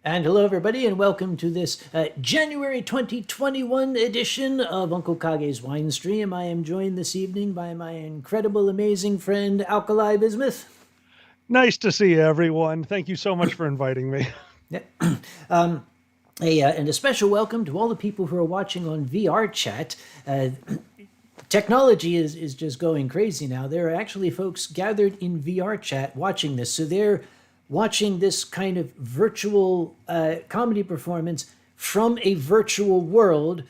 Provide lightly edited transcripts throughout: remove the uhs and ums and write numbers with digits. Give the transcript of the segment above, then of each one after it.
And hello, everybody, and welcome to this January 2021 edition of Uncle Kage's Winestream. I am joined this evening by my incredible, amazing friend, Alkali Bismuth. Nice to see everyone. Thank you so much for inviting me. And a special welcome to all the people who are watching on VR chat. Technology is just going crazy now. There are actually folks gathered in VR chat watching this. So they're watching this kind of virtual comedy performance from a virtual world.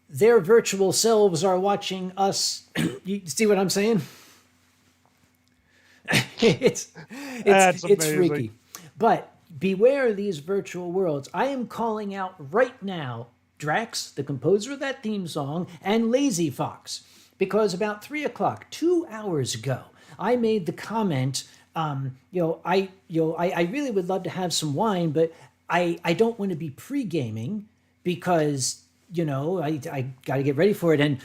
Their virtual selves are watching us. You see what I'm saying? it's That's it's amazing. freaky. But beware these virtual worlds. I am calling out right now Drax, the composer of that theme song, and Lazy Fox, because about 3 o'clock, 2 hours ago, I made the comment. I really would love to have some wine, but I don't want to be pre-gaming because I got to get ready for it. And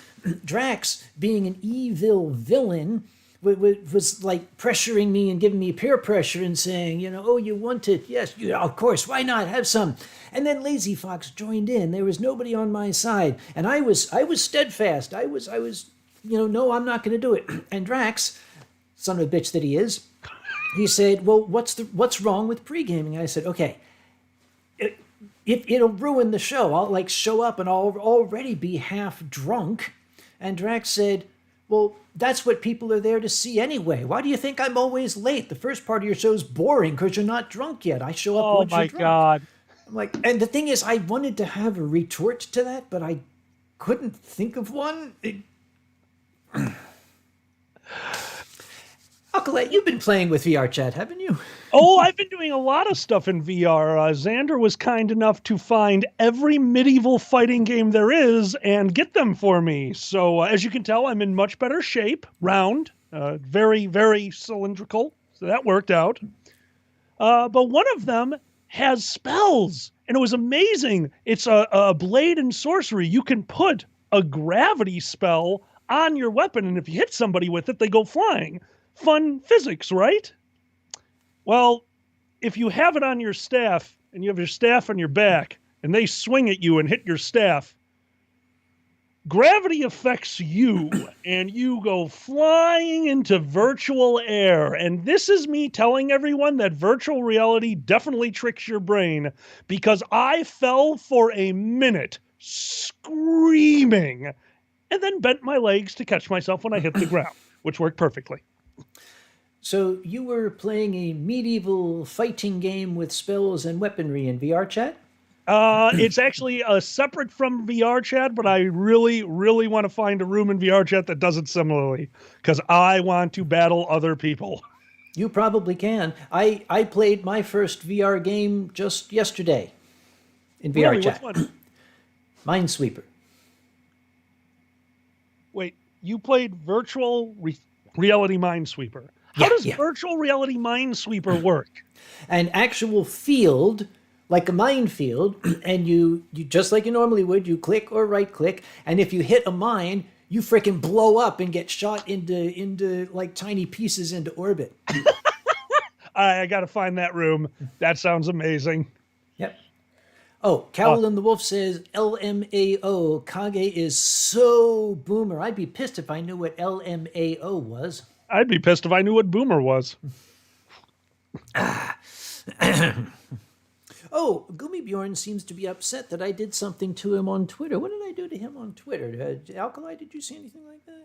Drax, being an evil villain, was like pressuring me and giving me peer pressure and saying, oh, you want it? Yes, of course. Why not have some? And then Lazy Fox joined in. There was nobody on my side, and I was steadfast. I was, no, I'm not going to do it. And Drax, son of a bitch that he is, he said, well, what's wrong with pre-gaming? I said, okay, it'll ruin the show. I'll like show up and I'll already be half drunk. And Drax said, well, that's what people are there to see anyway. Why do you think I'm always late? The first part of your show's boring because you're not drunk yet. I show up Oh once you're my drunk. God. I'm like, and the thing is, I wanted to have a retort to that, but I couldn't think of one. Alkali, you've been playing with VR chat, haven't you? Oh, I've been doing a lot of stuff in VR. Xander was kind enough to find every medieval fighting game there is and get them for me. So as you can tell, I'm in much better shape, round, very, very cylindrical. So that worked out. But one of them has spells, and it was amazing. It's a blade and sorcery. You can put a gravity spell on your weapon, and if you hit somebody with it, they go flying. Fun physics, right? Well, if you have it on your staff, and you have your staff on your back, and they swing at you and hit your staff, gravity affects you, and you go flying into virtual air. And this is me telling everyone that virtual reality definitely tricks your brain, because I fell for a minute screaming and then bent my legs to catch myself when I hit the ground, which worked perfectly. So you were playing a medieval fighting game with spells and weaponry in VR chat? It's actually separate from VR chat, but I really, really want to find a room in VR chat that does it similarly, because I want to battle other people. You probably can. I played my first VR game just yesterday in VR Really, which chat. one? Minesweeper. Wait, you played virtual reality Minesweeper. How does virtual reality Minesweeper work? An actual field, like a minefield, and you just like you normally would, you click or right click, and if you hit a mine, you freaking blow up and get shot into like tiny pieces into orbit. I got to find that room. That sounds amazing. Yep. Oh, Cowl and the Wolf says LMAO. Kage is so boomer. I'd be pissed if I knew what LMAO was. I'd be pissed if I knew what boomer was. Oh, Gummy Bjorn seems to be upset that I did something to him on Twitter. What did I do to him on Twitter? Alkali, did you see anything like that?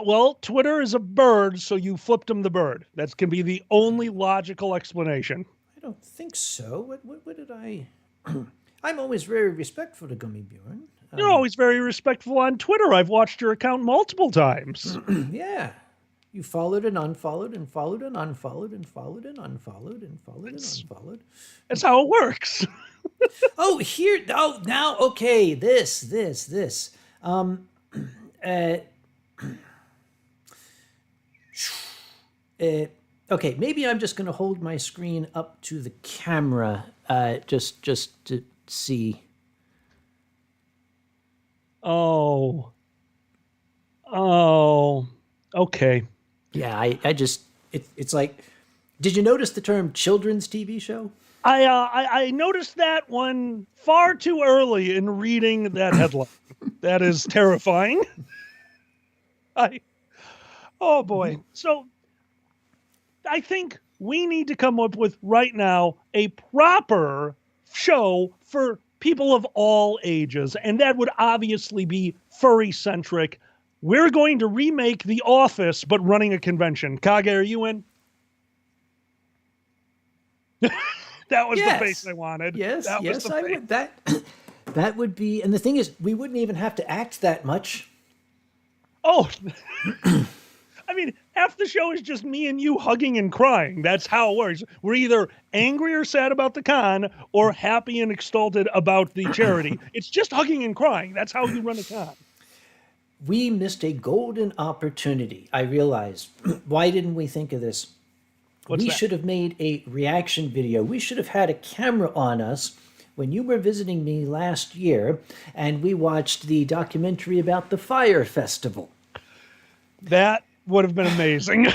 Well, Twitter is a bird, so you flipped him the bird. That can be the only logical explanation. I don't think so. What did I... I'm always very respectful to Gummy Bjorn. You're always very respectful on Twitter. I've watched your account multiple times. Yeah. You followed and unfollowed and followed and unfollowed and followed and unfollowed and followed and unfollowed. That's how it works. Oh, here. Oh, now, okay. This. Okay, maybe I'm just going to hold my screen up to the camera just to see. Oh, okay. Yeah, I just it's like Did you notice the term children's TV show? I noticed that one far too early in reading that headline. That is terrifying. Oh boy. So I think we need to come up with right now a proper show for people of all ages, and that would obviously be furry centric. We're going to remake The Office, but running a convention. Kage, are you in? That was the face I wanted. Yes, that yes, I would. That would be, and the thing is, we wouldn't even have to act that much. Oh, I mean, half the show is just me and you hugging and crying. That's how it works. We're either angry or sad about the con, or happy and exalted about the charity. It's just hugging and crying. That's how you run a con. We missed a golden opportunity. I realized. Why didn't we think of this? What's we that? should have made a reaction video. We should have had a camera on us when you were visiting me last year, and we watched the documentary about the Fire Festival. That would have been amazing.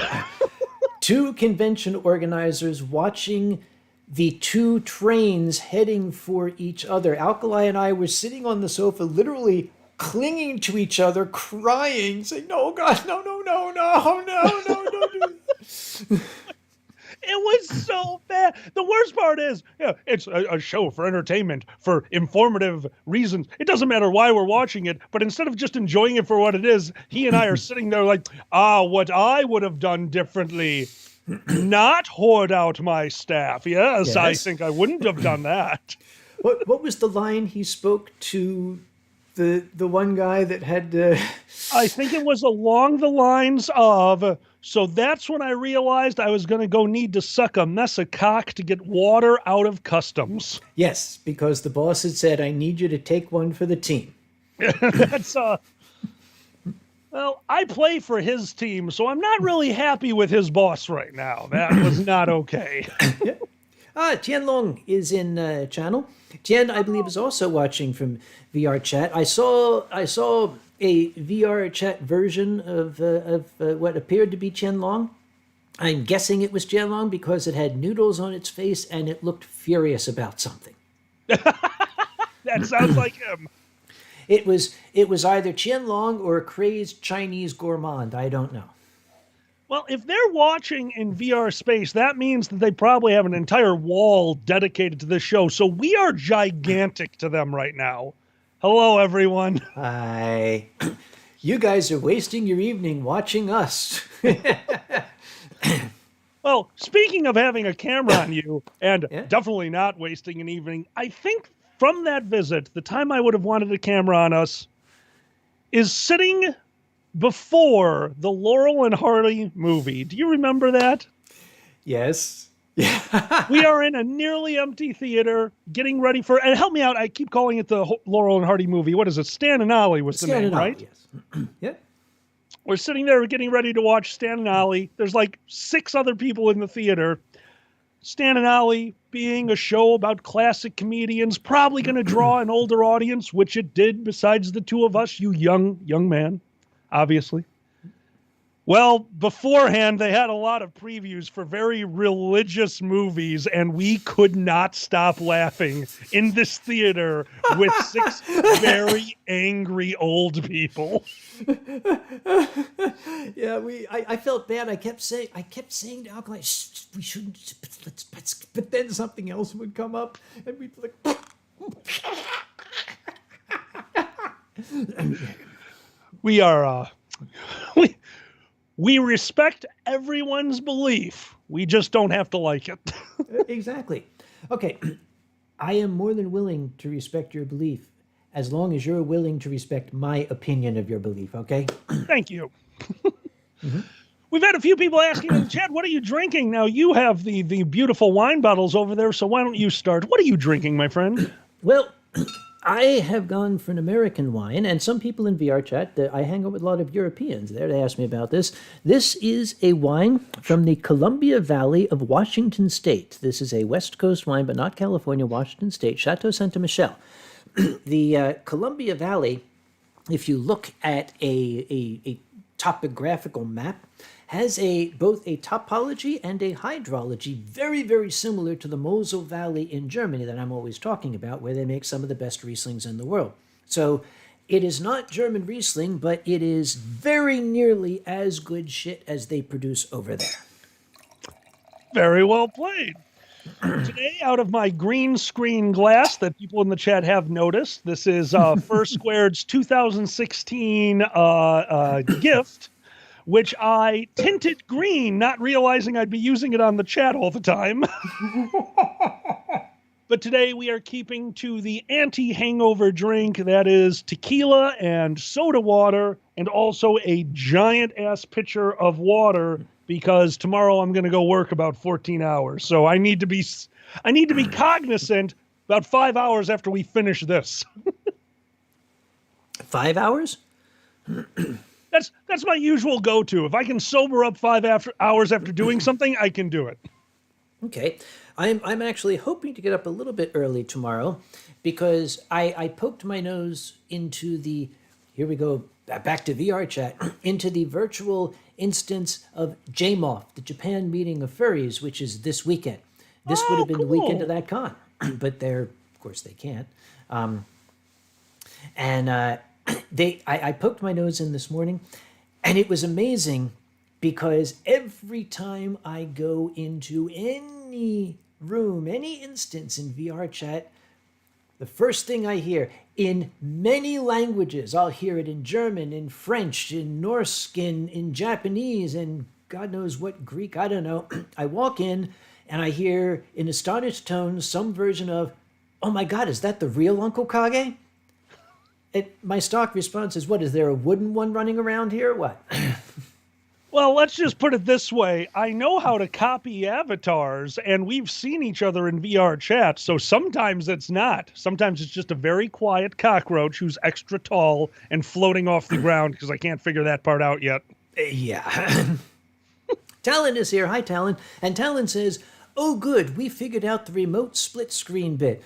Two convention organizers watching the two trains heading for each other. Alkali and I were sitting on the sofa, literally clinging to each other, crying, saying, "No, God, no, no, no, no, no, no, don't do this." It was so bad. The worst part is, it's a show for entertainment, for informative reasons. It doesn't matter why we're watching it, but instead of just enjoying it for what it is, he and I are sitting there like, what I would have done differently. Not hoard out my staff. Yes, I think I wouldn't have done that. What was the line he spoke to the one guy that had... I think it was along the lines of... So that's when I realized I was going to go need to suck a mess of cock to get water out of customs. Yes, because the boss had said, "I need you to take one for the team." That's, well, I play for his team, so I'm not really happy with his boss right now. That was not okay. Tianlong is in channel. Tian, I believe, is also watching from VR chat. I saw a VR chat version of what appeared to be Tianlong. I'm guessing it was Tianlong because it had noodles on its face and it looked furious about something. That sounds like him. It was either Tianlong or a crazed Chinese gourmand. I don't know. Well, if they're watching in VR space, that means that they probably have an entire wall dedicated to this show. So we are gigantic to them right now. Hello, everyone. Hi. You guys are wasting your evening watching us. Well, speaking of having a camera on you, and definitely not wasting an evening, I think from that visit, the time I would have wanted a camera on us is sitting before the Laurel and Hardy movie. Do you remember that? Yes. We are in a nearly empty theater getting ready for, and help me out, I keep calling it the Laurel and Hardy movie. What is it? Stan and Ollie was the name, right? Yes. Yep. We're sitting there getting ready to watch Stan and Ollie. There's like 6 other people in the theater. Stan and Ollie being a show about classic comedians, probably going to draw an older audience, which it did besides the two of us, you young man, obviously. Well, beforehand, they had a lot of previews for very religious movies, and we could not stop laughing in this theater with 6 very angry old people. Yeah, I felt bad. I kept saying to Alkali, we shouldn't. But then something else would come up, and we'd be like. We are. We respect everyone's belief. We just don't have to like it. Exactly. Okay. I am more than willing to respect your belief as long as you're willing to respect my opinion of your belief, okay? Thank you. We've had a few people asking in the chat, what are you drinking? Now, you have the beautiful wine bottles over there, so why don't you start? What are you drinking, my friend? Well, I have gone for an American wine, and some people in VR chat, I hang out with a lot of Europeans there, they ask me about this. This is a wine from the Columbia Valley of Washington State. This is a West Coast wine, but not California, Washington State, Chateau Santa Michelle. The Columbia Valley, if you look at a topographical map has both a topology and a hydrology very, very similar to the Mosel Valley in Germany that I'm always talking about, where they make some of the best Rieslings in the world. So it is not German Riesling, but it is very nearly as good shit as they produce over there. Very well played. Today, out of my green screen glass that people in the chat have noticed, this is First Squared's 2016 gift, which I tinted green, not realizing I'd be using it on the chat all the time. But today we are keeping to the anti-hangover drink that is tequila and soda water, and also a giant-ass pitcher of water, because tomorrow I'm going to go work about 14 hours. So I need to be cognizant about 5 hours after we finish this. 5 hours? That's my usual go-to. If I can sober up 5 hours after doing something, I can do it. Okay. I'm actually hoping to get up a little bit early tomorrow because I poked my nose into the, here we go, back to VR chat, into the virtual instance of JMOF, the Japan Meeting of Furries, which is this weekend. This would have been the weekend of that con, but of course they can't. I poked my nose in this morning, and it was amazing because every time I go into any room, any instance in VR chat, the first thing I hear in many languages, I'll hear it in German, in French, in Norse, in Japanese, and God knows what Greek, I don't know. I walk in and I hear in astonished tones some version of, "Oh my God, is that the real Uncle Kage?" My stock response is, "What, is there a wooden one running around here? What?" Well, let's just put it this way. I know how to copy avatars, and we've seen each other in VR chat, so sometimes it's not. Sometimes it's just a very quiet cockroach who's extra tall and floating off the ground, because I can't figure that part out yet. Yeah. Talon is here. Hi, Talon. And Talon says, "Oh, good. We figured out the remote split screen bit."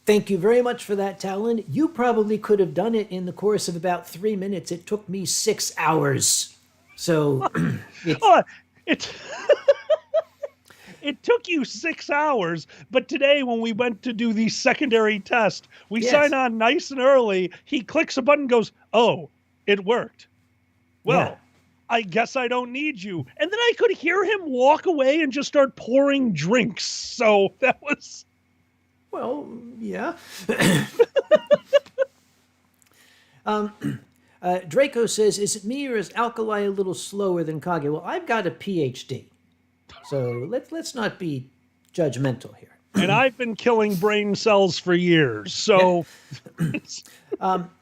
Thank you very much for that, Talon. You probably could have done it in the course of about 3 minutes. It took me 6 hours. So it took you 6 hours, but today when we went to do the secondary test, we sign on nice and early. He clicks a button and goes, "Oh, it worked. Well, I guess I don't need you." And then I could hear him walk away and just start pouring drinks. So that was... Well, yeah. Draco says, "Is it me or is Alkali a little slower than Kage?" Well, I've got a PhD, so let's not be judgmental here. And I've been killing brain cells for years, so...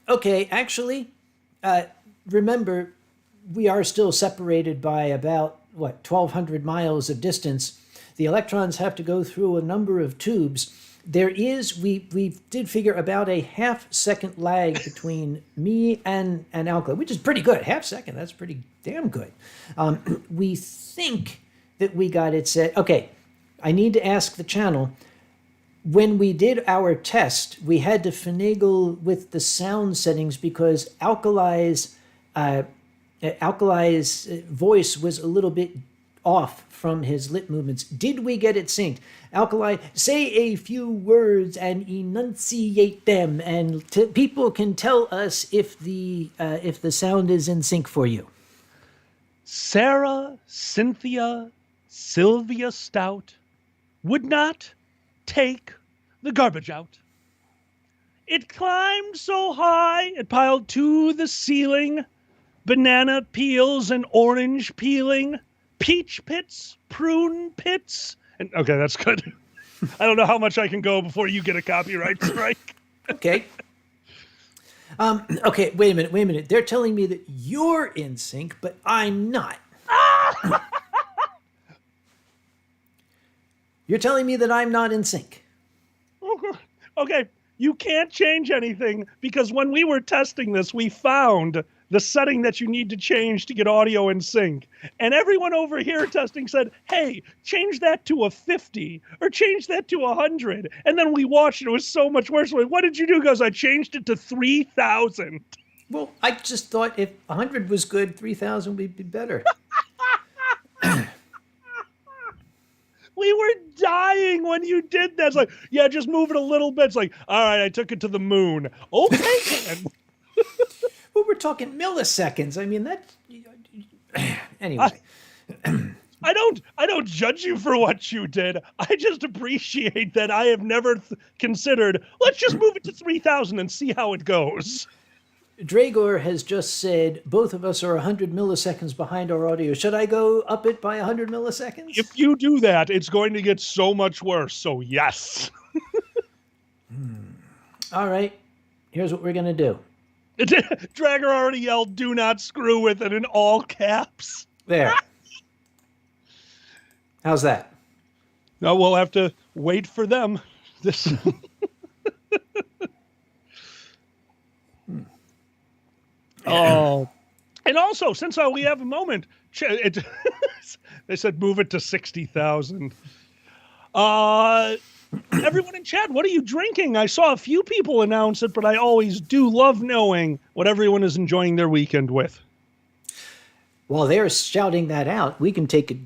Okay, actually, remember, we are still separated by about, 1,200 miles of distance. The electrons have to go through a number of tubes. There is, we did figure about a half-second lag between me and Alkali, which is pretty good. Half-second, that's pretty damn good. We think that we got it set. Okay, I need to ask the channel. When we did our test, we had to finagle with the sound settings because Alkali's voice was a little bit off from his lip movements. Did we get it synced? Alkali, say a few words and enunciate them, and people can tell us if the sound is in sync for you. Sarah Cynthia Sylvia Stout would not take the garbage out. It climbed so high it piled to the ceiling, banana peels and orange peeling, peach pits, prune pits, and okay, that's good. I don't know how much I can go before you get a copyright strike. Okay. Okay, wait a minute. They're telling me that you're in sync, but I'm not. You're telling me that I'm not in sync. Okay, you can't change anything because when we were testing this, we found the setting that you need to change to get audio in sync. And everyone over here testing said, "Hey, change that to a 50 or change that to 100. And then we watched and it was so much worse. Like, "What did you do?" He goes, "I changed it to 3,000. Well, I just thought if 100 was good, 3,000 would be better. We were dying when you did that. It's like, yeah, just move it a little bit. It's like, all right, I took it to the moon. Okay, then. Well, we're talking milliseconds. I mean, that's... Anyway. I don't judge you for what you did. I just appreciate that I have never considered, let's just move it to 3,000 and see how it goes. Dragor has just said both of us are 100 milliseconds behind our audio. Should I go up it by 100 milliseconds? If you do that, it's going to get so much worse. So yes. All right. Here's what we're going to do. Dragger already yelled, do not screw with it in all caps. There. How's that? Now we'll have to wait for them. This. Oh, and also, since we have a moment, they said move it to 60,000. Everyone in chat, what are you drinking? I saw a few people announce it, but I always do love knowing what everyone is enjoying their weekend with. While they're shouting that out, we can take a,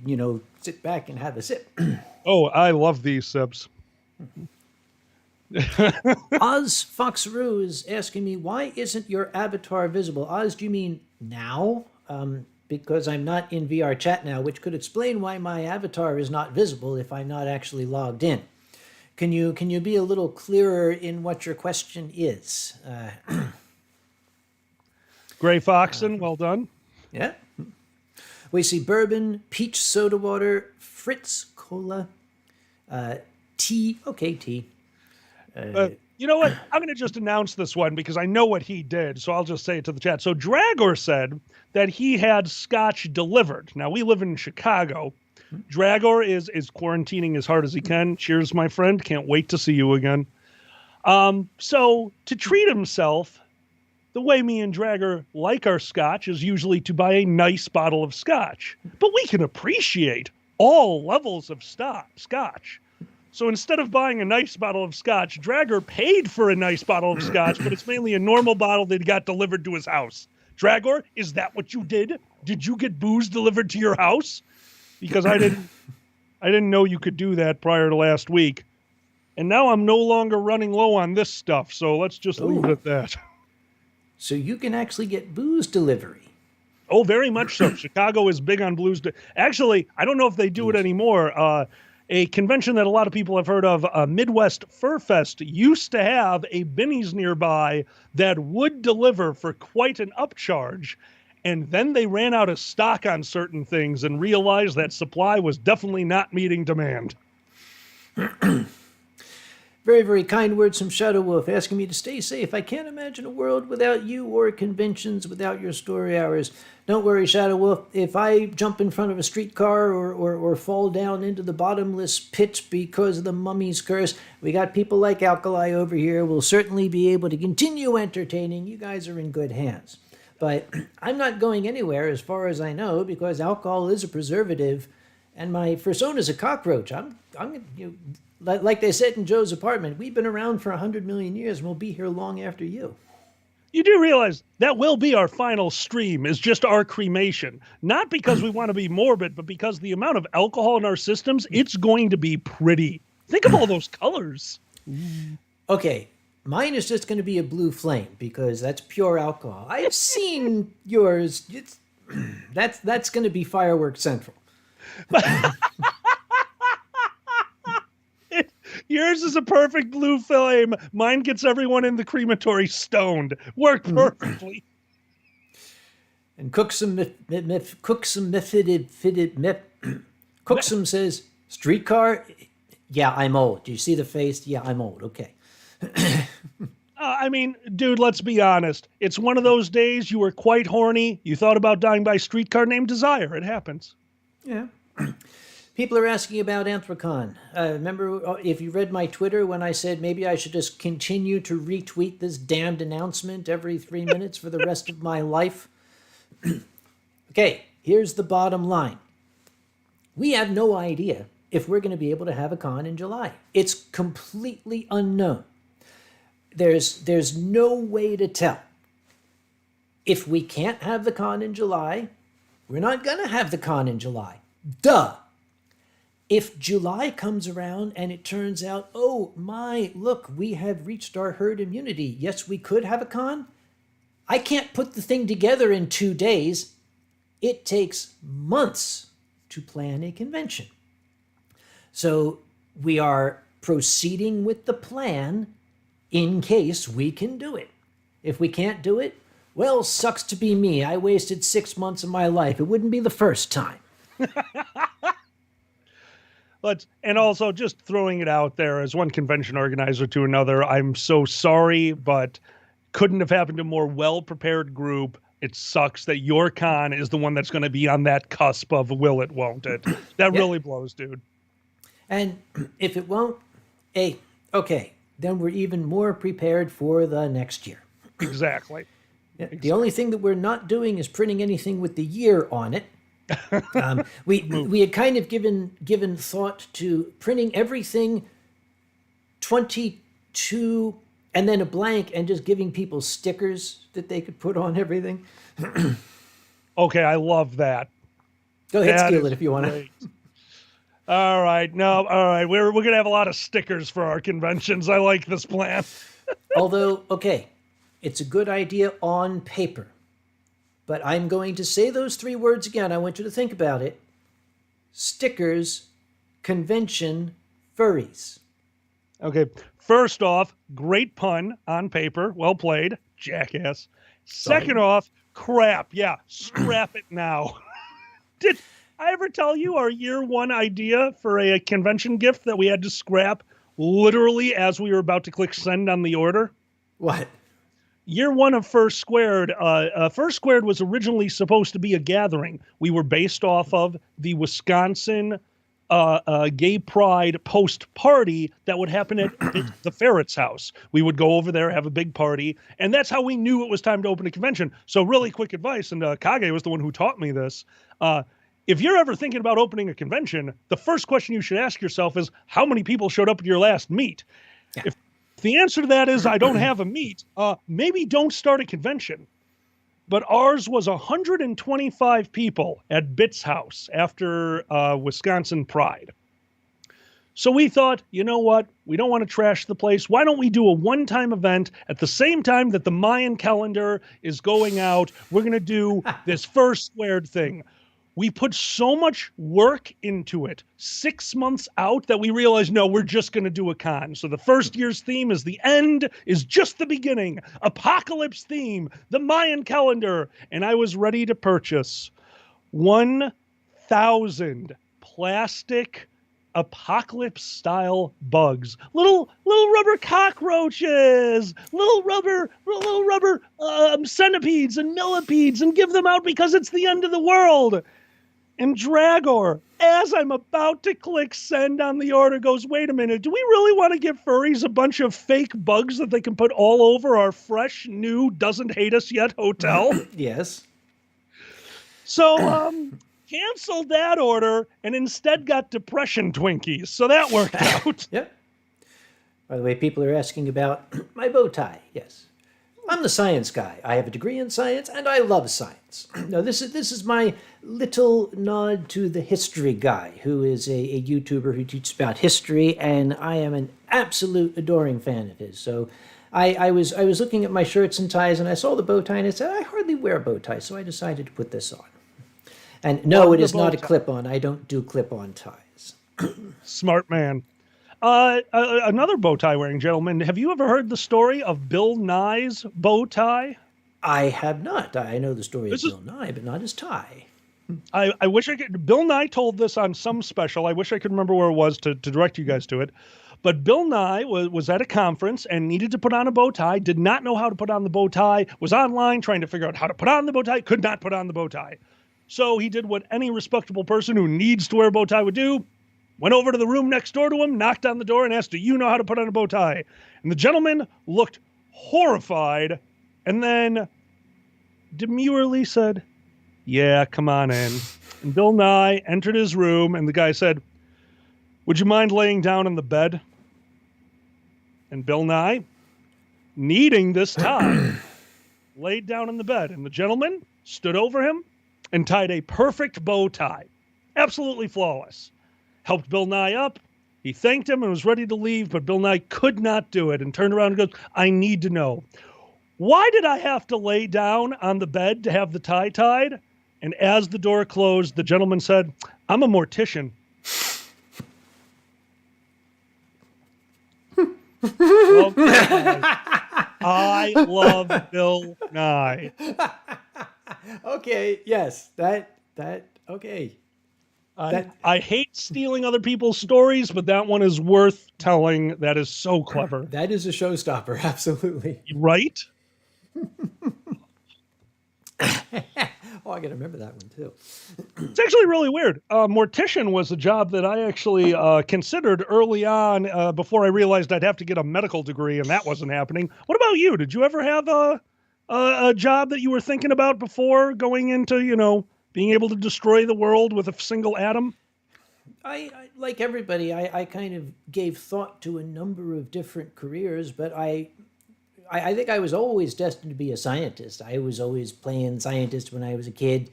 sit back and have a sip. Oh, I love these sips. Oz Foxroo is asking me, why isn't your avatar visible? Oz, do you mean now? Because I'm not in VR chat now, which could explain why my avatar is not visible if I'm not actually logged in. Can you be a little clearer in what your question is? Gray Foxen, well done. Yeah. We see bourbon, peach soda water, Fritz cola, tea. Okay, tea. You know what? I'm going to just announce this one because I know what he did, so I'll just say it to the chat. So Dragor said that he had scotch delivered. Now, we live in Chicago. Dragor is quarantining as hard as he can. Cheers, my friend. Can't wait to see you again. So to treat himself, the way me and Dragor like our scotch is usually to buy a nice bottle of scotch. But we can appreciate all levels of scotch. So instead of buying a nice bottle of scotch, Dragor paid for a nice bottle of scotch, but it's mainly a normal bottle that got delivered to his house. Dragor, is that what you did? Did you get booze delivered to your house? Because I didn't know you could do that prior to last week. And now I'm no longer running low on this stuff, so let's just leave it at that. So you can actually get booze delivery. Oh, very much so. Chicago is big on blues. Actually, I don't know if they do it anymore. A convention that a lot of people have heard of, Midwest Fur Fest, used to have a Binny's nearby that would deliver for quite an upcharge. And then they ran out of stock on certain things and realized that supply was definitely not meeting demand. Very, very kind words from Shadow Wolf asking me to stay safe. I can't imagine a world without you or conventions without your story hours. Don't worry, Shadow Wolf. If I jump in front of a streetcar or fall down into the bottomless pit because of the mummy's curse, we got people like Alkali over here. We'll certainly be able to continue entertaining. You guys are in good hands. But I'm not going anywhere as far as I know because alcohol is a preservative and my persona's a cockroach. Like they said in Joe's apartment, we've been around for 100 million years and we'll be here long after you. You do realize that will be our final stream, is just our cremation. Not because we want to be morbid, but because the amount of alcohol in our systems, it's going to be pretty. Think of all those colors. Okay, mine is just going to be a blue flame because that's pure alcohol. I've seen yours. That's going to be Fireworks Central. Yours is a perfect blue flame. Mine gets everyone in the crematory stoned. Worked perfectly. And Cooksum says, streetcar? Yeah, I'm old. Do you see the face? Yeah, I'm old. Okay. I mean, dude, let's be honest. It's one of those days you were quite horny. You thought about dying by streetcar named Desire. It happens. Yeah. People are asking about Anthrocon. Remember, if you read my Twitter when I said maybe I should just continue to retweet this damned announcement every 3 minutes for the rest of my life? Okay, here's the bottom line. We have no idea if we're going to be able to have a con in July. It's completely unknown. There's no way to tell. If we can't have the con in July, we're not going to have the con in July. Duh. If July comes around and it turns out, oh my, look, we have reached our herd immunity. Yes, we could have a con. I can't put the thing together in 2 days. It takes months to plan a convention. So we are proceeding with the plan in case we can do it. If we can't do it, well, sucks to be me. I wasted 6 months of my life. It wouldn't be the first time. And also just throwing it out there as one convention organizer to another, I'm so sorry, but couldn't have happened to a more well-prepared group. It sucks that your con is the one that's going to be on that cusp of will it, won't it? That really blows, dude. And if it won't, hey, okay, then we're even more prepared for the next year. Exactly. The only thing that we're not doing is printing anything with the year on it. We had kind of given thought to printing everything 22 and then a blank and just giving people stickers that they could put on everything. Okay, I love that. Go ahead, steal it if you want to. All right, no, all right. We're gonna have a lot of stickers for our conventions. I like this plan. Although, okay, it's a good idea on paper. But I'm going to say those 3 words again. I want you to think about it. Stickers, convention, furries. Okay, first off, great pun on paper. Well played, jackass. Second off, crap. Yeah, scrap it now. Did I ever tell you our year 1 idea for a convention gift that we had to scrap literally as we were about to click send on the order? What? Year 1 of First Squared, First Squared was originally supposed to be a gathering. We were based off of the Wisconsin gay pride post-party that would happen at the Ferret's house. We would go over there, have a big party, and that's how we knew it was time to open a convention. So really quick advice, and Kage was the one who taught me this. If you're ever thinking about opening a convention, the first question you should ask yourself is, how many people showed up at your last meet? Yeah. If the answer to that is I don't have a meet, maybe don't start a convention. But ours was 125 people at Bit's house after Wisconsin Pride. So we thought, you know what? We don't want to trash the place. Why don't we do a one-time event at the same time that the Mayan calendar is going out? We're going to do this First Squared thing. We put so much work into it 6 months out that we realized, no, we're just going to do a con. So the first year's theme is the end is just the beginning. Apocalypse theme, the Mayan calendar. And I was ready to purchase 1,000 plastic apocalypse-style bugs. Little rubber cockroaches, little rubber centipedes and millipedes, and give them out because it's the end of the world. And Dragor, as I'm about to click send on the order, goes, wait a minute, do we really want to give furries a bunch of fake bugs that they can put all over our fresh, new, doesn't hate us yet hotel? Yes. So, canceled that order and instead got depression Twinkies. So that worked out. Yep. By the way, people are asking about my bow tie. Yes. I'm the science guy. I have a degree in science, and I love science. Now, this is my little nod to the history guy, who is a YouTuber who teaches about history, and I am an absolute adoring fan of his. So I was looking at my shirts and ties, and I saw the bow tie, and I said, I hardly wear a bow tie, so I decided to put this on. And no, it is not a clip-on. I don't do clip-on ties. Smart man. Another bow tie wearing gentleman. Have you ever heard the story of Bill Nye's bow tie? I have not. I know the story of Bill Nye, but not his tie. I wish I could. Bill Nye told this on some special. I wish I could remember where it was to direct you guys to it. But Bill Nye was at a conference and needed to put on a bow tie, did not know how to put on the bow tie, was online trying to figure out how to put on the bow tie, could not put on the bow tie. So he did what any respectable person who needs to wear a bow tie would do. Went over to the room next door to him, knocked on the door, and asked, do you know how to put on a bow tie? And the gentleman looked horrified and then demurely said, yeah, come on in. And Bill Nye entered his room, and the guy said, would you mind laying down on the bed? And Bill Nye, needing this tie, laid down in the bed, and the gentleman stood over him and tied a perfect bow tie. Absolutely flawless. Helped Bill Nye up. He thanked him and was ready to leave, but Bill Nye could not do it and turned around and goes, I need to know, why did I have to lay down on the bed to have the tie tied? And as the door closed, the gentleman said, I'm a mortician. Well, I love Bill Nye. Okay, yes, okay. I hate stealing other people's stories, but that one is worth telling. That is so clever. That is a showstopper, absolutely. Right? Oh, I got to remember that one too. It's actually really weird. Mortician was a job that I actually considered early on before I realized I'd have to get a medical degree, and that wasn't happening. What about you? Did you ever have a job that you were thinking about before going into, being able to destroy the world with a single atom? I like everybody, I kind of gave thought to a number of different careers, but I think I was always destined to be a scientist. I was always playing scientist when I was a kid,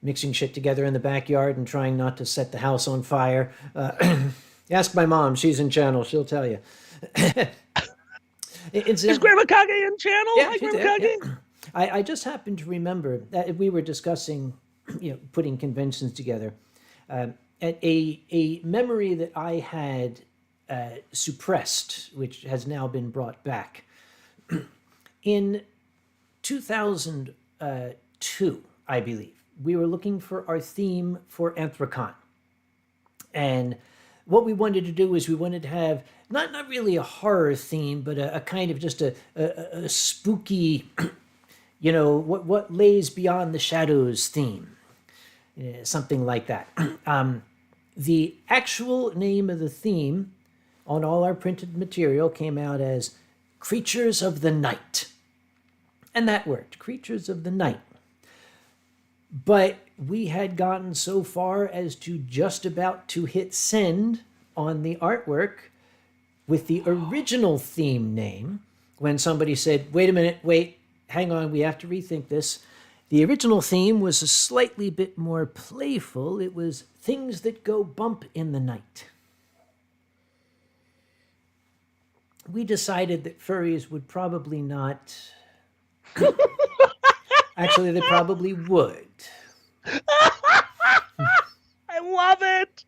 mixing shit together in the backyard and trying not to set the house on fire. Ask my mom, she's in channel, she'll tell you. Is Grandma Kage in channel? Yeah, Hi, Grandma Kage. yeah. I just happened to remember that we were discussing, putting conventions together. A memory that I had suppressed, which has now been brought back. In 2002, I believe, we were looking for our theme for Anthrocon. And what we wanted to do is we wanted to have not really a horror theme, but a kind of just a spooky, what lays beyond the shadows theme. Something like that. The actual name of the theme on all our printed material came out as Creatures of the Night. And that worked, Creatures of the Night. But we had gotten so far as to just about to hit send on the artwork with the original theme name when somebody said, wait, hang on, we have to rethink this. The original theme was a slightly bit more playful. It was Things That Go Bump in the Night. We decided that furries would probably not. Actually, they probably would. I love it.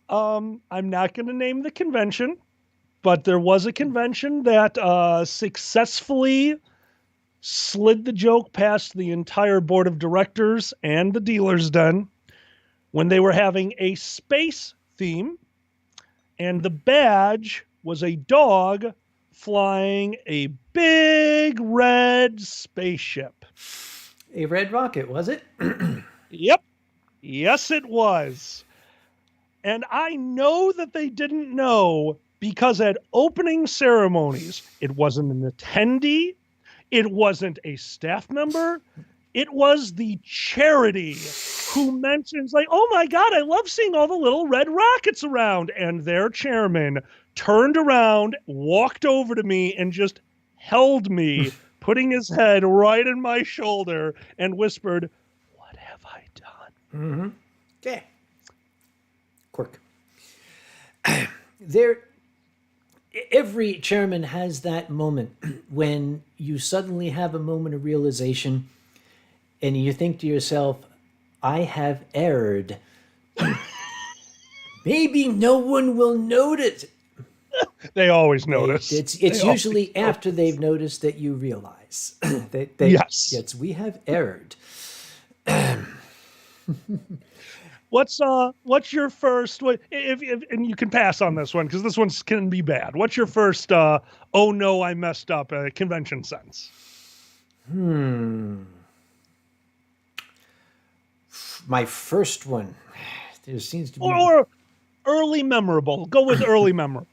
I'm not going to name the convention, but there was a convention that successfully slid the joke past the entire board of directors and the dealer's den when they were having a space theme, and the badge was a dog flying a big red spaceship. A red rocket, was it? Yep. Yes, it was. And I know that they didn't know because at opening ceremonies, it wasn't an attendee, it wasn't a staff member, it was the charity who mentions, like, oh my God, I love seeing all the little red rockets around. And their chairman turned around, walked over to me, and just held me, putting his head right in my shoulder and whispered, what have I done? Mm-hmm. Yeah. Quirk. Every chairman has that moment when you suddenly have a moment of realization and you think to yourself, I have erred. Maybe no one will notice. They always notice. It's usually after they've noticed that you realize. Yes, we have erred. What's your first? If and you can pass on this one because this one can be bad. What's your first? Oh no, I messed up. Convention sense. My first one. There seems to be or early memorable. Go with early memorable.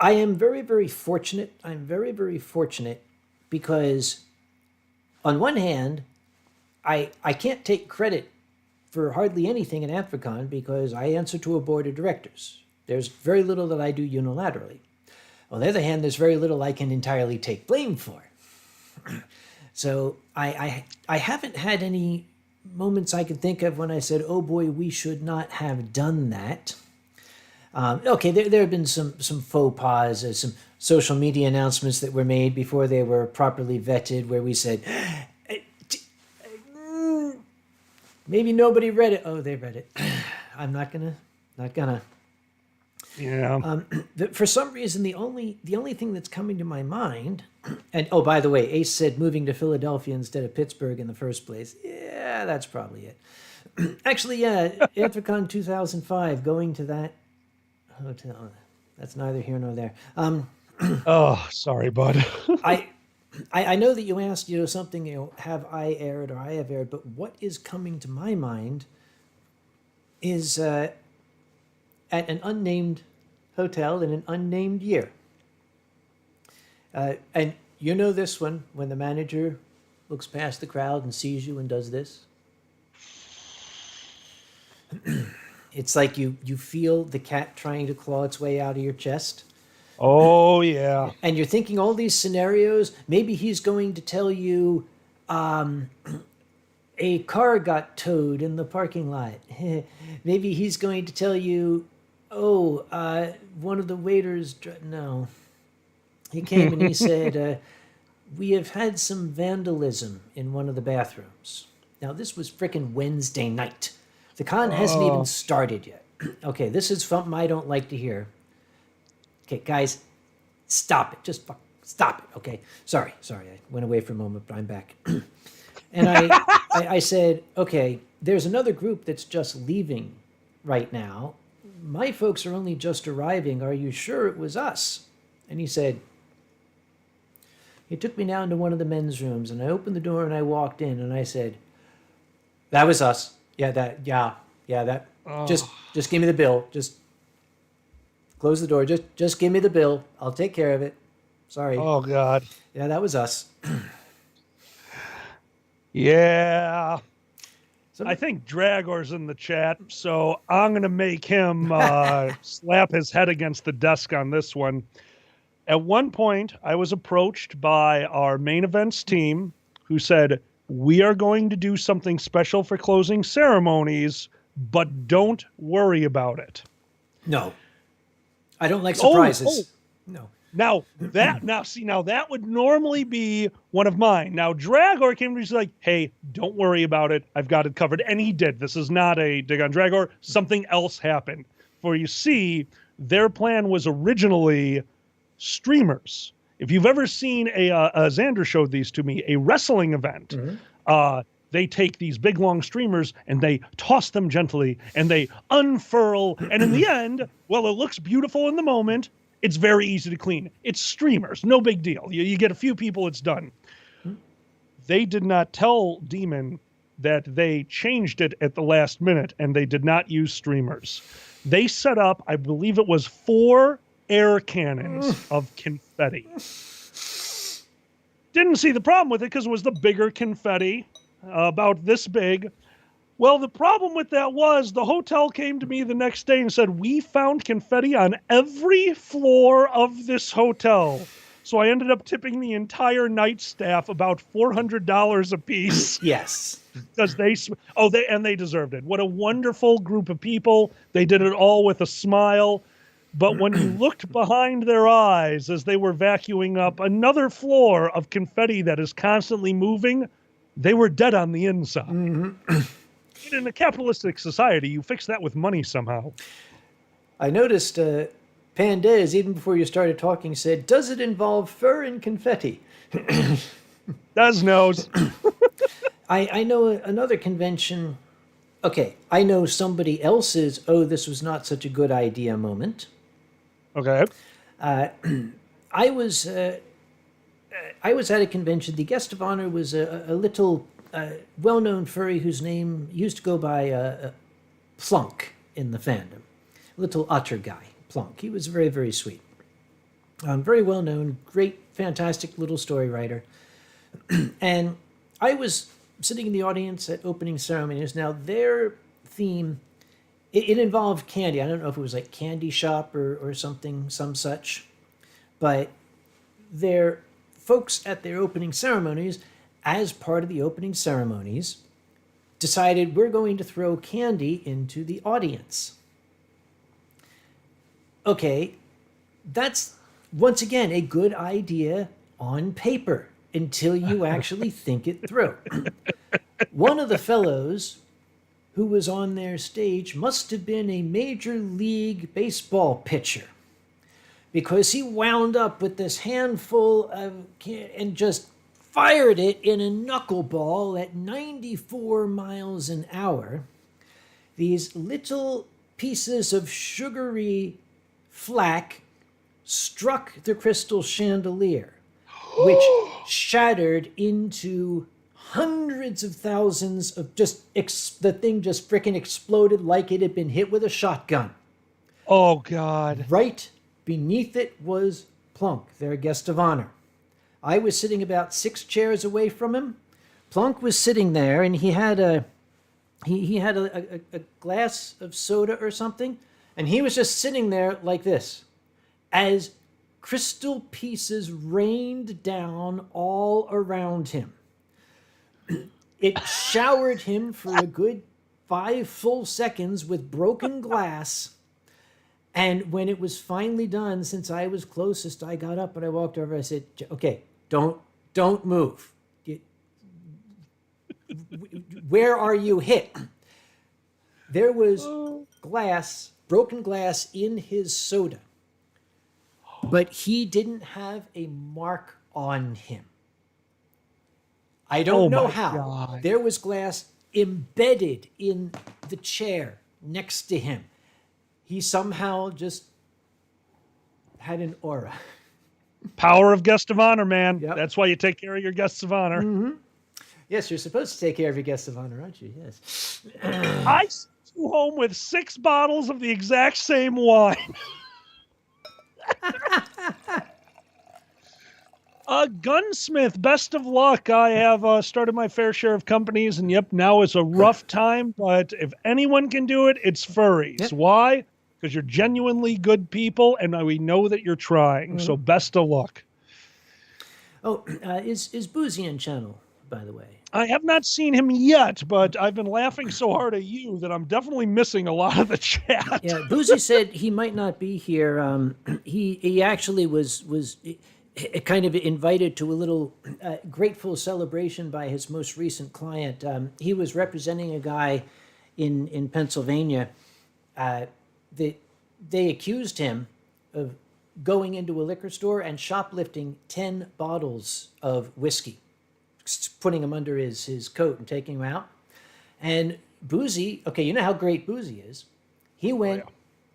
I am very, very fortunate. I'm very, very fortunate because on one hand, I can't take credit for hardly anything in Anthrocon because I answer to a board of directors. There's very little that I do unilaterally. On the other hand, there's very little I can entirely take blame for. So I haven't had any moments I can think of when I said, oh boy, we should not have done that. Okay, there have been some faux pas, some social media announcements that were made before they were properly vetted, where we said, maybe nobody read it. Oh, they read it. I'm not gonna. Yeah. For some reason, the only thing that's coming to my mind, and oh, by the way, Ace said moving to Philadelphia instead of Pittsburgh in the first place. Yeah, that's probably it. Actually, yeah, Anthrocon 2005, going to that hotel. That's neither here nor there. Oh, sorry, bud. I know that you asked, something, have I aired or I have aired, but what is coming to my mind is at an unnamed hotel in an unnamed year. And you know this one, when the manager looks past the crowd and sees you and does this. It's like you feel the cat trying to claw its way out of your chest. Oh, yeah. And you're thinking all these scenarios. Maybe he's going to tell you a car got towed in the parking lot. Maybe he's going to tell you, one of the waiters... No. He came and he said, we have had some vandalism in one of the bathrooms. Now, this was frickin' Wednesday night. The con hasn't even started yet. Okay, this is something I don't like to hear. Okay, guys, stop it. Just stop it, okay? Sorry. I went away for a moment, but I'm back. And I said, okay, there's another group that's just leaving right now. My folks are only just arriving. Are you sure it was us? And he said, he took me down to one of the men's rooms, and I opened the door and I walked in and I said, that was us. Just give me the bill. Just close the door. Just give me the bill. I'll take care of it. Sorry. Oh, God. Yeah, that was us. Yeah. I think Dragor's in the chat, so I'm going to make him slap his head against the desk on this one. At one point, I was approached by our main events team who said, we are going to do something special for closing ceremonies, but don't worry about it. No. I don't like surprises. No. Now that would normally be one of mine. Now, Dragor came to me and was like, hey, don't worry about it. I've got it covered. And he did. This is not a dig on Dragor. Something else happened. For you see, their plan was originally streamers. If you've ever seen Xander showed these to me, a wrestling event, they take these big long streamers and they toss them gently and they unfurl. And in the end, well, it looks beautiful in the moment. It's very easy to clean. It's streamers, no big deal. You get a few people, it's done. They did not tell Demon that they changed it at the last minute and they did not use streamers. They set up, I believe it was 4 air cannons of confetti. Didn't see the problem with it because it was the bigger confetti, about this big. Well, the problem with that was the hotel came to me the next day and said, we found confetti on every floor of this hotel. So I ended up tipping the entire night staff about $400 a piece. Yes. Because they deserved it. What a wonderful group of people. They did it all with a smile. But when you looked behind their eyes as they were vacuuming up another floor of confetti that is constantly moving, they were dead on the inside. In a capitalistic society, you fix that with money somehow. I noticed Pandez, even before you started talking, said, does it involve fur and confetti? Does knows. I know another convention. Okay, I know somebody else's, this was not such a good idea moment. Okay. I was at a convention. The guest of honor was a little well-known furry whose name used to go by Plunk in the fandom. A little otter guy, Plunk. He was very, very sweet. Very well-known, great, fantastic little story writer. And I was sitting in the audience at opening ceremonies. Now, their theme, it involved candy. I don't know if it was like candy shop or something, some such. but their folks at their opening ceremonies, as part of the opening ceremonies, decided we're going to throw candy into the audience. Okay, that's once again a good idea on paper until you actually think it through. One of the fellows who was on their stage must have been a major league baseball pitcher, because he wound up with this handful of and just fired it in a knuckleball at 94 miles an hour. These little pieces of sugary flack struck the crystal chandelier, which shattered into hundreds of thousands of the thing just frickin' exploded like it had been hit with a shotgun. Oh, God. Right beneath it was Plunk, their guest of honor. I was sitting about 6 chairs away from him. Plunk was sitting there, and he had a glass of soda or something, and he was just sitting there like this, as crystal pieces rained down all around him. It showered him for a good 5 full seconds with broken glass. And when it was finally done, since I was closest, I got up and I walked over. I said, "Okay, don't move. Where are you hit?" There was broken glass in his soda, but he didn't have a mark on him. I don't know how. God. There was glass embedded in the chair next to him. He somehow just had an aura. Power of guest of honor, man. Yep. That's why you take care of your guests of honor. Mm-hmm. Yes, you're supposed to take care of your guests of honor, aren't you? Yes. I sent you home with 6 bottles of the exact same wine. Gunsmith, best of luck. I have started my fair share of companies, and yep, now is a rough time, but if anyone can do it, it's furries. Yep. Why? Because you're genuinely good people, and we know that you're trying, so best of luck. Oh, is Boozy in channel, by the way? I have not seen him yet, but I've been laughing so hard at you that I'm definitely missing a lot of the chat. Yeah, Boozy said he might not be here. He actually was kind of invited to a little grateful celebration by his most recent client. He was representing a guy in Pennsylvania. They accused him of going into a liquor store and shoplifting 10 bottles of whiskey, putting them under his coat and taking them out. And Boozy, okay, you know how great Boozy is. He went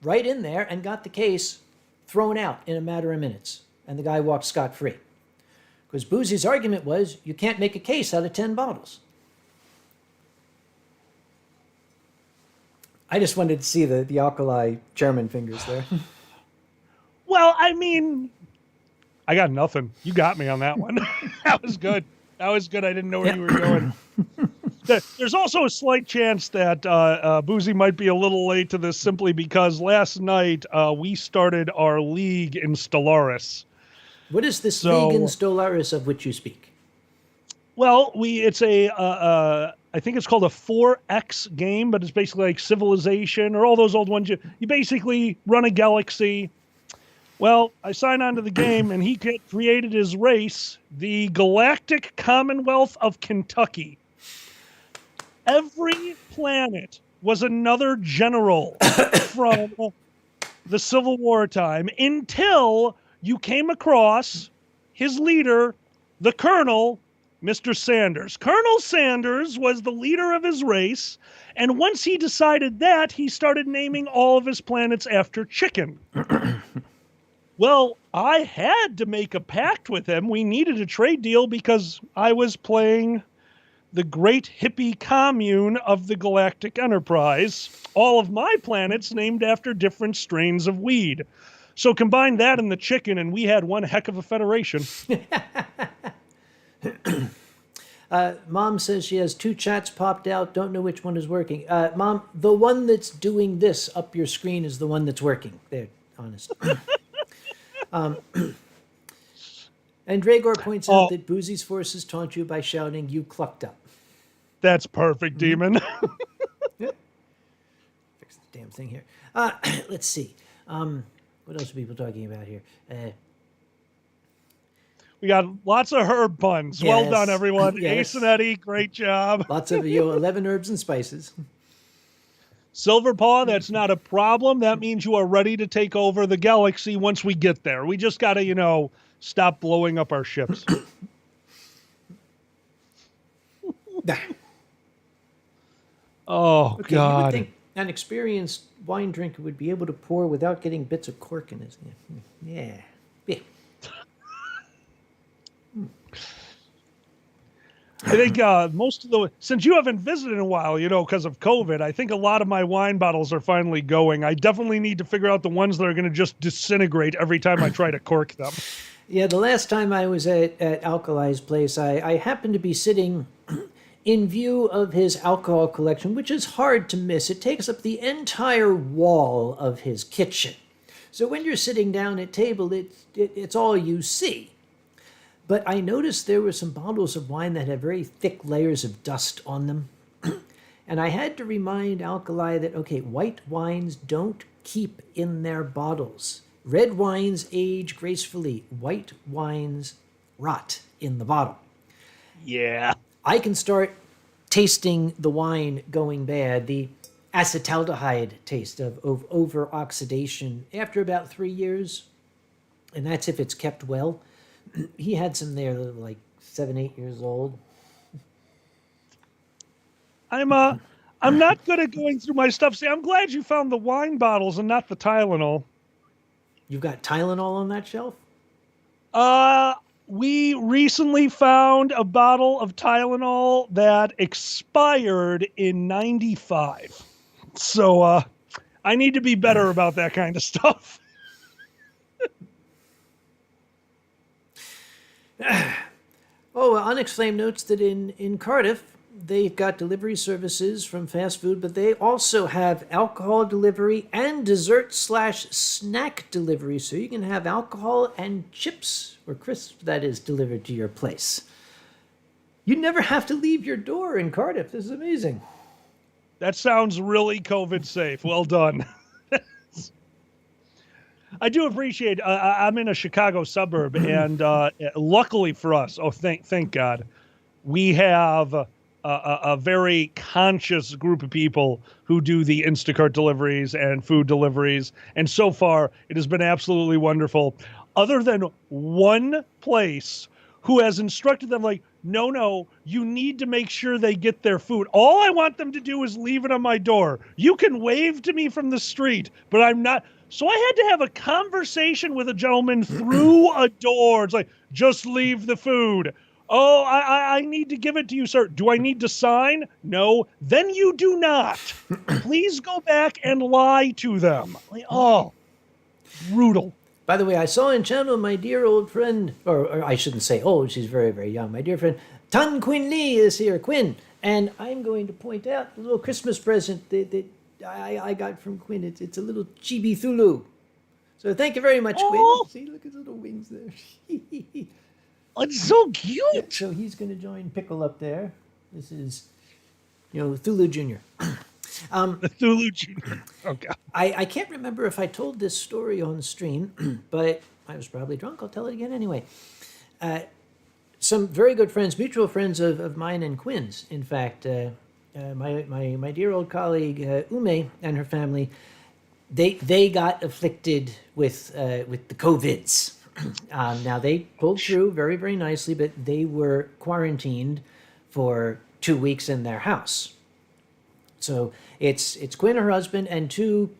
right in there and got the case thrown out in a matter of minutes. And the guy walked scot-free. Because Boozy's argument was, you can't make a case out of 10 bottles. I just wanted to see the Alkali German fingers there. Well, I mean, I got nothing. You got me on that one. That was good. That was good. I didn't know where you were going. There's also a slight chance that Boozy might be a little late to this simply because last night we started our league in Stellaris. What is this league in Stellaris of which you speak? Well, it's I think it's called a 4X game, but it's basically like Civilization or all those old ones. You basically run a galaxy. Well, I signed on to the game, and he created his race, the Galactic Commonwealth of Kentucky. Every planet was another general from the Civil War time until you came across his leader, the Colonel, Mr. Sanders. Colonel Sanders was the leader of his race, and once he decided that, he started naming all of his planets after chicken. Well, I had to make a pact with him. We needed a trade deal because I was playing the great hippie commune of the Galactic Enterprise, all of my planets named after different strains of weed. So combine that and the chicken, and we had one heck of a federation. Mom says she has 2 chats popped out. Don't know which one is working. Mom, the one that's doing this up your screen is the one that's working. There, honest. And Dragor points Oh. out that Boozy's forces taunt you by shouting, "You clucked up." That's perfect, Demon. Yeah. Fix the damn thing here. Let's see. What else are people talking about here? We got lots of herb puns. Well Yes. done, everyone. Yes. Ace and Eddie, great job. Lots of 11 herbs and spices. Silverpaw, that's not a problem. That means you are ready to take over the galaxy once we get there. We just got to, stop blowing up our ships. Oh, Okay, God. you would think an experienced wine drinker would be able to pour without getting bits of cork in his. Yeah. I think since you haven't visited in a while, because of COVID, I think a lot of my wine bottles are finally going. I definitely need to figure out the ones that are going to just disintegrate every time I try to cork them. Yeah, the last time I was at Alkali's place, I happened to be sitting in view of his alcohol collection, which is hard to miss. It takes up the entire wall of his kitchen. So when you're sitting down at table, it's all you see. But I noticed there were some bottles of wine that had very thick layers of dust on them. And I had to remind Alkali that, okay, white wines don't keep in their bottles. Red wines age gracefully. White wines rot in the bottle. Yeah. I can start tasting the wine going bad, the acetaldehyde taste of over-oxidation after about 3 years. And that's if it's kept well. He had some there that were like 7, 8 years old. I'm not good at going through my stuff. See, I'm glad you found the wine bottles and not the Tylenol. You've got Tylenol on that shelf? We recently found a bottle of Tylenol that expired in 95. So, I need to be better about that kind of stuff. Unexplained notes that in Cardiff, they've got delivery services from fast food, but they also have alcohol delivery and dessert/snack delivery. So you can have alcohol and chips or crisps, that is, delivered to your place. You never have to leave your door in Cardiff. This is amazing. That sounds really COVID safe. Well done. I do appreciate. I'm in a Chicago suburb, and luckily for us, thank God, we have a very conscious group of people who do the Instacart deliveries and food deliveries, and so far it has been absolutely wonderful. Other than one place who has instructed them, like, no, you need to make sure they get their food. All I want them to do is leave it on my door. You can wave to me from the street, but I'm not. So I had to have a conversation with a gentleman through a door. It's like, just leave the food. Oh, I need to give it to you, sir. Do I need to sign? No. Then you do not. Please go back and lie to them. Like, oh, brutal. By the way, I saw in channel my dear old friend, or I shouldn't say old, she's very, very young. My dear friend, Tan Quinn Lee is here, Quinn. And I'm going to point out the little Christmas present that I got from Quinn. It's a little chibi Thulu. So thank you very much, Quinn. See, look at his little wings there. It's so cute. Yeah, so he's going to join Pickle up there. This is, Thulu Jr. The Thulu Jr. Oh, God. I can't remember if I told this story on stream, but I was probably drunk. I'll tell it again anyway. Some very good friends, mutual friends of mine and Quinn's, in fact, my dear old colleague Ume and her family, they got afflicted with the COVIDs. Now they pulled through very, very nicely, but they were quarantined for 2 weeks in their house. So it's Quinn, her husband, and two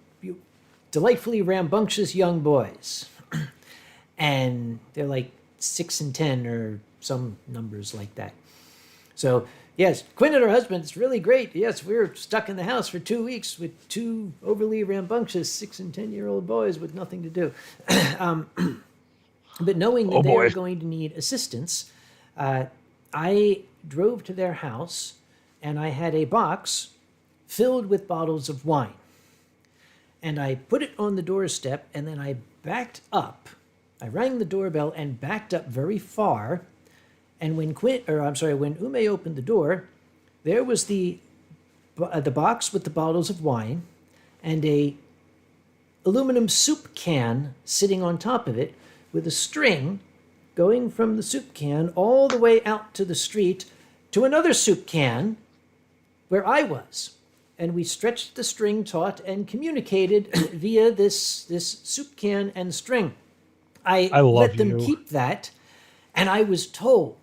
delightfully rambunctious young boys, and they're like 6 and 10 or some numbers like that. So yes, Quinn and her husband, it's really great. Yes, we were stuck in the house for 2 weeks with two overly rambunctious 6 and 10-year-old boys with nothing to do. But knowing that they were going to need assistance, I drove to their house, and I had a box filled with bottles of wine. And I put it on the doorstep, and then I backed up I rang the doorbell and backed up very far. And when when Ume opened the door, there was the box with the bottles of wine and a aluminum soup can sitting on top of it with a string going from the soup can all the way out to the street to another soup can where I was. And we stretched the string taut and communicated via this soup can and string. I let them keep that, and I was told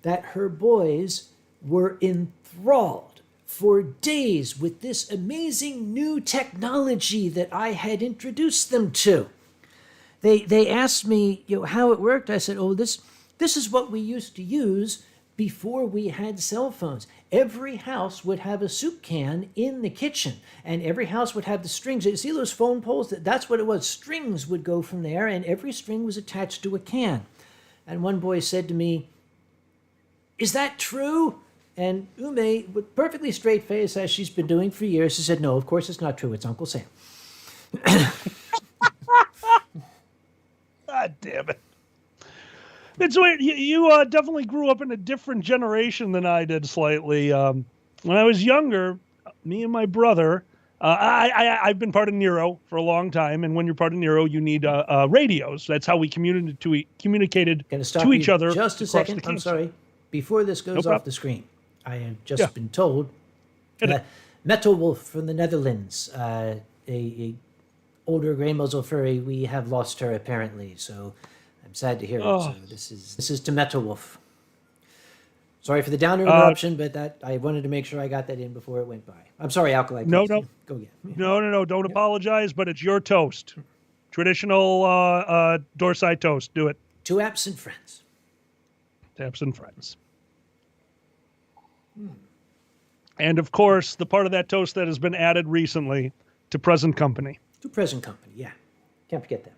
that her boys were enthralled for days with this amazing new technology that I had introduced them to. They asked me, how it worked. I said, this is what we used to use before we had cell phones. Every house would have a soup can in the kitchen, and every house would have the strings. You see those phone poles? That's what it was. Strings would go from there, and every string was attached to a can. And one boy said to me, "Is that true?" And Ume, with perfectly straight face, as she's been doing for years, she said, "No, of course it's not true. It's Uncle Sam." God damn it. It's weird. You definitely grew up in a different generation than I did slightly. When I was younger, me and my brother, I've been part of Nero for a long time, and when you're part of Nero, you need radios. That's how we communicated to each other. Just a second. I'm sorry. Before this goes off the screen, I have just been told that Metal Wolf from the Netherlands, a older gray muzzle furry, we have lost her apparently. So I'm sad to hear it. So this is to Metal Wolf. Sorry for the downer interruption, but that I wanted to make sure I got that in before it went by. I'm sorry, Alkali. No. Go again. No. Don't apologize, but it's your toast. Traditional Dorsai toast. Do it. To absent friends. To absent friends. And of course, the part of that toast that has been added recently, to present company. To present company, yeah. Can't forget that.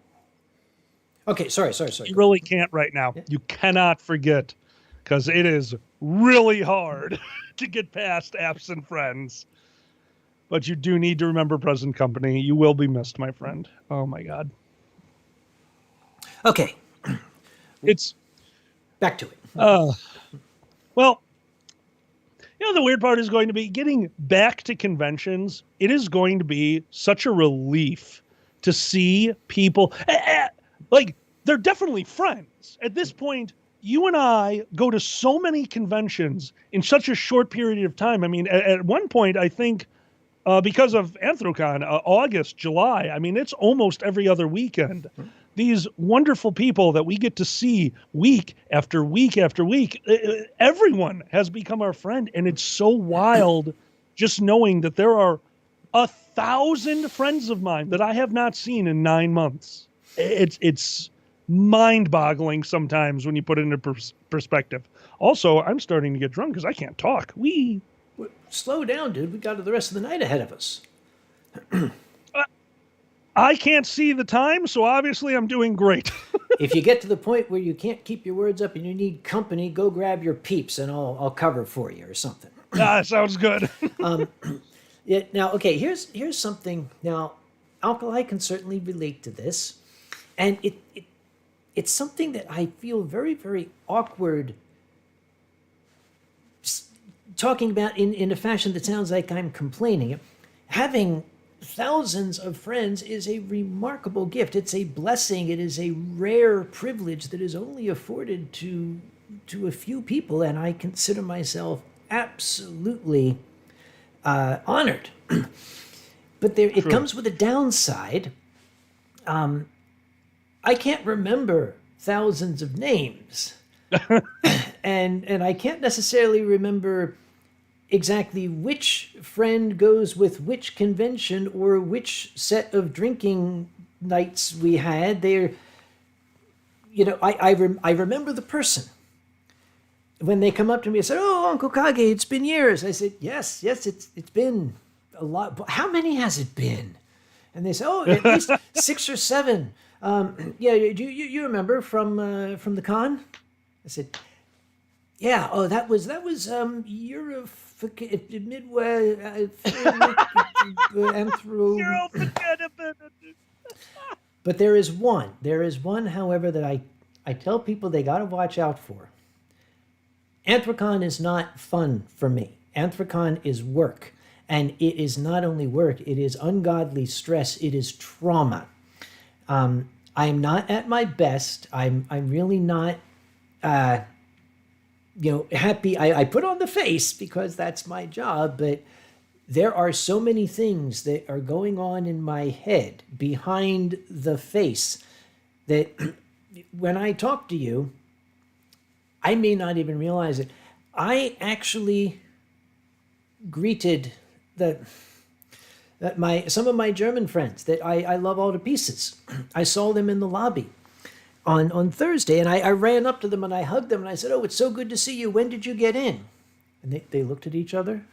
Okay, sorry. You really can't right now. Yeah. You cannot forget, because it is really hard to get past absent friends. But you do need to remember present company. You will be missed, my friend. Oh, my God. Okay. It's... Back to it. Well, the weird part is going to be getting back to conventions. It is going to be such a relief to see people... Like, they're definitely friends. At this point, you and I go to so many conventions in such a short period of time. I mean, at one point, I think, because of Anthrocon, August, July, I mean, it's almost every other weekend. These wonderful people that we get to see week after week after week, everyone has become our friend. And it's so wild just knowing that there are 1,000 friends of mine that I have not seen in 9 months. It's mind-boggling sometimes when you put it into perspective. Also, I'm starting to get drunk because I can't talk. Slow down, dude. We got the rest of the night ahead of us. I can't see the time, so obviously I'm doing great. If you get to the point where you can't keep your words up and you need company, go grab your peeps and I'll cover for you or something. Sounds good. Now, okay, here's something. Now, Alkali can certainly relate to this. And it's something that I feel very, very awkward talking about in a fashion that sounds like I'm complaining. Having thousands of friends is a remarkable gift. It's a blessing. It is a rare privilege that is only afforded to a few people, and I consider myself absolutely honored. But it comes with a downside. I can't remember thousands of names. and I can't necessarily remember exactly which friend goes with which convention or which set of drinking nights we had. I remember the person. When they come up to me and say, "Oh, Uncle Kage, it's been years." I said, yes, it's been a lot. But how many has it been? And they say, "Oh, at least 6 or 7. Yeah, do you remember from the con?" I said, "Yeah. Oh, that was But there is one. There is one, however, that I tell people they got to watch out for. Anthrocon is not fun for me. Anthrocon is work. And it is not only work, it is ungodly stress. It is trauma. I am not at my best. I'm really not, happy. I put on the face because that's my job, but there are so many things that are going on in my head behind the face that when I talk to you, I may not even realize it. I actually greeted some of my German friends that I love all to pieces. I saw them in the lobby on Thursday, and I ran up to them and I hugged them and I said, "Oh, it's so good to see you. When did you get in?" And they looked at each other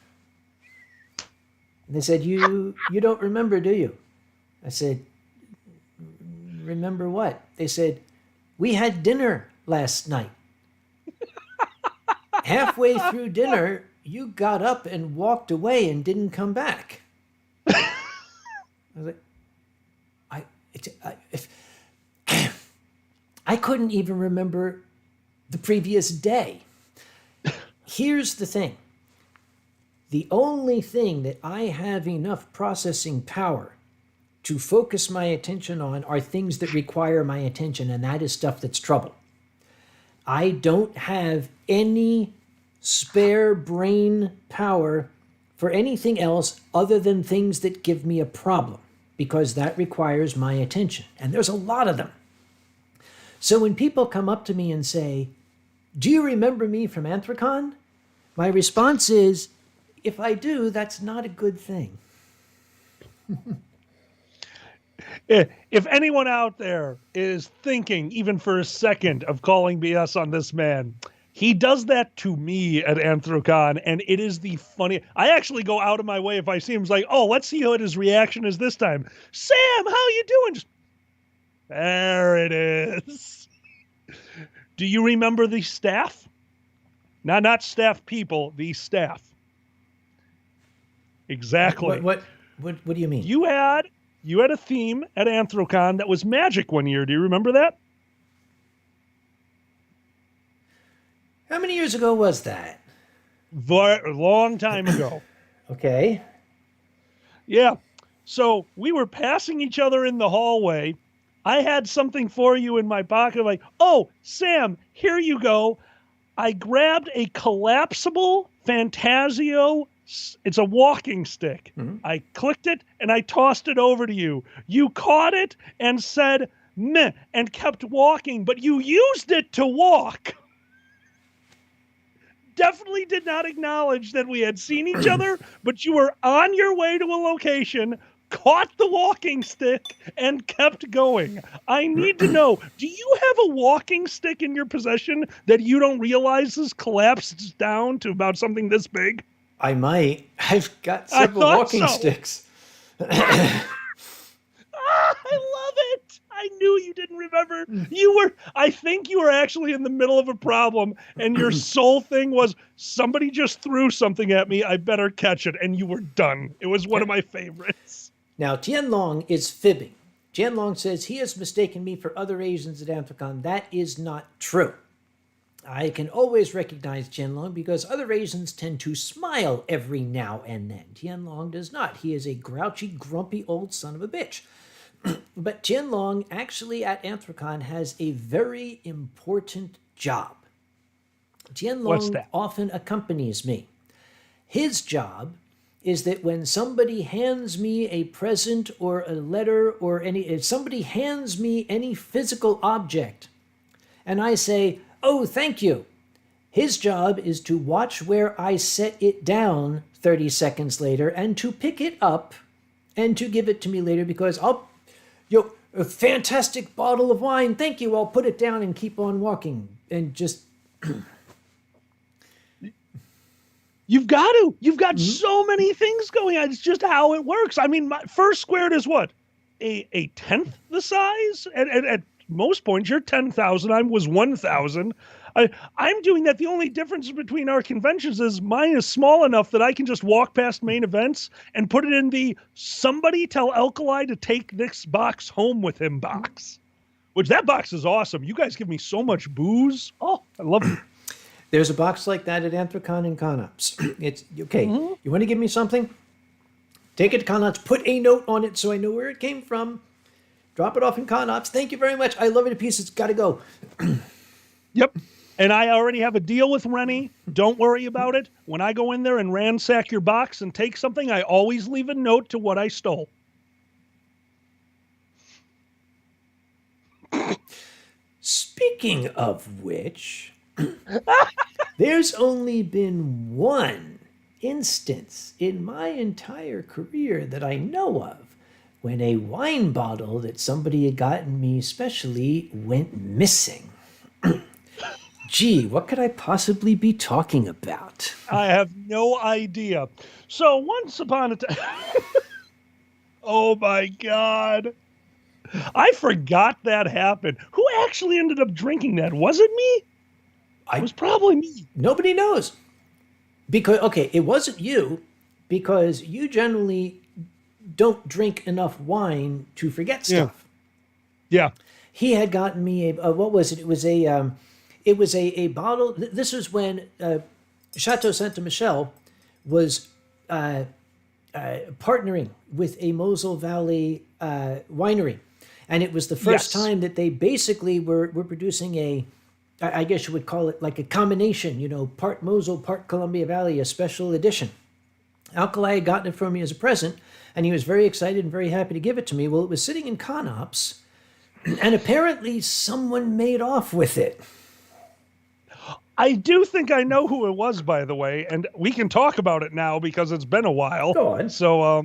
and they said, "You don't remember, do you?" I said, "Remember what?" They said, "We had dinner last night. Halfway through dinner, you got up and walked away and didn't come back." I was like, I couldn't even remember the previous day. Here's the thing. The only thing that I have enough processing power to focus my attention on are things that require my attention, and that is stuff that's trouble. I don't have any spare brain power for anything else other than things that give me a problem, because that requires my attention. And there's a lot of them. So when people come up to me and say, "Do you remember me from Anthrocon?" my response is, if I do, that's not a good thing. If anyone out there is thinking, even for a second, of calling BS on this man, he does that to me at Anthrocon, and it is the funny. I actually go out of my way if I see him, like, "Oh, let's see what his reaction is this time. Sam, how you doing?" Just, there it is. Do you remember the staff? Not staff people, the staff. Exactly. What do you mean? You had a theme at Anthrocon that was magic one year. Do you remember that? How many years ago was that? A long time ago. Okay. Yeah. So we were passing each other in the hallway. I had something for you in my pocket. Like, "Oh, Sam, here you go." I grabbed a collapsible Fantasio. It's a walking stick. Mm-hmm. I clicked it and I tossed it over to you. You caught it and said, "Meh," and kept walking, but you used it to walk. Definitely did not acknowledge that we had seen each other, but you were on your way to a location, caught the walking stick, and kept going. I need to know, do you have a walking stick in your possession that you don't realize has collapsed down to about something this big? I might. I've got several walking sticks. I love it. I knew you didn't remember. I think you were actually in the middle of a problem, and your sole thing was, somebody just threw something at me, I better catch it, and you were done. It was one of my favorites. Now, Tianlong is fibbing. Tianlong says he has mistaken me for other Asians at Anthrocon. That is not true. I can always recognize Tianlong because other Asians tend to smile every now and then. Tianlong does not. He is a grouchy, grumpy old son of a bitch. But Tianlong actually at Anthrocon has a very important job. Tianlong often accompanies me. His job is that when somebody hands me a present or a letter or if somebody hands me any physical object and I say, "Oh, thank you," his job is to watch where I set it down 30 seconds later and to pick it up and to give it to me later because a fantastic bottle of wine, thank you, I'll put it down and keep on walking and just... You've got so many things going on. It's just how it works. I mean, my first squared is what? A tenth the size? At most points, you're 10,000. I was 1,000. I'm doing that. The only difference between our conventions is mine is small enough that I can just walk past main events and put it in the somebody tell Alkali to take this box home with him box, which that box is awesome. You guys give me so much booze. Oh, I love it. There's a box like that at Anthrocon and Conops. It's okay. You want to give me something? Take it to Conops, put a note on it so I know where it came from. Drop it off in Conops. Thank you very much. I love it to pieces. Got to go. Yep. And I already have a deal with Rennie. Don't worry about it. When I go in there and ransack your box and take something, I always leave a note to what I stole. Speaking of which, there's only been one instance in my entire career that I know of when a wine bottle that somebody had gotten me specially went missing. Gee, what could I possibly be talking about? I have no idea. So once upon a time... Oh my God. I forgot that happened. Who actually ended up drinking that? Was it me? It was probably me. Nobody knows. Because, okay, it wasn't you, because you generally don't drink enough wine to forget stuff. Yeah. He had gotten me what was it? It was a bottle. This was when Chateau Saint Michel was partnering with a Moselle Valley winery, and it was the first time that they basically were producing I guess you would call it like a combination, part Moselle, part Columbia Valley, a special edition. Alkali had gotten it for me as a present, and he was very excited and very happy to give it to me. Well, it was sitting in Conops, and apparently someone made off with it. I do think I know who it was, by the way, and we can talk about it now because it's been a while. Go on. So,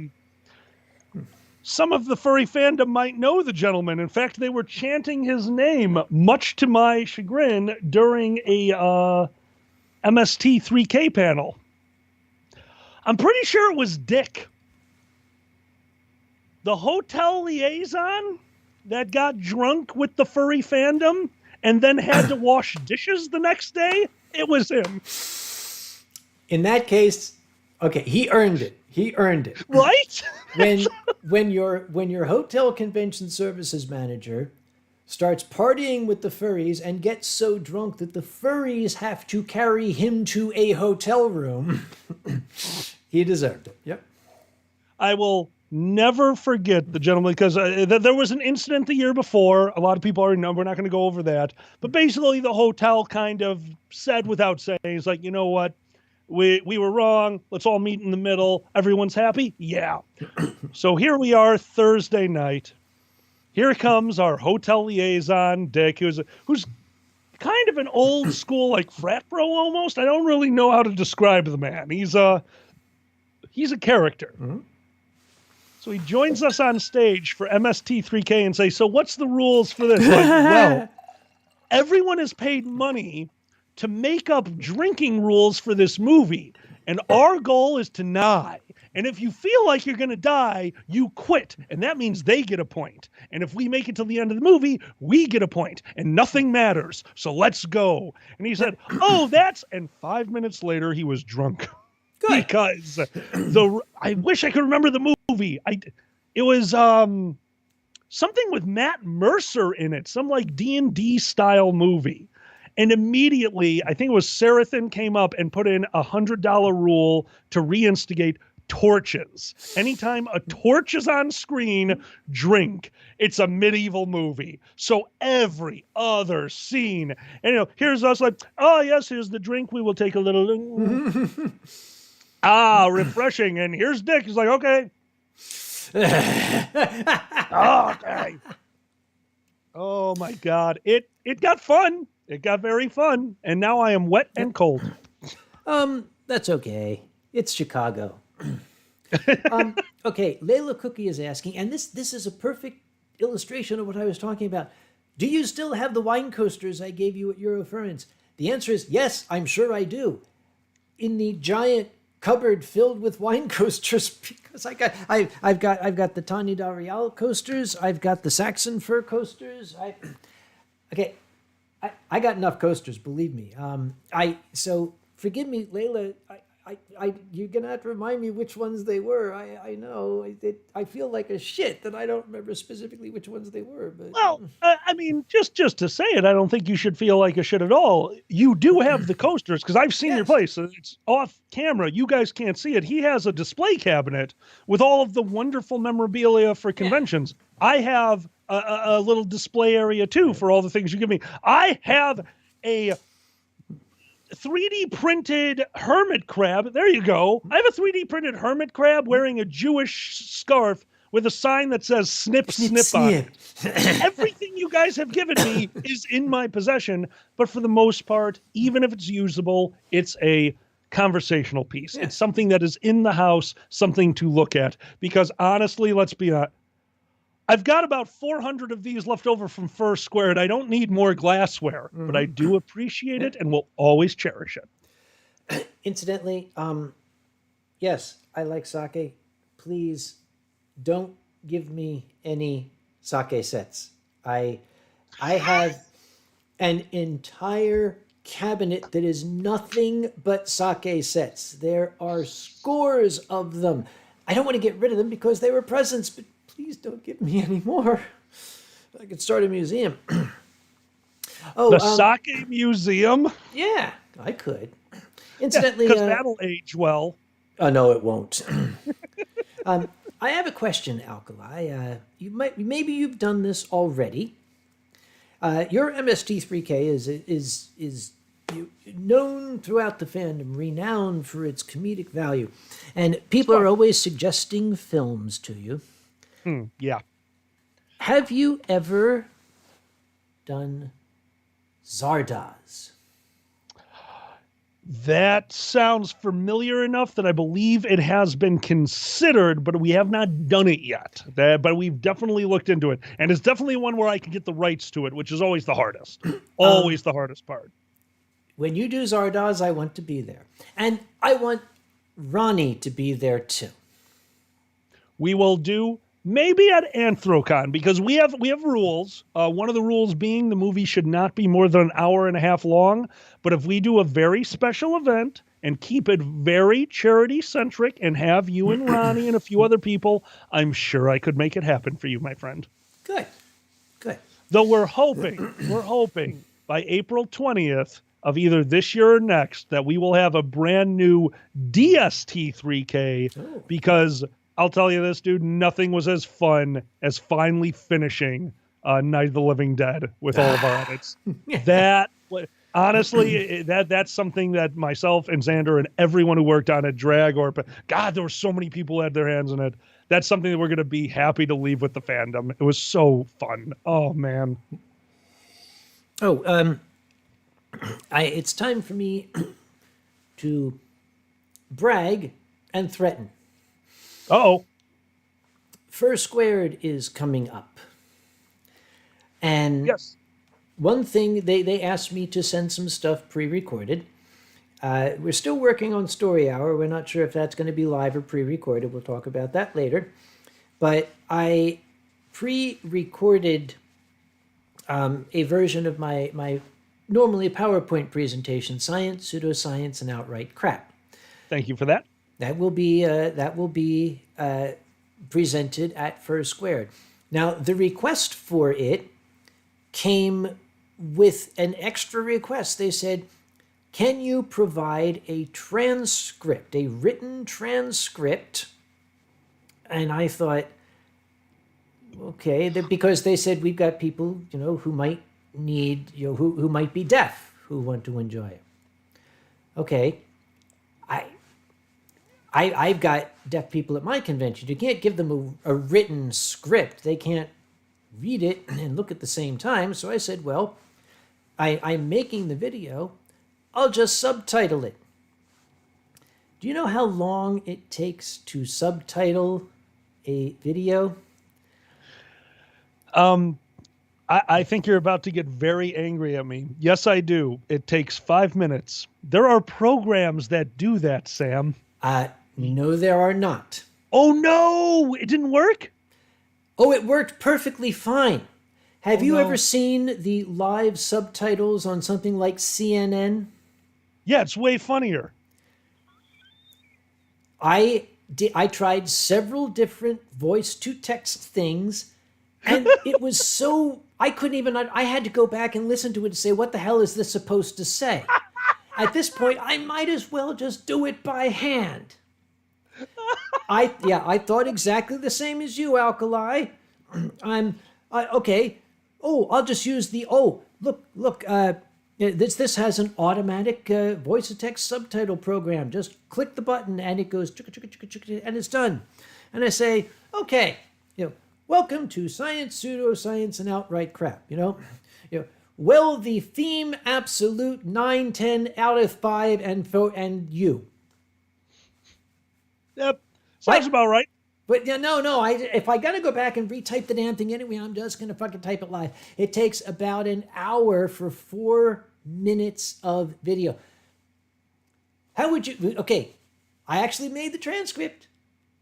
some of the furry fandom might know the gentleman. In fact, they were chanting his name, much to my chagrin, during a MST 3K panel. I'm pretty sure it was Dick, the hotel liaison that got drunk with the furry fandom and then had to wash dishes the next day. It was him. In that case, okay, he earned it. He earned it. Right? when your hotel convention services manager starts partying with the furries and gets so drunk that the furries have to carry him to a hotel room, he deserved it. Yep. I will never forget the gentleman, because there was an incident the year before. A lot of people already know. We're not going to go over that. But basically, the hotel kind of said without saying, it's like, you know what? We were wrong. Let's all meet in the middle. Everyone's happy? Yeah. So here we are Thursday night. Here comes our hotel liaison, Dick, who's kind of an old school, like frat bro almost. I don't really know how to describe the man. He's a character. Mm-hmm. So he joins us on stage for MST3K and say, so what's the rules for this? Like, well, everyone has paid money to make up drinking rules for this movie. And our goal is to nigh. And if you feel like you're going to die, you quit. And that means they get a point. And if we make it to the end of the movie, we get a point. And nothing matters. So let's go. And he said, oh, and 5 minutes later, he was drunk. Good. Because I wish I could remember the movie. It was something with Matt Mercer in it, some like D&D style movie. And immediately, I think it was Serathon came up and put in a $100 rule to reinstigate torches. Anytime a torch is on screen, drink. It's a medieval movie. So every other scene, and here's us like, oh yes, here's the drink. We will take a little. Refreshing. And here's Dick. He's like, okay. Okay. Oh my God. It got fun. It got very fun. And now I am wet and cold. That's okay. It's Chicago. Okay, Layla Cookie is asking, and this is a perfect illustration of what I was talking about. Do you still have the wine coasters I gave you at Eurofurence? The answer is yes, I'm sure I do. In the giant cupboard filled with wine coasters, because I've got the Tanya Del Real coasters, I've got the Saxon fir coasters. Okay, I got enough coasters, believe me. So forgive me, Layla. You're gonna have to remind me which ones they were. I know. I feel like a shit that I don't remember specifically which ones they were. But Well, I mean, just to say it, I don't think you should feel like a shit at all. You do have the coasters because I've seen your yes. place. It's off camera. You guys can't see it. He has a display cabinet with all of the wonderful memorabilia for conventions. I have a little display area too for all the things you give me. I have a 3D printed hermit crab. There you go. I have a 3D printed hermit crab wearing a Jewish scarf with a sign that says snip, snip, on it. Everything you guys have given me is in my possession, but for the most part, even if it's usable, it's a conversational piece. Yeah. It's something that is in the house, something to look at. Because honestly, let's be honest, I've got about 400 of these left over from Fur Squared. I don't need more glassware, but I do appreciate it and will always cherish it. Incidentally, yes, I like sake. Please don't give me any sake sets. I have an entire cabinet that is nothing but sake sets. There are scores of them. I don't want to get rid of them because they were presents, but please don't give me any more. I could start a museum. The sake museum? Yeah, I could. Incidentally, because that'll age well. Oh no, it won't. I have a question, Alkali. Maybe you've done this already. Your MST3K is known throughout the fandom, renowned for its comedic value, and people are always suggesting films to you. Yeah. Have you ever done Zardoz? That sounds familiar enough that I believe it has been considered, but we have not done it yet. But we've definitely looked into it. And it's definitely one where I can get the rights to it, which is always the hardest. Always the hardest part. When you do Zardoz, I want to be there. And I want Ronnie to be there too. We will do maybe at Anthrocon, because we have rules. One of the rules being the movie should not be more than an hour and a half long. But if we do a very special event and keep it very charity-centric and have you and Ronnie and a few other people, I'm sure I could make it happen for you, my friend. Good. Though we're hoping by April 20th of either this year or next that we will have a brand new DST3K because I'll tell you this, dude, nothing was as fun as finally finishing Night of the Living Dead with all of our edits. Honestly, that's something that myself and Xander and everyone who worked on it, God, there were so many people who had their hands in it. That's something that we're going to be happy to leave with the fandom. It was so fun. Oh, man. It's time for me to brag and threaten. Uh-oh. Fur Squared is coming up. And yes. One thing, they asked me to send some stuff pre-recorded. We're still working on Story Hour. We're not sure if that's going to be live or pre-recorded. We'll talk about that later. But I pre-recorded a version of my normally PowerPoint presentation, Science, Pseudoscience, and Outright Crap. Thank you for that. That will be presented at Fur Squared. Now, the request for it came with an extra request. They said, can you provide a transcript, a written transcript? And I thought, okay, because they said we've got people, who might need, who might be deaf, who want to enjoy it. Okay, I've got deaf people at my convention. You can't give them a written script. They can't read it and look at the same time. So I said, well, I'm making the video. I'll just subtitle it. Do you know how long it takes to subtitle a video? I think you're about to get very angry at me. Yes, I do. It takes 5 minutes. There are programs that do that, Sam. No, there are not. Oh, no! It didn't work? Oh, it worked perfectly fine. Have you ever seen the live subtitles on something like CNN? Yeah, it's way funnier. I tried several different voice-to-text things, and it was so... I couldn't even... I had to go back and listen to it and say, what the hell is this supposed to say? At this point, I might as well just do it by hand. I thought exactly the same as you, Alkali. Okay. Oh, I'll just use the... Oh, look, this has an automatic voice-to-text subtitle program. Just click the button and it goes, and it's done. And I say, okay, welcome to Science, Pseudoscience, and Outright Crap, well, the theme, absolute 9, 10 out of 5, and you. Yep, sounds about right. But no. If I gotta go back and retype the damn thing anyway, I'm just gonna fucking type it live. It takes about an hour for 4 minutes of video. How would you? Okay, I actually made the transcript.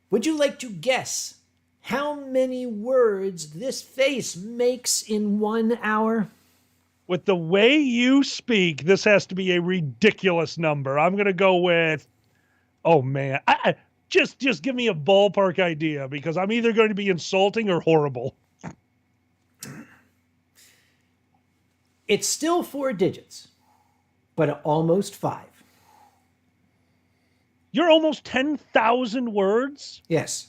Would you like to guess how many words this face makes in 1 hour? With the way you speak, this has to be a ridiculous number. I'm gonna go with. Oh man, Just give me a ballpark idea, because I'm either going to be insulting or horrible. It's still 4 digits, but almost 5. You're almost 10,000 words? Yes.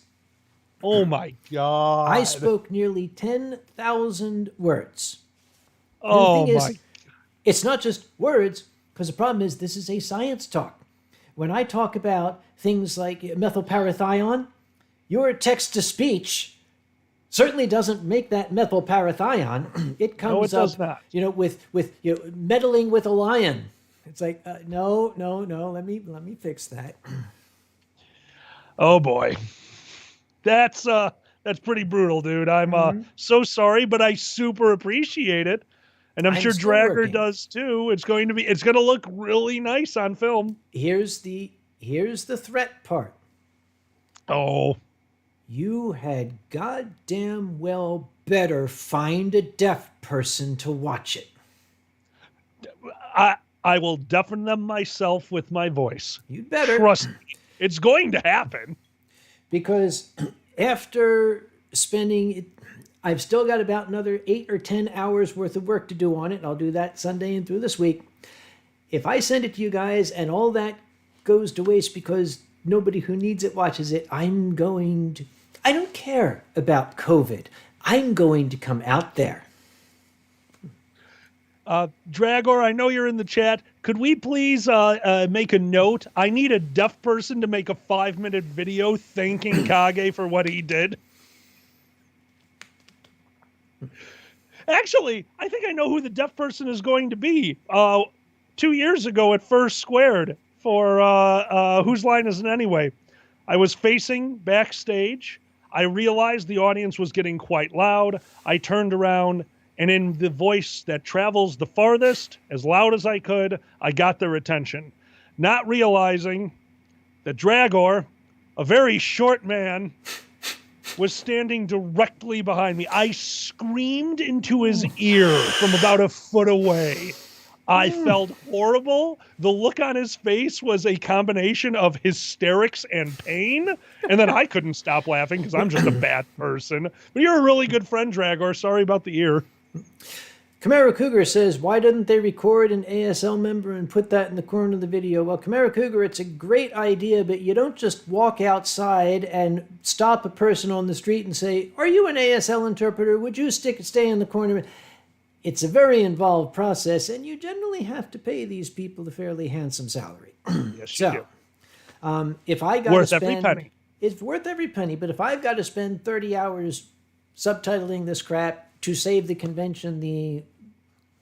Oh my God. I spoke nearly 10,000 words. Oh and the thing my. is, it's not just words, because the problem is this is a science talk. When I talk about things like methylparathion, your text-to-speech certainly doesn't make that methylparathion. It comes does up, not. with meddling with a lion. It's like, no. Let me fix that. Oh boy, that's pretty brutal, dude. I'm so sorry, but I super appreciate it. And I'm sure Dragger does too. It's going to look really nice on film. Here's the threat part. Oh. You had goddamn well better find a deaf person to watch it. I will deafen them myself with my voice. You'd better. Trust me. It's going to happen. Because after spending it, I've still got about another 8 or 10 hours worth of work to do on it. I'll do that Sunday and through this week. If I send it to you guys and all that goes to waste because nobody who needs it watches it, I don't care about COVID. I'm going to come out there. Dragor, I know you're in the chat. Could we please make a note? I need a deaf person to make a 5-minute video thanking Kage for what he did. Actually, I think I know who the deaf person is going to be. 2 years ago at First Squared for Whose Line Is It Anyway? I was facing backstage. I realized the audience was getting quite loud. I turned around, and in the voice that travels the farthest, as loud as I could, I got their attention. Not realizing that Dragor, a very short man, was standing directly behind me. I screamed into his ear from about a foot away. I felt horrible. The look on his face was a combination of hysterics and pain. And then I couldn't stop laughing because I'm just a bad person. But you're a really good friend, Dragor. Sorry about the ear. Camaro Cougar says, why didn't they record an ASL member and put that in the corner of the video? Well, Camaro Cougar, it's a great idea, but you don't just walk outside and stop a person on the street and say, are you an ASL interpreter? Would you stay in the corner? It's a very involved process, and you generally have to pay these people a fairly handsome salary. Yes, you do. If I got to spend... Worth every penny. It's worth every penny, but if I've got to spend 30 hours subtitling this crap to save the convention the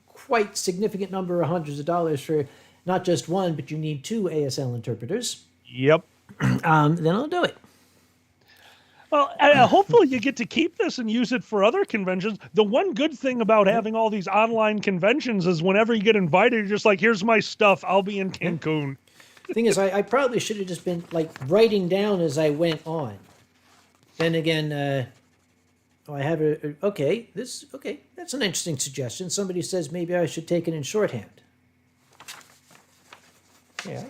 quite significant number of hundreds of dollars for not just one, but you need 2 ASL interpreters. Yep. Then I'll do it. Well, hopefully you get to keep this and use it for other conventions. The one good thing about having all these online conventions is whenever you get invited, you're just like, here's my stuff. I'll be in Cancun. The thing is, I probably should have just been like writing down as I went on. Then again, Oh, I have okay. Okay. That's an interesting suggestion. Somebody says maybe I should take it in shorthand. Yeah.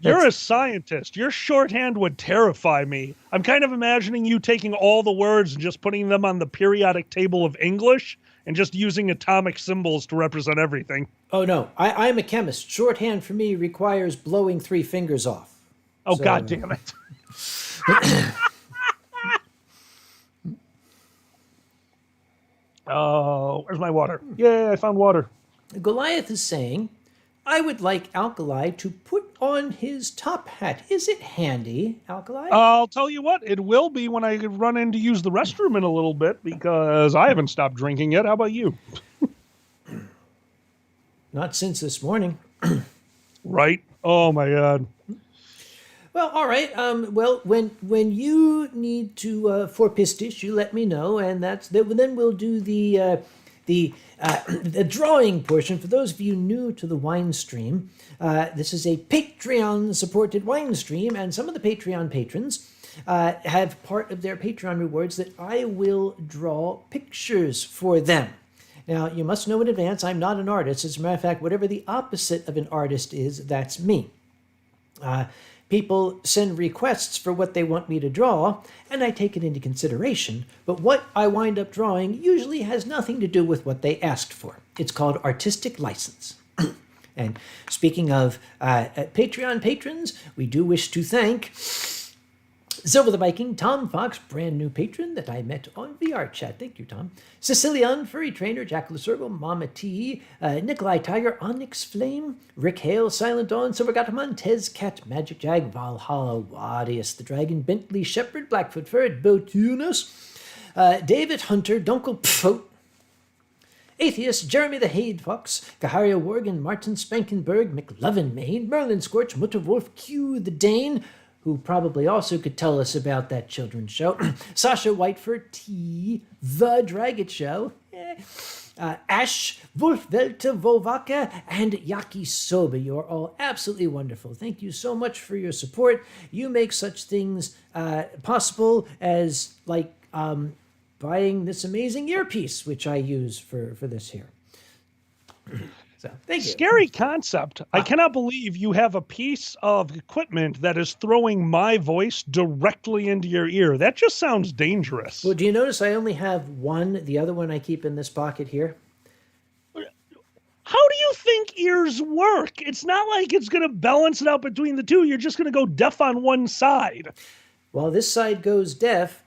You're a scientist. Your shorthand would terrify me. I'm kind of imagining you taking all the words and just putting them on the periodic table of English and just using atomic symbols to represent everything. Oh no, I'm a chemist. Shorthand for me requires blowing 3 fingers off. Oh, so, God damn it. Oh, where's my water? Yay, I found water. Goliath is saying, I would like Alkali to put on his top hat. Is it handy, Alkali? I'll tell you what, it will be when I run in to use the restroom in a little bit because I haven't stopped drinking yet. How about you? Not since this morning. Right? Oh, my God. Well, all right. Well, when you need to for pistiche, you let me know, and then we'll do the drawing portion. For those of you new to the Winestream, this is a Patreon-supported Winestream, and some of the Patreon patrons have part of their Patreon rewards that I will draw pictures for them. Now, you must know in advance, I'm not an artist. As a matter of fact, whatever the opposite of an artist is, that's me. People send requests for what they want me to draw, and I take it into consideration. But what I wind up drawing usually has nothing to do with what they asked for. It's called artistic license. And speaking of Patreon patrons, we do wish to thank Silver the Viking, Tom Fox, brand new patron that I met on VR chat. Thank you, Tom. Sicilian, Furry Trainer, Jack Lucergo, Mama T, Nikolai Tiger, Onyx Flame, Rick Hale, Silent Dawn, Silver Gatamon, Tez Cat, Magic Jag, Valhalla, Wadius the Dragon, Bentley Shepherd, Blackfoot Ferret, Botunus, David Hunter, Dunkel Pfote, Atheist, Jeremy the Hade Fox, Kaharia Worgen, Martin Spankenberg, McLovin Maine, Merlin Scorch, Mutterwolf, Q the Dane, who probably also could tell us about that children's show, Sasha Whiteford, T, The Dragon Show, Ash, Wolfwelte, Volvaka, and Yaki Soba. You are all absolutely wonderful. Thank you so much for your support. You make such things possible as, like, buying this amazing earpiece, which I use for this here. So, thank you. Scary concept. I cannot believe you have a piece of equipment that is throwing my voice directly into your ear. That just sounds dangerous. Well, do you notice I only have one? The other one I keep in this pocket here. How do you think ears work? It's not like it's going to balance it out between the two. You're just going to go deaf on one side. While this side goes deaf,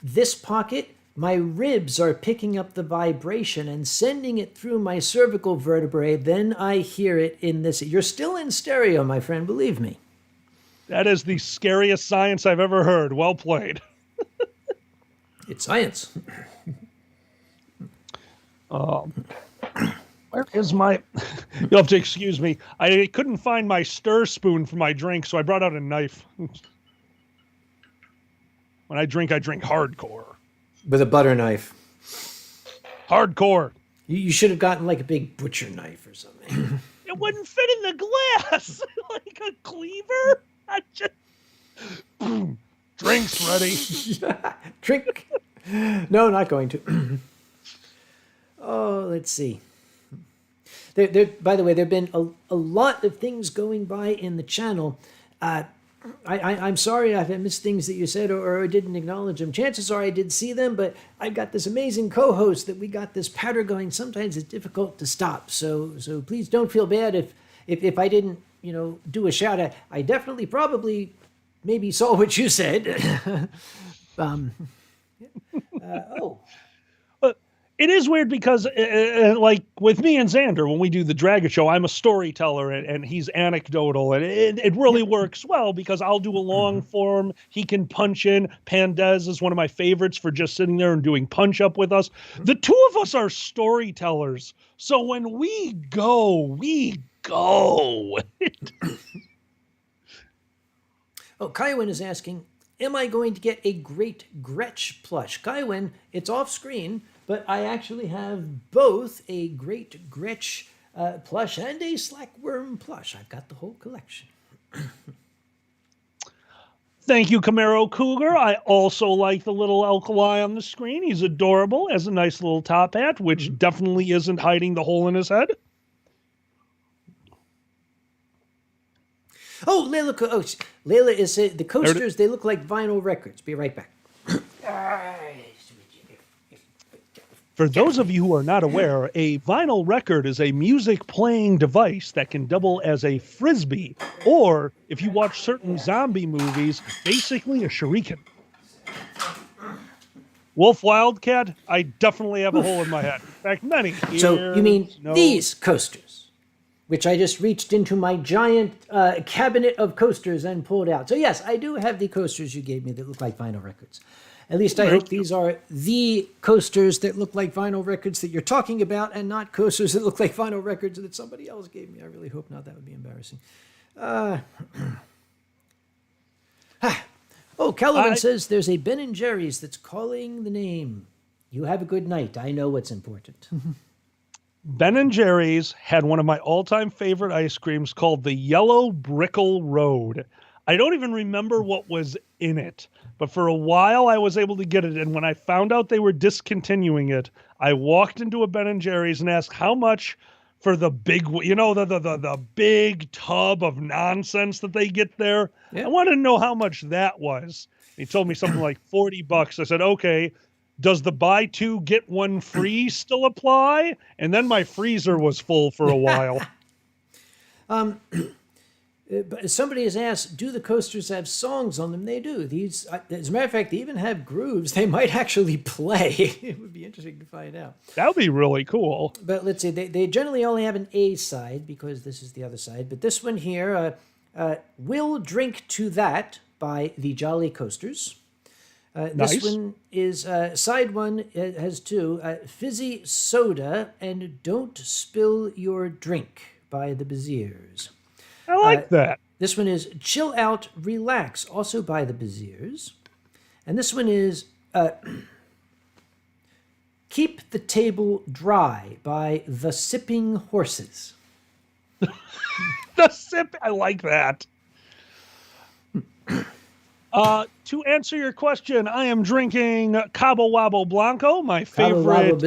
this pocket, my ribs are picking up the vibration and sending it through my cervical vertebrae. Then I hear it in this. You're still in stereo, my friend, believe me. That is the scariest science I've ever heard. Well played. It's science. Where is my... You'll have to excuse me. I couldn't find my stir spoon for my drink, so I brought out a knife. When I drink hardcore. With a butter knife. Hardcore. You should have gotten like a big butcher knife or something. It wouldn't fit in the glass. Like a cleaver. I just... Boom. Drinks ready. Drink. No, not going to. Oh, let's see. By the way, there have been a lot of things going by in the channel. I'm sorry if I missed things that you said or didn't acknowledge them. Chances are I did see them, but I've got this amazing co-host that we got this patter going. Sometimes it's difficult to stop. So please don't feel bad if I didn't, do a shout out. I definitely probably maybe saw what you said. It is weird because, like, with me and Xander, when we do the Dragon Show, I'm a storyteller and he's anecdotal. And it really works well because I'll do a long form. He can punch in. Pandez is one of my favorites for just sitting there and doing punch up with us. The two of us are storytellers. So when we go, we go. Oh, Kaiwin is asking, am I going to get a Great Gretsch plush? Kaiwin, it's off screen. But I actually have both a Great Gretsch plush and a Slackworm plush. I've got the whole collection. Thank you, Camaro Cougar. I also like the little Alkali on the screen. He's adorable, has a nice little top hat, which definitely isn't hiding the hole in his head. Oh, Layla, Layla is the coasters. They look like vinyl records. Be right back. For those of you who are not aware, a vinyl record is a music playing device that can double as a frisbee, or if you watch certain zombie movies, basically a shuriken. Wolf Wildcat, I definitely have a hole in my head. In fact, many. So you mean these coasters, which I just reached into my giant cabinet of coasters and pulled out. So yes, I do have the coasters you gave me that look like vinyl records. At least I hope these are the coasters that look like vinyl records that you're talking about, and not coasters that look like vinyl records that somebody else gave me. I really hope not. That would be embarrassing. Oh, Kelvin says there's a Ben & Jerry's that's calling the name. You have a good night. I know what's important. Ben & Jerry's had one of my all-time favorite ice creams called the Yellow Brickle Road. I don't even remember what was in it, but for a while I was able to get it. And when I found out they were discontinuing it, I walked into a Ben & Jerry's and asked how much for the big, the big tub of nonsense that they get there. Yeah. I wanted to know how much that was. He told me something like $40. I said, okay, does the buy two, get one free still apply? And then my freezer was full for a while. But somebody has asked, do the coasters have songs on them? They do. These, as a matter of fact, they even have grooves. They might actually play. It would be interesting to find out. That would be really cool. But let's see. They generally only have an A side because this is the other side. But this one here, We'll Drink to That by the Jolly Coasters. Nice. This one is, side one has two, Fizzy Soda and Don't Spill Your Drink by the Beziers. I like that. This one is Chill Out, Relax, also by the Beziers. And this one is Keep the Table Dry by The Sipping Horses. I like that. To answer your question, I am drinking Cabo Wabo Blanco, my favorite.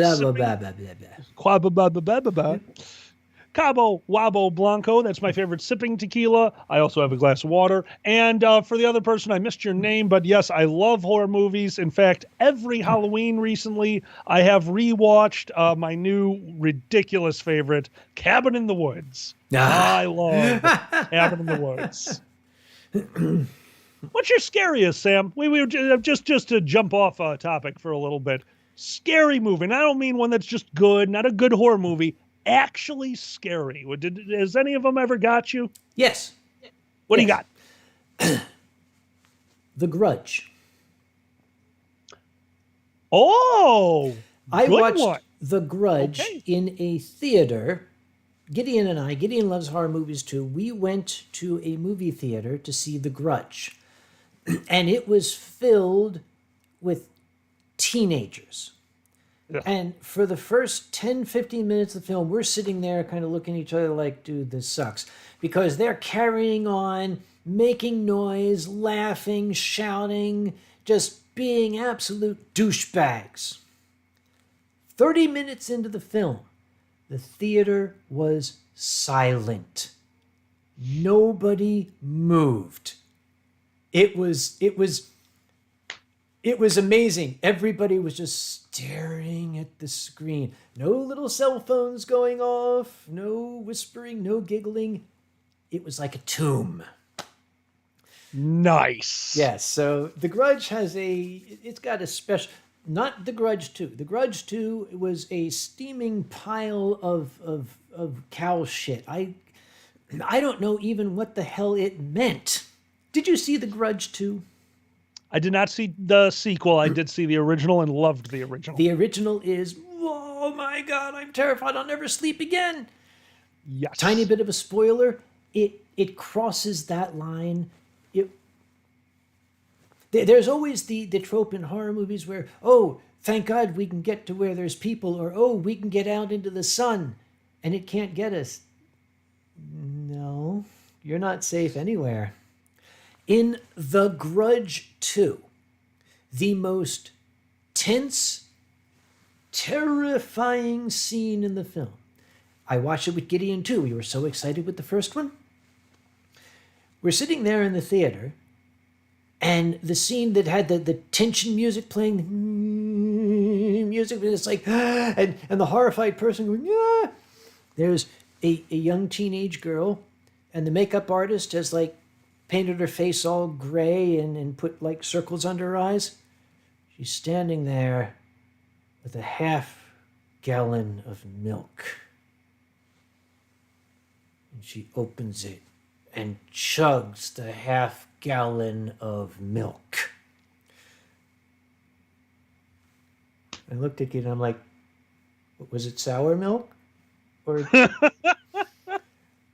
Cabo Wabo Blanco, that's my favorite sipping tequila. I also have a glass of water. And for the other person, I missed your name, but yes, I love horror movies. In fact, every Halloween recently, I have rewatched my new ridiculous favorite, Cabin in the Woods. I love Cabin in the Woods. What's your scariest, Sam? We were just to jump off topic for a little bit. Scary movie. And I don't mean one that's just good, not a good horror movie. Actually scary. Has any of them ever got you? Yes. What do you got? The Grudge. Oh, I watched The Grudge in a theater. Gideon loves horror movies too. We went to a movie theater to see The Grudge. And it was filled with teenagers. Yeah. And for the first 10, 15 minutes of the film, we're sitting there kind of looking at each other like, dude, this sucks. Because they're carrying on, making noise, laughing, shouting, just being absolute douchebags. 30 minutes into the film, the theater was silent. Nobody moved. It was amazing. Everybody was just staring at the screen. No little cell phones going off, no whispering, no giggling. It was like a tomb. Nice. Yes, so The Grudge it's got a special, not The Grudge 2. The Grudge 2 was a steaming pile of cow shit. I don't know even what the hell it meant. Did you see The Grudge 2? I did not see the sequel. I did see the original and loved the original. The original is, oh my God, I'm terrified. I'll never sleep again. Yes. Tiny bit of a spoiler. It crosses that line. There's always the trope in horror movies where, oh, thank God we can get to where there's people, or, oh, we can get out into the sun, and it can't get us. No, you're not safe anywhere. In The Grudge 2, the most tense, terrifying scene in the film. I watched it with Gideon too. We were so excited with the first one. We're sitting there in the theater, and the scene that had the tension music playing, music, and it's like, and the horrified person going, yeah. There's a young teenage girl, and the makeup artist has like painted her face all gray and put like circles under her eyes. She's standing there with a half-gallon of milk. And she opens it and chugs the half-gallon of milk. I looked at you and I'm like, was it sour milk? Or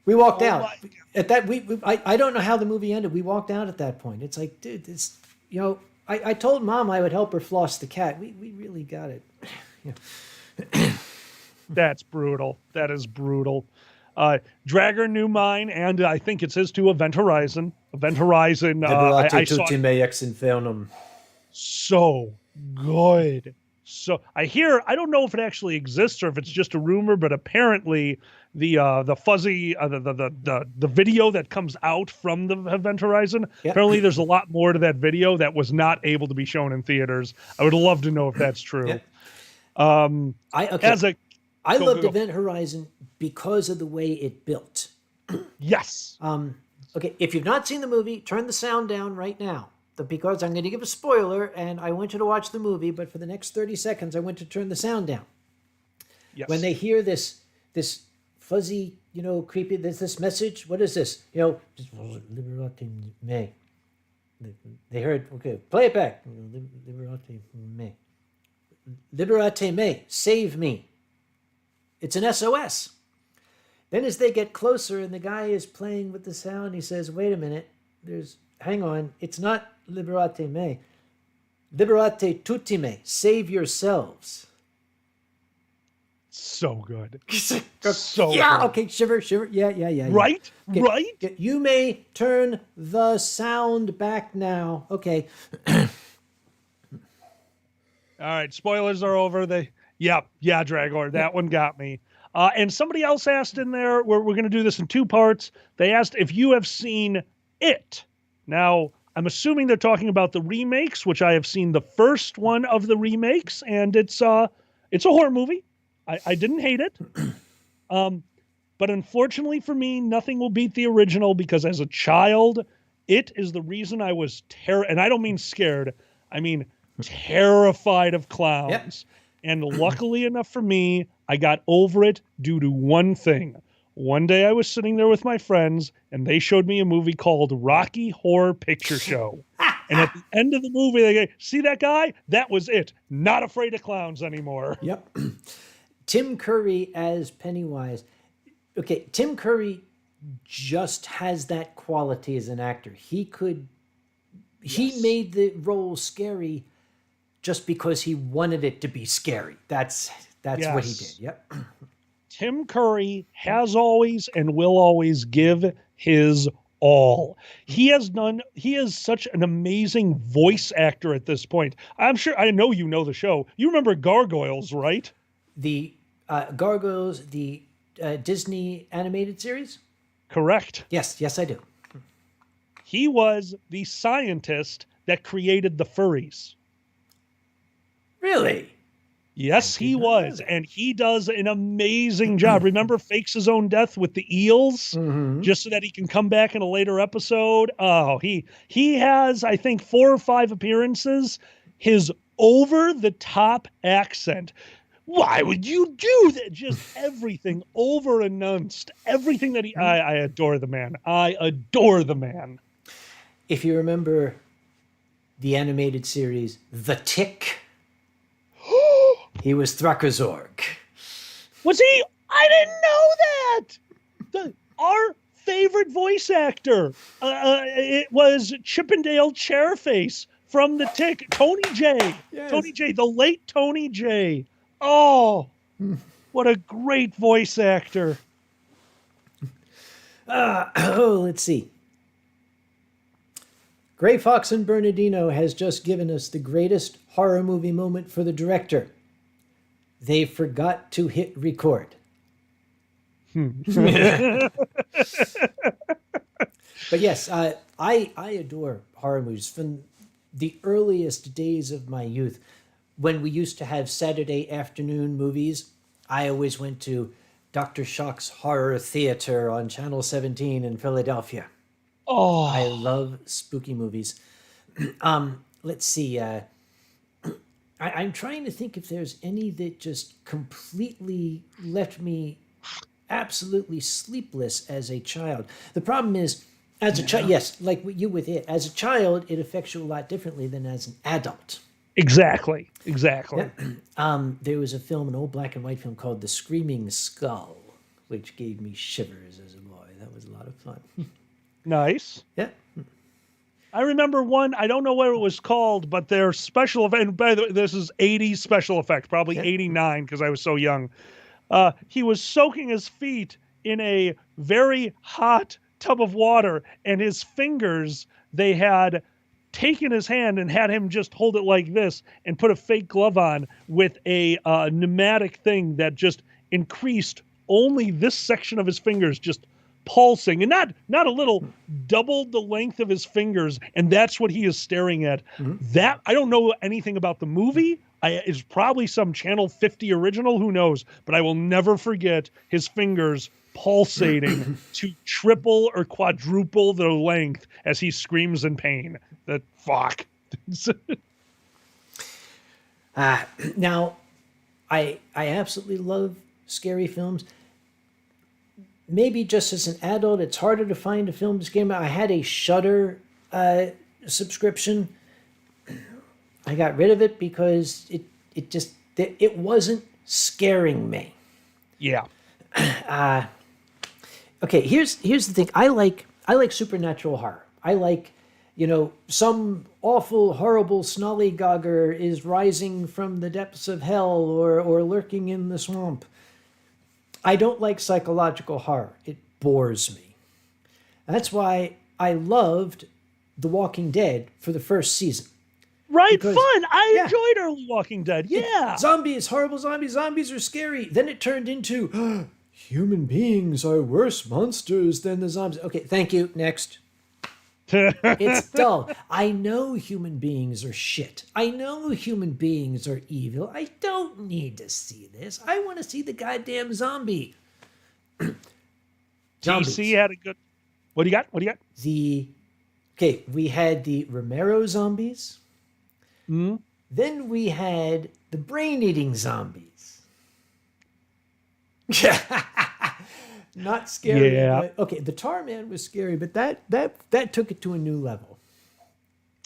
we walked out. At that, I don't know how the movie ended. We walked out at that point. It's like, dude, it's, you know, I told Mom I would help her floss the cat. We really got it. That's brutal. That is brutal. Dragger knew mine, and I think it's his too, Event Horizon. Event Horizon. I saw ex infernum. So good. So I don't know if it actually exists or if it's just a rumor, but apparently the fuzzy the video that comes out from the Event Horizon, apparently there's a lot more to that video that was not able to be shown in theaters. I would love to know if that's true. I loved Event Horizon because of the way it built. Yes. Okay, if you've not seen the movie, turn the sound down right now. Because I'm going to give a spoiler, and I want you to watch the movie, but for the next 30 seconds, I want to turn the sound down. Yes. When they hear this fuzzy, creepy, this message, what is this? Liberate me. They heard, okay, play it back. Liberate me. Liberate me. Save me. It's an SOS. Then as they get closer and the guy is playing with the sound, he says, wait a minute, hang on, it's not liberate me. Liberate tutti me. Save yourselves. So good. So yeah, good. Okay, shiver. Yeah. Right? Okay. Right? You may turn the sound back now. Okay. All right, spoilers are over. Dragor, that one got me. And somebody else asked in there, we're going to do this in two parts. They asked if you have seen It. Now, I'm assuming they're talking about the remakes, which I have seen the first one of the remakes, and it's a horror movie. I didn't hate it. But unfortunately for me, nothing will beat the original because as a child, it is the reason I was and I don't mean scared, I mean terrified of clowns. Yep. And luckily enough for me, I got over it due to one thing. One day I was sitting there with my friends, and they showed me a movie called Rocky Horror Picture Show. And at the end of the movie, they go, see that guy? That was it. Not afraid of clowns anymore. Yep. Tim Curry as Pennywise. Okay, Tim Curry just has that quality as an actor. He made the role scary just because he wanted it to be scary. That's what he did. Yep. Tim Curry has always and will always give his all. He is such an amazing voice actor at this point. I know you know the show. You remember Gargoyles, right? The Gargoyles, the Disney animated series? Correct. Yes, I do. He was the scientist that created the furries. Really? Yes, he was, and he does an amazing job. Remember, fakes his own death with the eels, just so that he can come back in a later episode. Oh, he has, I think, 4 or 5 appearances. His over-the-top accent. Why would you do that? Just everything over-announced. Everything that I adore the man. I adore the man. If you remember the animated series, The Tick, he was Thrakazorg. Was he? I didn't know that. Our favorite voice actor, it was Chippendale Chairface from The Tick, Tony J. Yes. Tony J, the late Tony J. Oh, what a great voice actor. Let's see. Gray Fox and Bernardino has just given us the greatest horror movie moment for the director. They forgot to hit record. But yes, I adore horror movies from the earliest days of my youth. When we used to have Saturday afternoon movies, I always went to Dr. Shock's Horror Theater on Channel 17 in Philadelphia. Oh, I love spooky movies. Let's see. I'm trying to think if there's any that just completely left me absolutely sleepless as a child. The problem is, as a child, yes, like you with it, as a child, it affects you a lot differently than as an adult. exactly. Yeah. There was a film, an old black and white film called The Screaming Skull, which gave me shivers as a boy. That was a lot of fun. Nice. Yeah. I remember one, I don't know what it was called, but their special event, and by the way, this is 80s special effects, probably 89 because I was so young. He was soaking his feet in a very hot tub of water, and his fingers, they had taken his hand and had him just hold it like this and put a fake glove on with a pneumatic thing that just increased only this section of his fingers just pulsing, and not a little, doubled the length of his fingers, and that's what he is staring at. That, I don't know anything about the movie. It's probably some Channel 50 original, who knows, but I will never forget his fingers pulsating to triple or quadruple their length as he screams in pain. That fuck. Now, I absolutely love scary films. Maybe just as an adult, it's harder to find a film to scare me. I had a Shudder subscription. I got rid of it because it wasn't scaring me. Yeah. Okay, here's the thing. I like supernatural horror. I like, some awful, horrible snollygogger is rising from the depths of hell or lurking in the swamp. I don't like psychological horror. It bores me. That's why I loved The Walking Dead for the first season. Right, Because- fun. I yeah. enjoyed early Walking Dead. Yeah. Zombies, horrible zombies. Zombies are scary. Then it turned into human beings are worse monsters than the zombies. Okay, thank you. Next. It's dull. I know human beings are shit. I know human beings are evil. I don't need to see this. I want to see the goddamn zombie. Zombies. DC had a good. What do you got? Okay, we had the Romero zombies. Hmm? Then we had the brain-eating zombies. Not scary. Yeah. But, okay, the Tar Man was scary, but that took it to a new level.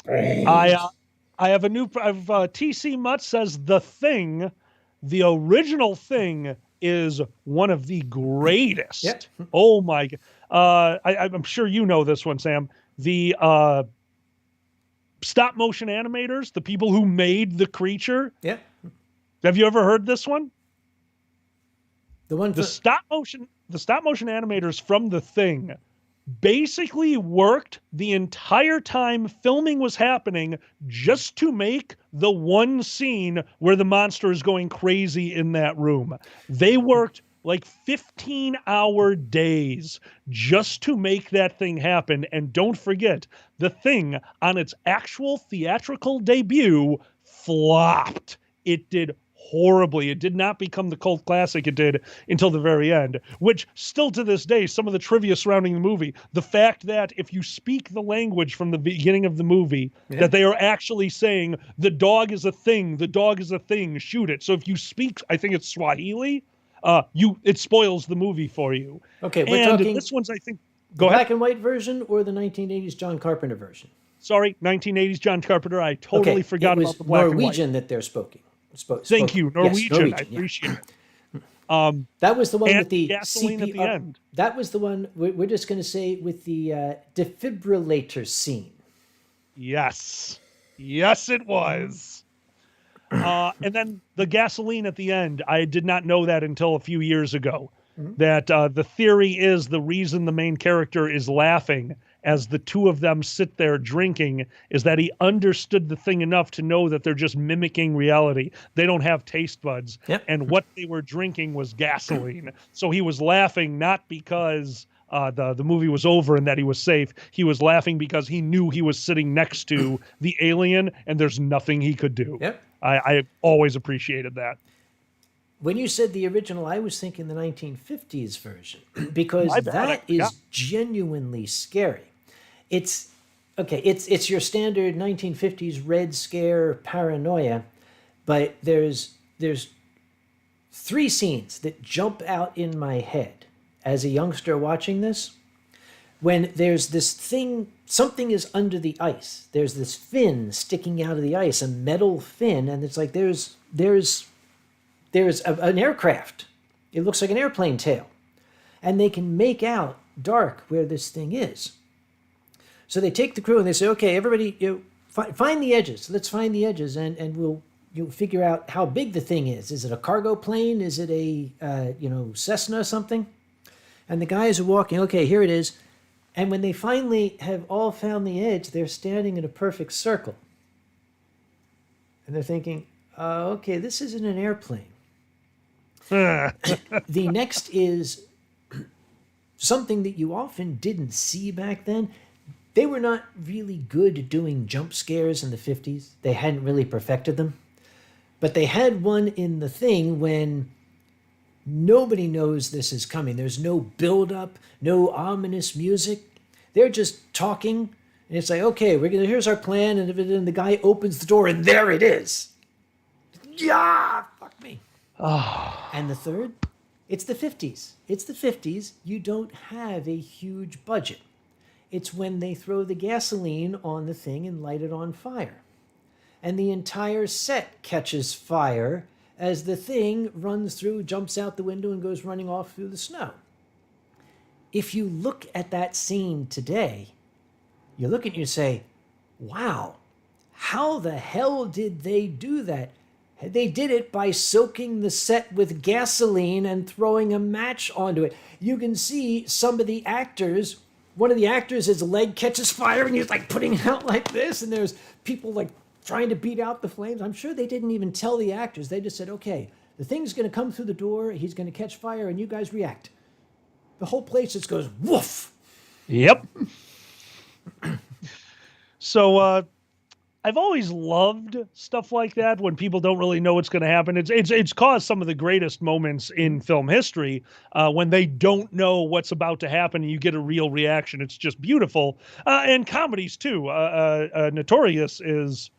I have a new. TC Mutt says The Thing, the original Thing, is one of the greatest. Yep. Oh my! I'm sure you know this one, Sam. The stop motion animators, the people who made the creature. Yeah. Have you ever heard this one? The one The stop motion animators from The Thing basically worked the entire time filming was happening just to make the one scene where the monster is going crazy in that room. They worked like 15-hour days just to make that thing happen. And don't forget, The Thing on its actual theatrical debut flopped. It did horribly. It did not become the cult classic it did until the very end, which still to this day, some of the trivia surrounding the movie, the fact that if you speak the language from the beginning of the movie, that they are actually saying the dog is a thing, shoot it. So if you speak, I think it's Swahili, it spoils the movie for you. Okay, we're and talking this one's, I think, the go ahead. black and white version or the 1980s John Carpenter version? Sorry, 1980s John Carpenter. I totally forgot about the black and white. Norwegian that they're speaking. Thank you, Norwegian. Yes, Norwegian. I appreciate it. That was the one with the gasoline at the end. That was the one we're just going to say with the defibrillator scene. Yes, it was. And then the gasoline at the end. I did not know that until a few years ago. That the theory is the reason the main character is laughing as the two of them sit there drinking is that he understood the thing enough to know that they're just mimicking reality. They don't have taste buds. Yep. And what they were drinking was gasoline. So he was laughing not because the movie was over and that he was safe. He was laughing because he knew he was sitting next to the alien and there's nothing he could do. Yep. I always appreciated that. When you said the original, I was thinking the 1950s version because that is genuinely scary. It's your standard 1950s Red Scare paranoia, but there's 3 scenes that jump out in my head as a youngster watching this. When there's this thing, something is under the ice. There's this fin sticking out of the ice, a metal fin, and it's like there's an aircraft. It looks like an airplane tail. And they can make out dark where this thing is. So they take the crew and they say, okay, everybody, find the edges. Let's find the edges and you'll figure out how big the thing is. Is it a cargo plane? Is it a, Cessna or something? And the guys are walking, okay, here it is. And when they finally have all found the edge, they're standing in a perfect circle. And they're thinking, okay, this isn't an airplane. The next is something that you often didn't see back then. They were not really good at doing jump scares in the 50s. They hadn't really perfected them. But they had one in The Thing when nobody knows this is coming. There's no build-up, no ominous music. They're just talking, and it's like, okay, here's our plan, and then the guy opens the door, and there it is. Yeah, fuck me. Oh. And the third, it's the 50s. It's the 50s. You don't have a huge budget. It's when they throw the gasoline on the thing and light it on fire. And the entire set catches fire as the thing runs through, jumps out the window, and goes running off through the snow. If you look at that scene today, you look at it and you say, wow, how the hell did they do that? They did it by soaking the set with gasoline and throwing a match onto it. You can see some of the actors, one of the actors, his leg catches fire and he's like putting it out like this, and there's people like trying to beat out the flames. I'm sure they didn't even tell the actors. They just said, okay, the thing's going to come through the door, he's going to catch fire, and you guys react. The whole place just goes woof. Yep. So I've always loved stuff like that when people don't really know what's going to happen. It's caused some of the greatest moments in film history when they don't know what's about to happen and you get a real reaction. It's just beautiful. And comedies too. Notorious is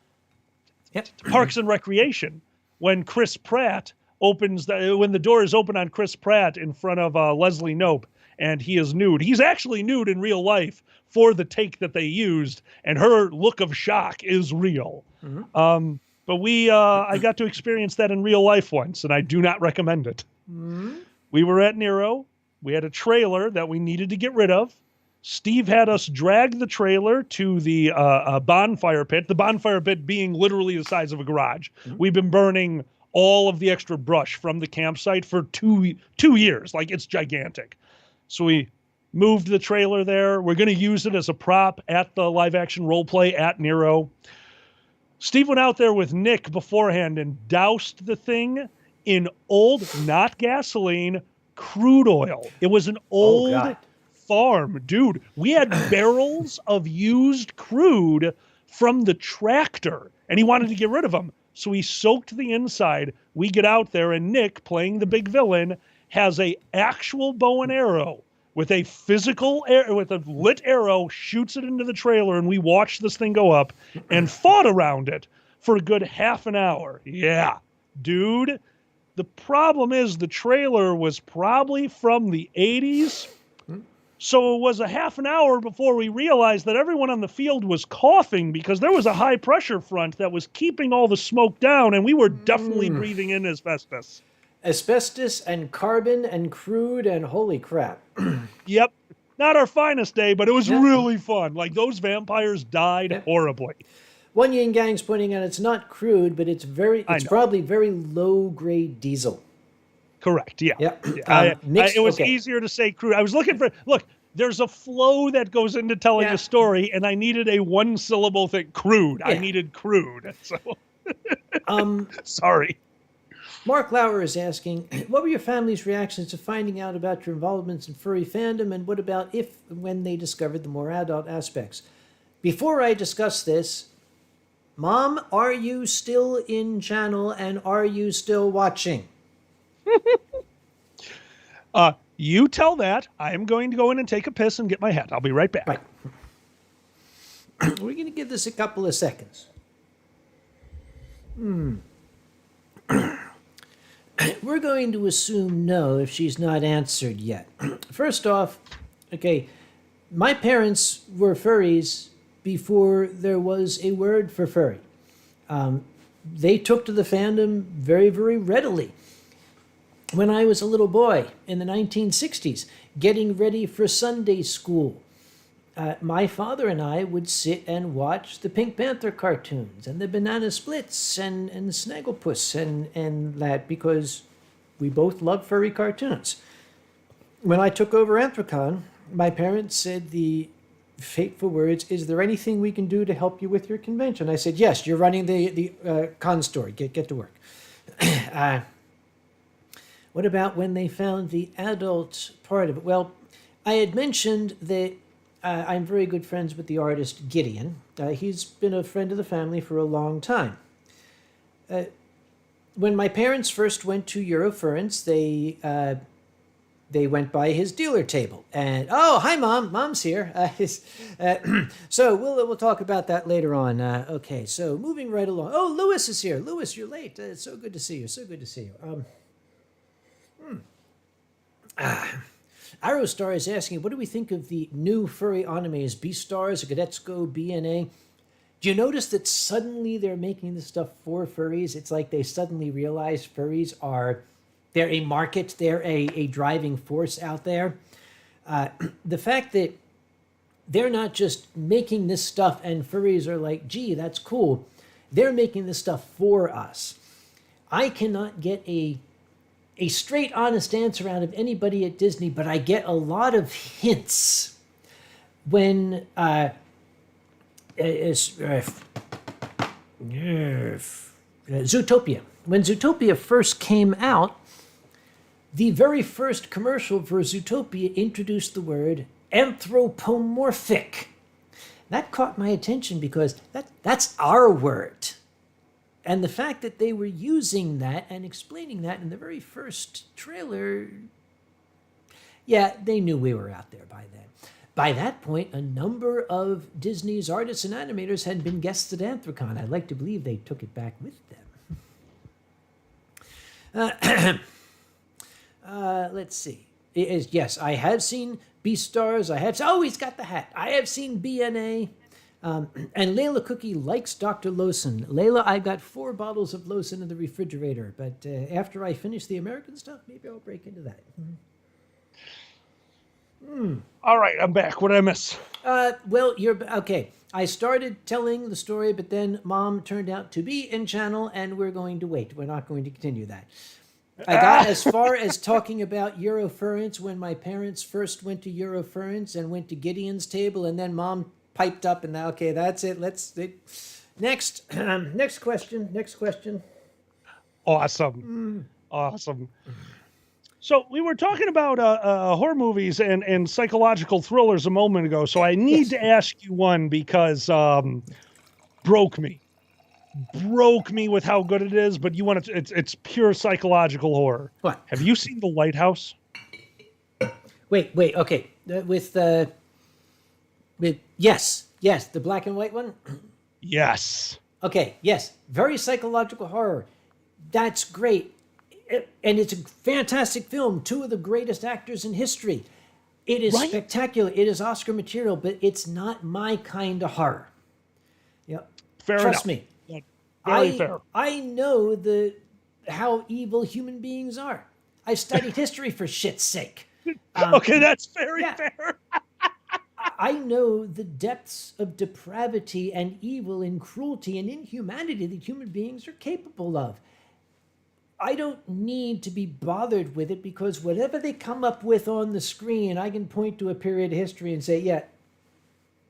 Parks and Recreation. When Chris Pratt when the door is open on Chris Pratt in front of Leslie Knope and he is nude. He's actually nude in real life for the take that they used, and her look of shock is real. Mm-hmm. But I got to experience that in real life once, and I do not recommend it. Mm-hmm. We were at Nero. We had a trailer that we needed to get rid of. Steve had us drag the trailer to the bonfire pit, the bonfire pit being literally the size of a garage. Mm-hmm. We've been burning all of the extra brush from the campsite for two years. Like, it's gigantic. So we moved the trailer there. We're going to use it as a prop at the live action role play at Nero. Steve went out there with Nick beforehand and doused the thing in old, not gasoline, crude oil. It was an old farm. Dude, we had barrels of used crude from the tractor, and he wanted to get rid of them. So he soaked the inside. We get out there, and Nick, playing the big villain, has a actual bow and arrow with a with a lit arrow, shoots it into the trailer, and we watched this thing go up and fought around it for a good half an hour. Yeah, dude. The problem is the trailer was probably from the 80s. So it was a half an hour before we realized that everyone on the field was coughing because there was a high pressure front that was keeping all the smoke down, and we were definitely breathing in asbestos. Asbestos and carbon and crude and holy crap. Yep. Not our finest day, but it was really fun. Like, those vampires died horribly. One Yin Gang's pointing out it's not crude, but it's probably very low-grade diesel. Correct, yeah. Yep. It was easier to say crude. I was looking for, there's a flow that goes into telling a story, and I needed a one-syllable thing. Crude. Yeah. I needed crude. So, sorry. Mark Lauer is asking, what were your family's reactions to finding out about your involvements in furry fandom, and what about if and when they discovered the more adult aspects? Before I discuss this, Mom, are you still in channel and are you still watching? You tell that. I am going to go in and take a piss and get my hat. I'll be right back. Right. We're going to give this a couple of seconds. We're going to assume no if she's not answered yet. First off, okay, my parents were furries before there was a word for furry. They took to the fandom very, very readily. When I was a little boy in the 1960s, getting ready for Sunday school, my father and I would sit and watch the Pink Panther cartoons and the Banana Splits and Snagglepuss and that, because we both loved furry cartoons. When I took over Anthrocon, my parents said the fateful words, "Is there anything we can do to help you with your convention?" I said, "Yes, you're running the con story. Get to work." What about when they found the adult part of it? Well, I had mentioned that I'm very good friends with the artist Gideon. He's been a friend of the family for a long time. When my parents first went to Eurofurence, they went by his dealer table. And, oh, hi, Mom. Mom's here. So we'll talk about that later on. Okay, so moving right along. Oh, Lewis is here. Lewis, you're late. It's so good to see you. So good to see you. Arrowstar is asking, what do we think of the new furry animes, Beastars, Gadetsuko, BNA? Do you notice that suddenly they're making this stuff for furries? It's like they suddenly realize furries they're a market, they're a driving force out there. The fact that they're not just making this stuff and furries are like, gee, that's cool. They're making this stuff for us. I cannot get a straight, honest answer out of anybody at Disney, but I get a lot of hints when Zootopia. When Zootopia first came out, the very first commercial for Zootopia introduced the word anthropomorphic. That caught my attention because that's our word. And the fact that they were using that and explaining that in the very first trailer, yeah, they knew we were out there by then. By that point, a number of Disney's artists and animators had been guests at Anthrocon. I'd like to believe they took it back with them. Let's see. Yes, I have seen Beastars. Oh, he's got the hat. I have seen BNA. And Layla Cookie likes Dr. Lawson. Layla, I've got 4 bottles of Lawson in the refrigerator, but after I finish the American stuff, maybe I'll break into that. All right, I'm back. What did I miss? Well, okay. I started telling the story, but then Mom turned out to be in channel, and we're going to wait. We're not going to continue that. I got as far as talking about Eurofurence when my parents first went to Eurofurence and went to Gideon's table, and then Mom piped up, and now, okay, that's it. Next, next question. Awesome. Awesome. So we were talking about horror movies and psychological thrillers a moment ago. So I need to ask you one because broke me with how good it is. But you want to? It's pure psychological horror. What? Have you seen The Lighthouse? Wait. Okay, with yes, the black and white one. Yes. Okay. Yes. Very psychological horror. That's great. And it's a fantastic film. 2 of the greatest actors in history. It is spectacular. It is Oscar material, but it's not my kind of horror. Yeah, trust me. Yeah, very fair. I know how evil human beings are. I studied history for shit's sake. Okay, that's very fair. I know the depths of depravity and evil and cruelty and inhumanity that human beings are capable of. I don't need to be bothered with it because whatever they come up with on the screen, I can point to a period of history and say, yeah,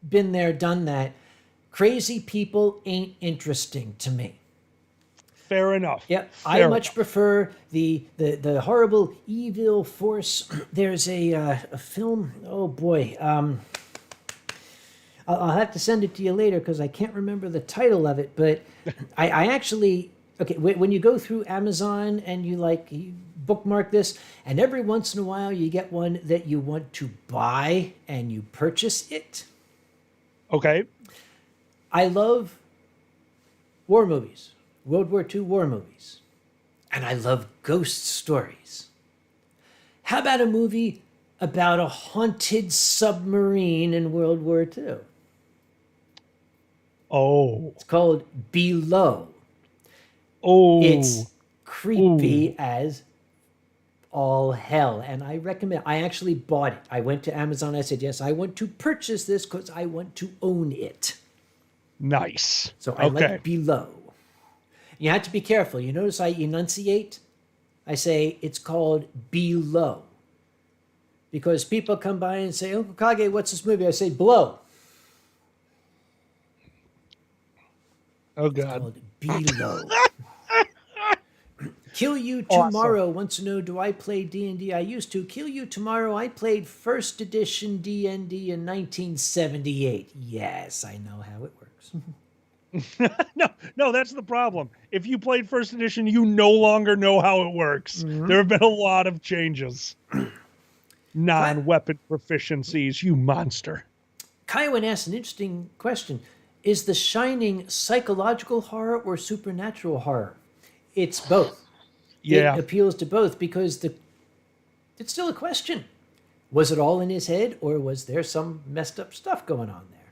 been there, done that. Crazy people ain't interesting to me. Fair enough. Yeah, Fair I much enough. prefer the horrible evil force. There's a film. Oh boy, I'll have to send it to you later because I can't remember the title of it. But I actually when you go through Amazon and you bookmark this, and every once in a while you get one that you want to buy and you purchase it. Okay. I love war movies, World War II war movies, and I love ghost stories. How about a movie about a haunted submarine in World War II? Oh. It's called Below. Oh. It's creepy as all hell, and I recommend. I actually bought it. I went to Amazon. I said, yes, I want to purchase this because I want to own it. Nice. So I like Below. You have to be careful. You notice I enunciate? I say it's called Below. Because people come by and say, Uncle Kage, what's this movie? I say, Below. Oh, It's God. called Below. Kill You Awesome. Tomorrow wants to know, do I play D&D? I used to. Kill You Tomorrow, I played first edition D&D in 1978. Yes, I know how it works. No, that's the problem. If you played first edition, you no longer know how it works. There have been a lot of changes. Non-weapon proficiencies, you monster. Kaiwan asked an interesting question. Is The Shining psychological horror or supernatural horror? It's both. Yeah. It appeals to both because it's still a question. Was it all in his head or was there some messed up stuff going on there?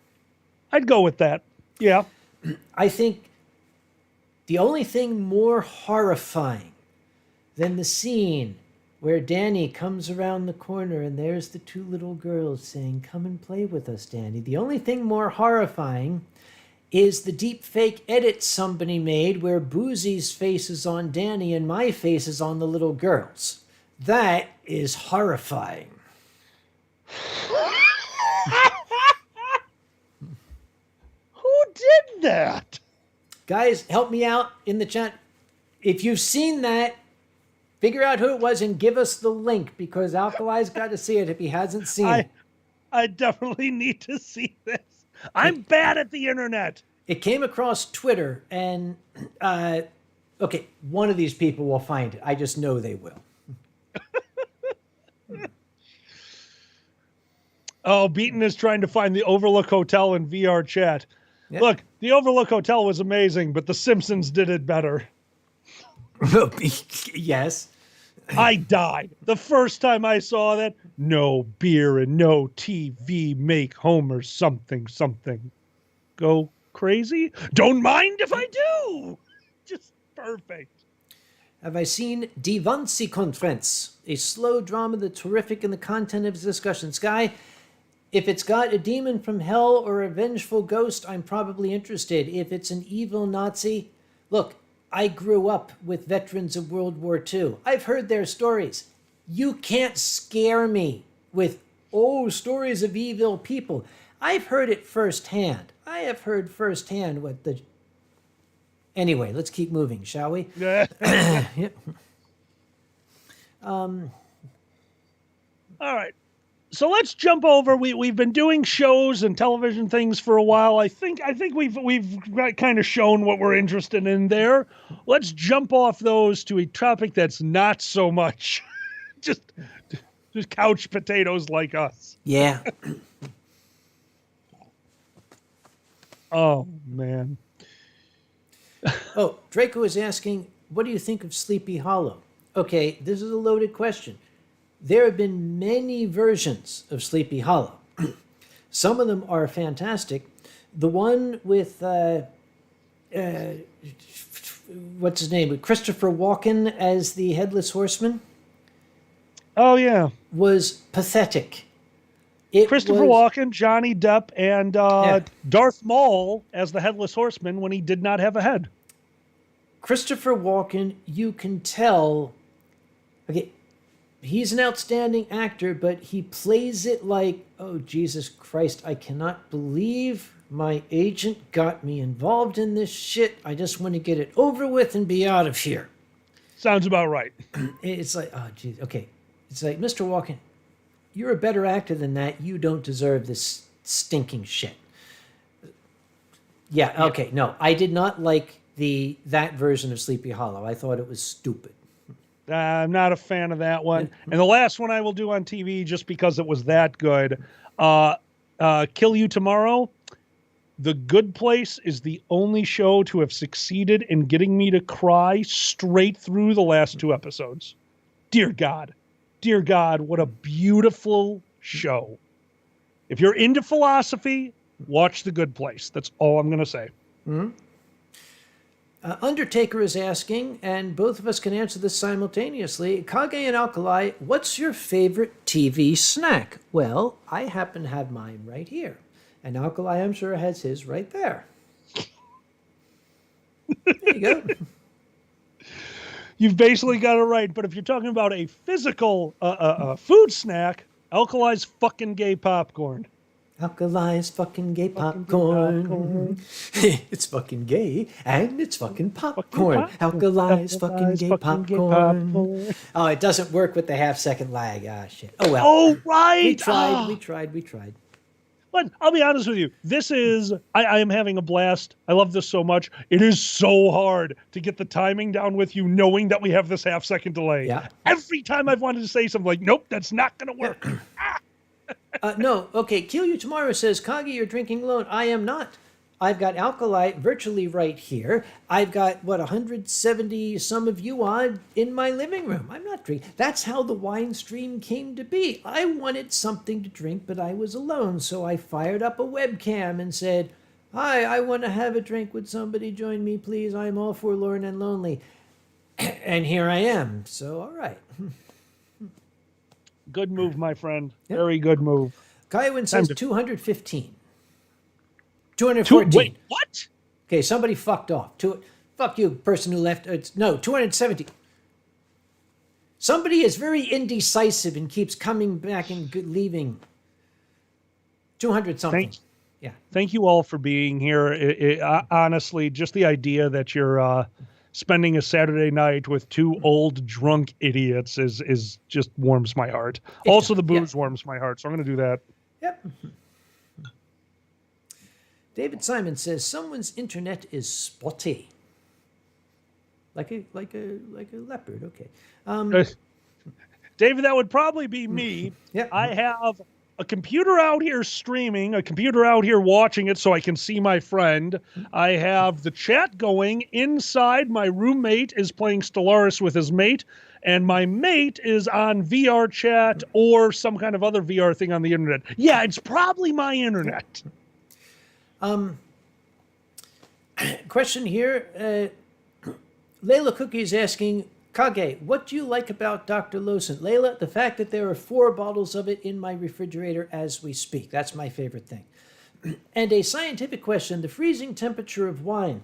I'd go with that. Yeah. I think the only thing more horrifying than the scene where Danny comes around the corner and there's the two little girls saying, come and play with us, Danny. The only thing more horrifying is the deep fake edit somebody made where Boozy's face is on Danny and my face is on the little girls. That is horrifying. Who did that? Guys, help me out in the chat. If you've seen that, figure out who it was and give us the link because Alkali's got to see it if he hasn't seen it. I definitely need to see this. I'm bad at the internet. It came across Twitter and, one of these people will find it. I just know they will. Oh, Beaton is trying to find the Overlook Hotel in VR chat. Yep. Look, the Overlook Hotel was amazing, but The Simpsons did it better. Yes. I died. The first time I saw that, no beer and no TV make Homer something. Go crazy? Don't mind if I do. Just perfect. Have I seen Die Wannsee-Konferenz, a slow drama that's terrific in the content of its discussion? Sky, if it's got a demon from hell or a vengeful ghost, I'm probably interested. If it's an evil Nazi, look, I grew up with veterans of World War II. I've heard their stories. You can't scare me with, stories of evil people. I've heard it firsthand. I have heard firsthand what the... Anyway, let's keep moving, shall we? Yep. All right. So let's jump over. We've been doing shows and television things for a while. I think we've kind of shown what we're interested in there. Let's jump off those to a topic that's not so much just couch potatoes like us. Yeah. Oh man. Oh, Draco is asking, what do you think of Sleepy Hollow? Okay, this is a loaded question. There have been many versions of Sleepy Hollow. Some of them are fantastic. The one with, what's his name? Christopher Walken as the Headless Horseman Oh yeah. was pathetic. Christopher Walken, Johnny Depp, and Darth Maul as the Headless Horseman when he did not have a head. Christopher Walken, you can tell, okay, he's an outstanding actor, but he plays it like, oh, Jesus Christ, I cannot believe my agent got me involved in this shit. I just want to get it over with and be out of here. Sounds about right. It's like, oh, geez, okay. It's like, Mr. Walken, you're a better actor than that. You don't deserve this stinking shit. Yeah, okay, no, I did not like that version of Sleepy Hollow. I thought it was stupid. I'm not a fan of that one. And the last one I will do on TV, just because it was that good, Kill You Tomorrow. The Good Place is the only show to have succeeded in getting me to cry straight through the last 2 episodes. Dear God, what a beautiful show. If you're into philosophy, watch The Good Place. That's all I'm going to say. Mm-hmm. Undertaker is asking, and both of us can answer this simultaneously. Kage and Alkali, what's your favorite TV snack? Well, I happen to have mine right here. And Alkali, I'm sure, has his right there. There you go. You've basically got it right. But if you're talking about a physical food snack, Alkali's fucking gay popcorn. Alkali's fucking gay popcorn. It's fucking gay and it's fucking popcorn. Alkali's fucking gay popcorn. Oh, it doesn't work with the half-second lag. Ah, shit. Oh, well. Oh, right. We tried. But I'll be honest with you. This is, I am having a blast. I love this so much. It is so hard to get the timing down with you, knowing that we have this half-second delay. Yeah. Every time I've wanted to say something like, nope, that's not going to work. No, okay. Kill You Tomorrow says, Kage, you're drinking alone. I am not. I've got Alkali virtually right here. I've got, 170 some of you on in my living room. I'm not drinking. That's how the Winestream came to be. I wanted something to drink, but I was alone. So I fired up a webcam and said, hi, I want to have a drink. Would somebody join me, please? I'm all forlorn and lonely. And here I am. So, all right. Good move, my friend. Yep. Very good move. Kaiwin says 215. 214. Wait, what? Okay, somebody fucked off. Fuck you, person who left. 270. Somebody is very indecisive and keeps coming back and leaving. 200 something. Yeah. Thank you all for being here. Honestly, just the idea that you're spending a Saturday night with 2 old drunk idiots is just warms my heart. Also, the booze warms my heart, so I'm going to do that. Yep. David Simon says someone's internet is spotty. Like a leopard. Okay. David, that would probably be me. Yeah. I have a computer out here streaming, a computer out here watching it so I can see my friend. I have the chat going inside. My roommate is playing Stellaris with his mate, and my mate is on VR chat or some kind of other VR thing on the internet. Yeah, it's probably my internet. Question here. Layla Cookie is asking, Kage, what do you like about Dr. Lawson? Layla, the fact that there are 4 bottles of it in my refrigerator as we speak. That's my favorite thing. And a scientific question, the freezing temperature of wine.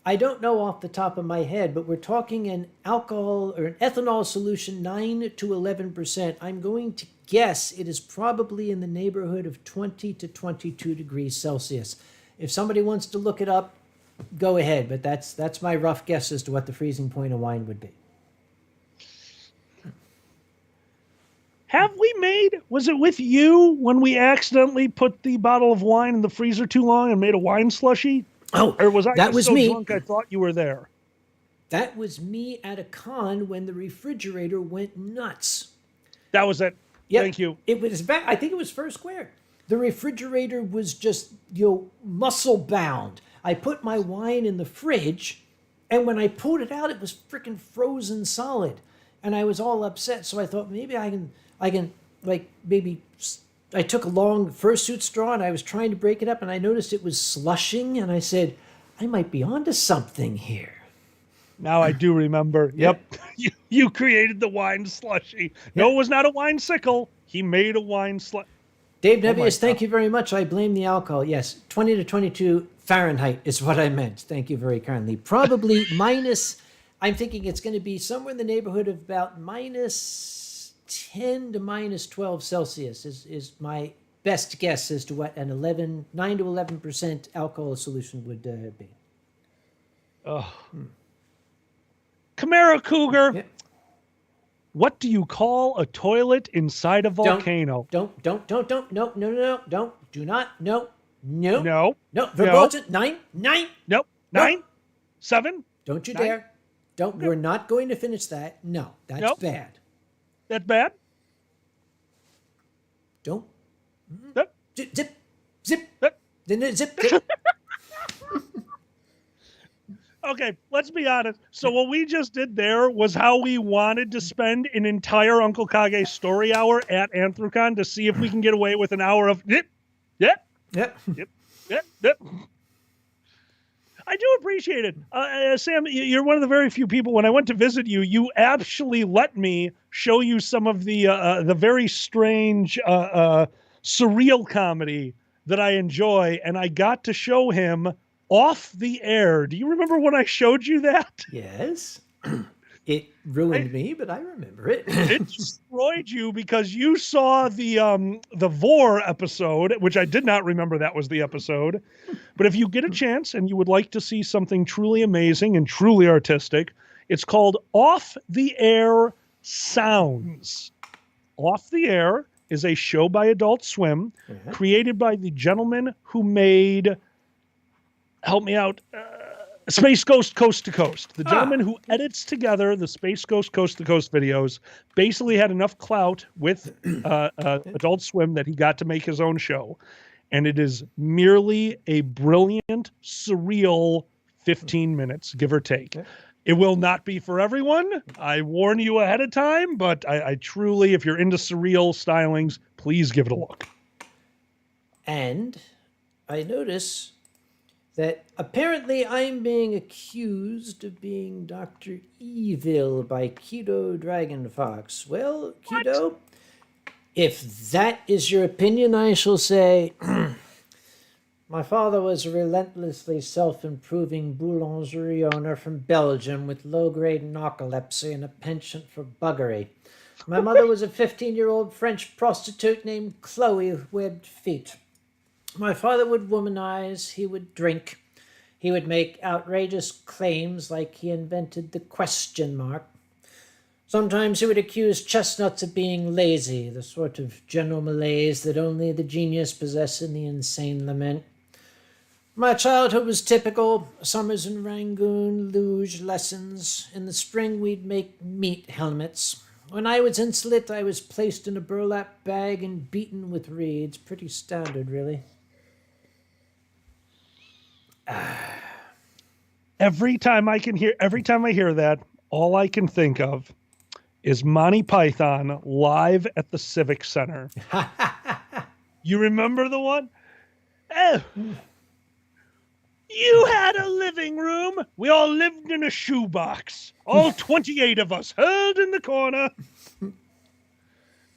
I don't know off the top of my head, but we're talking an alcohol or an ethanol solution 9 to 11%. I'm going to guess it is probably in the neighborhood of 20 to 22 degrees Celsius. If somebody wants to look it up, go ahead, but that's my rough guess as to what the freezing point of wine would be. Was it with you when we accidentally put the bottle of wine in the freezer too long and made a wine slushie? Oh, or was I that was so me. drunk I thought you were there? That was me at a con when the refrigerator went nuts. That was it. Yep. Thank you. It was back. I think it was first square. The refrigerator was just muscle bound. I put my wine in the fridge, and when I pulled it out, it was freaking frozen solid, and I was all upset. So I thought maybe I can maybe. I took a long fursuit straw and I was trying to break it up, and I noticed it was slushing, and I said, I might be onto something here. Now I do remember. Yep. You created the wine slushie. No, it was not a wine sickle. He made a wine slushie. Dave Nebius, thank you very much. I blame the alcohol. Yes, 20 to 22 Fahrenheit is what I meant. Thank you very kindly. Probably minus, I'm thinking it's going to be somewhere in the neighborhood of about minus 10 to minus 12 Celsius is my best guess as to what an 9 to 11% alcohol solution would be. Oh. Chimera Cougar. Yeah. What do you call a toilet inside a volcano? Don't, do not, no. No. Nine. Nope. 9, 7. Don't you 9. dare. We're not going to finish that. No, that's bad. That's bad? Don't. Yep. Zip. Yep. Then zip. Okay, let's be honest. So what we just did there was how we wanted to spend an entire Uncle Kage story hour at Anthrocon to see if we can get away with an hour of yep. I do appreciate it. Sam, you're one of the very few people, when I went to visit you, you actually let me show you some of the very strange, surreal comedy that I enjoy, and I got to show him off the air. Do you remember when I showed you that? Yes. It ruined me, but I remember it. It destroyed you because you saw the Vor episode, which I did not remember that was the episode. But if you get a chance and you would like to see something truly amazing and truly artistic, it's called Off the Air Sounds. Off the Air is a show by Adult Swim, created by the gentleman who made, help me out, Space Ghost Coast to Coast. The gentleman who edits together the Space Ghost Coast to Coast videos basically had enough clout with Adult Swim that he got to make his own show. And it is merely a brilliant, surreal 15 minutes, give or take. It will not be for everyone. I warn you ahead of time, but I truly, if you're into surreal stylings, please give it a look. And I notice that apparently I'm being accused of being Dr. Evil by Keto Dragon Fox. Well, Keto, if that is your opinion, I shall say, my father was a relentlessly self-improving boulangerie owner from Belgium with low-grade narcolepsy and a penchant for buggery. My mother was a 15-year-old French prostitute named Chloe with webbed feet. My father would womanize, he would drink, he would make outrageous claims like he invented the question mark. Sometimes he would accuse chestnuts of being lazy, the sort of general malaise that only the genius possess in the insane lament. My childhood was typical. Summers in Rangoon, luge lessons. In the spring we'd make meat helmets. When I was insolent, I was placed in a burlap bag and beaten with reeds. Pretty standard, really. Every time I hear that, all I can think of is Monty Python live at the Civic Center. You remember the one? Oh, you had a living room. We all lived in a shoebox. All 28 of us hurled in the corner.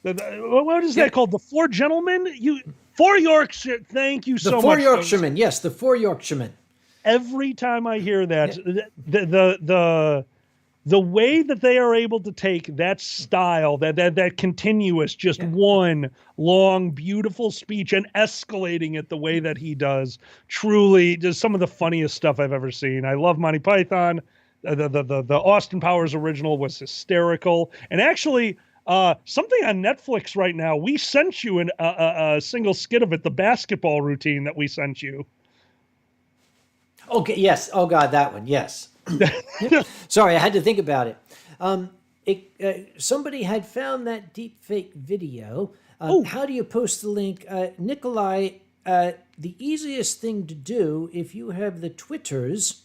What is that called? The Four Gentlemen? Four Yorkshire. Thank you so much. The Four Yorkshiremen. Yes, the Four Yorkshiremen. Every time I hear that, the way that they are able to take that style, that continuous, just one long, beautiful speech and escalating it the way that he does, truly just some of the funniest stuff I've ever seen. I love Monty Python. The Austin Powers original was hysterical. And actually, something on Netflix right now, we sent you a single skit of it, the basketball routine that we sent you. Okay, yes. Oh, God, that one. Yes. Sorry, I had to think about it. Somebody had found that deep fake video. How do you post the link? Nikolai, the easiest thing to do, if you have the Twitters,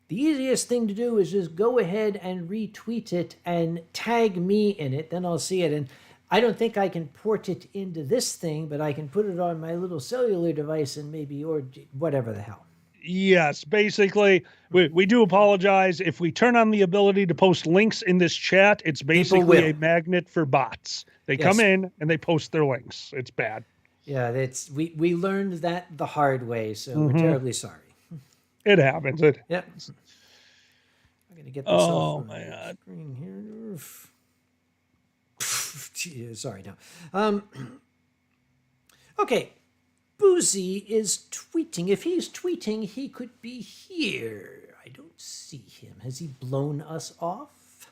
the easiest thing to do is just go ahead and retweet it and tag me in it. Then I'll see it. And I don't think I can port it into this thing, but I can put it on my little cellular device and maybe, or whatever the hell. Yes, basically, we do apologize. If we turn on the ability to post links in this chat, it's basically a magnet for bots. They come in and they post their links. It's bad. Yeah, that's we learned that the hard way, so we're terribly sorry. It happens. Yep. I'm gonna get this off Oh my my God. screen here. Gee, sorry now. Okay, Boozy is tweeting. If he's tweeting, he could be here. I don't see him. Has he blown us off?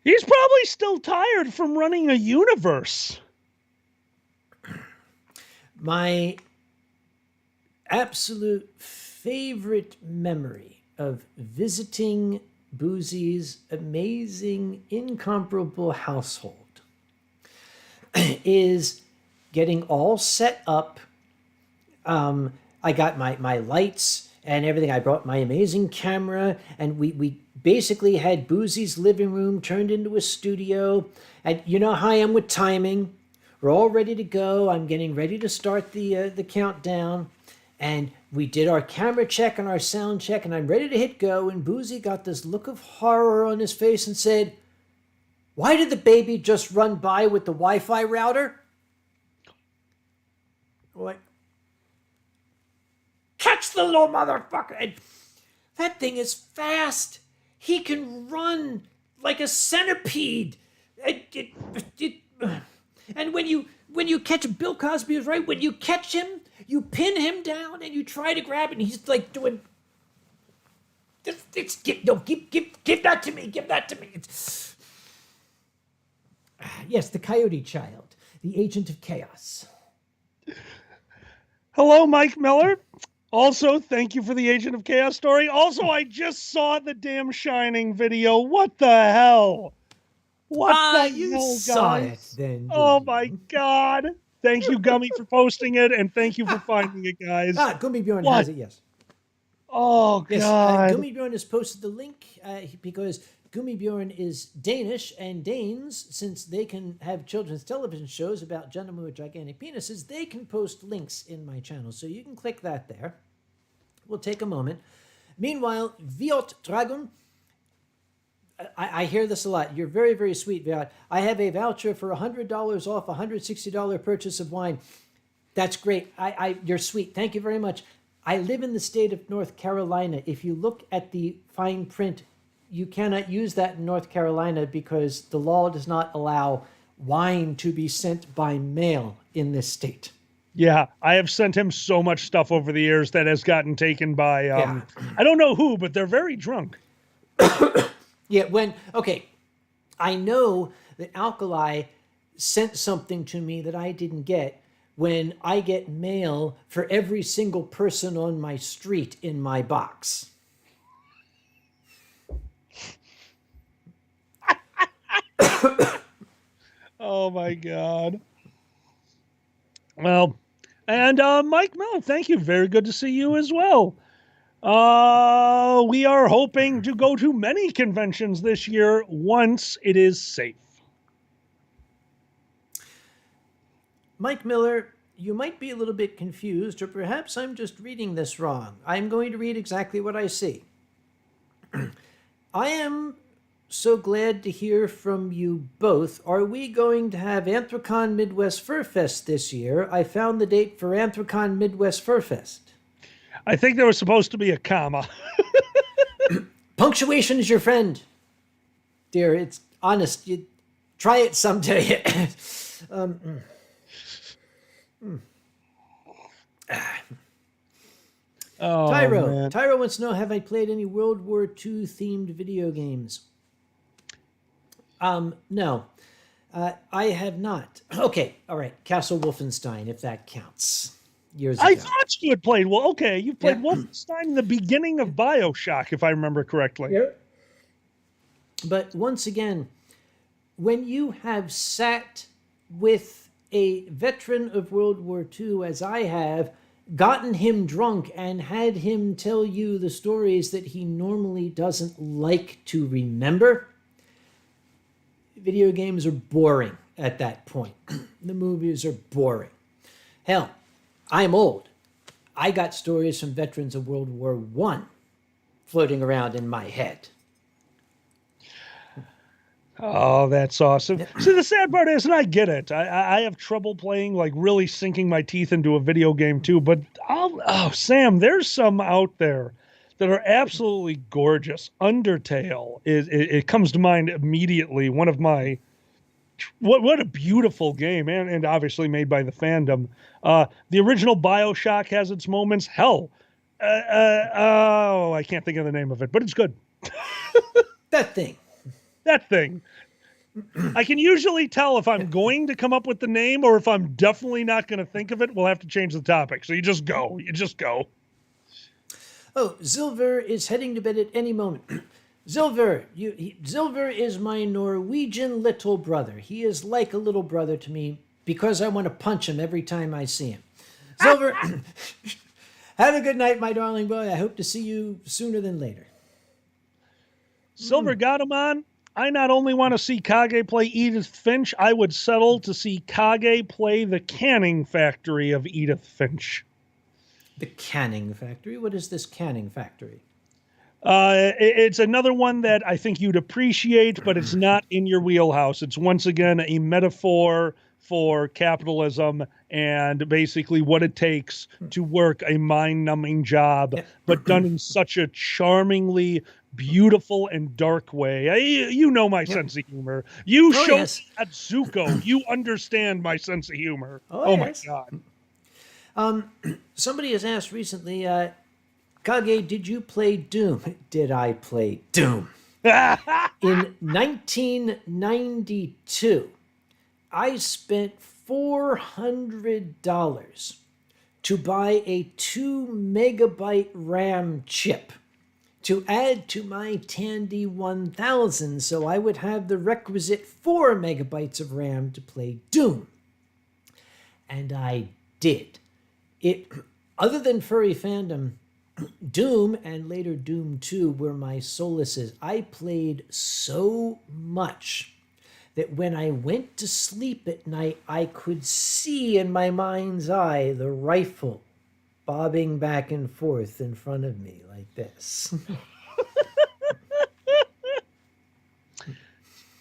He's probably still tired from running a universe. My absolute favorite memory of visiting Boozy's amazing, incomparable household is getting all set up. I got my lights and everything. I brought my amazing camera, and we basically had Boozy's living room turned into a studio. And you know how I am with timing. We're all ready to go. I'm getting ready to start the countdown. And we did our camera check and our sound check, and I'm ready to hit go. And Boozy got this look of horror on his face and said, "Why did the baby just run by with the Wi-Fi router?" Like, catch the little motherfucker. And that thing is fast. He can run like a centipede. And when you catch Bill Cosby is right. When you catch him, you pin him down and you try to grab it, and he's like doing. Give that to me. Give that to me. Yes, the Coyote Child, the agent of chaos. Hello, Mike Miller. Also, thank you for the Agent of Chaos story. Also, I just saw the damn Shining video. What the hell? What the You hell, saw guys? it then. Oh didn't my you? God. Thank you, Gummy, for posting it, and thank you for finding it, guys. Gummy Bjorn What? has it, yes. Oh, Yes, God. Gummy Bjorn has posted the link because Gummy Bjorn is Danish, and Danes, since they can have children's television shows about gentlemen with gigantic penises, they can post links in my channel. So you can click that there. We'll take a moment. Meanwhile, Viot Dragon, I hear this a lot. You're very, very sweet, Viot. I have a voucher for $100 off a $160 purchase of wine. That's great. You're sweet. Thank you very much. I live in the state of North Carolina. If you look at the fine print, you cannot use that in North Carolina because the law does not allow wine to be sent by mail in this state. Yeah, I have sent him so much stuff over the years that has gotten taken by, I don't know who, but they're very drunk. Yeah, I know that Alkali sent something to me that I didn't get when I get mail for every single person on my street in my box. Oh my God. Well, and Mike Mellon, thank you. Very good to see you as well. We are hoping to go to many conventions this year once it is safe. Mike Miller, you might be a little bit confused, or perhaps I'm just reading this wrong. I'm going to read exactly what I see. I am so glad to hear from you both. Are we going to have Anthrocon Midwest Fur Fest this year? I found the date for Anthrocon Midwest Fur Fest. I think there was supposed to be a comma. Punctuation is your friend, dear. It's honest. You try it someday. Oh, Tyro. man. Tyro wants to know, have I played any World War II themed video games? No. I have not. Okay, all right. Castle Wolfenstein, if that counts. Years ago. I thought you had played. Well, okay, you played Yeah. Wolfenstein in the beginning of BioShock, if I remember correctly. Yep. But once again, when you have sat with a veteran of World War II, as I have, gotten him drunk and had him tell you the stories that he normally doesn't like to remember, video games are boring at that point. The movies are boring. Hell, I'm old. I got stories from veterans of World War I floating around in my head. Oh, that's awesome. See, the sad part is, and I get it. I have trouble playing, like really sinking my teeth into a video game too. But Sam, there's some out there that are absolutely gorgeous. Undertale it comes to mind immediately. One of my what a beautiful game, and obviously made by the fandom. The original BioShock has its moments. Hell, I can't think of the name of it, but it's good. That thing. That thing. I can usually tell if I'm going to come up with the name or if I'm definitely not going to think of it. We'll have to change the topic. So you just go. You just go. Oh, Zilver is heading to bed at any moment. Zilver, Zilver is my Norwegian little brother. He is like a little brother to me because I want to punch him every time I see him. Zilver, have a good night, my darling boy. I hope to see you sooner than later. Silver got him on. I not only want to see Kage play Edith Finch, I would settle to see Kage play the canning factory of Edith Finch. The canning factory? What is this canning factory? It's another one that I think you'd appreciate, but it's not in your wheelhouse. It's once again a metaphor for capitalism and basically what it takes to work a mind-numbing job, but done in such a charmingly beautiful and dark way. You know my sense of humor. You showed me at Zuko. You understand my sense of humor. Oh my God. Somebody has asked recently, Kage, did you play Doom? Did I play Doom? In 1992, I spent $400 to buy a 2 megabyte RAM chip to add to my Tandy 1000 so I would have the requisite 4 megabytes of RAM to play Doom. And I did. It, other than furry fandom, Doom and later Doom 2 were my solaces. I played so much that when I went to sleep at night, I could see in my mind's eye the rifle bobbing back and forth in front of me like this.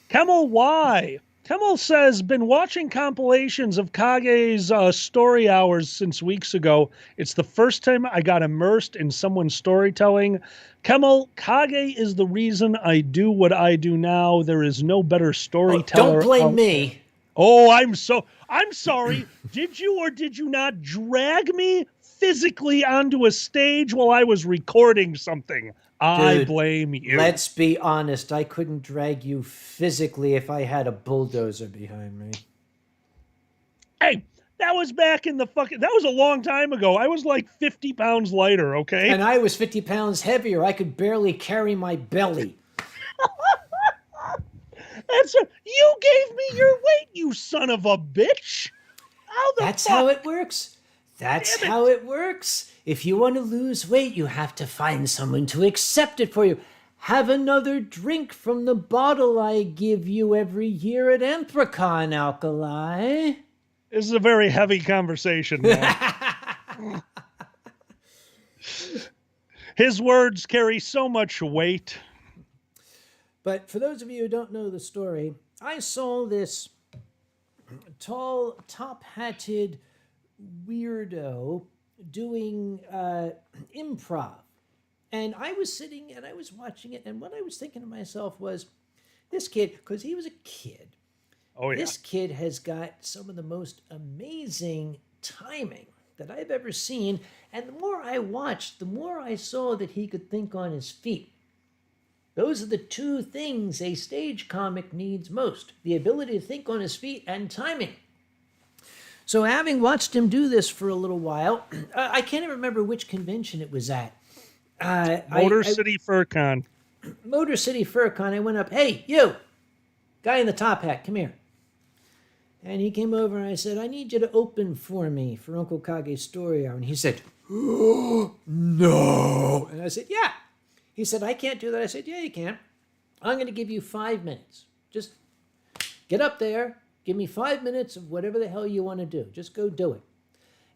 Kemmel, why? Kemmel says, been watching compilations of Kage's story hours since weeks ago. It's the first time I got immersed in someone's storytelling. Kemmel, Kage is the reason I do what I do now. There is no better storyteller. Don't blame me. Oh, I'm sorry. Did you or did you not drag me physically onto a stage while I was recording something? I blame you. Let's be honest. I couldn't drag you physically if I had a bulldozer behind me. Hey, that was back in that was a long time ago. I was like 50 pounds lighter, okay? And I was 50 pounds heavier. I could barely carry my belly. You gave me your weight, you son of a bitch. That's how it works. That's how it works. If you want to lose weight, you have to find someone to accept it for you. Have another drink from the bottle I give you every year at Anthrocon, Alkali. This is a very heavy conversation, man. His words carry so much weight. But for those of you who don't know the story, I saw this tall, top-hatted weirdo doing improv. And I was sitting and I was watching it, and what I was thinking to myself was, this kid, because he was a kid, this kid has got some of the most amazing timing that I've ever seen. And the more I watched, the more I saw that he could think on his feet. Those are the two things a stage comic needs most: the ability to think on his feet and timing. So having watched him do this for a little while, I can't even remember which convention it was at. Motor City FurCon. Motor City FurCon. I went up, hey, you, guy in the top hat, come here. And he came over and I said, I need you to open for me for Uncle Kage's story hour. And he said, oh, no. And I said, yeah. He said, I can't do that. I said, yeah, you can. I'm going to give you 5 minutes. Just get up there. Give me 5 minutes of whatever the hell you want to do. Just go do it.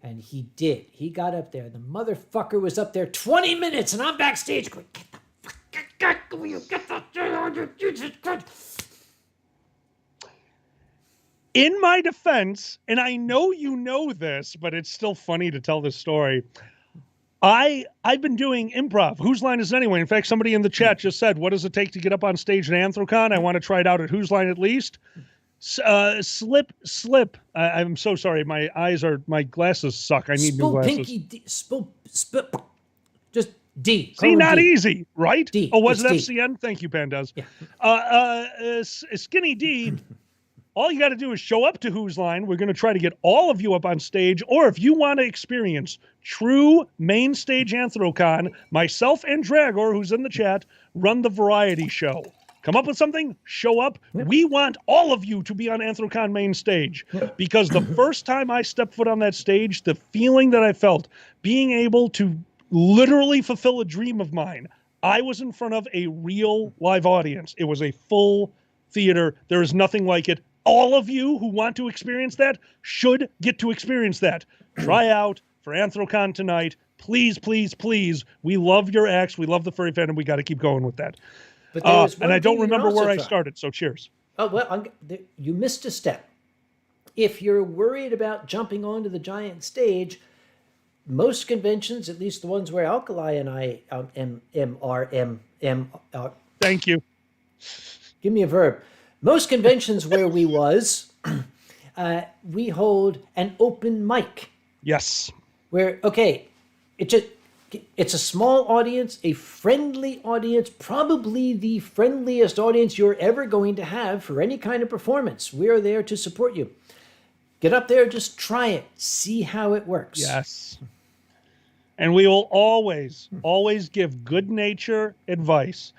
And he did. He got up there. The motherfucker was up there 20 minutes, and I'm backstage going, get the fuck, will you get the Jesus Christ? In my defense, and I know you know this, but it's still funny to tell this story. I've been doing improv. Whose Line Is It Anyway? In fact, somebody in the chat just said, what does it take to get up on stage at Anthrocon? I want to try it out at Whose Line at least. Slip. I'm so sorry. My glasses suck. I need new glasses. Pinky D, just D. See, not D. easy, right? D. Oh, was it D. FCN? Thank you, Pandas. Yeah. Skinny D. All you got to do is show up to Whose Line. We're going to try to get all of you up on stage. Or if you want to experience true main stage Anthrocon, myself and Dragor, who's in the chat, run the variety show. Come up with something, show up. Yep. We want all of you to be on Anthrocon main stage. Yep. Because the first time I stepped foot on that stage, the feeling that I felt, being able to literally fulfill a dream of mine, I was in front of a real live audience. It was a full theater. There is nothing like it. All of you who want to experience that should get to experience that. Try out for Anthrocon tonight. Please, please, please. We love your acts. We love the furry fandom. We got to keep going with that. But and I don't remember where I started, so cheers. Oh, well, you missed a step. If you're worried about jumping onto the giant stage, most conventions, at least the ones where Alkali and I Thank you. Give me a verb. Most conventions where we hold an open mic. Yes. Where, okay, it's a small audience, a friendly audience, probably the friendliest audience you're ever going to have for any kind of performance. We are there to support you. Get up there, just try it, see how it works. Yes. And we will always give good-natured advice.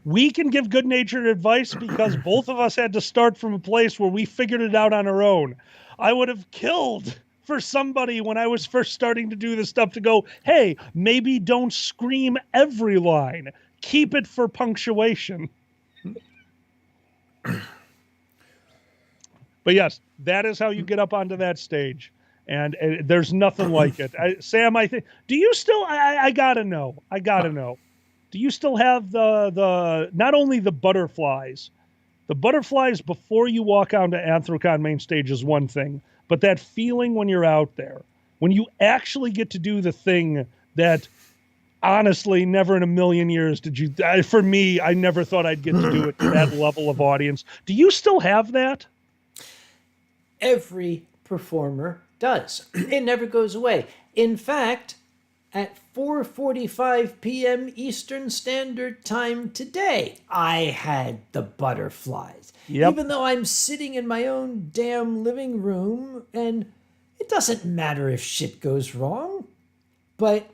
We can give good-natured advice because both of us had to start from a place where we figured it out on our own. I would have killed for somebody when I was first starting to do this stuff to go, hey, maybe don't scream every line. Keep it for punctuation. But yes, that is how you get up onto that stage. And there's nothing like it. Sam, I think, do you still, I gotta know. Do you still have the not only the butterflies before you walk onto Anthrocon main stage is one thing, but that feeling when you're out there, when you actually get to do the thing that honestly never in a million years did you, for me, I never thought I'd get to do it to that level of audience. Do you still have that? Every performer does. It never goes away. In fact, at 4:45 p.m. Eastern Standard Time today, I had the butterflies. Yep. Even though I'm sitting in my own damn living room, and it doesn't matter if shit goes wrong. But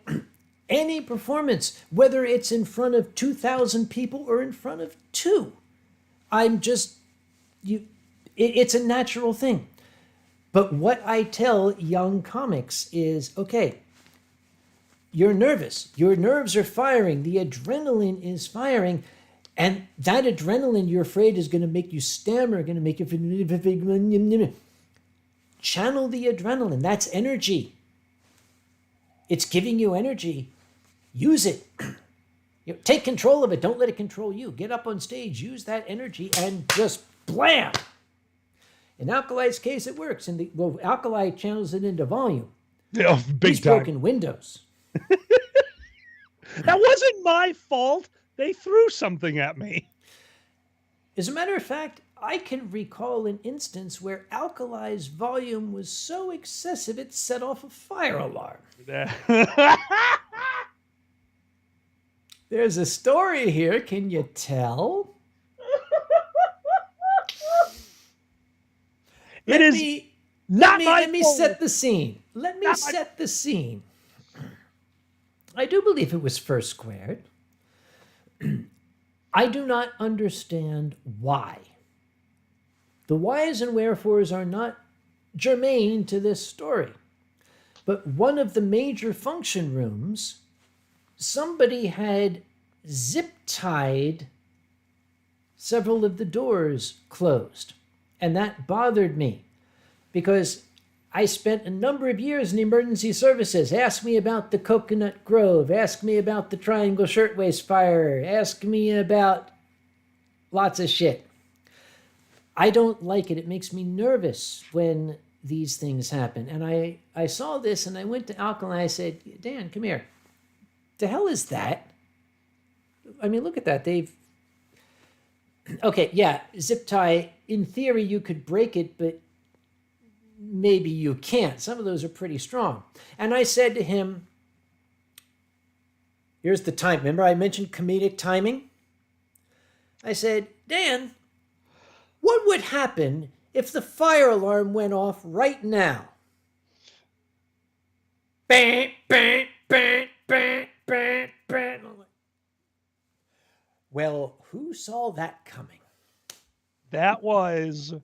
any performance, whether it's in front of 2,000 people or in front of 2, it's a natural thing. But what I tell young comics is, okay, you're nervous. Your nerves are firing. The adrenaline is firing. And that adrenaline you're afraid is going to make you stammer, going to make you... Channel the adrenaline. That's energy. It's giving you energy. Use it. Take control of it. Don't let it control you. Get up on stage. Use that energy and just blam. In Alkali's case, it works. Alkali channels it into volume. Yeah, big He's time. broken windows. That wasn't my fault. They threw something at me. As a matter of fact, I can recall an instance where Alkali's volume was so excessive it set off a fire alarm. There's a story here. Can you tell? Let me set the scene. Let me set the scene. I do believe it was first squared. I do not understand why. The whys and wherefores are not germane to this story. But one of the major function rooms, somebody had zip-tied several of the doors closed. And that bothered me because I spent a number of years in emergency services. Ask me about the Coconut Grove. Ask me about the Triangle Shirtwaist Fire. Ask me about lots of shit. I don't like it. It makes me nervous when these things happen. And I saw this and I went to Alkali. I said, Dan, come here. The hell is that? I mean, look at that. Okay, yeah, zip tie. In theory, you could break it, but maybe you can't. Some of those are pretty strong. And I said to him, here's the time. Remember I mentioned comedic timing? I said, Dan, what would happen if the fire alarm went off right now? Bang, bang, bang, bang, bang, bang. Well, who saw that coming? That was...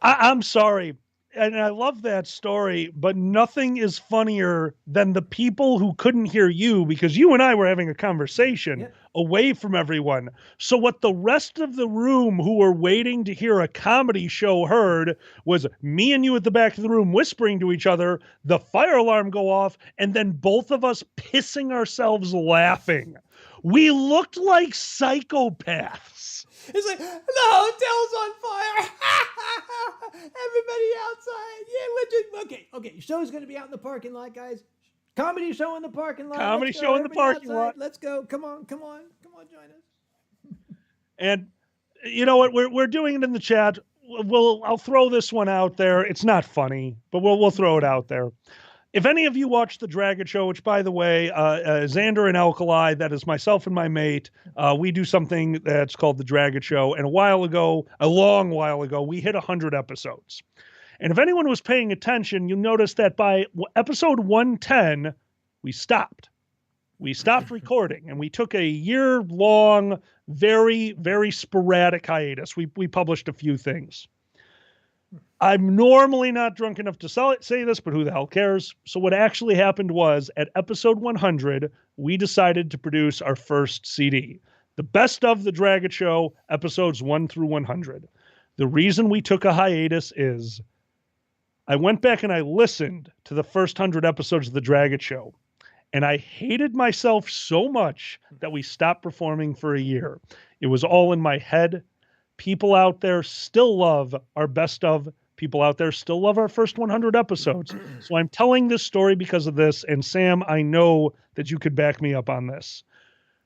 I'm sorry. And I love that story, but nothing is funnier than the people who couldn't hear you because you and I were having a conversation away from everyone. So what the rest of the room who were waiting to hear a comedy show heard was me and you at the back of the room whispering to each other, the fire alarm go off, and then both of us pissing ourselves laughing. We looked like psychopaths. It's like, the hotel's on fire. Everybody outside. Yeah, we're just, okay. Show's going to be out in the parking lot, guys. Comedy show in the parking lot. Comedy show in the parking lot. Let's go. Come on, join us. And you know what? We're doing it in the chat. I'll throw this one out there. It's not funny, but we'll throw it out there. If any of you watch the Dragon Show, which, by the way, Xander and Alkali, that is myself and my mate, we do something that's called the Dragon Show. And a long while ago, we hit 100 episodes. And if anyone was paying attention, you'll notice that by episode 110, we stopped. We stopped recording, and we took a year-long, very, very sporadic hiatus. We published a few things. I'm normally not drunk enough to say this, but who the hell cares? So what actually happened was, at episode 100, we decided to produce our first CD. The Best of the Dragon Show, episodes 1 through 100. The reason we took a hiatus is I went back and I listened to the first 100 episodes of the Dragon Show, and I hated myself so much that we stopped performing for a year. It was all in my head. People out there still love our best of. People out there still love our first 100 episodes. So I'm telling this story because of this. And Sam, I know that you could back me up on this.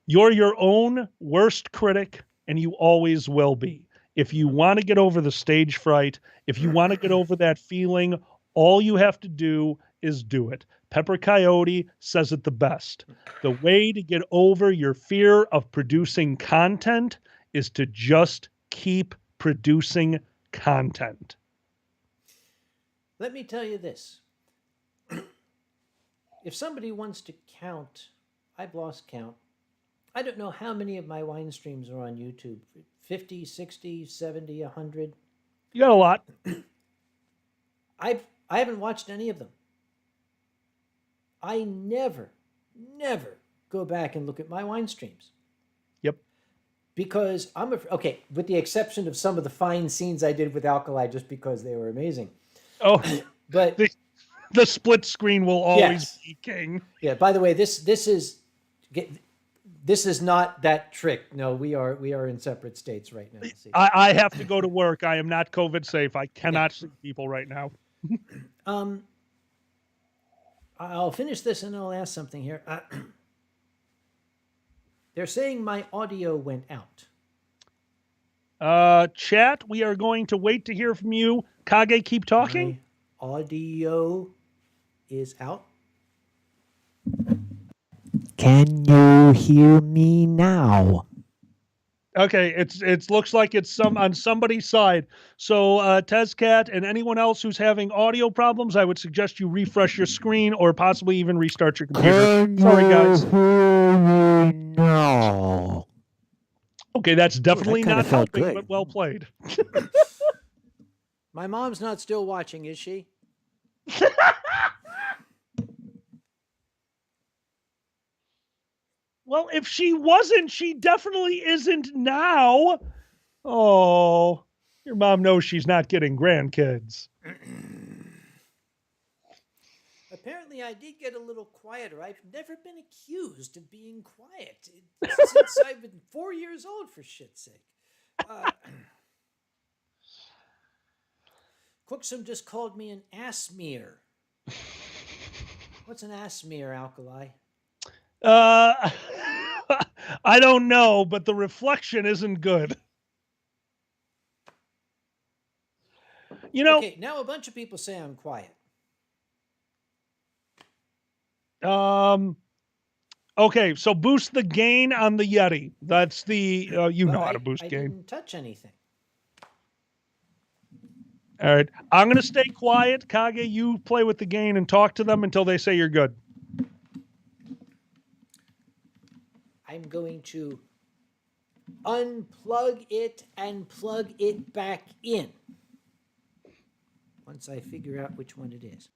You're your own worst critic, and you always will be. If you want to get over the stage fright, if you want to get over that feeling, all you have to do is do it. Pepper Coyote says it the best. The way to get over your fear of producing content is to just keep producing content. Let me tell you this. If somebody wants to count, I've lost count. I don't know how many of my wine streams are on YouTube. 50, 60, 70, 100. You got a lot. I haven't watched any of them. I never go back and look at my wine streams. Yep. Because okay, with the exception of some of the fine scenes I did with Alkali just because they were amazing. Oh, but the split screen will always be king. Yeah. By the way, this is not that trick. No, we are in separate states right now. See? I have to go to work. I am not COVID safe. I cannot see people right now. I'll finish this and I'll ask something here. They're saying my audio went out. Chat, we are going to wait to hear from you. Kage, keep talking. My audio is out. Can you hear me now? Okay, it looks like it's on somebody's side. So Tezcat and anyone else who's having audio problems, I would suggest you refresh your screen or possibly even restart your computer. Sorry, guys. No. Okay, that's definitely not helping, good. but well played. My mom's not still watching, is she? Well, if she wasn't, she definitely isn't now. Oh, your mom knows she's not getting grandkids. Apparently, I did get a little quieter. I've never been accused of being quiet since I've been 4 years old, for shit's sake. Cooksum just called me an ass-mear. What's an ass-mear, Alkali? I don't know, but the reflection isn't good. You know. Okay, now a bunch of people say I'm quiet. Okay, so boost the gain on the Yeti. That's the you know how to boost gain. I didn't touch anything. All right, I'm going to stay quiet. Kage, you play with the gain and talk to them until they say you're good. I'm going to unplug it and plug it back in once I figure out which one it is.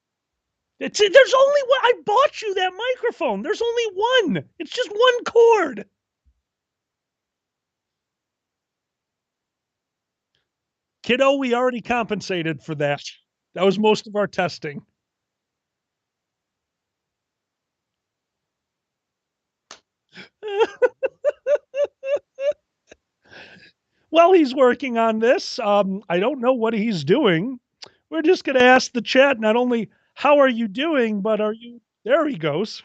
There's only one. I bought you that microphone. There's only one. It's just one cord. Kiddo, we already compensated for that. That was most of our testing. While he's working on this, I don't know what he's doing. We're just going to ask the chat not only how are you doing, but are you... There he goes.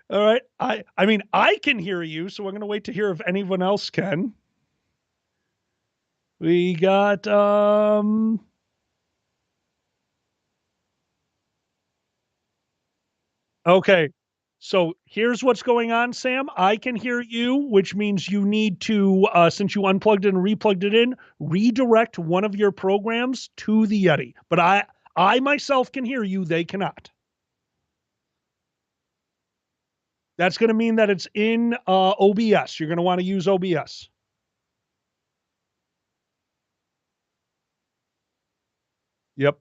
All right. I mean, I can hear you, so we're going to wait to hear if anyone else can. We got... Okay. So here's what's going on, Sam. I can hear you, which means you need to, since you unplugged it and replugged it in, redirect one of your programs to the Yeti. But I myself can hear you. They cannot. That's going to mean that it's in OBS. You're going to want to use OBS. Yep.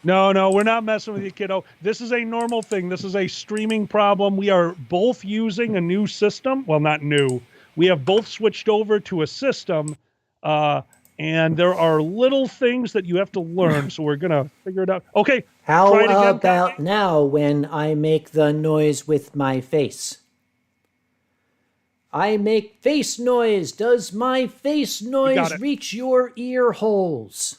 No, we're not messing with you, kiddo. This is a normal thing. This is a streaming problem. We are both using a new system. Well, not new. We have both switched over to a system, and there are little things that you have to learn, so we're going to figure it out. Okay. How about now when I make the noise with my face? I make face noise. Does my face noise reach your ear holes?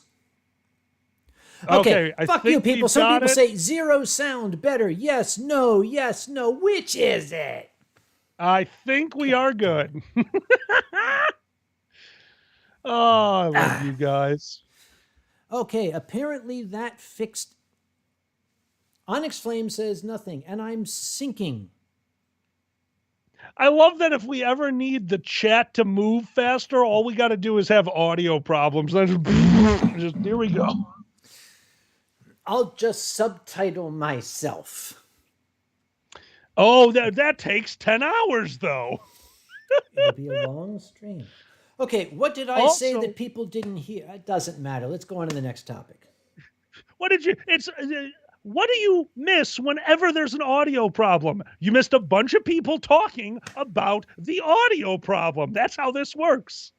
Okay, fuck you people. Some people say zero sound, better. Yes, no, yes, no. Which is it? I think we are good. Oh, I love you guys. Okay, apparently that fixed. Onyx Flame says nothing, and I'm sinking. I love that if we ever need the chat to move faster, all we got to do is have audio problems. Just here we go. I'll just subtitle myself. Oh, that takes 10 hours, though. It'll be a long stream. Okay, what did I say that people didn't hear? It doesn't matter. Let's go on to the next topic. What do you miss whenever there's an audio problem? You missed a bunch of people talking about the audio problem. That's how this works.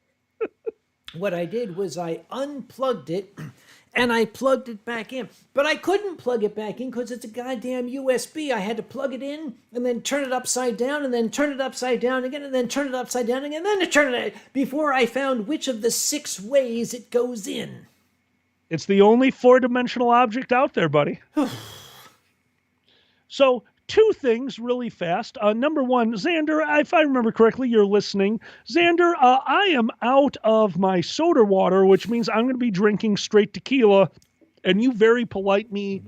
What I did was I unplugged it and I plugged it back in. But I couldn't plug it back in because it's a goddamn USB. I had to plug it in and then turn it upside down and then turn it upside down again and then turn it upside down again and then turn it before I found which of the 6 ways it goes in. It's the only 4-dimensional object out there, buddy. So, 2 things really fast. Number 1, Xander, if I remember correctly, you're listening. Xander, I am out of my soda water, which means I'm going to be drinking straight tequila, and you very politely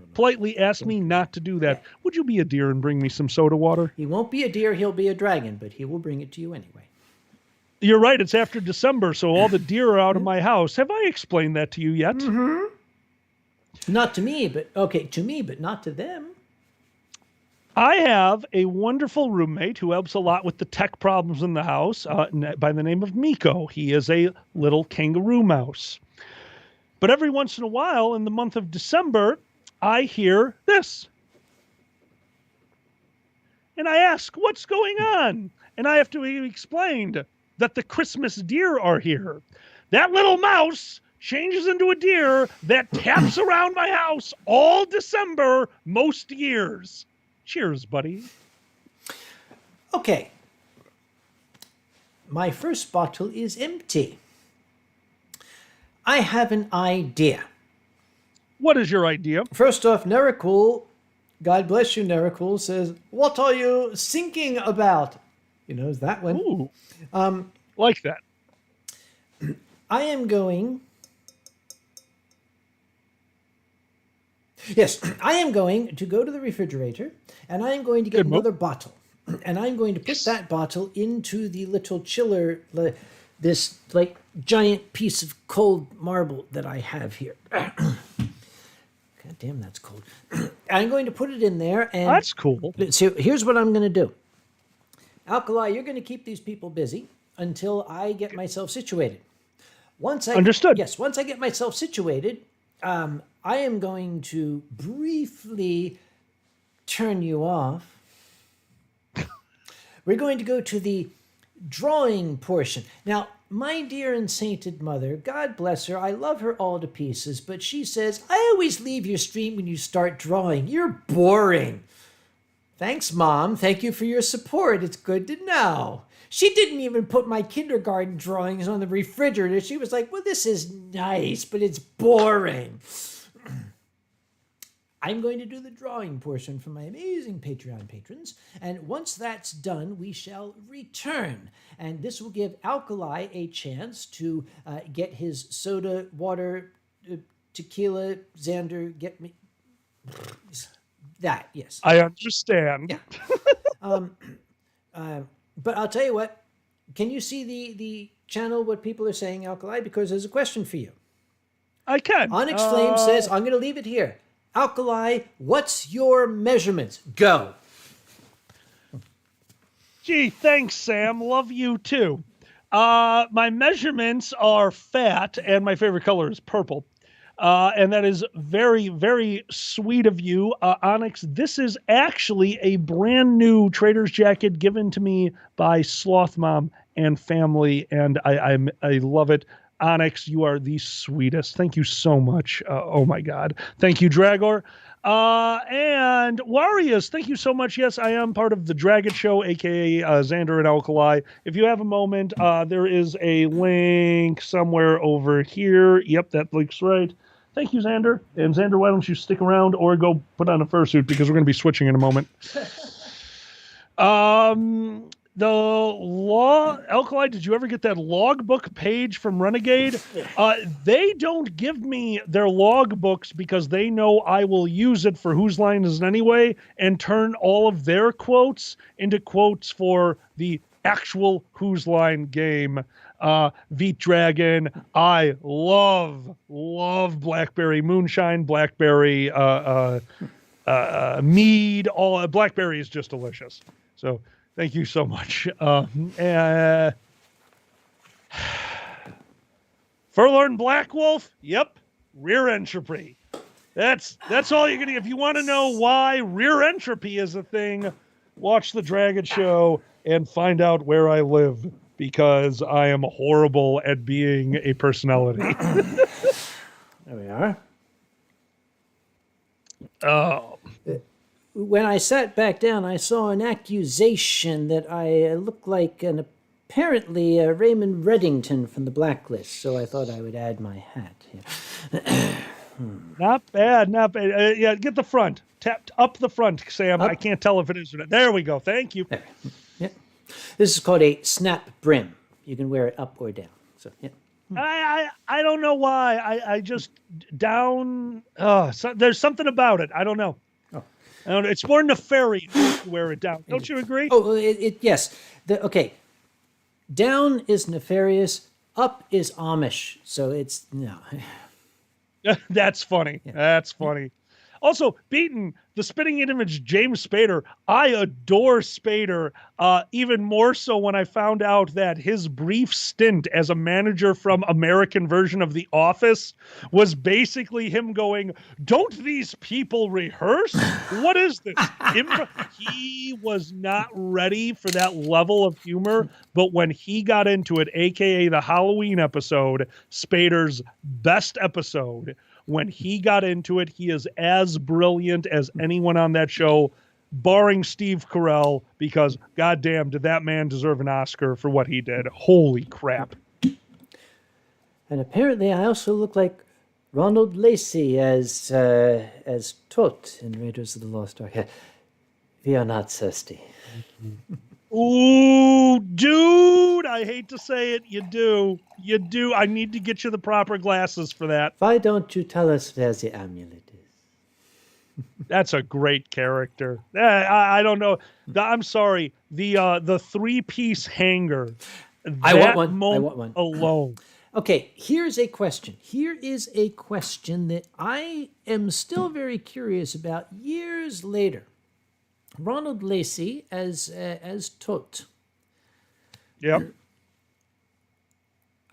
asked me not to do that. Would you be a dear and bring me some soda water? He won't be a deer, he'll be a dragon, but he will bring it to you anyway. You're right, it's after December, so all the deer are out of my house. Have I explained that to you yet? Mm-hmm. Not to me, but to me, but not to them. I have a wonderful roommate who helps a lot with the tech problems in the house by the name of Miko. He is a little kangaroo mouse. But every once in a while, in the month of December, I hear this. And I ask, what's going on? And I have to be explained that the Christmas deer are here. That little mouse changes into a deer that taps around my house all December, most years. Cheers, buddy. Okay. My first bottle is empty. I have an idea. What is your idea? First off, Nericul, God bless you, Nericul, says, "What are you thinking about?" You know, that one. Ooh, like that. I am going... Yes, I am going to go to the refrigerator, and I am going to get Good move. another bottle. And I'm going to put that bottle into the little chiller, this like giant piece of cold marble that I have here. God damn, that's cold. I'm going to put it in there, and That's cool. so here's what I'm going to do. Alkali, you're going to keep these people busy until I get myself situated. Understood. Yes, once I get myself situated, I am going to briefly turn you off. We're going to go to the drawing portion. Now, my dear and sainted mother, God bless her, I love her all to pieces, but she says, "I always leave your stream when you start drawing. You're boring." Thanks, Mom. Thank you for your support. It's good to know. She didn't even put my kindergarten drawings on the refrigerator. She was like, "Well, this is nice, but it's boring." I'm going to do the drawing portion for my amazing Patreon patrons, and once that's done, we shall return. And this will give Alkali a chance to get his soda, water, tequila, Xander, get me... That, yes. I understand. Yeah. But I'll tell you what, can you see the channel, what people are saying, Alkali? Because there's a question for you. I can. Onyx Flame says, I'm going to leave it here. Alkali, what's your measurements? Go. Gee, thanks, Sam. Love you too. My measurements are fat, and my favorite color is purple. And that is very, very sweet of you, Onyx. This is actually a brand new trader's jacket given to me by Sloth Mom and family, and I love it. Onyx, you are the sweetest. Thank you so much. Oh my God. Thank you, Dragor. And Warius, thank you so much. Yes, I am part of the Dragon Show, aka Xander and Alkali. If you have a moment, there is a link somewhere over here. Yep, that link's right. Thank you, Xander. And Xander, why don't you stick around or go put on a fursuit because we're going to be switching in a moment. The law, Alkali, did you ever get that logbook page from Renegade? They don't give me their logbooks because they know I will use it for Whose Line Is It Anyway and turn all of their quotes into quotes for the actual Whose Line game. Veet Dragon, I love Blackberry Moonshine, Blackberry Mead, all Blackberry is just delicious. So thank you so much. Furlorn Black Wolf, yep, rear entropy. That's all you're gonna. If you want to know why rear entropy is a thing, watch the Dragon Show and find out where I live, because I am horrible at being a personality. There we are. Oh. When I sat back down, I saw an accusation that I look like apparently Raymond Reddington from the Blacklist, so I thought I would add my hat here. Not bad, not bad. Yeah, get the front. Tap up the front, Sam. Up. I can't tell if it is or not. There we go. Thank you. There. Yeah. This is called a snap brim. You can wear it up or down. So yeah. I don't know why. I just down. There's something about it. I don't know. Oh. I don't know. It's more nefarious to wear it down. Don't you agree? Oh, yes. Okay. Down is nefarious. Up is Amish. So it's no. That's funny. Yeah. That's funny. Also, Beaton, the spitting image, James Spader. I adore Spader, even more so when I found out that his brief stint as a manager from American version of The Office was basically him going, "Don't these people rehearse? What is this?" He was not ready for that level of humor, but when he got into it, aka the Halloween episode, Spader's best episode, when he got into it, he is as brilliant as anyone on that show. barring Steve Carell, because goddamn, did that man deserve an Oscar for what he did? Holy crap! And apparently, I also look like Ronald Lacey as Tot in Raiders of the Lost Ark. We are not thirsty. Ooh, dude, I hate to say it, you do. You do. I need to get you the proper glasses for that. Why don't you tell us where the amulet is? That's a great character. I don't know. I'm sorry. The three-piece hanger. I want one. Alone. Okay, here's a question. Here is a question that I am still very curious about years later. Ronald Lacey as Tot. Yep.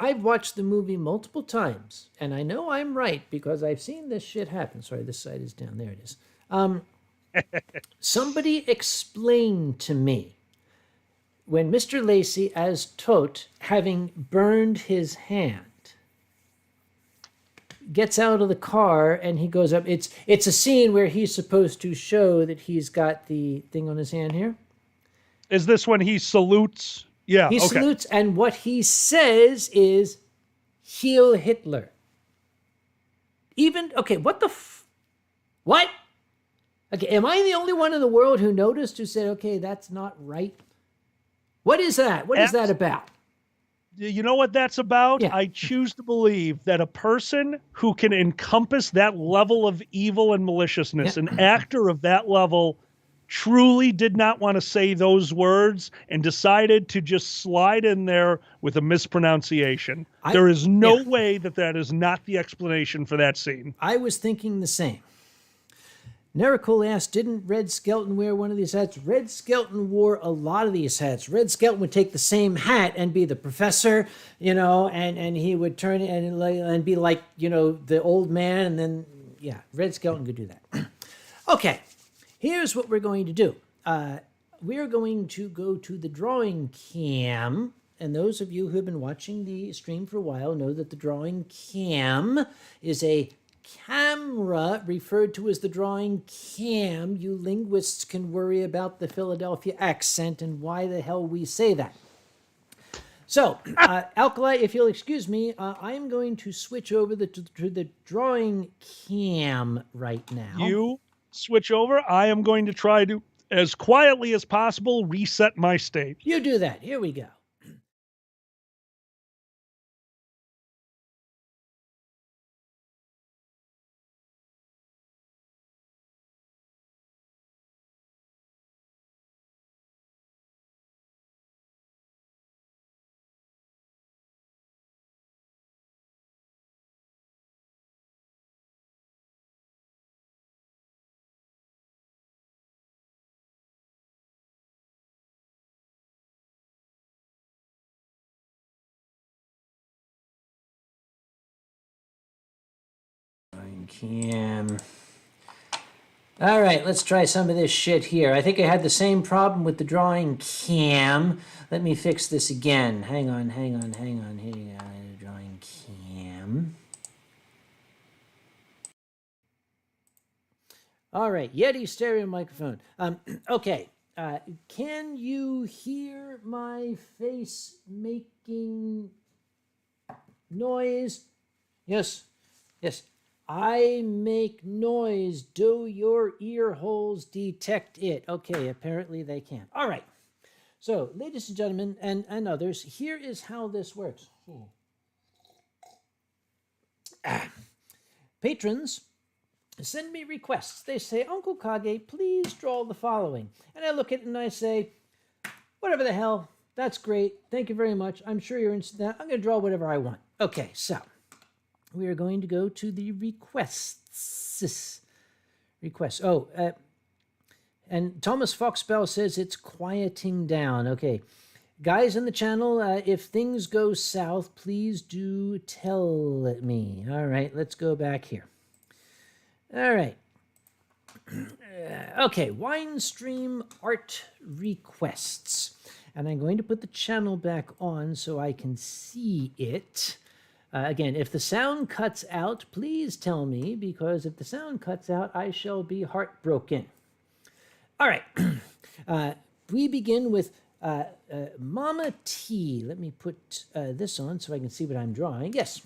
I've watched the movie multiple times, and I know I'm right because I've seen this shit happen. Sorry, this side is down. There it is. Somebody explained to me when Mr. Lacey as Tot, having burned his hand, gets out of the car and he goes up. It's a scene where he's supposed to show that he's got the thing on his hand here. Is this when he salutes? Yeah, he salutes, and what he says is, "Heal Hitler." What? Okay, am I the only one in the world who noticed, who said, okay, that's not right? What is that? What is that about? You know what that's about? Yeah. I choose to believe that a person who can encompass that level of evil and maliciousness, an actor of that level, truly did not want to say those words and decided to just slide in there with a mispronunciation. There is no way that is not the explanation for that scene. I was thinking the same. Nericole asked, didn't Red Skelton wear one of these hats? Red Skelton wore a lot of these hats. Red Skelton would take the same hat and be the professor, and he would turn it and be like, the old man. And then, Red Skelton could do that. Okay, here's what we're going to do. We're going to go to the drawing cam. And those of you who have been watching the stream for a while know that the drawing cam is a camera referred to as the drawing cam. You linguists can worry about the Philadelphia accent and why the hell we say that. So, Alkali, if you'll excuse me, I'm going to switch over to the drawing cam right now. You switch over. I am going to try to, as quietly as possible, reset my state. You do that. Here we go. Cam. All right, let's try some of this shit here. I think I had the same problem with the drawing cam. Let me fix this again. Hang on. Here you go. Drawing cam. All right, Yeti stereo microphone. Okay, can you hear my face making noise? Yes. I make noise. Do your ear holes detect it? Okay, apparently they can. All right. So, ladies and gentlemen, and others, here is how this works. Patrons send me requests. They say, Uncle Kage, please draw the following. And I look at it and I say, whatever the hell, that's great. Thank you very much. I'm sure you're into that. I'm going to draw whatever I want. Okay, so we are going to go to the requests. Oh, and Thomas Foxbell says it's quieting down. Okay. Guys in the channel, if things go south, please do tell me. All right, let's go back here. All right. Okay, Winestream art requests. And I'm going to put the channel back on so I can see it. Again, if the sound cuts out, please tell me, because if the sound cuts out, I shall be heartbroken. All right. We begin with Mama T. Let me put this on so I can see what I'm drawing. Yes,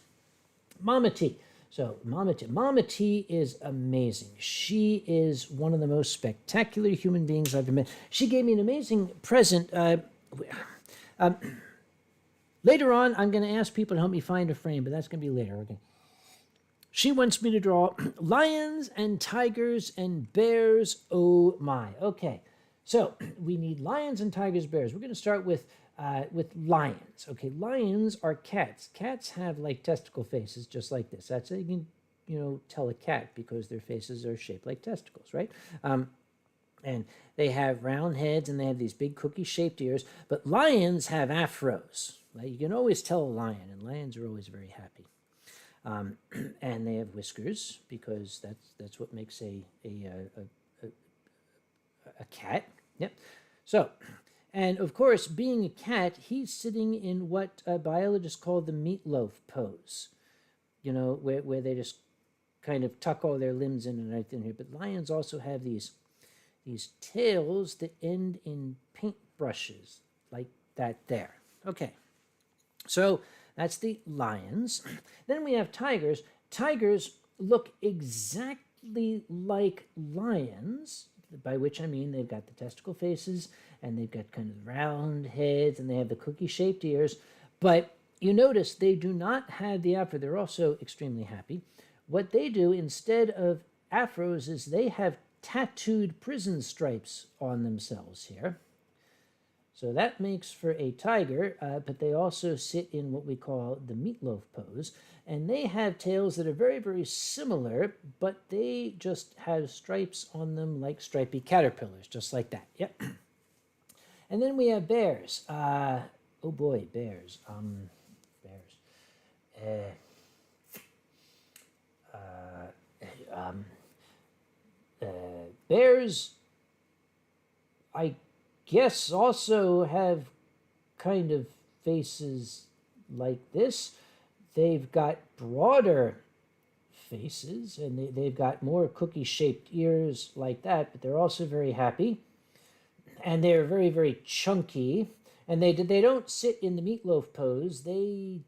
Mama T. So Mama T is amazing. She is one of the most spectacular human beings I've ever met. She gave me an amazing present. Later on, I'm going to ask people to help me find a frame, but that's going to be later. Okay. She wants me to draw lions and tigers and bears. Oh my. Okay. So we need lions and tigers, bears. We're going to start with lions. Okay, lions are cats. Cats have like testicle faces, just like this. That's how you can, tell a cat because their faces are shaped like testicles, right? And they have round heads and they have these big cookie-shaped ears. But lions have afros. Like, you can always tell a lion, and lions are always very happy. And they have whiskers because that's what makes a cat. Yep. So, and of course, being a cat, he's sitting in what biologists call the meatloaf pose. Where they just kind of tuck all their limbs in and right in here. But lions also have these tails that end in paintbrushes, like that there. Okay. So that's the lions. Then we have tigers. Tigers look exactly like lions, by which I mean they've got the testicle faces and they've got kind of round heads and they have the cookie-shaped ears. But you notice they do not have the afro. They're also extremely happy. What they do instead of afros is they have tattooed prison stripes on themselves here. So that makes for a tiger, but they also sit in what we call the meatloaf pose. And they have tails that are very, very similar, but they just have stripes on them like stripy caterpillars, just like that. Yep. And then we have bears. Oh boy, bears. Bears, I guess, also have kind of faces like this. They've got broader faces and they've got more cookie-shaped ears like that, but they're also very happy. And they're very, very chunky. And they don't sit in the meatloaf pose. They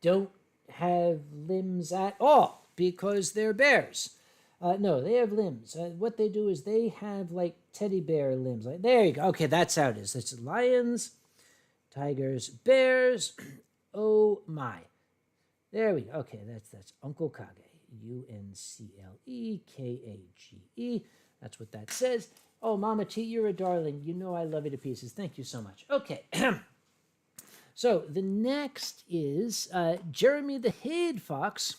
don't have limbs at all because they're bears. No, they have limbs. What they do is they have like teddy bear limbs. Like, there you go. Okay, that's how it is. It's lions, tigers, bears. Oh my. There we go. Okay, that's Uncle Kage. Uncle-Kage. That's what that says. Oh, Mama T, you're a darling. You know I love you to pieces. Thank you so much. Okay. So the next is Jeremy the Head Fox.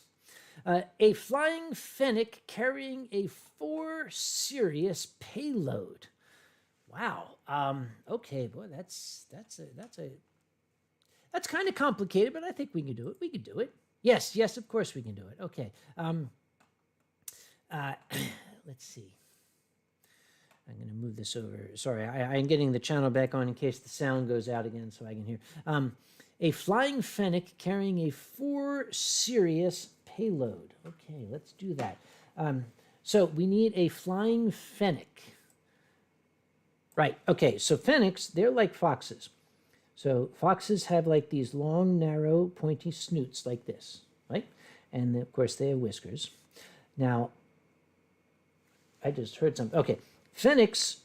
A flying fennec carrying a 4 serious payload. Wow. Okay, boy, that's kind of complicated, but I think we can do it. We can do it. Yes, of course we can do it. Okay. Let's see. I'm going to move this over. Sorry, I'm getting the channel back on in case the sound goes out again so I can hear. A flying fennec carrying a 4 serious payload. Okay, let's do that. So we need a flying fennec. Right, okay, so fennecs, they're like foxes. So foxes have like these long, narrow, pointy snoots like this, right? And of course they have whiskers. Now, I just heard something. Okay, fennecs,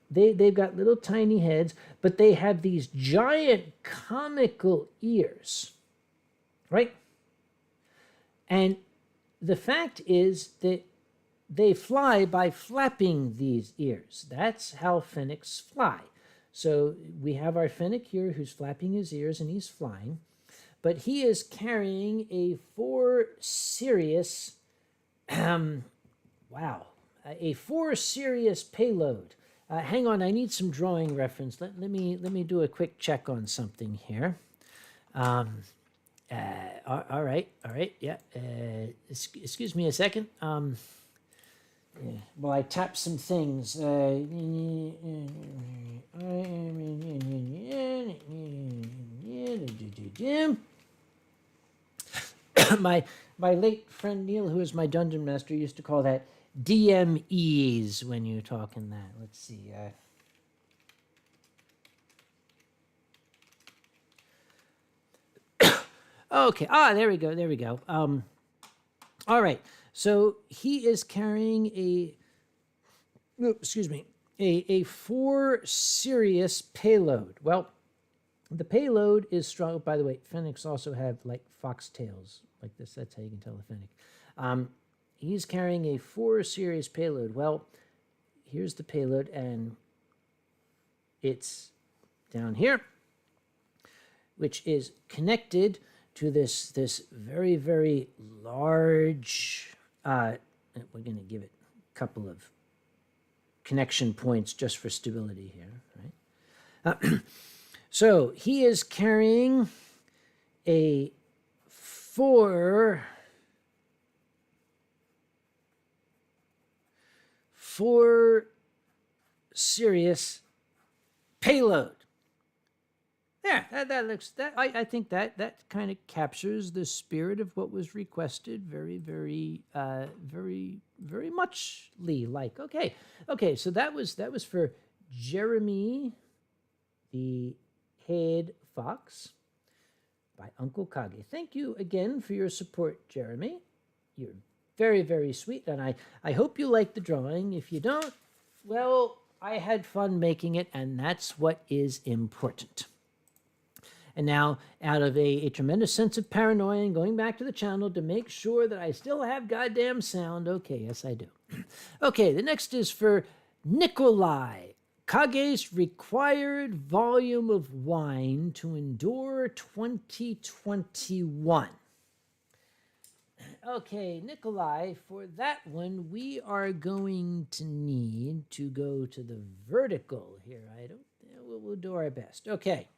they've got little tiny heads, but they have these giant comical ears, right? And the fact is that they fly by flapping these ears. That's how fennecs fly. So we have our fennec here who's flapping his ears and he's flying. But he is carrying a 4 serious, a 4 serious payload. Hang on, I need some drawing reference. Let me do a quick check on something here. All right, yeah. Excuse me a second. Yeah. Well, I tapped some things. My late friend Neil, who is my dungeon master, used to call that DMEs when you're talking that. Let's see. Okay. There we go. There we go. All right. So he is carrying a 4 serious payload. Well, the payload is strong. By the way, fennecs also have like foxtails like this. That's how you can tell the fennec. He's carrying a 4 serious payload. Well, here's the payload, and it's down here, which is connected to this very, very large, we're going to give it a couple of connection points just for stability here, right? So he is carrying a 4 serious payload. There, that looks, I think that kind of captures the spirit of what was requested very, very, very muchly like. Okay, so that was for Jeremy the Head Fox by Uncle Kage. Thank you again for your support, Jeremy. You're very, very sweet, and I hope you like the drawing. If you don't, well, I had fun making it, and that's what is important. And now, out of a tremendous sense of paranoia, and going back to the channel to make sure that I still have goddamn sound. Okay, yes, I do. Okay, the next is for Nikolai. Kage's required volume of wine to endure 2021. Okay, Nikolai, for that one, we are going to need to go to the vertical here. We'll do our best. Okay.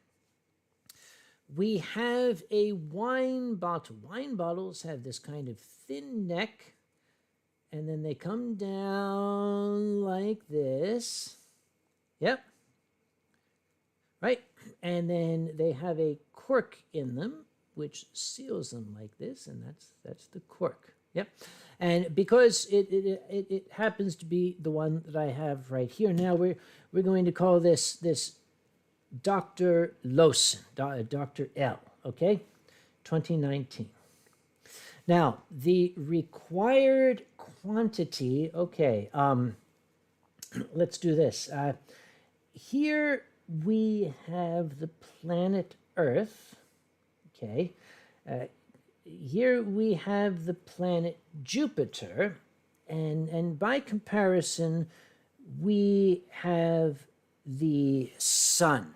We have a wine bottle. Wine bottles have this kind of thin neck, and then they come down like this. Yep. Right? And then they have a cork in them, which seals them like this, and that's the cork. Yep. And because it happens to be the one that I have right here, now we're going to call this Dr. Lawson, Dr. L, okay? 2019. Now, the required quantity, okay, let's do this. Here we have the planet Earth, okay? Here we have the planet Jupiter, and by comparison, we have the sun.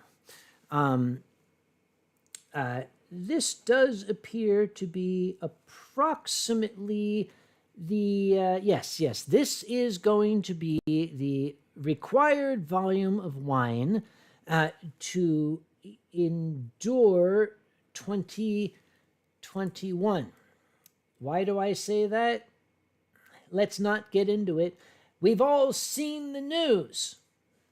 This does appear to be approximately the, yes, this is going to be the required volume of wine to endure 2021. Why do I say that? Let's not get into it. We've all seen the news.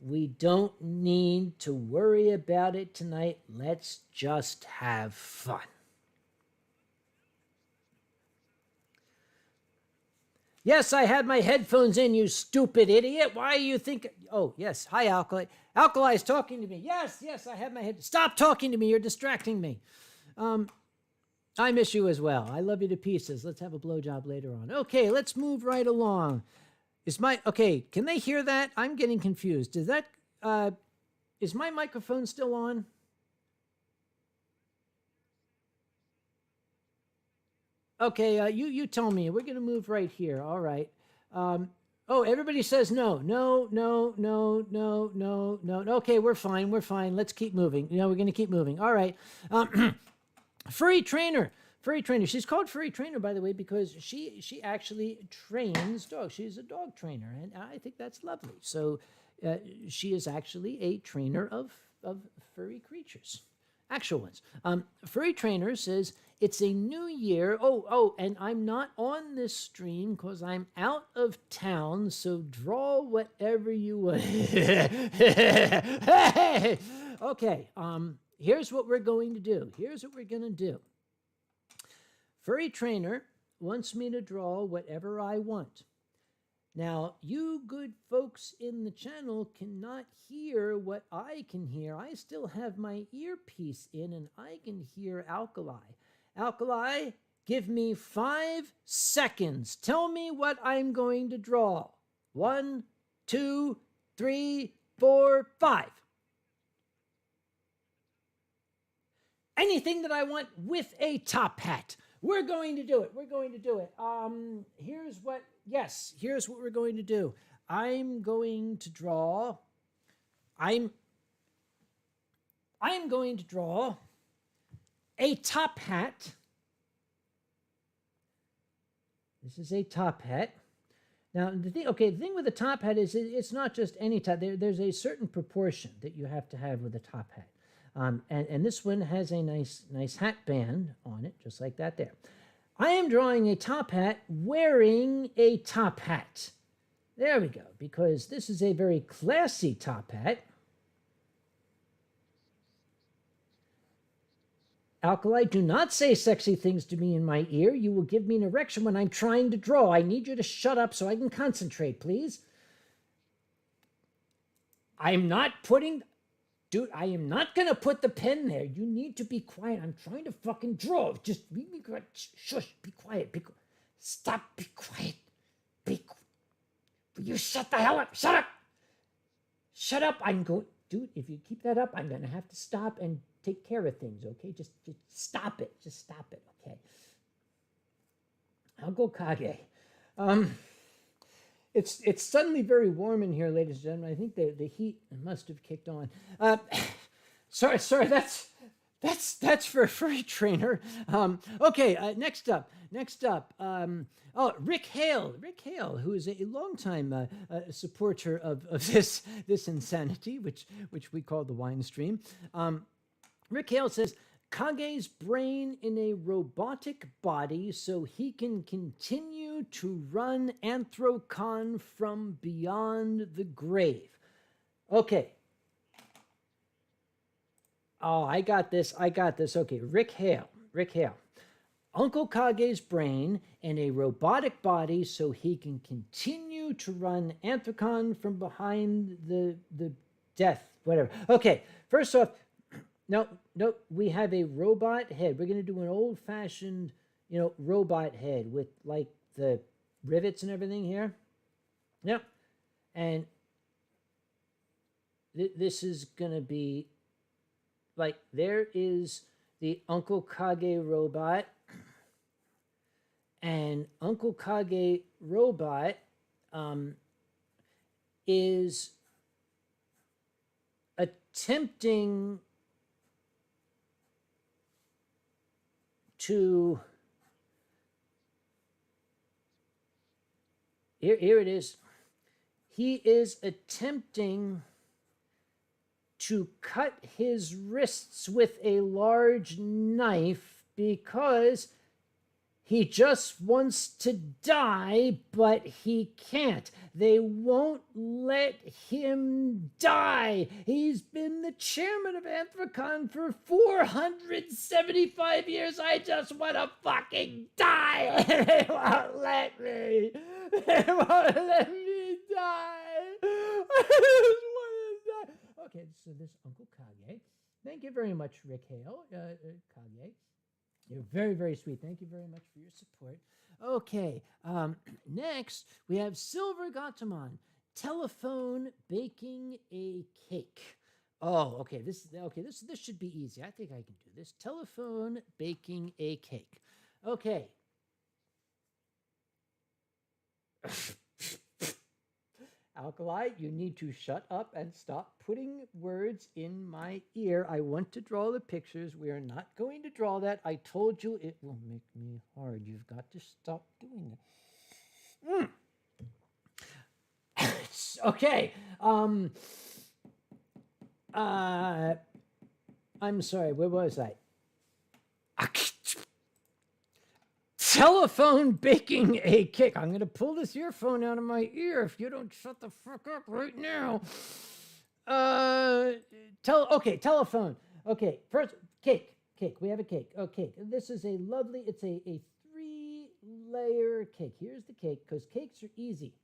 We don't need to worry about it tonight. Let's just have fun. Yes, I had my headphones in, you stupid idiot. Why are you thinking? Oh, yes. Hi, Alkali. Alkali is talking to me. Yes, I have my head. Stop talking to me. You're distracting me. I miss you as well. I love you to pieces. Let's have a blowjob later on. Okay, let's move right along. Okay, can they hear that? I'm getting confused. Is my microphone still on? Okay, you tell me. We're going to move right here. All right. Oh, everybody says no. No. Okay, we're fine. Let's keep moving. We're going to keep moving. All right. Furry trainer. She's called Furry Trainer, by the way, because she actually trains dogs. She's a dog trainer, and I think that's lovely. So she is actually a trainer of furry creatures, actual ones. Furry Trainer says it's a new year. Oh, and I'm not on this stream because I'm out of town, so draw whatever you want. Okay, here's what we're going to do. Furry Trainer wants me to draw whatever I want. Now, you good folks in the channel cannot hear what I can hear. I still have my earpiece in and I can hear Alkali. Alkali, give me 5 seconds. Tell me what I'm going to draw. 1, 2, 3, 4, 5. Anything that I want with a top hat. We're going to do it. We're going to do it. Here's what we're going to do. I'm going to draw a top hat. This is a top hat. Now, the thing with a top hat is it's not just any top. There's a certain proportion that you have to have with a top hat. And this one has a nice hat band on it, just like that there. I am drawing a top hat wearing a top hat. There we go, because this is a very classy top hat. Alkali, do not say sexy things to me in my ear. You will give me an erection when I'm trying to draw. I need you to shut up so I can concentrate, please. I'm not putting... Dude, I am not going to put the pen there. You need to be quiet. I'm trying to fucking draw. Just leave me quiet. Shush, be quiet. Stop, be quiet. Will you shut the hell up? Shut up. Shut up. Dude, if you keep that up, I'm going to have to stop and take care of things, okay? Just stop it. Just stop it, okay? I'll go Kage. It's suddenly very warm in here, ladies and gentlemen. I think the heat must have kicked on. Sorry, that's for a furry trainer. Okay, next up. Rick Hale, who is a longtime supporter of this insanity, which we call the Winestream. Rick Hale says, Kage's brain in a robotic body so he can continue to run Anthrocon from beyond the grave. Okay. Oh, I got this. Okay, Rick Hale. Uncle Kage's brain in a robotic body so he can continue to run Anthrocon from behind the death, whatever. Okay, first off, no, we have a robot head. We're going to do an old-fashioned, robot head with, like, the rivets and everything here. Yep. And this is going to be, like, there is the Uncle Kage robot. And Uncle Kage robot is attempting to... Here it is. He is attempting to cut his wrists with a large knife because he just wants to die, but he can't. They won't let him die. He's been the chairman of Anthrocon for 475 years. I just want to fucking die. They won't let me. They won't let me die. I just want to die. Okay, so this Uncle Kage. Thank you very much, Rick Hale. Kage. You're very, very sweet. Thank you very much for your support. Okay, next we have Silver Gatamon, telephone baking a cake. Oh, okay. This should be easy. I think I can do this. Telephone baking a cake. Okay. Alkali, you need to shut up and stop putting words in my ear. I want to draw the pictures. We are not going to draw that. I told you it will make me hard. You've got to stop doing it. Okay. I'm sorry. Where was I? Telephone baking a cake. I'm going to pull this earphone out of my ear if you don't shut the fuck up right now. Telephone. Okay, first, cake. We have a cake. Okay, this is a lovely, it's a 3-layer cake. Here's the cake, because cakes are easy.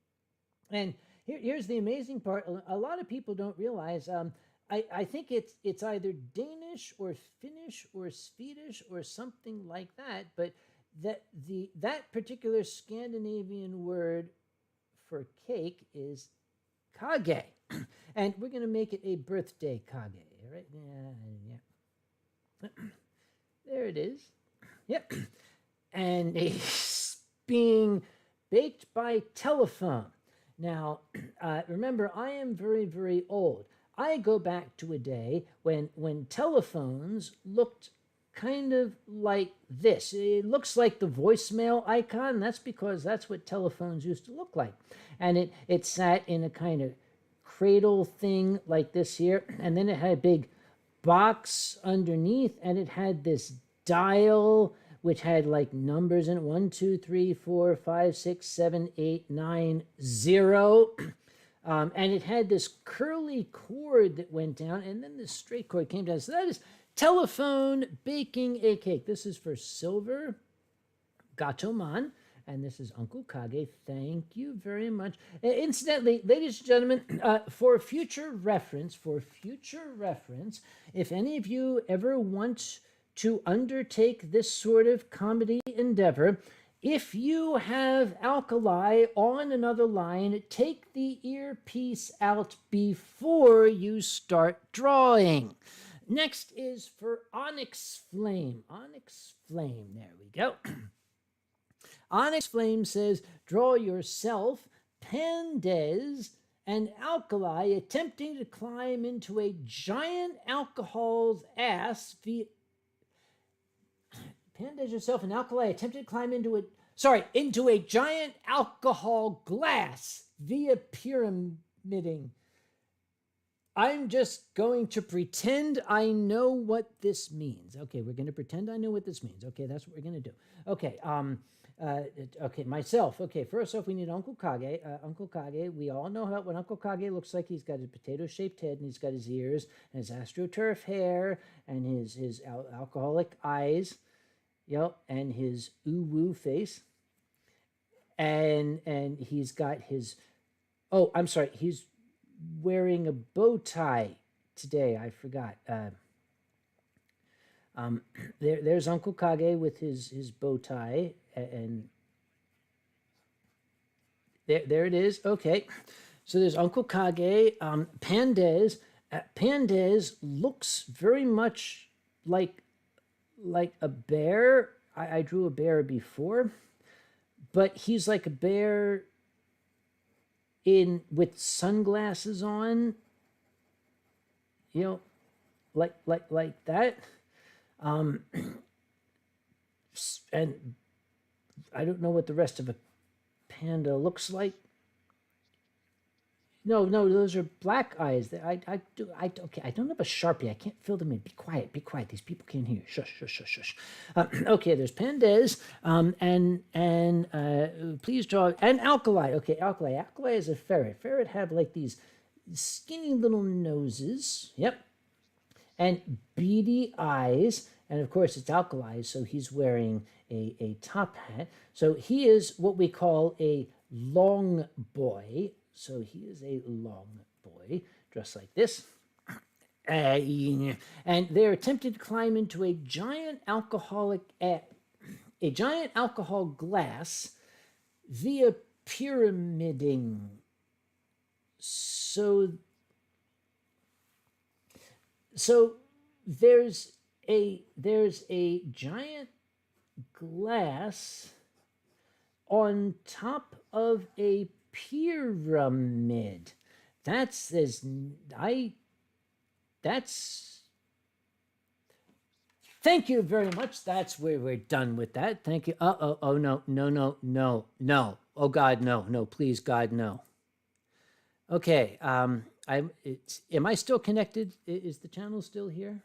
And here's the amazing part. A lot of people don't realize. I think it's either Danish or Finnish or Swedish or something like that. But that particular Scandinavian word for cake is kage, and we're going to make it a birthday kage. Right? Yeah. There it is. Yep. And it's being baked by telephone. Now, remember, I am very, very old. I go back to a day when telephones looked kind of like this. It looks like the voicemail icon. That's because that's what telephones used to look like. And it sat in a kind of cradle thing like this here. And then it had a big box underneath, and it had this dial which had like numbers in it, 1 2 3 4 5 6 7 8 9 0. And it had this curly cord that went down, and then this straight cord came down. So that is telephone baking a cake. This is for Silver Gatoman, and this is Uncle Kage. Thank you very much. Incidentally, ladies and gentlemen, for future reference, if any of you ever want to undertake this sort of comedy endeavor, if you have Alkali on another line, take the earpiece out before you start drawing. Next is for Onyx Flame. Onyx Flame, there we go. Onyx Flame says, draw yourself, Pandes, and Alkali attempting to climb into a giant alcohol's ass via... Pandes yourself and Alkali attempted to climb into a giant alcohol glass via pyramiding. I'm just going to pretend I know what this means. Okay, we're going to pretend I know what this means. Okay, that's what we're going to do. Okay, okay, myself. Okay, first off, we need Uncle Kage. Uncle Kage, we all know what Uncle Kage looks like. He's got a potato-shaped head, and he's got his ears, and his astroturf hair, and his alcoholic eyes. Yep, and his ooh-woo face. And he's got his... Oh, I'm sorry, he's wearing a bow tie today. I forgot. There's Uncle Kage with his bow tie, and there it is. Okay, so there's Uncle Kage. Pandes. Pandes looks very much like a bear. I drew a bear before, but he's like a bear with sunglasses on, like that. And I don't know what the rest of a panda looks like. No, those are black eyes. Okay, I don't have a Sharpie. I can't fill them in. Be quiet. These people can't hear. Shush. Okay, there's Pandes, and please draw, and Alkali. Okay, Alkali is a ferret. Ferret have like these skinny little noses. Yep. And beady eyes. And of course, it's Alkali, so he's wearing a top hat. So he is what we call a long boy. So he is a long boy, dressed like this. And they're attempting to climb into a giant alcohol glass via pyramiding. So there's a giant glass on top of a pyramid. That's thank you very much. That's where we're done with that. Thank you. Oh no. Oh God, no, please God, no. Okay, am I still connected? Is the channel still here?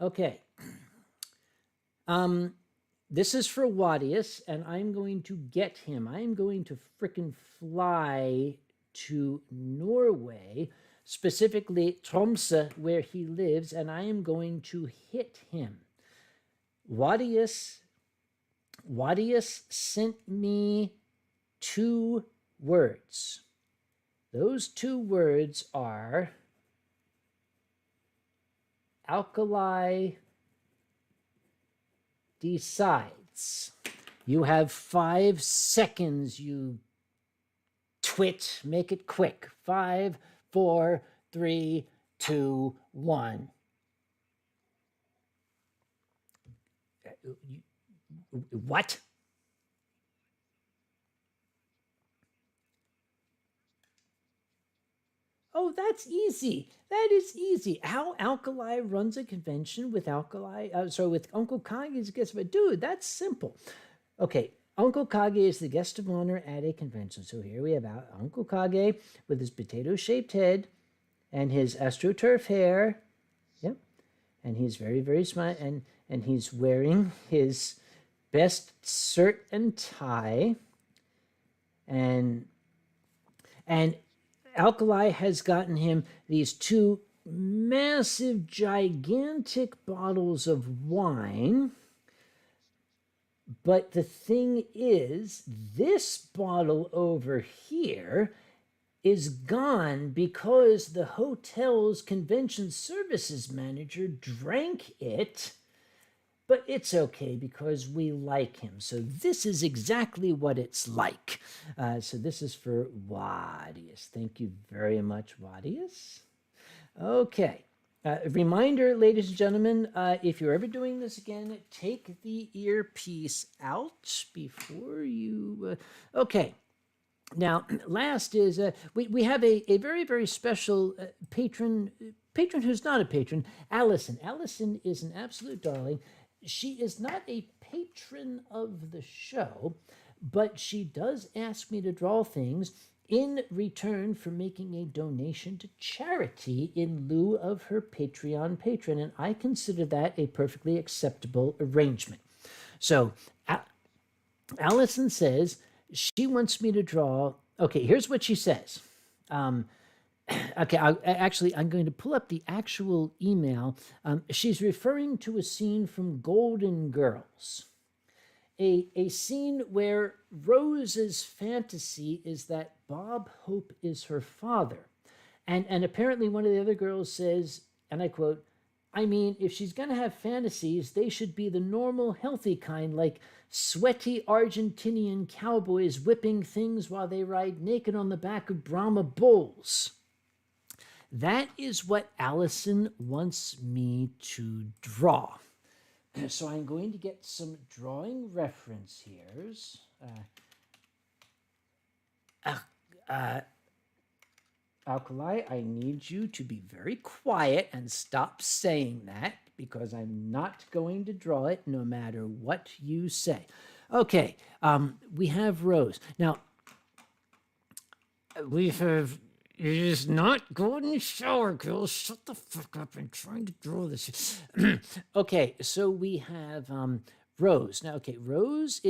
Okay. This is for Wadius, and I'm going to get him. I'm going to frickin' fly to Norway, specifically Tromsø, where he lives, and I am going to hit him. Wadius sent me 2 words. Those two words are Alkali decides. You have 5 seconds, you twit. Make it quick. 5, 4, 3, 2, 1. What? Oh, that's easy. That is easy. How Alkali runs a convention with with Uncle Kage as a guest, but dude, that's simple. Okay, Uncle Kage is the guest of honor at a convention. So here we have Uncle Kage with his potato-shaped head and his astroturf hair. Yep, and he's very, very smart, and he's wearing his best shirt and tie, and Alkali has gotten him these 2 massive, gigantic bottles of wine. But the thing is, this bottle over here is gone because the hotel's convention services manager drank it. But it's okay because we like him. So this is exactly what it's like. So this is for Wadius. Thank you very much, Wadius. Okay. Reminder, ladies and gentlemen, if you're ever doing this again, take the earpiece out before you... okay. Now, last is, we have a very, very special patron who's not a patron, Allison. Allison is an absolute darling. She is not a patron of the show, but she does ask me to draw things in return for making a donation to charity in lieu of her Patreon patron, and I consider that a perfectly acceptable arrangement. So Allison says she wants me to draw... Okay, here's what she says. Okay, I'm going to pull up the actual email. She's referring to a scene from Golden Girls. A scene where Rose's fantasy is that Bob Hope is her father. And apparently one of the other girls says, and I quote, I mean, if she's going to have fantasies, they should be the normal, healthy kind, like sweaty Argentinian cowboys whipping things while they ride naked on the back of Brahma bulls. That is what Allison wants me to draw. So I'm going to get some drawing reference here. Alkali, I need you to be very quiet and stop saying that because I'm not going to draw it no matter what you say. Okay, we have Rose. Now, we have... It is not golden shower, girls. Shut the fuck up. I'm trying to draw this. Okay, so we have Rose. Now, okay, Rose,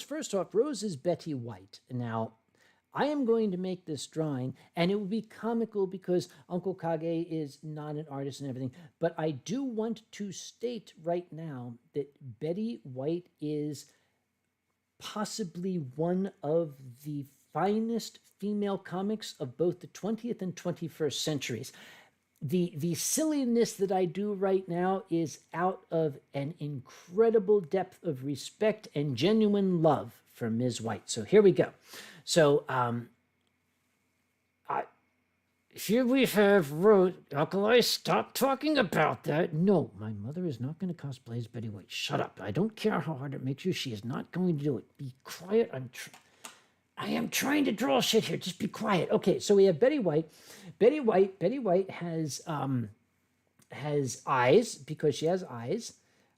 first off, Rose is Betty White. Now, I am going to make this drawing, and it will be comical because Uncle Kage is not an artist and everything, but I do want to state right now that Betty White is possibly one of the finest female comics of both the 20th and 21st centuries. The silliness that I do right now is out of an incredible depth of respect and genuine love for Ms. White. So here we go. So here we have Rose. Alkali, stop talking about that. No, my mother is not going to cosplay as Betty White. Shut up. I don't care how hard it makes you. She is not going to do it. Be quiet. I am trying to draw shit here. Just be quiet. Okay, so we have Betty White. Betty White has eyes because she has eyes,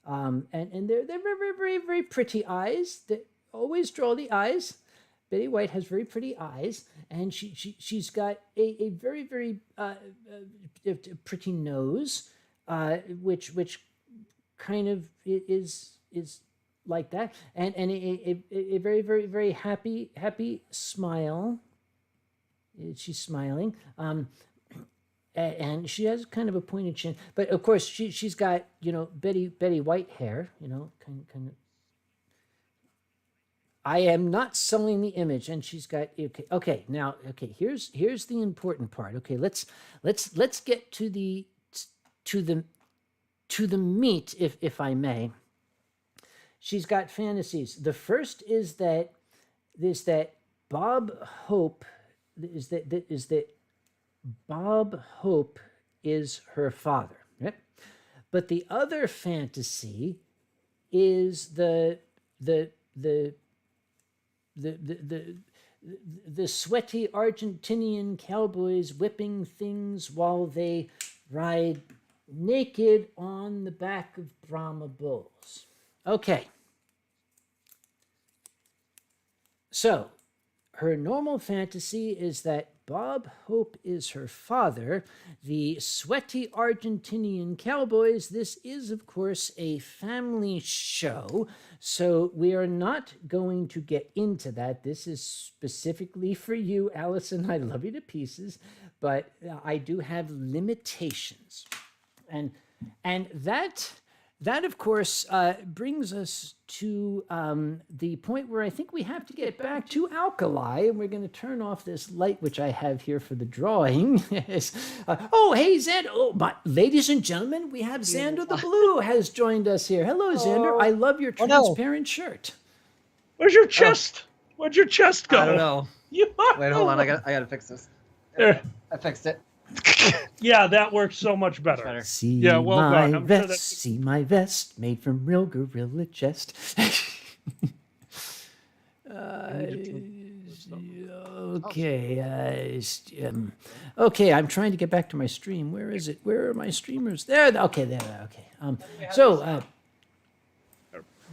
and they're very, very, very pretty eyes. They always draw the eyes. Betty White has very pretty eyes, and she's got a very, very pretty nose, which kind of is like that, and a very, very, very happy smile. She's smiling, and she has kind of a pointed chin, but of course she's got Betty White hair, kind of I am not selling the image, and she's got okay. Now, here's the important part. Okay, let's get to the meat, if I may. She's got fantasies. The first is that Bob Hope is that Bob Hope is her father, right? But the other fantasy is the sweaty Argentinian cowboys whipping things while they ride naked on the back of Brahma bulls. Okay. So, her normal fantasy is that Bob Hope is her father. The sweaty Argentinian cowboys, this is, of course, a family show, so we are not going to get into that. This is specifically for you, Allison. I love you to pieces, but I do have limitations. And that, of course, brings us to the point where I think we have to get back to Alkali, and we're going to turn off this light, which I have here for the drawing. Oh, hey, Xander. Oh, ladies and gentlemen, we have Xander the Blue has joined us here. Hello, Xander. I love your transparent shirt. Where's your chest? Where'd your chest go? I don't know. Wait, hold on. I gotta fix this. There. I fixed it. Yeah, that works so much better. See well my done. vest, see my vest, made from real gorilla chest. Okay, I'm trying to get back to my stream. Where is it? Where are my streamers? There. Okay, there. Okay. You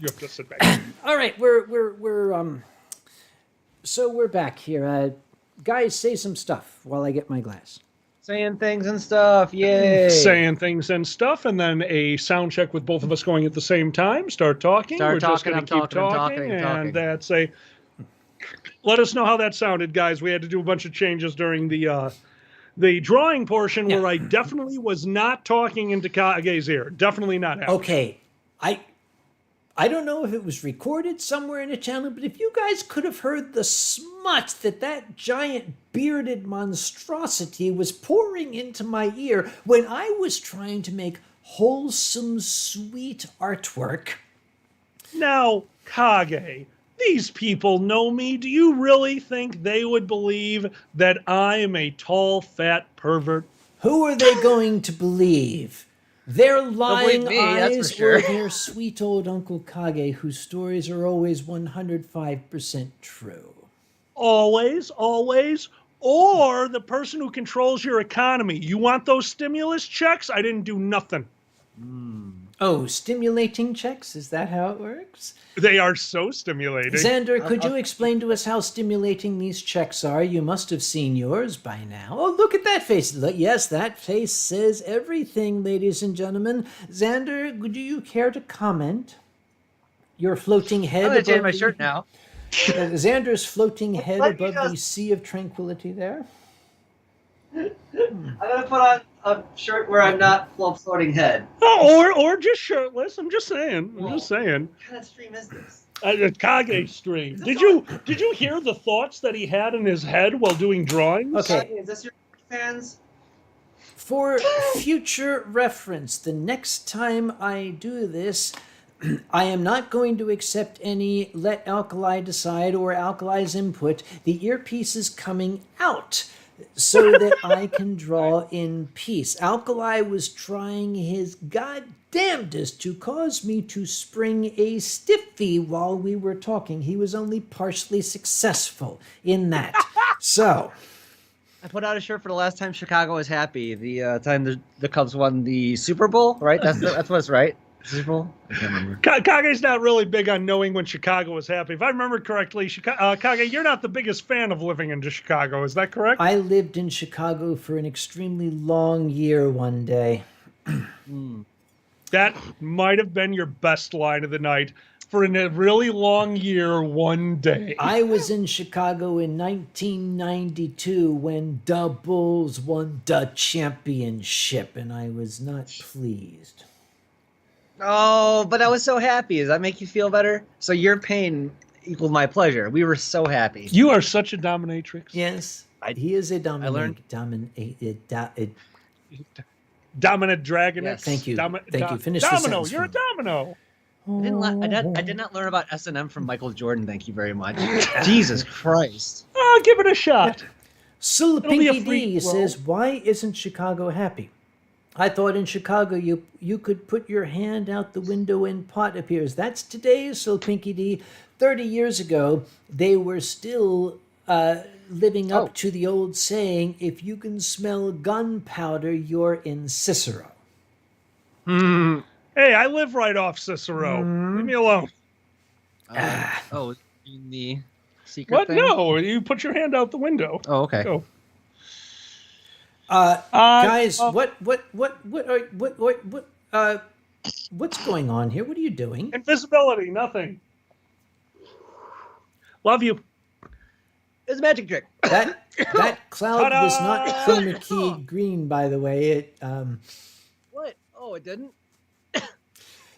have to sit back. All right, so we're back here. Guys, say some stuff while I get my glass. Saying things and stuff, yay! Saying things and stuff, and then a sound check with both of us going at the same time. Start talking. We're just going to keep talking, and that's a. Let us know how that sounded, guys. We had to do a bunch of changes during the drawing portion where I definitely was not talking into Kage's ear. Definitely not happening. Okay, I don't know if it was recorded somewhere in the channel, but if you guys could have heard the smut that giant bearded monstrosity was pouring into my ear when I was trying to make wholesome, sweet artwork. Now, Kage, these people know me. Do you really think they would believe that I am a tall, fat pervert? Who are they going to believe? Their lying eyes sure. or their sweet old Uncle Kage, whose stories are always 105% true? Always, always. Or the person who controls your economy. You want those stimulus checks? I didn't do nothing. Oh, stimulating checks? Is that how it works? They are so stimulating. Xander, could you explain to us how stimulating these checks are? You must have seen yours by now. Oh, look at that face. Yes, that face says everything, ladies and gentlemen. Xander, do you care to comment? Your floating head I'm going to change above my shirt now. Xander's floating head above the sea of tranquility there. I'm going to put on a shirt where I'm not floating head. Oh, or just shirtless. I'm just saying. What kind of stream is this? A Kage stream. Did you hear the thoughts that he had in his head while doing drawings? Okay. Is this your fans? For future reference, the next time I do this, I am not going to accept any let Alkali decide or Alkali's input. The earpiece is coming out so that I can draw in peace. Alkali was trying his goddamnedest to cause me to spring a stiffy while we were talking. He was only partially successful in that. So I put out a shirt for the last time Chicago was happy. The time the Cubs won the Super Bowl, right? That's what's right. Super Bowl? I can't remember. Kage's not really big on knowing when Chicago was happy. If I remember correctly, Kage, you're not the biggest fan of living in Chicago. Is that correct? I lived in Chicago for an extremely long year one day. That might have been your best line of the night. For a really long year, one day. I was in Chicago in 1992 when the Bulls won the championship, and I was not pleased. Oh, but I was so happy. Does that make you feel better? So your pain equaled my pleasure. We were so happy. You are such a dominatrix. Yes, he is a learned- Dominant dragon. Yes. Thank you. Thank you. Finish the Domino. sentence You're a for me. domino. I did not learn about S&M from Michael Jordan. Thank you very much. Jesus Christ. Oh, give it a shot. Sil It'll be a Pinky free D throw. says, "Why isn't Chicago happy? I thought in Chicago you could put your hand out the window and pot appears." That's today's Sil Pinky D. 30 years ago, they were still living up to the old saying, "If you can smell gunpowder, you're in Cicero." Hey, I live right off Cicero. Leave me alone. In the secret What? thing? No, you put your hand out the window. Oh, okay. Go. Guys, what's going on here? What are you doing? Invisibility, nothing. Love you. It's a magic trick. That cloud Ta-da! was not chroma keyed green, by the way. It What? Oh, it didn't?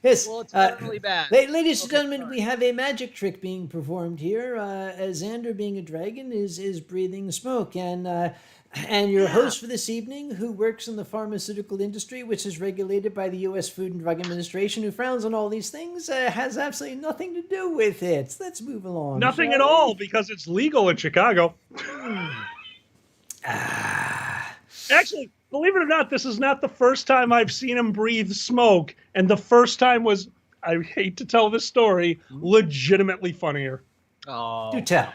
yes. Well, it's really bad. Ladies and Okay, gentlemen, sorry. we have a magic trick being performed here. As Xander, being a dragon, is breathing smoke, and your host for this evening, who works in the pharmaceutical industry, which is regulated by the U.S. Food and Drug Administration, who frowns on all these things, has absolutely nothing to do with it. Let's move along. Nothing shall at we? all because it's legal in Chicago. Actually, believe it or not, this is not the first time I've seen him breathe smoke. And the first time was, I hate to tell this story, legitimately funnier. Oh. Do tell.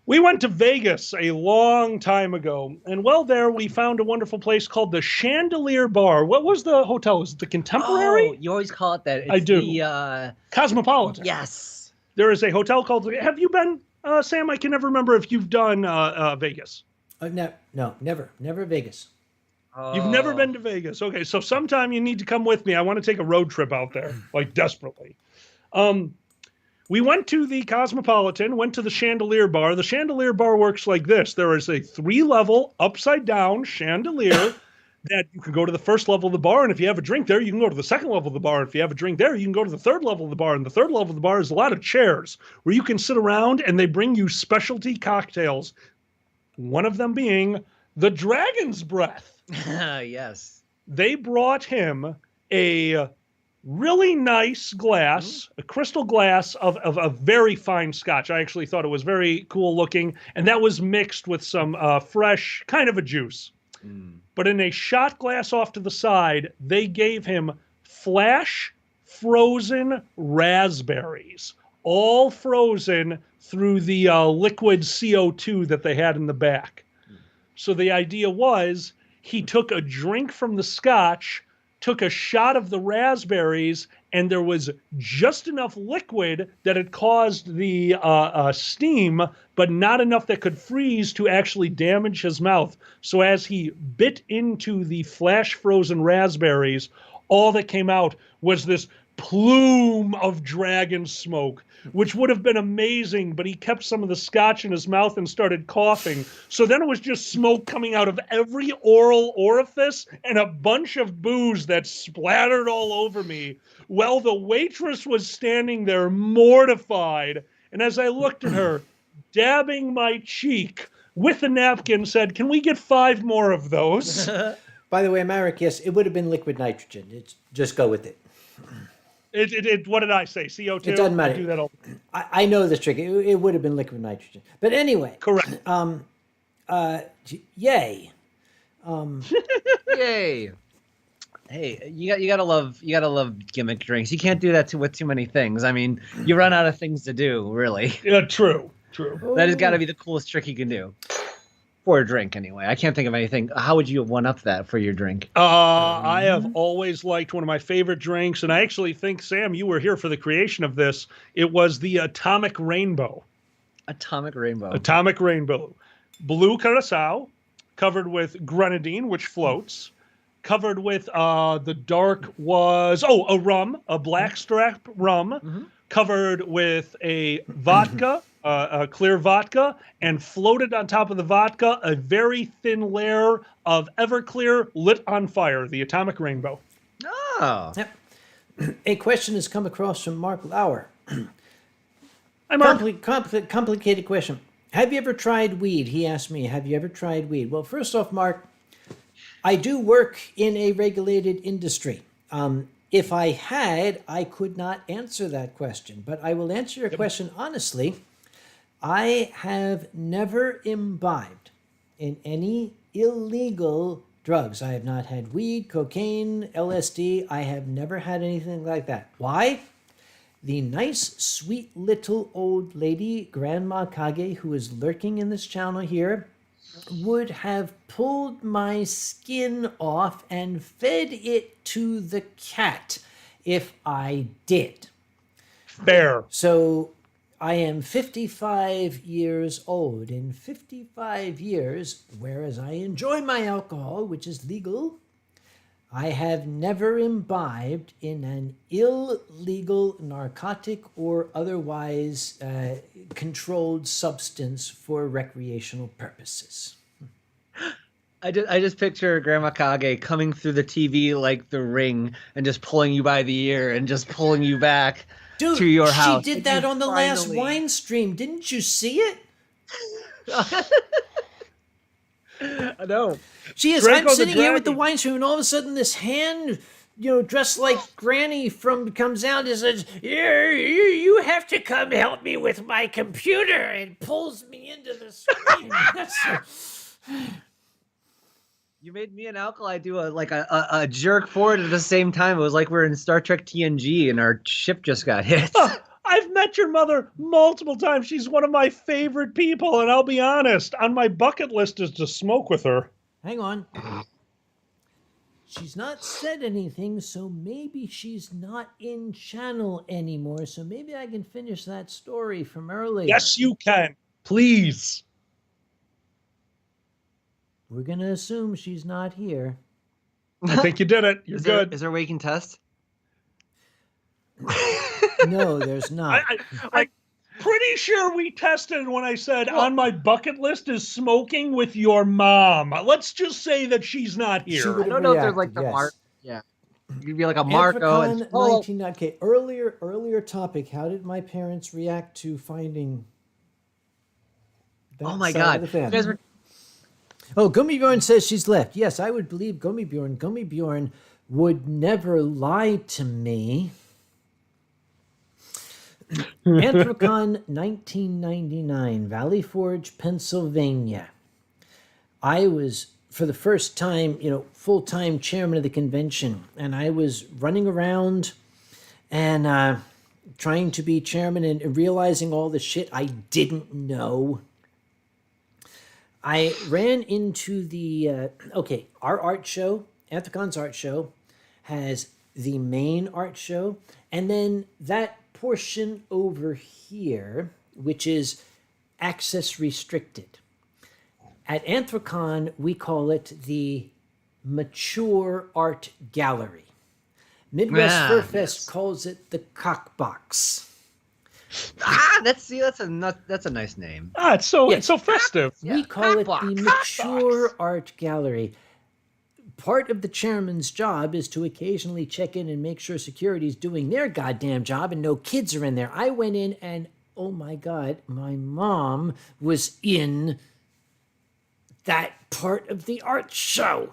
We went to Vegas a long time ago, and while there, we found a wonderful place called the Chandelier Bar. What was the hotel? Was it the Contemporary? Oh, you always call it that. It's I do. The, Cosmopolitan. yes. There is a hotel called. Have you been, Sam? I can never remember if you've done Vegas. No, never Vegas. You've never been to Vegas. Okay, so sometime you need to come with me. I want to take a road trip out there, like desperately. We went to the Cosmopolitan, went to the Chandelier Bar. The Chandelier Bar works like this. There is a 3-level upside-down chandelier that you can go to the first level of the bar, and if you have a drink there, you can go to the second level of the bar. If you have a drink there, you can go to the third level of the bar, and the third level of the bar is a lot of chairs where you can sit around, and they bring you specialty cocktails, one of them being the Dragon's Breath. Yes. They brought him a really nice glass, a crystal glass of a very fine scotch. I actually thought it was very cool looking, and that was mixed with some fresh kind of a juice. But in a shot glass off to the side, they gave him flash frozen raspberries, all frozen through the liquid CO2 that they had in the back. So the idea was he took a drink from the scotch, took a shot of the raspberries, and there was just enough liquid that it caused the steam, but not enough that could freeze to actually damage his mouth. So as he bit into the flash frozen raspberries, all that came out was this plume of dragon smoke, which would have been amazing, but he kept some of the scotch in his mouth and started coughing. So then it was just smoke coming out of every oral orifice and a bunch of booze that splattered all over me. Well, the waitress was standing there mortified, and as I looked at her, dabbing my cheek with a napkin, said, "Can we get 5 more of those?" By the way, Marek, yes, it would have been liquid nitrogen. Just go with it. What did I say? CO2? It doesn't matter. I do that all. I know this trick. It would have been liquid nitrogen. But anyway. Correct. Yay. Yay. Hey, you gotta love gimmick drinks. You can't do that with too many things. I mean, you run out of things to do, really. Yeah, true. That has got to be the coolest trick you can do. For a drink, anyway. I can't think of anything. How would you one-up that for your drink? I have always liked one of my favorite drinks, and I actually think, Sam, you were here for the creation of this. It was the Atomic Rainbow. Atomic Rainbow. Atomic Rainbow. Blue curacao, covered with grenadine, which floats. Covered with the dark was, a rum, a blackstrap rum. Covered with a vodka, a clear vodka, and floated on top of the vodka a very thin layer of Everclear lit on fire, the Atomic Rainbow. Oh. Yep. A question has come across from Mark Lauer. Hi, Mark. Complicated question. Have you ever tried weed? He asked me, have you ever tried weed? Well, first off, Mark, I do work in a regulated industry. If I had, I could not answer that question, but I will answer your question honestly. I have never imbibed in any illegal drugs. I have not had weed, cocaine, LSD. I have never had anything like that. Why? The nice, sweet little old lady, Grandma Kage, who is lurking in this channel here, would have pulled my skin off and fed it to the cat if I did. Fair. So I am 55 years old. In 55 years, whereas I enjoy my alcohol, which is legal, I have never imbibed in an illegal narcotic or otherwise controlled substance for recreational purposes. I just picture Grandma Kage coming through the TV like the Ring and just pulling you by the ear and just pulling you back Dude, to your house. she did that on the last Winestream. Didn't you see it? I know. She is. Draco I'm the sitting here with the Dragon. Winestream, and all of a sudden, this hand, dressed like Granny comes out and says, "You have to come help me with my computer," and pulls me into the screen. You made me and Alkali do a jerk forward at the same time. It was like we're in Star Trek TNG and our ship just got hit. I've met your mother multiple times. She's one of my favorite people, and I'll be honest, on my bucket list is to smoke with her. Hang on. She's not said anything, so maybe she's not in channel anymore. So maybe I can finish that story from earlier. Yes, you can. Please. We're going to assume she's not here. I think you did it. You're good. Is there a waking test? No, there's not. I'm pretty sure we tested when I said on my bucket list is smoking with your mom. Let's just say that she's not She here. would I don't know if there's reacted, like the yes. mark. Yeah. You'd be like a Marco. And, Anthrocon 19. Okay, earlier topic. How did my parents react to finding that oh my side God. of the family? You guys were Oh, Gummy Bjorn says she's left. Yes, I would believe Gummy Bjorn. Gummy Bjorn would never lie to me. Anthrocon 1999, Valley Forge, Pennsylvania. I was, for the first time, full-time chairman of the convention, and I was running around and trying to be chairman and realizing all the shit I didn't know. I ran into the, our art show, Anthrocon's art show, has the main art show, and then that portion over here, which is access restricted. At Anthrocon, we call it the Mature Art Gallery. Midwest Fur Fest calls it the Cockbox. that's a nice name. It's so festive. We call it the Mature Art Gallery. Part of the chairman's job is to occasionally check in and make sure security's doing their goddamn job and no kids are in there. I went in and, oh my God, my mom was in that part of the art show.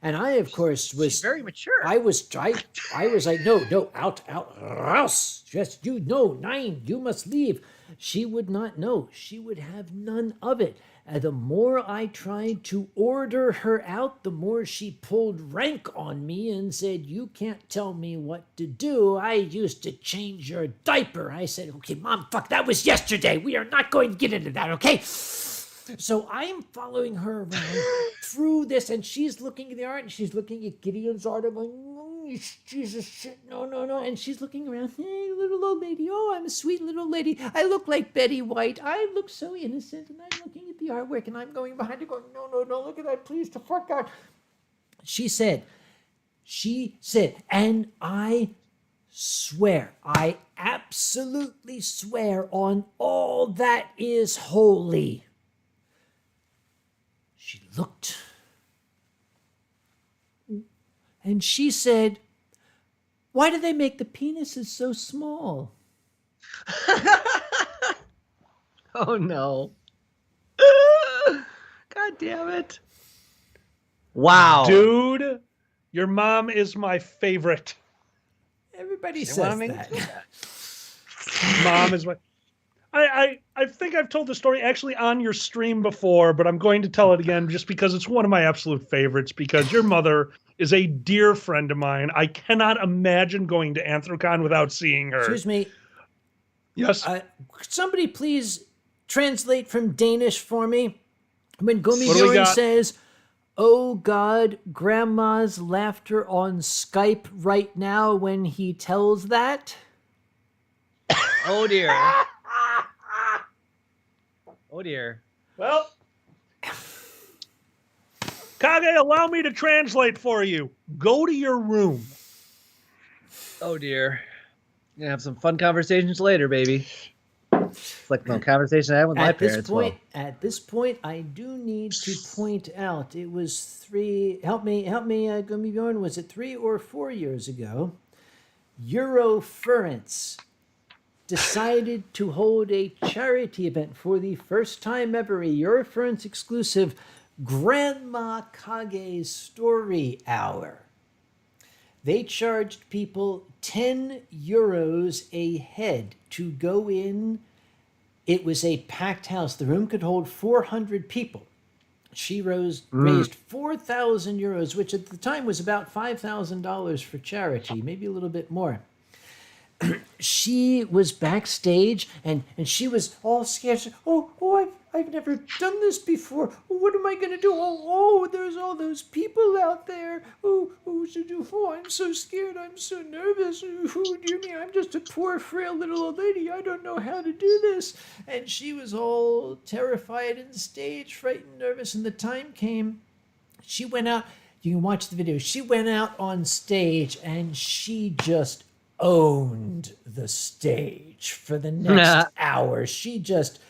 And I, of course, was She's very mature. I was like, no, out, else. Just you, no, 9, you must leave. She would not know. She would have none of it. And the more I tried to order her out, the more she pulled rank on me and said, "You can't tell me what to do. I used to change your diaper." I said, "Okay, Mom, fuck, that was yesterday. We are not going to get into that, okay?" So I'm following her around through this, and she's looking at the art, and she's looking at Gideon's art. I'm going, "Oh, Jesus, shit, no. And she's looking around, "Hey, little old lady. Oh, I'm a sweet little lady. I look like Betty White. I look so innocent." And I'm looking at the artwork, and I'm going behind her going, no, look at that, please, the fuck God. She said, and I swear, I absolutely swear on all that is holy. She looked and she said, "Why do they make the penises so small?" Oh no. God damn it. Wow. Dude, your mom is my favorite. Everybody They wanna says make that. it so Mom is my. I think I've told the story actually on your stream before, but I'm going to tell it again just because it's one of my absolute favorites. Because your mother is a dear friend of mine. I cannot imagine going to Anthrocon without seeing her. Excuse me. Yes. Could somebody please translate from Danish for me? When What do we Gummibjorn got? says, "Oh God, Grandma's laughter on Skype right now," when he tells that. Oh dear. Oh dear. Well, Kage, allow me to translate for you. Go to your room. Oh dear. Gonna have some fun conversations later, baby. It's like no conversation I had with my parents. At this point, I do need to point out it was 3. Help me, Gummibjorn. Was it 3 or 4 years ago? Eurofurrence decided to hold a charity event for the first time ever, a Eurofurrence exclusive Grandma Kage's Story Hour. They charged people €10 a head to go in. It was a packed house. The room could hold 400 people. She raised €4,000, which at the time was about $5,000 for charity, maybe a little bit more. She was backstage and she was all scared. I've never done this before. What am I going to do? There's all those people out there. I'm so scared. I'm so nervous. Dear me, I'm just a poor, frail little old lady. I don't know how to do this. And she was all terrified and stage frightened, nervous. And the time came. She went out. You can watch the video. She went out on stage and she just owned the stage for the next hour. She just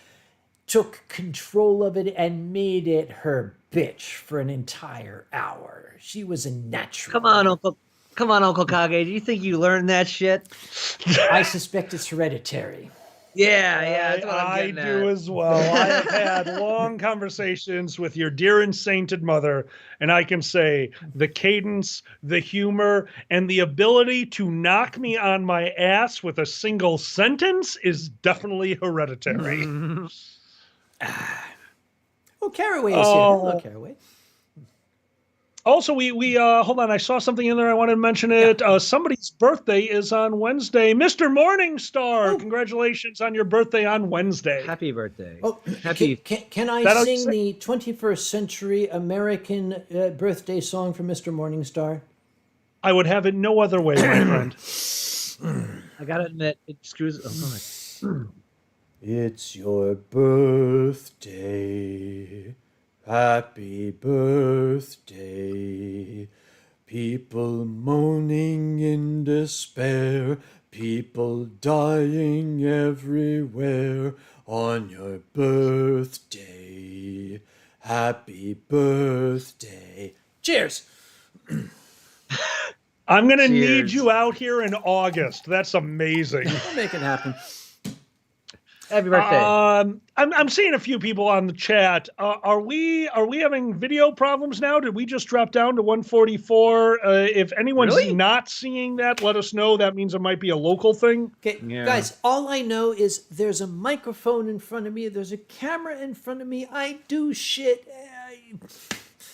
took control of it and made it her bitch for an entire hour. She was a natural. Come on, Uncle Kage. Do you think you learned that shit? I suspect it's hereditary. Yeah, that's what I'm I getting do at. as well. I have had long conversations with your dear and sainted mother, and I can say the cadence, the humor, and the ability to knock me on my ass with a single sentence is definitely hereditary. Caraway is here. Hello, Caraway. Also, we hold on. I saw something in there. I wanted to mention it. Somebody's birthday is on Wednesday. Mr. Morningstar, congratulations on your birthday on Wednesday. Happy birthday. Happy. Can I sing the 21st century American birthday song for Mr. Morningstar? I would have it no other way, my friend. I gotta admit, it screws. It's your birthday. Happy birthday. People moaning in despair. People dying everywhere on your birthday. Happy birthday. Cheers. I'm going to need you out here in August. That's amazing. We'll make it happen. Happy birthday. I'm seeing a few people on the chat. Are we having video problems now? Did we just drop down to 144? If anyone's not seeing that, let us know. That means it might be a local thing. Okay, guys, all I know is there's a microphone in front of me. There's a camera in front of me. I do shit.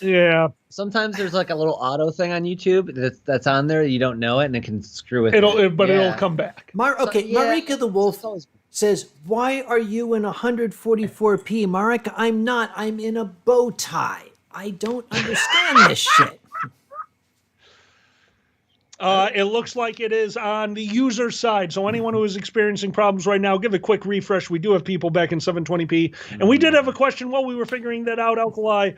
Yeah. Sometimes there's like a little auto thing on YouTube that's on there. You don't know it, and it can screw with it. It'll come back. Marika the Wolf says, "Why are you in 144p, Marika? I'm not. I'm in a bow tie. I don't understand this shit." It looks like it is on the user side. So anyone who is experiencing problems right now, give a quick refresh. We do have people back in 720p. And we did have a question while we were figuring that out, Alkali.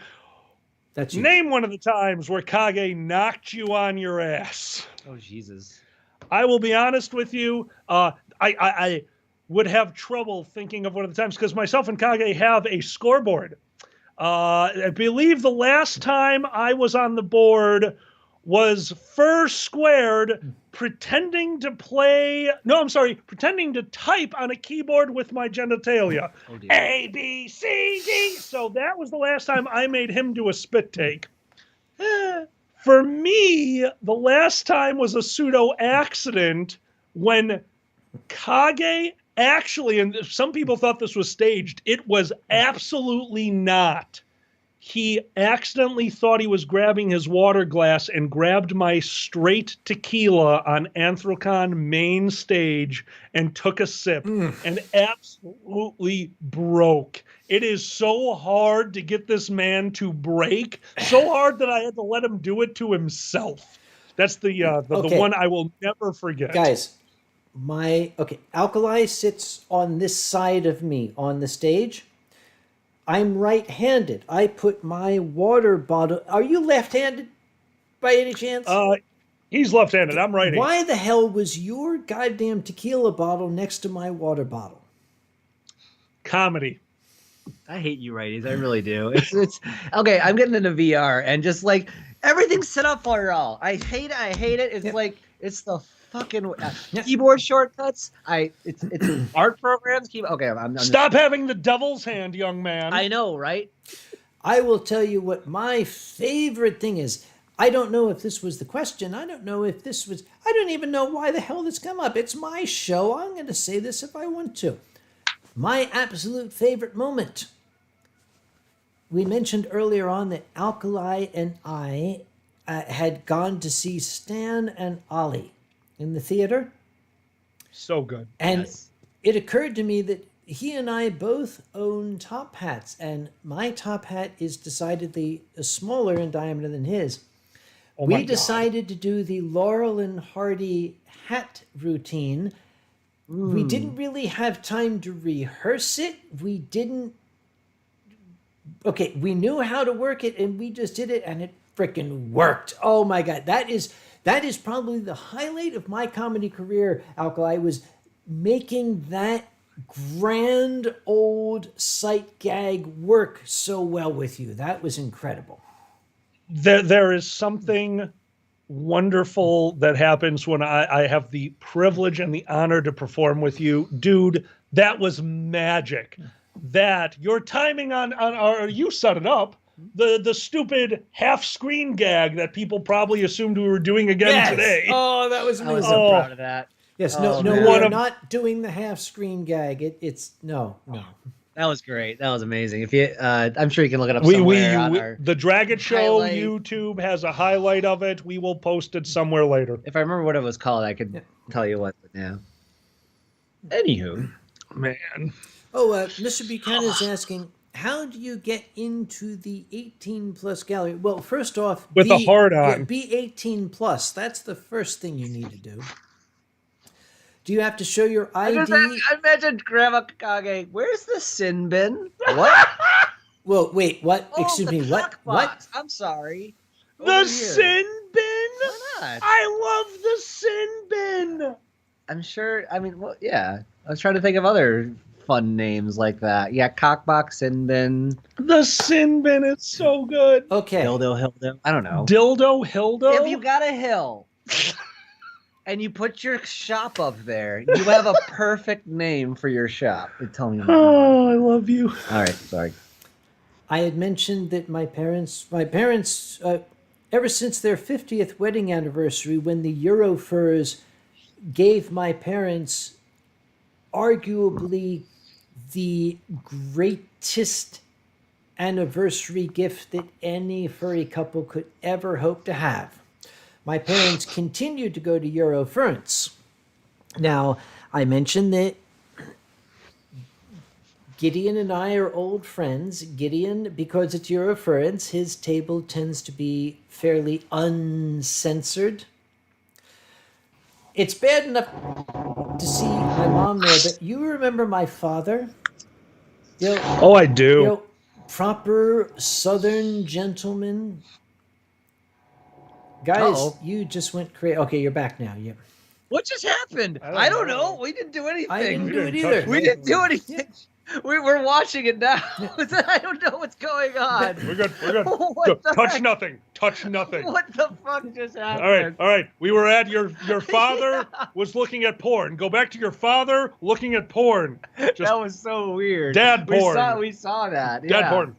That's you. Name one of the times where Kage knocked you on your ass. Oh, Jesus. I will be honest with you. I would have trouble thinking of one of the times because myself and Kage have a scoreboard. I believe the last time I was on the board was Fur Squared pretending to type on a keyboard with my genitalia. Oh, dear. A, B, C, D. So that was the last time I made him do a spit take. For me, the last time was a pseudo accident when Kage actually, and some people thought this was staged, it was absolutely not. He accidentally thought he was grabbing his water glass and grabbed my straight tequila on Anthrocon main stage and took a sip and absolutely broke. It is so hard to get this man to break, so hard that I had to let him do it to himself. That's the one I will never forget. Guys, Alkali sits on this side of me on the stage. I'm right-handed. I put my water bottle. Are you left-handed by any chance? He's left-handed. I'm righty. Why the hell was your goddamn tequila bottle next to my water bottle? Comedy. I hate you righties. I really do. It's okay. I'm getting into VR and just like everything's set up for y'all. I hate it. It's like it's the fucking keyboard shortcuts. It's art programs. I'm Stop having the devil's hand, young man. I know, right? I will tell you what my favorite thing is. I don't know if this was the question. I don't even know why the hell this come up. It's my show. I'm going to say this if I want to. My absolute favorite moment. We mentioned earlier on that Alkali and I had gone to see Stan and Ollie in the theater. So good. And it occurred to me that he and I both own top hats, and my top hat is decidedly smaller in diameter than his. We decided to do the Laurel and Hardy hat routine. We didn't really have time to rehearse it. We knew how to work it, and we just did it, and it freaking worked. Oh my God. That is probably the highlight of my comedy career, Alkali, was making that grand old sight gag work so well with you. That was incredible. There is something wonderful that happens when I have the privilege and the honor to perform with you. Dude, that was magic. That your timing on you set it up. The stupid half-screen gag that people probably assumed we were doing again today. Oh, that was amazing. I was so proud of that. Yes, we're not doing the half-screen gag. It's no. That was great. That was amazing. If you, I'm sure you can look it up somewhere. The Dragon Show highlight. YouTube has a highlight of it. We will post it somewhere later. If I remember what it was called, I could tell you what. Yeah. Anywho, man. Oh, Mr. Buchanan is asking, how do you get into the 18+ gallery? Well, first off, with a hard on. Be 18+. That's the first thing you need to do. Do you have to show your ID? I imagine Grandma Kage. Where's the sin bin? What? Well, wait. What? Oh, Excuse me. What? What? I'm sorry. The sin bin? Why not? I love the sin bin. I'm sure. I mean, well, yeah. I was trying to think of other fun names like that. Yeah, cockbox, sin bin. The sin bin is so good. Okay. Dildo Hildo. I don't know. Dildo Hildo? If you got a hill and you put your shop up there, you have a perfect name for your shop. Tell me. Oh, I love you. All right, sorry. I had mentioned that my parents, ever since their 50th wedding anniversary, when the Eurofurs gave my parents arguably the greatest anniversary gift that any furry couple could ever hope to have. My parents continued to go to Eurofurence. Now, I mentioned that Gideon and I are old friends. Gideon, because it's Eurofurence, his table tends to be fairly uncensored. It's bad enough to see my mom there, but you remember my father? Oh, I do. Proper Southern gentleman. Guys, you just went crazy. Okay, you're back now. Yeah. What just happened? I don't know. We didn't do anything. I didn't do it either. We didn't do anything. We're watching it now. I don't know what's going on. We're good. We're good. What the Touch heck? nothing. Touch nothing. What the fuck just happened? All right. We were at your father was looking at porn. Go back to your father looking at porn. Just That was so weird. dad porn. We saw that. Dad Yeah. porn.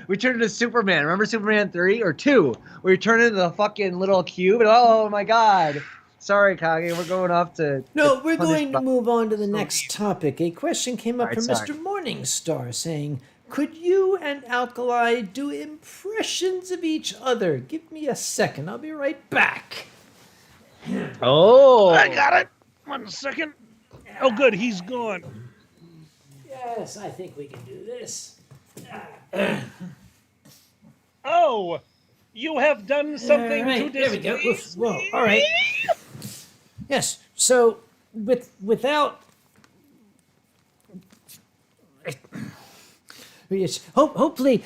We turned into Superman. Remember Superman 3 or 2? Where you turn into the fucking little cube and oh my god. Sorry, Kage, we're going off to... No, to we're punish going to Bob. move on to the next topic. A question came up Alright, from sorry. Mr. Morningstar saying, could you and Alkali do impressions of each other? Give me a second. I'll be right back. Oh. I got it. 1 second. Oh, good. He's gone. Yes, I think we can do this. Oh, you have done something All right, to there we go. displease Whoa, me. all right. Yes, so without... Yes, hopefully,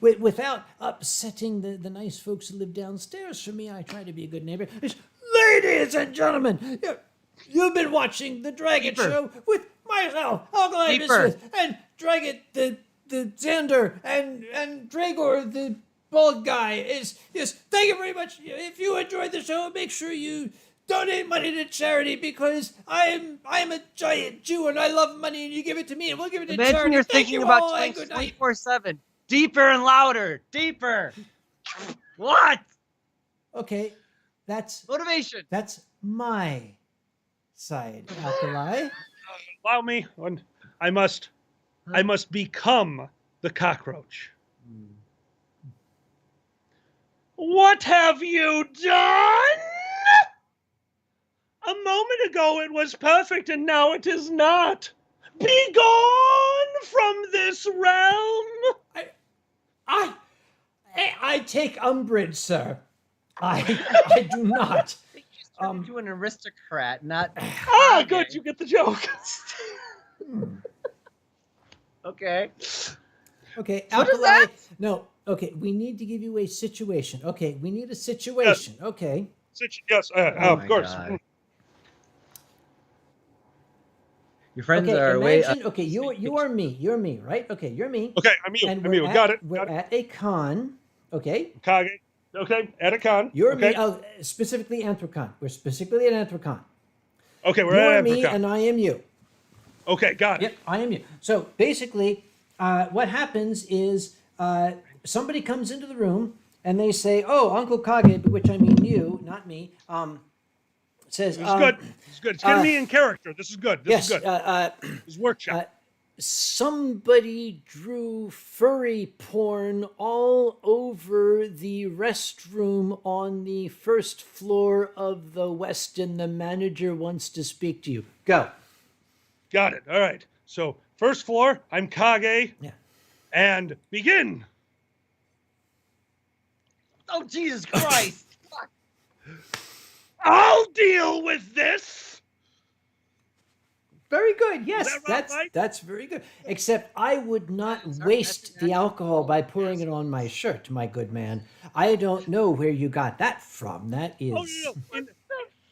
without upsetting the nice folks who live downstairs from me, I try to be a good neighbor. Yes, ladies and gentlemen, you've been watching the Dragon Show with myself, Alkali Xander, and Dragon, the Xander, and Dragor, the bald guy. Yes, thank you very much. If you enjoyed the show, make sure you donate money to charity because I am a giant Jew and I love money and you give it to me and we'll give it to Imagine charity. you're Thank thinking you about all and doing good night. 24/7. Deeper and louder. Deeper. What? Okay, that's Motivation. my side, Alkali. Allow me. I must become the cockroach. What have you done? A moment ago it was perfect and now it is not. Be gone from this realm. I take umbrage, sir. I do not. Turned into an aristocrat, not... Ah, good. You get the joke. Okay. Okay, What is Alkali. that? No. Okay, we need to give you a situation. Okay, we need a situation. Okay. Yes, Oh of my course. God. Your friends Okay, are way... imagine. Okay, you are me. You're me, right? Okay, you're me. Okay, I'm you. And I'm you. Got it. We're at a con. Okay. Kage. Okay, at a con. You're okay. me. Oh, specifically Anthrocon. We're specifically at Anthrocon. Okay, we're You're at me, Anthrocon. and I am you. Okay, got it. Yep, I am you. So basically, what happens is somebody comes into the room and they say, "Oh, Uncle Kage," by which I mean you, not me. Says, This is good. This is good. It's getting me in character. This is good. This is good. This is workshop. Somebody drew furry porn all over the restroom on the first floor of the Westin. The manager wants to speak to you. Go. Got it. All right. So, first floor, I'm Kage. Yeah. And begin. Oh, Jesus Christ. Fuck. I'll deal with this. Very good. Yes, Is that right? that's very good. Except I would not waste the alcohol by pouring it on my shirt, my good man. I don't know where you got that from. That is. Oh, no.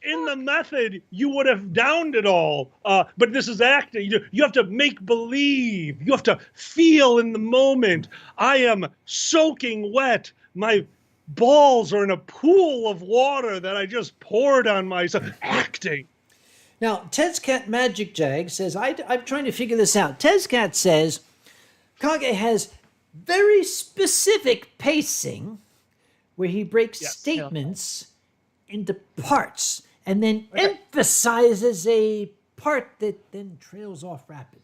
In the method, you would have downed it all. But this is acting. You have to make believe. You have to feel in the moment. I am soaking wet. My balls are in a pool of water that I just poured on myself. Acting. Now, Tezcat Magic Jag says, I'm trying to figure this out. Tezcat says, Kage has very specific pacing where he breaks statements into parts and then emphasizes a part that then trails off rapidly.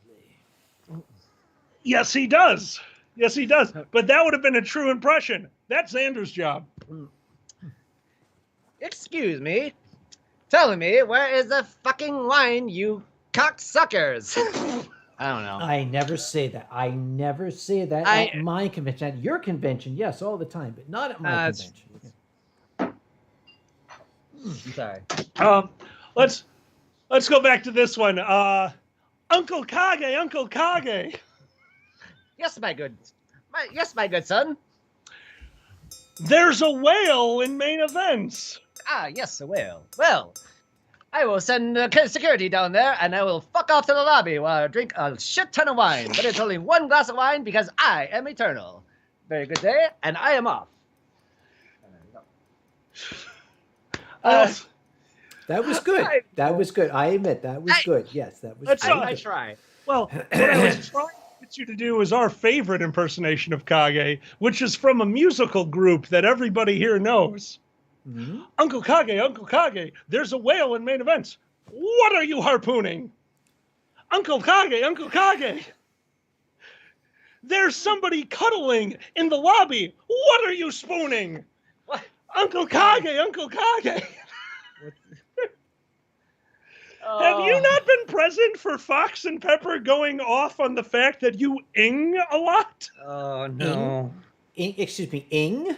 Yes, he does. Yes, he does. But that would have been a true impression. That's Xander's job. Excuse me. Tell me, where is the fucking wine, you cocksuckers? I don't know. I never say that. I never say that at my convention. At your convention, yes, all the time, but not at my convention. I'm sorry. Let's go back to this one. Uncle Kage. Yes, my good son. There's a whale in main events. Ah, yes, a whale. Well, I will send security down there, and I will fuck off to the lobby while I drink a shit ton of wine. But it's only one glass of wine because I am eternal. Very good day, and I am off. That was good. That was good. I admit that was good. Yes, that was That's good. I try. Well, what I was trying to get you to do is our favorite impersonation of Kage, which is from a musical group that everybody here knows. Mm-hmm. Uncle Kage, there's a whale in main events. What are you harpooning? Uncle Kage, there's somebody cuddling in the lobby. What are you spooning? What? Uncle Kage. Have you not been present for Fox and Pepper going off on the fact that you ing a lot? Oh, no. Excuse me, ing?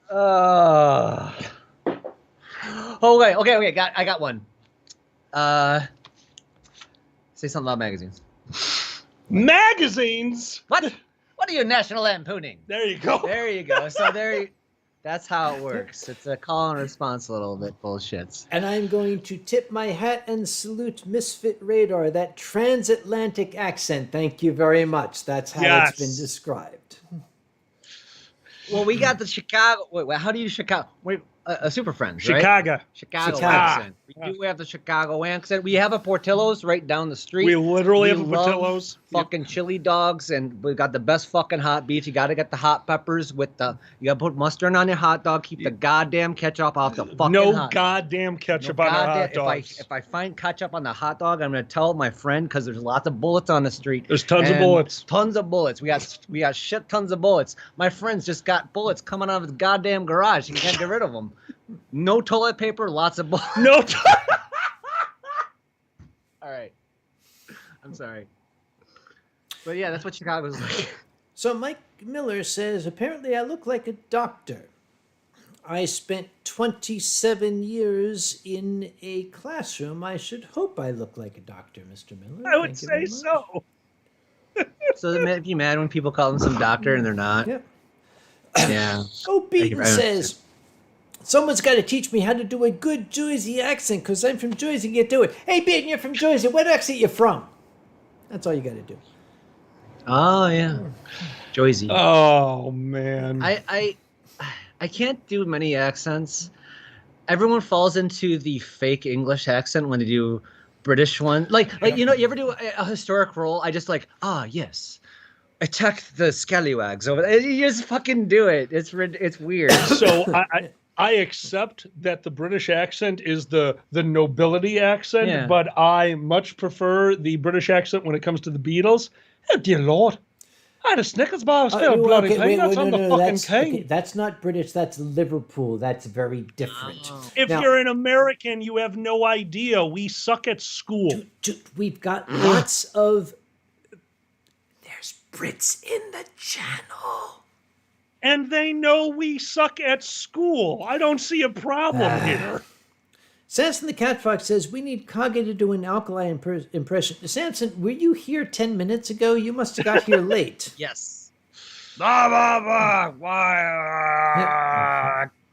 Okay. I got one. Say something about magazines. Magazines? What? What are you national lampooning? There you go. There you go. So that's how it works. It's a call and response, a little bit bullshits. And I'm going to tip my hat and salute Misfit Radar, that transatlantic accent. Thank you very much. That's how it's been described. Well, we got the Chicago. Wait, how do you Chicago? Wait, Super Friends, right? Chicago accent. We do have the Chicago accent. We have a Portillo's right down the street. We literally have a Portillo's. Fucking chili dogs, and we got the best fucking hot beef. You got to get the hot peppers with the. You got to put mustard on your hot dog. Keep the goddamn ketchup off the fucking. No goddamn ketchup on our hot dogs. If I find ketchup on the hot dog, I'm gonna tell my friend because there's lots of bullets on the street. There's tons of bullets. Tons of bullets. We got shit tons of bullets. My friend's just got bullets coming out of his goddamn garage. He can't get rid of them. No toilet paper, lots of bullets. No. All right. I'm sorry. But yeah, that's what Chicago's like. So Mike Miller says, apparently I look like a doctor. I spent 27 years in a classroom. I should hope I look like a doctor, Mr. Miller. I would say so. So they make you mad when people call them some doctor and they're not? Yep. Yeah. Oh, Beaton says, someone's got to teach me how to do a good Jersey accent because I'm from Jersey. You do it. Hey, Beaton, you're from Jersey. What accent you from? That's all you got to do. Oh, yeah. Joyzy. Oh, man. I can't do many accents. Everyone falls into the fake English accent when they do British one. Like you ever do a historic role? I just yes. Attack the scallywags over there. You just fucking do it. It's weird. So I accept that the British accent is the nobility accent, but I much prefer the British accent when it comes to the Beatles. Oh, dear Lord. I had a Snickers bar still bloody clean. That's on the fucking king. Okay, that's not British. That's Liverpool. That's very different. If you're an American, you have no idea. We suck at school. We've got lots of... There's Brits in the channel. And they know we suck at school. I don't see a problem here. Samson the Catfox says, we need Kage to do an Alkali impression. Samson, were you here 10 minutes ago? You must have got here late. Yes. Blah, blah, blah. Why?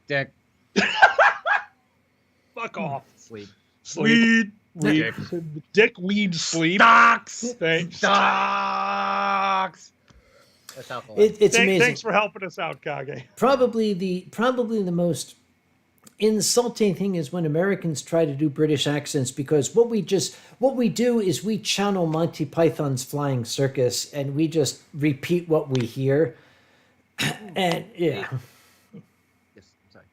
Dick. Fuck off. Sleep. Weed. Dick, weed, sleep. Stocks. Thanks. Stocks. That's alcohol. It's amazing. Thanks for helping us out, Kage. Probably the most insulting thing is when Americans try to do British accents, because what we do is we channel Monty Python's Flying Circus and we just repeat what we hear. And yeah. Yes, I'm sorry.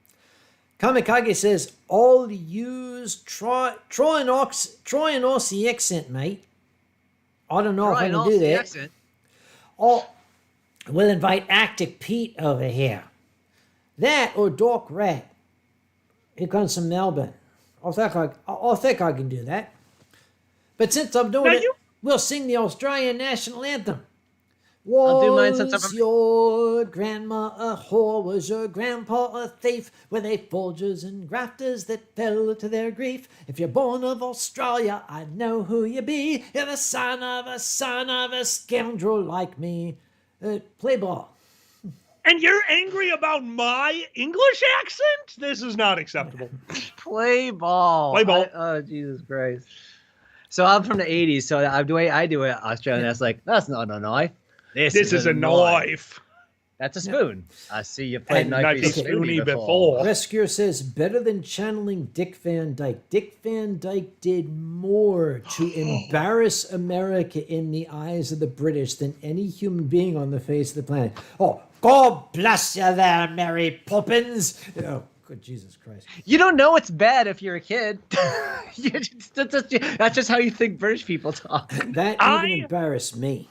Kamikage says, all use try an Aussie accent, mate. I don't know if I can do that. Accent. Oh, we'll invite Arctic Pete over here. That or Doc Rat. He comes from Melbourne. I think I can do that. But since I'm doing it, we'll sing the Australian national anthem. I'll do mine since Was your grandma a whore? Was your grandpa a thief? Were they forgers and grafters that fell to their grief? If you're born of Australia, I know who you be. You're the son of a scoundrel like me. Play ball. And you're angry about my English accent? This is not acceptable. Play ball. Play ball. Oh, Jesus Christ. So I'm from the 80s, so the way I do it, Australian, that's like, that's not a knife. This is a knife. That's a spoon. I see you played knifey knifey spoony spoony before. Rescuer says, better than channeling Dick Van Dyke. Dick Van Dyke did more to embarrass America in the eyes of the British than any human being on the face of the planet. Oh, God bless you there, Mary Poppins. Oh, good Jesus Christ. You don't know it's bad if you're a kid. That's just how you think British people talk. That even embarrassed me.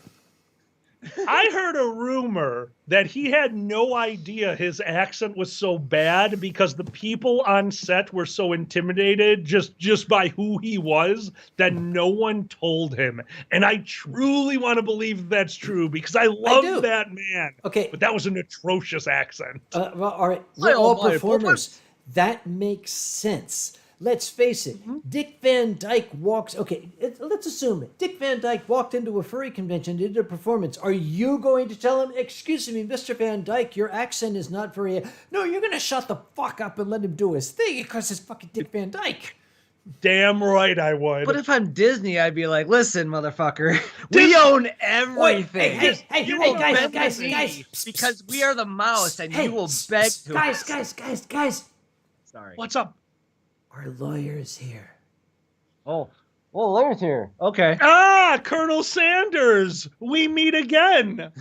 I heard a rumor that he had no idea his accent was so bad because the people on set were so intimidated just by who he was that no one told him. And I truly want to believe that's true because I love that man. Okay. But that was an atrocious accent. Well, all right. We're all performers. That makes sense. Let's face it. Dick Van Dyke walks... Okay, let's assume it. Dick Van Dyke walked into a furry convention, did a performance. Are you going to tell him, excuse me, Mr. Van Dyke, your accent is not very... No, you're going to shut the fuck up and let him do his thing because it's fucking Dick Van Dyke. Damn right I would. But if I'm Disney, I'd be like, listen, motherfucker, we own everything. Wait, hey, guys, because we are the mouse, and you will beg to... Guys. Sorry. What's up? Our lawyer's here. Oh, lawyer's here. Okay. Ah, Colonel Sanders, we meet again.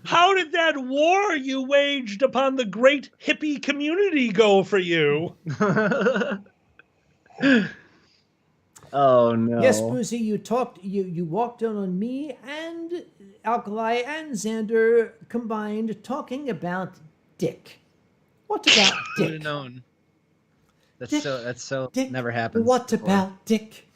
How did that war you waged upon the great hippie community go for you? Oh no. Yes, Boozy, you walked in on me and Alkali and Xander combined talking about Dick. What about Dick? Would have known. Dick, That's so Dick, never happens. What before. about Dick?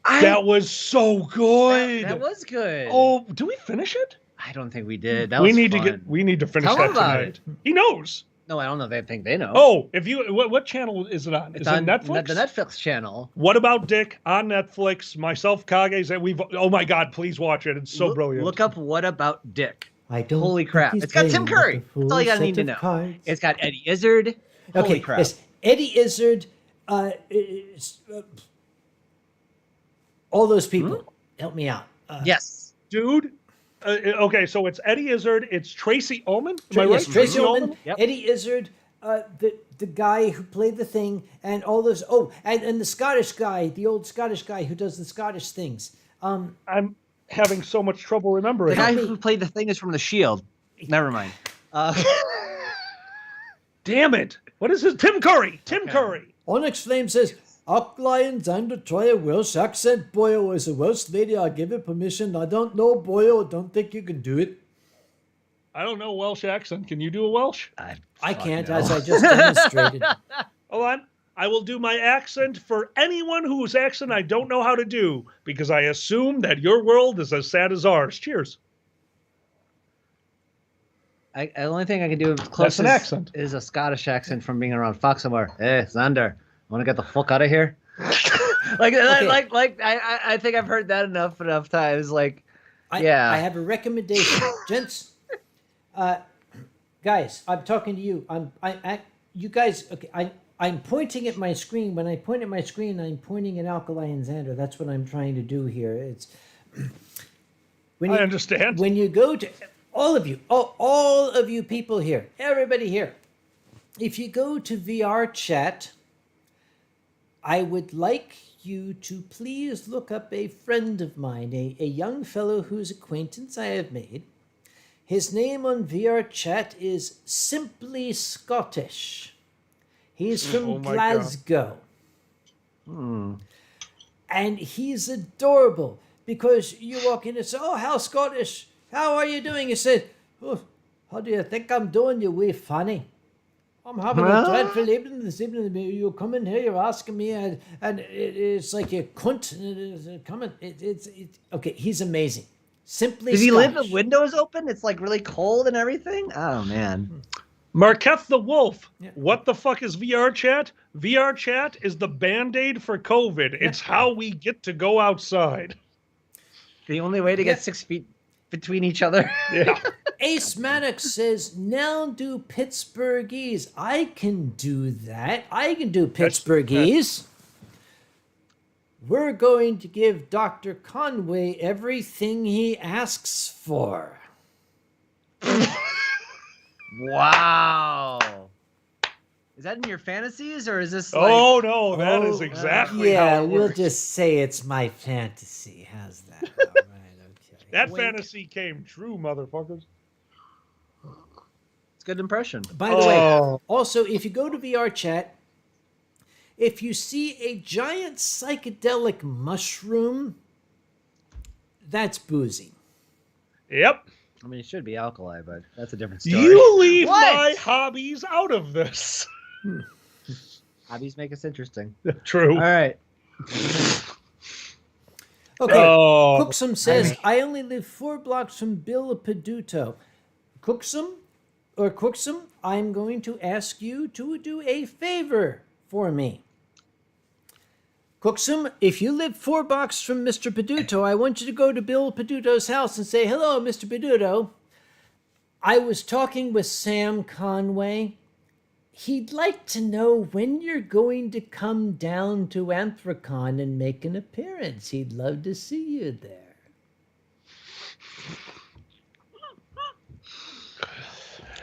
That was so good. That was good. Oh, do we finish it? I don't think we did. That we was need fun. we need to finish Tell that him about tonight. He knows. No, I don't know. They think they know. Oh, if you what channel is it on? It's is on it Netflix? The Netflix channel. What About Dick on Netflix? Myself, Kage's, and we've. Oh my God! Please watch it. It's so brilliant. Look up What About Dick. I don't. Holy crap! It's got Tim Curry. That's all you gotta need to know. Cards. It's got Eddie Izzard. Holy Okay, crap! yes, Eddie Izzard. All those people. Help me out. Yes, dude. Okay, so it's Eddie Izzard. It's Tracy Ullman. Am I right? Yes, Tracy Ullman. Yep. Eddie Izzard. The guy who played the thing, and all those. Oh, and the Scottish guy, the old Scottish guy who does the Scottish things. I'm having so much trouble remembering. The guy who played the thing is from The Shield. Never mind. Damn it! What is his? Tim Curry. Tim Curry. Onyx Flame says, Alkali Xander, try a Welsh accent. Boyo is a Welsh lady. I'll give it permission. I don't know, Boyo. Don't think you can do it. I don't know Welsh accent. Can you do a Welsh? I can't, as I just demonstrated. Hold on. I will do my accent for anyone whose accent I don't know how to do, because I assume that your world is as sad as ours. Cheers. The only thing I can do That's closest an accent. is a Scottish accent from being around Fox somewhere. Hey, Xander, want to get the fuck out of here? I think I've heard that enough times. I have a recommendation, gents. Guys, I'm talking to you. You guys. Okay, I'm pointing at my screen. When I point at my screen, I'm pointing at Alkali and Xander. That's what I'm trying to do here. It's. I understand. When you go to all of you people here, everybody here, if you go to VR chat, I would like you to please look up a friend of mine, a young fellow whose acquaintance I have made. His name on VR chat is Simply Scottish. He's from Glasgow. And he's adorable because you walk in and say, "Oh, how Scottish? How are you doing?" He said, "Oh, how do you think I'm doing, you wee fanny? I'm having a dreadful evening this evening. You come in here, you're asking me, and it's like you cunt. It's okay. He's amazing. Simply. Does he Scottish. live with windows open? It's like really cold and everything. Oh man. Marketh the Wolf. Yeah. What the fuck is VR chat? VR chat is the Band-Aid for COVID. It's how we get to go outside. The only way to get 6 feet between each other. Yeah. Ace Maddox says, now do Pittsburghese. I can do that. I can do Pittsburghese. We're going to give Dr. Conway everything he asks for. Wow. Is that in your fantasies, or is this like... Oh, no, that is exactly how Yeah, it we'll works. just say it's my fantasy. How's that? All right, okay. That Wink. fantasy came true, motherfuckers. It's a good impression. By the way, also, if you go to VR chat, if you see a giant psychedelic mushroom, that's Boozy. Yep. I mean, it should be alkali, but that's a different story. You leave What? my hobbies out of this. Hobbies make us interesting. True. All right. Okay, Oh, Cooksum says, I only live 4 blocks from Bill Peduto. Cooksum, I'm going to ask you to do a favor for me. Cooksum, if you live 4 blocks from Mr. Peduto, I want you to go to Bill Peduto's house and say, hello, Mr. Peduto. I was talking with Sam Conway. He'd like to know when you're going to come down to Anthrocon and make an appearance. He'd love to see you there.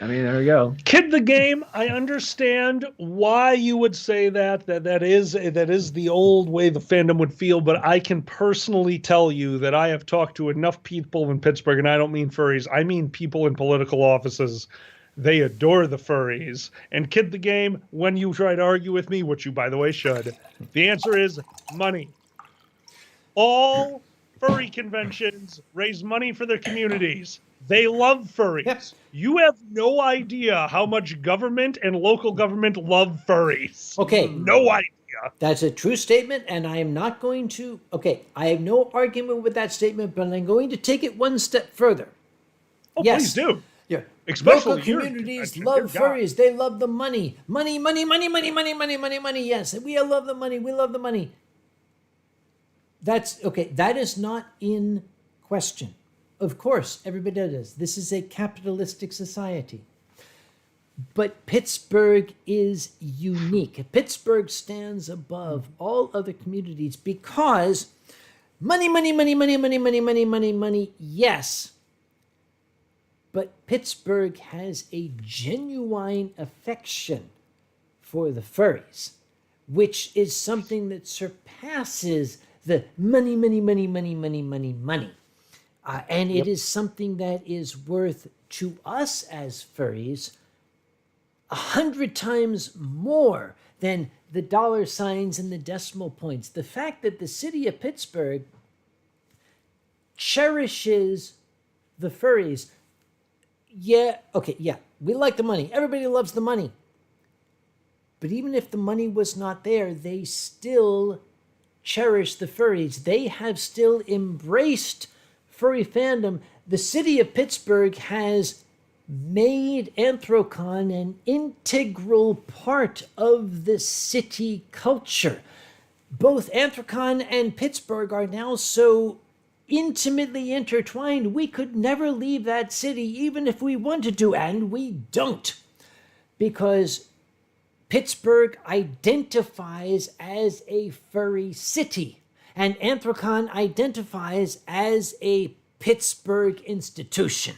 I mean, there we go. Kid the Game, I understand why you would say that is the old way the fandom would feel, but I can personally tell you that I have talked to enough people in Pittsburgh, and I don't mean furries, I mean people in political offices. They adore the furries. And Kid the Game, when you try to argue with me, which you, by the way, should, the answer is money. All furry conventions raise money for their communities. They love furries. Yep. You have no idea how much government and local government love furries. Okay. No idea. That's a true statement, and I am not going to... Okay, I have no argument with that statement, but I'm going to take it one step further. Oh, Yes. please do. Yeah. Especially Local your communities convention, love dear God. furries. They love the money. Money, money, money, money, money, money, money, money. Yes, we love the money. We love the money. That's... Okay, that is not in question. Of course, everybody does. This is a capitalistic society. But Pittsburgh is unique. Pittsburgh stands above all other communities because money, money, money, money, money, money, money, money, money, yes. But Pittsburgh has a genuine affection for the furries, which is something that surpasses the money, money, money, money, money, money, money. And it is something that is worth to us as furries 100 times more than the dollar signs and the decimal points. The fact that the city of Pittsburgh cherishes the furries. Yeah, okay, yeah, we like the money. Everybody loves the money. But even if the money was not there, they still cherish the furries. They have still embraced furry fandom. The city of Pittsburgh has made Anthrocon an integral part of the city culture. Both Anthrocon and Pittsburgh are now so intimately intertwined, we could never leave that city even if we wanted to, and we don't. Because Pittsburgh identifies as a furry city, and Anthrocon identifies as a Pittsburgh institution.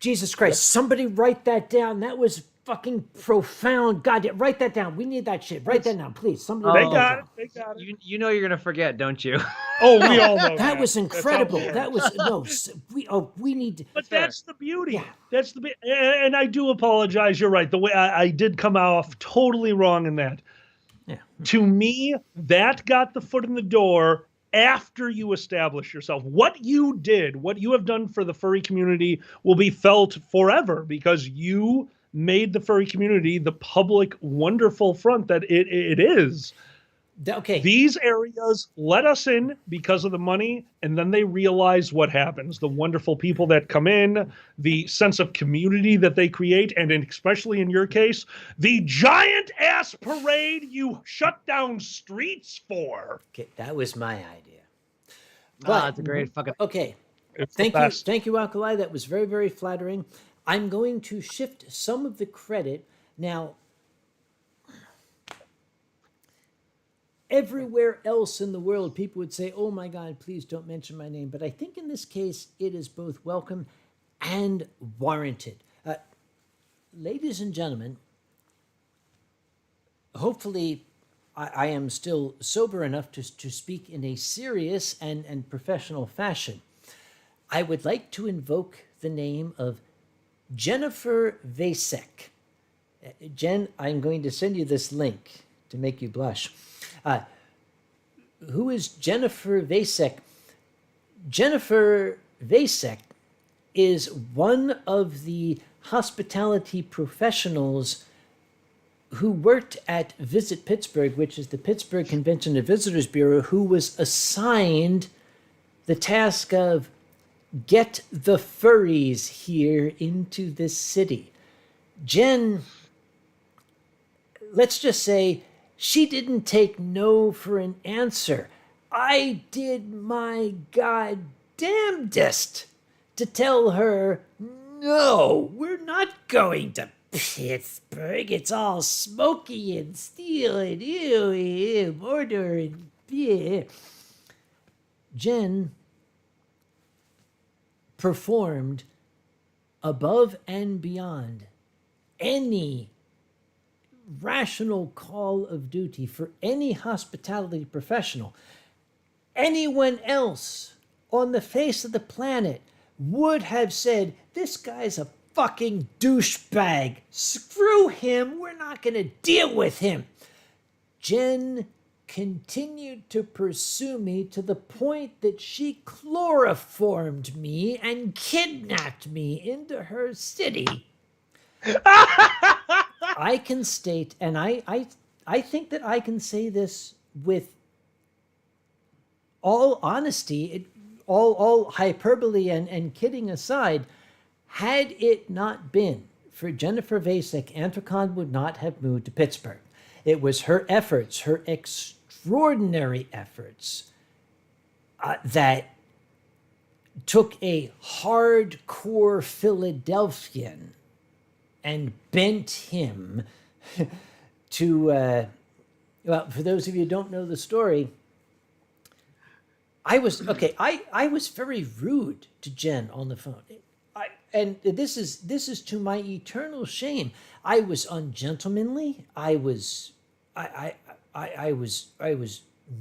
Jesus Christ, somebody write that down. That was fucking profound. God, write that down. We need that shit. Write that down, please. Somebody They write got that it. down. They got it. You know you're gonna forget, don't you? Oh, we all know That was That's incredible. how it That was we need to, But that's the beauty. Yeah. That's the and I do apologize. You're right. The way I did come off totally wrong in that. yeah. To me, that got the foot in the door after you establish yourself. What you did, what you have done for the furry community will be felt forever because you made the furry community the public, wonderful front that it is. Okay. These areas let us in because of the money, and then they realize what happens. The wonderful people that come in, the sense of community that they create, and especially in your case, the giant-ass parade you shut down streets for. Okay, that was my idea. But It's a great fucking... okay, It's the Thank you. best. Thank you, Alkali. That was very, very flattering. I'm going to shift some of the credit. Now, everywhere else in the world, people would say, oh my God, please don't mention my name. But I think in this case, it is both welcome and warranted. Ladies and gentlemen, hopefully I am still sober enough to speak in a serious and professional fashion. I would like to invoke the name of Jennifer Vasek. Jen, I'm going to send you this link to make you blush. Who is Jennifer Vasek? Jennifer Vasek is one of the hospitality professionals who worked at Visit Pittsburgh, which is the Pittsburgh Convention and Visitors Bureau, who was assigned the task of get the furries here into this city. Jen, let's just say, she didn't take no for an answer. I did my goddamnedest to tell her, no, we're not going to Pittsburgh. It's all smoky and steel and ew, mortar and beer. Jen performed above and beyond any rational call of duty for any hospitality professional. Anyone else on the face of the planet would have said, this guy's a fucking douchebag. Screw him. We're not going to deal with him. Jen continued to pursue me to the point that she chloroformed me and kidnapped me into her city. I can state, and I think that I can say this with all honesty, all hyperbole and kidding aside, had it not been for Jennifer Vasek, Anthrocon would not have moved to Pittsburgh. It was her efforts, her extraordinary efforts, that took a hardcore Philadelphian and bent him to, well, for those of you who don't know the story, I was very rude to Jen on the phone. And this is to my eternal shame. I was ungentlemanly. I was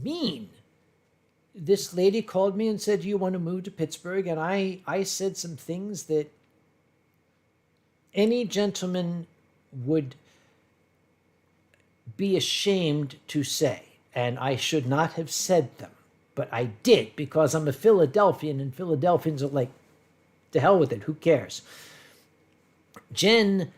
mean. This lady called me and said, "Do you want to move to Pittsburgh?" And I said some things that any gentleman would be ashamed to say, and I should not have said them, but I did because I'm a Philadelphian, and Philadelphians are like, to hell with it, who cares? Jen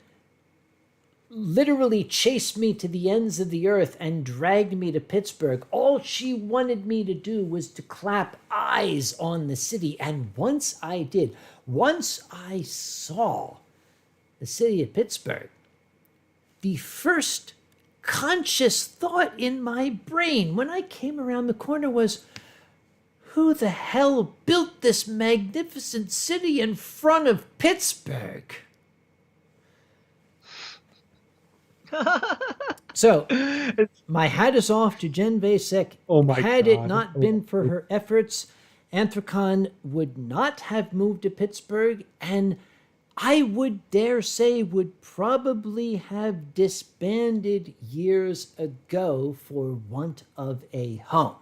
literally chased me to the ends of the earth and dragged me to Pittsburgh. All she wanted me to do was to clap eyes on the city, and once I did, once I saw the city of Pittsburgh, the first conscious thought in my brain when I came around the corner was, who the hell built this magnificent city in front of Pittsburgh? So, my hat is off to Jen Vasek. Oh my Had God. it not been for her efforts, Anthrocon would not have moved to Pittsburgh, and I would dare say would probably have disbanded years ago for want of a home.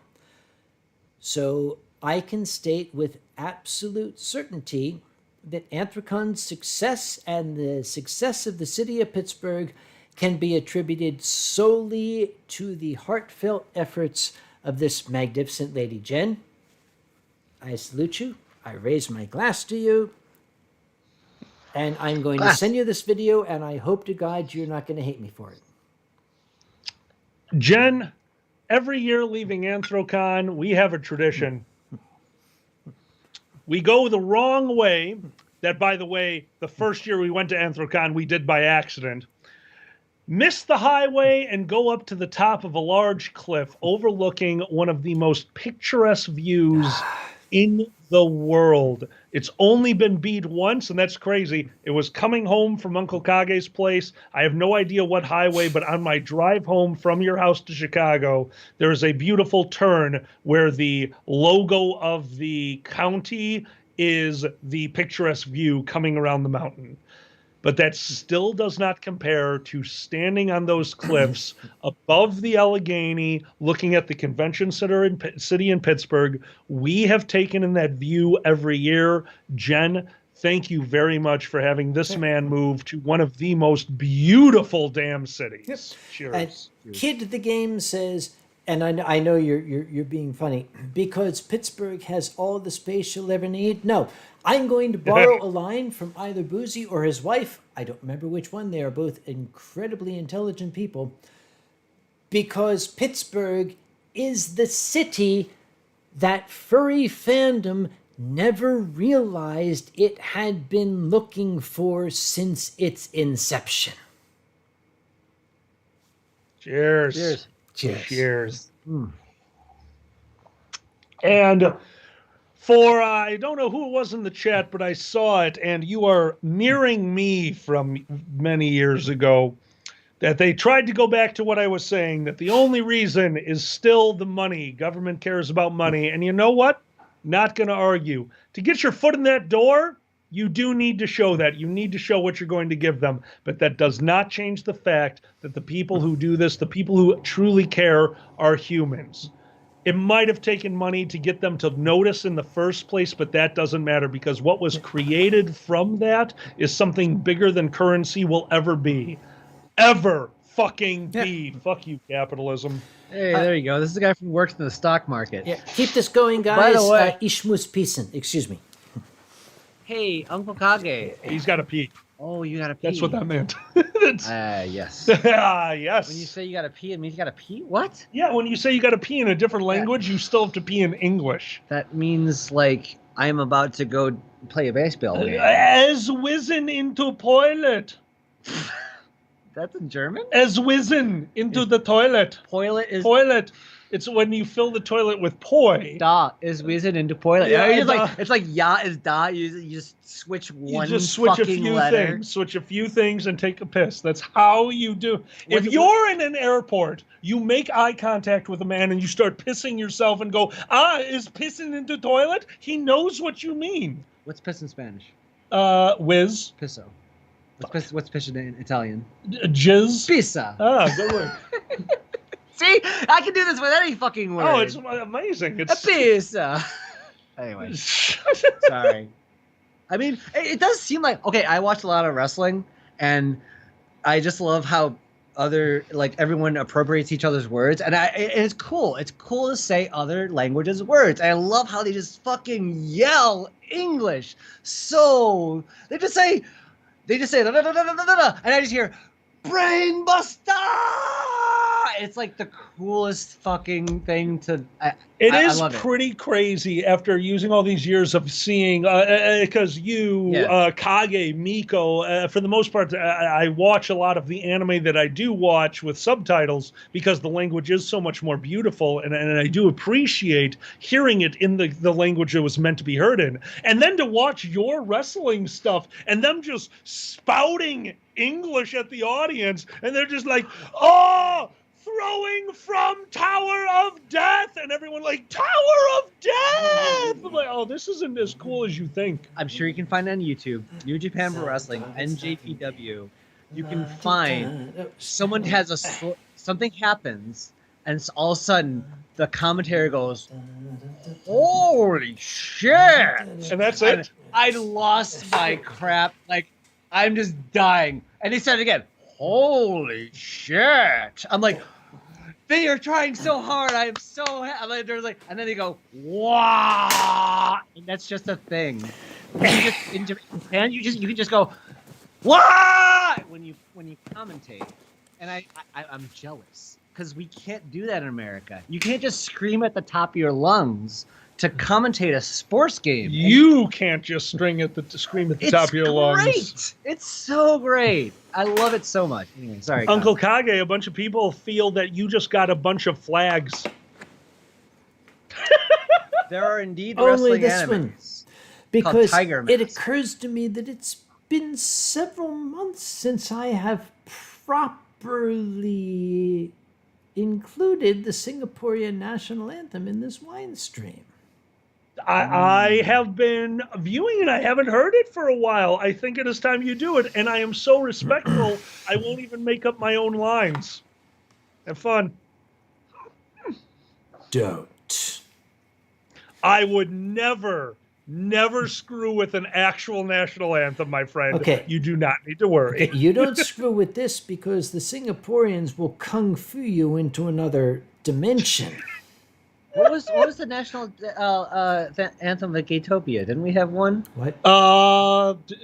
So I can state with absolute certainty that Anthrocon's success and the success of the city of Pittsburgh can be attributed solely to the heartfelt efforts of this magnificent lady. Jen, I salute you. I raise my glass to you. And I'm going to send you this video, and I hope to God you're not going to hate me for it. Jen, every year leaving Anthrocon, we have a tradition. We go the wrong way. That, by the way, the first year we went to Anthrocon, we did by accident. Miss the highway and go up to the top of a large cliff overlooking one of the most picturesque views in the world. It's only been beat once, and that's crazy. It was coming home from Uncle Kage's place. I have no idea what highway, but on my drive home from your house to Chicago, there is a beautiful turn where the logo of the county is the picturesque view coming around the mountain. But that still does not compare to standing on those cliffs above the Allegheny, looking at the convention center city in Pittsburgh. We have taken in that view every year. Jen, thank you very much for having this man move to one of the most beautiful damn cities. Yep. Cheers. Kid the Game says, and I know you're being funny, because Pittsburgh has all the space you'll ever need. No, I'm going to borrow a line from either Boozy or his wife. I don't remember which one. They are both incredibly intelligent people. Because Pittsburgh is the city that furry fandom never realized it had been looking for since its inception. Cheers. Cheers. Cheers. Cheers. And for, I don't know who it was in the chat, but I saw it, and you are mirroring me from many years ago, that they tried to go back to what I was saying, that the only reason is still the money. Government cares about money. And you know what? Not going to argue. To get your foot in that door, you do need to show that. You need to show what you're going to give them. But that does not change the fact that the people who do this, the people who truly care, are humans. It might have taken money to get them to notice in the first place, but that doesn't matter, because what was created from that is something bigger than currency will ever be. Ever fucking be. Fuck you, capitalism. Hey, there you go. This is the guy who works in the stock market. Yeah, keep this going, guys. By the way- Ich muss pissen. Excuse me. Hey, Uncle Kage. He's got to pee. Oh, you gotta pee. That's what that meant. That's, Yes. yes. When you say you gotta pee, it means you gotta pee? What? Yeah, when you say you got to pee in a different language, you still have to pee in English. That means, like, I'm about to go play a baseball game. As whizzing into toilet. That's in German? As whizzing into the toilet. Toilet is... Toilet. It's when you fill the toilet with poi. Da is whizzing into toilet. Yeah, It's like ya is da. You just switch one You just switch a fucking few letter. things. Switch a few things and take a piss. That's how you do. If you're in an airport, you make eye contact with a man and you start pissing yourself and go, is pissing into toilet? He knows what you mean. What's piss in Spanish? Whiz. Pisso. What's piss in Italian? Jizz. Pizza. Good one. See, I can do this with any fucking word. Oh, it's amazing. a It's pizza. Anyway, sorry. I mean, it does seem like, okay, I watch a lot of wrestling, and I just love how everyone appropriates each other's words, and it's cool. It's cool to say other languages' words. I love how they just fucking yell English. So they just say da da da da da da da, and I just hear brain buster. It's like the coolest fucking thing to. It I is love pretty crazy after using all these years of seeing, because Kage, Miko, for the most part, I watch a lot of the anime that I do watch with subtitles because the language is so much more beautiful, and I do appreciate hearing it in the language it was meant to be heard in. And then to watch your wrestling stuff and them just spouting English at the audience, and they're just like, oh, throwing from Tower of Death, and everyone like, Tower of Death! I'm like, oh, this isn't as cool as you think. I'm sure you can find it on YouTube. New Japan Pro Wrestling, NJPW. You can find someone has something happens, and all of a sudden the commentary goes, holy shit! And that's it? I lost my crap. Like, I'm just dying. And they said it again. Holy shit! I'm like, they are trying so hard. I am so happy. Like, they're like, and then they go, wow, and that's just a thing. In Japan, you can just go, wow, when you commentate. And I'm jealous because we can't do that in America. You can't just scream at the top of your lungs to commentate a sports game. You can't just scream at the top of your lungs. It's great. It's so great. I love it so much. Anyway, sorry, Uncle Kage, a bunch of people feel that you just got a bunch of flags. There are indeed Only wrestling this one. animes. Because Tiger it Mask. occurs to me that it's been several months since I have properly included the Singaporean national anthem in this Winestream. I have been viewing it. I haven't heard it for a while. I think it is time you do it. And I am so respectful, I won't even make up my own lines. Have fun. Don't. I would never screw with an actual national anthem, my friend. Okay. You do not need to worry. Okay, you don't screw with this because the Singaporeans will kung fu you into another dimension. What was the national anthem of Gatopia? Didn't we have one? What?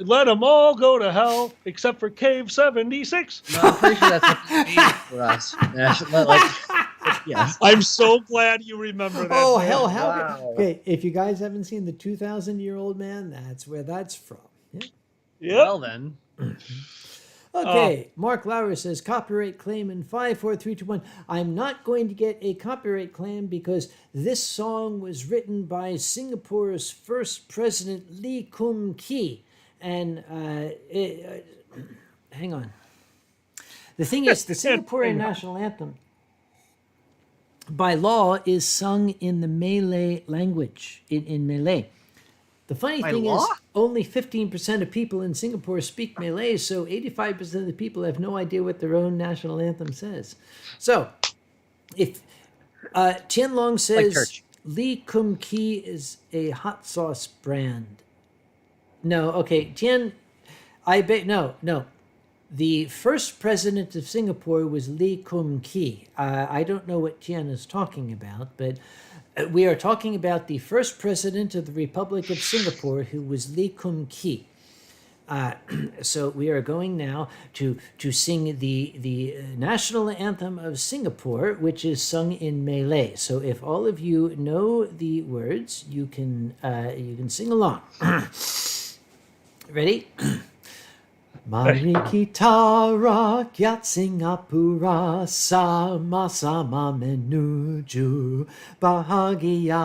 Let them all go to hell except for Cave 76. No, I'm pretty sure that's what it means for us. Yes. I'm so glad you remember that. Oh, man. hell, how Wow. Okay, if you guys haven't seen the 2,000-year-old man, that's where that's from. Yeah. Yep. Well then. Okay, Mark Lauer says copyright claim in 5, 4, 3, 2, 1. I'm not going to get a copyright claim because this song was written by Singapore's first president Lee Kum Kee, and hang on. The thing is, the Singaporean national anthem, by law, is sung in the Malay language, in Malay. The funny By thing law? is, only 15% of people in Singapore speak Malay, so 85% of the people have no idea what their own national anthem says. So, if Tian Long says church. Lee Kum Kee is a hot sauce brand. No, okay, Tian, no. The first president of Singapore was Lee Kum Kee. I don't know what Tian is talking about, but we are talking about the first president of the Republic of Singapore, who was Lee Kum Kee. So we are going now to sing the national anthem of Singapore, which is sung in Malay. So if all of you know the words, you can sing along. Ready? Mari kita rakyat Singapura sama-sama menuju bahagia.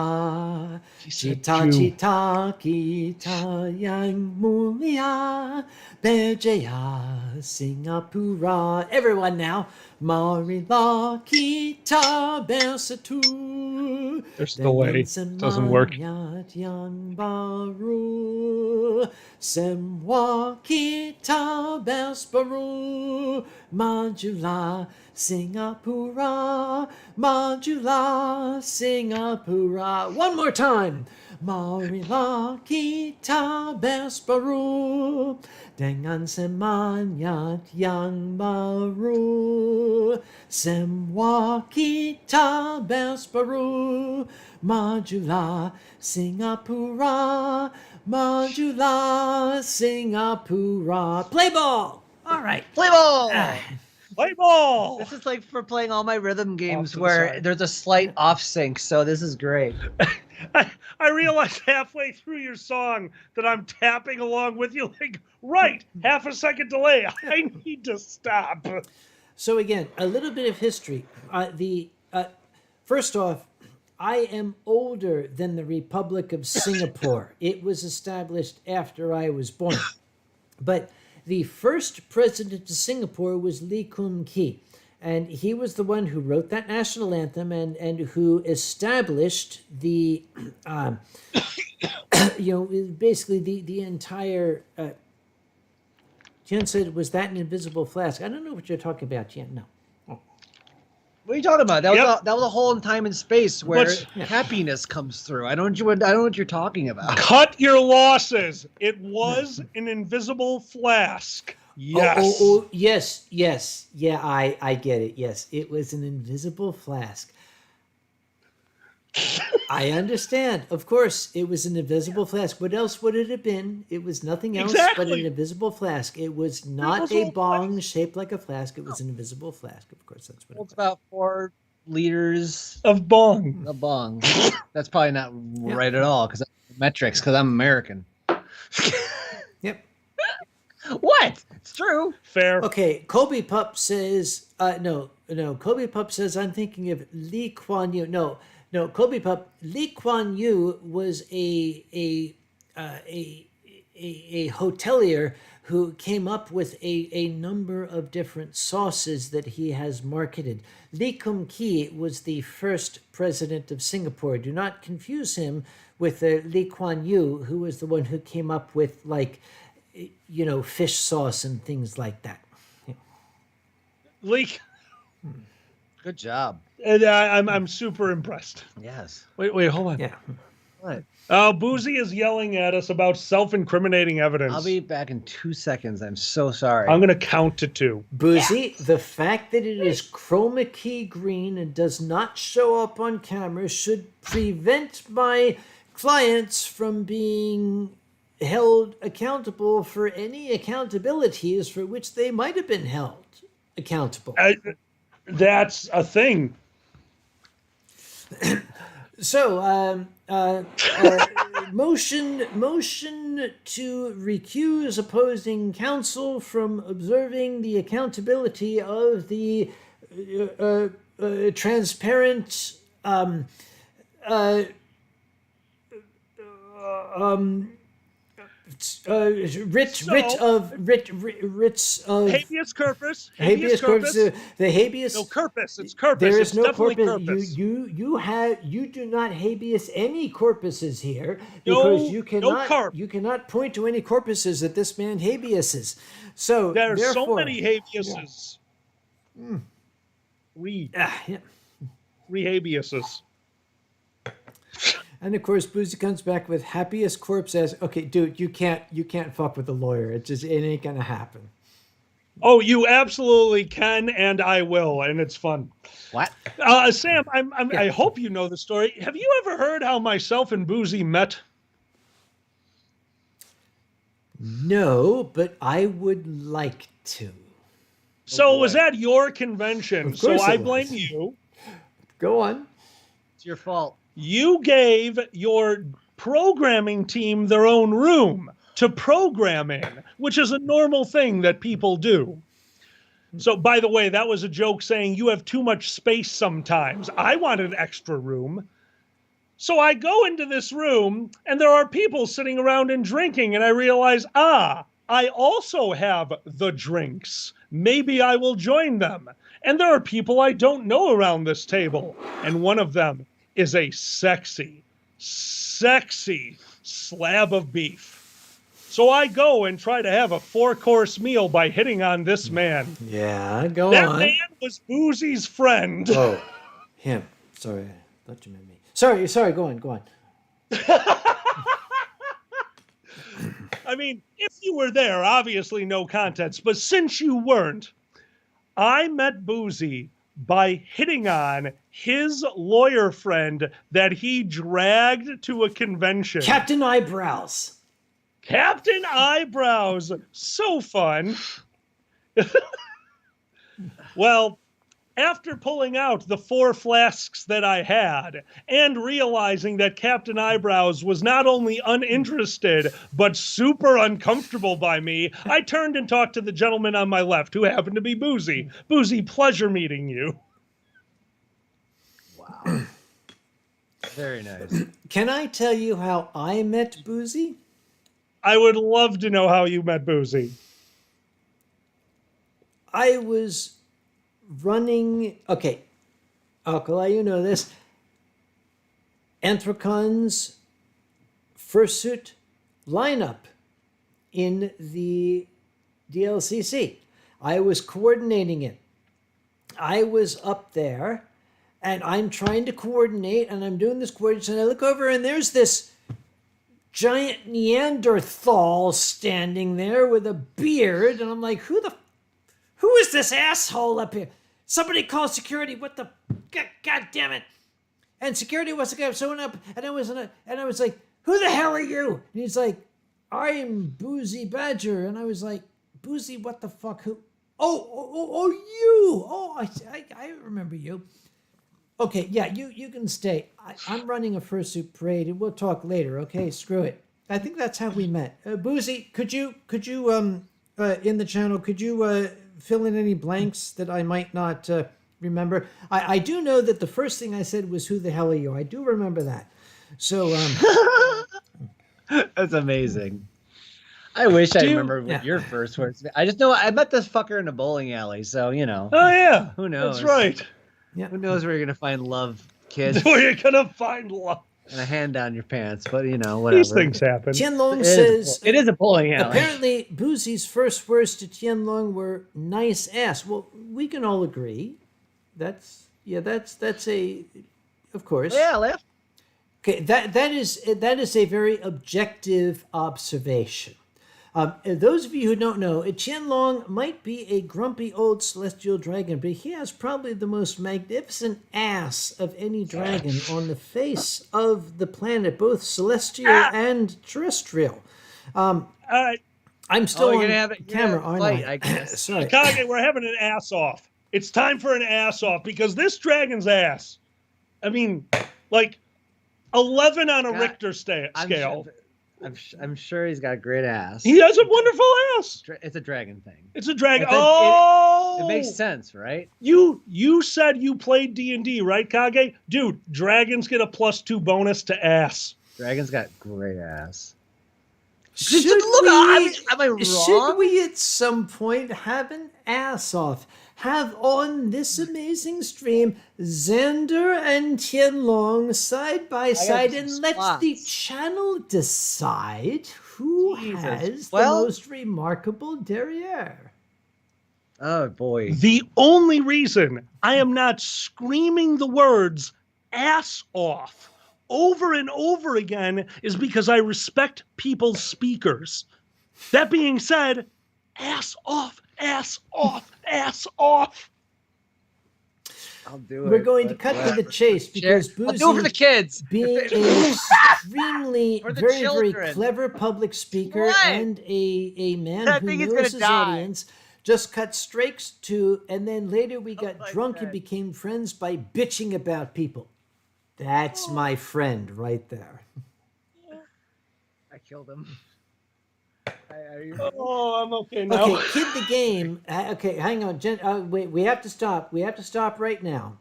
Cita-cita kita yang mulia berjaya Singapura. Everyone now. Marilah kita bersatu. There's the way. It doesn't work. Yang baru, semua kita bersatu, majulah Singapura, majulah Singapura. One more time. Marilah kita bersatu dengan semangat yang baru. Semua kita bersatu, majulah Singapura, majulah Singapura. Play ball! All right. Play ball! Play ball! This is like for playing all my rhythm games to the where side. there's a slight off sync, so this is great. I realized halfway through your song that I'm tapping along with you like, right, half a second delay. I need to stop. So again, a little bit of history. First off, I am older than the Republic of Singapore. It was established after I was born. But the first president of Singapore was Lee Kum Kee. And he was the one who wrote that national anthem and who established the, basically the entire. Jen said, was that an invisible flask? I don't know what you're talking about, Jen. No. What are you talking about? That Yep. was a whole in time and space where Let's- happiness comes through. I don't know what you're talking about. Cut your losses. It was an invisible flask. Yes. Yes. Yeah, I get it. Yes, it was an invisible flask. I understand. Of course, it was an invisible flask. What else would it have been? It was nothing else but an Exactly. invisible flask. It was not a Invisible bong shaped like a flask. It was an invisible flask. Of course, that's what it It's was. about 4 liters Of bong. of bong. That's probably not right at all because metrics. Because I'm American. Yep. What? It's true. Fair. Okay, Kobe Pup says, no. Kobe Pup says, I'm thinking of Lee Kuan Yew. No, No, Kobe Pup. Lee Kuan Yew was a hotelier who came up with a number of different sauces that he has marketed. Lee Kum Kee was the first president of Singapore. Do not confuse him with Lee Kuan Yew, who was the one who came up with, like, fish sauce and things like that. Leak. Good job. And I'm super impressed. Yes. Wait, hold on. Yeah. What? Oh, Boozy is yelling at us about self-incriminating evidence. I'll be back in 2 seconds. I'm so sorry. I'm going to count to 2. Boozy, the fact that it is chroma key green and does not show up on camera should prevent my clients from being held accountable for any accountabilities for which they might have been held accountable. That's a thing. So, motion to recuse opposing counsel from observing the accountability of the transparent writs of Habeas corpus. habeas corpus. The habeas. No, corpus. It's corpus. There is it's no definitely corpus. corpus. You do not habeas any corpuses here because you cannot point to any corpuses that this man habeases. So There are so therefore, many habeases. Yeah. Yeah. Rehabeases. And of course, Boozy comes back with happiest corpse as, okay, dude, you can't fuck with the lawyer. It ain't gonna happen. Oh, you absolutely can, and I will, and it's fun. What? Sam, I hope you know the story. Have you ever heard how myself and Boozy met? No, but I would like to. So it was at your convention, Of so course I it blame was. you. Go on. It's your fault. You gave your programming team their own room to program in, which is a normal thing that people do. So, by the way, that was a joke saying you have too much space sometimes. I wanted extra room. So I go into this room, and there are people sitting around and drinking, and I realize, I also have the drinks. Maybe I will join them. And there are people I don't know around this table, and one of them is a sexy slab of beef. So I go and try to have a 4-course meal by hitting on this man. Yeah, go That on. man was Boozy's friend. Oh, him. Sorry, I thought you meant me. Sorry, go on. I mean, if you were there, obviously no context. But since you weren't, I met Boozy by hitting on his lawyer friend that he dragged to a convention. Captain Eyebrows. Captain Eyebrows. So fun. Well, after pulling out the 4 flasks that I had and realizing that Captain Eyebrows was not only uninterested, but super uncomfortable by me, I turned and talked to the gentleman on my left, who happened to be Boozy. Boozy, pleasure meeting you. Wow. Very nice. Can I tell you how I met Boozy? I would love to know how you met Boozy. I was running, okay, Alkali, you know this, Anthracon's fursuit lineup in the DLCC. I was coordinating it. I was up there, and I'm trying to coordinate, and I'm doing this coordination, and I look over, and there's this giant Neanderthal standing there with a beard, and I'm like, who is this asshole up here? Somebody call security. What the God damn it. And security was showing up, and I was like, who the hell are you? And he's like, I'm Boozy Badger. And I was like, Boozy, what the fuck? Who? Oh, you. Oh, I remember you. Okay, yeah, you can stay. I'm running a fursuit parade, and we'll talk later. Okay, screw it. I think that's how we met. Boozy, could you in the channel, could you fill in any blanks that I might not remember. I do know that the first thing I said was, "Who the hell are you?" I do remember that. So, That's amazing. I wish I remember what your first words. I just know I met this fucker in a bowling alley, so you know. Oh yeah, who knows? That's right. Yeah. Who knows where you're gonna find love, kids? Where you're gonna find love? And a hand down your pants, but you know, whatever. These things happen. Tianlong says it is a bowling alley. Apparently, Boozy's first words to Tianlong were "nice ass." Well, we can all agree. That's a, of course. Yeah, laugh. Okay, that is a very objective observation. Those of you who don't know, Tianlong might be a grumpy old celestial dragon, but he has probably the most magnificent ass of any dragon on the face of the planet, both celestial and terrestrial. I'm still on camera, aren't I guess. Sorry. Kage, we're having an ass off. It's time for an ass off because this dragon's ass. I mean, like 11 on a Richter scale. I'm sure he's got a great ass. He has a wonderful ass. It's a dragon thing. It's a dragon. It makes sense, right? You said you played D&D, right, Kage? Dude, dragons get a +2 bonus to ass. Dragons got great ass. Should am I wrong? Should we at some point have an ass off? Have on this amazing stream Xander and Tianlong side by side, and let the channel decide who has the most remarkable derriere. Oh boy. The only reason I am not screaming the words ass off over and over again is because I respect people's speakers. That being said, ass off, ass off, ass off. I'll do it. We're going to cut to the chase because Boozy, I'll do it for the kids. being an extremely, very children. clever public speaker and a man I who think he's knows gonna his die. audience, just cut straight to, and then later we got drunk and became friends by bitching about people. That's my friend right there. I killed him. Oh, I'm okay now. Okay, Kid the Game. Okay, hang on. Wait, we have to stop. We have to stop right now.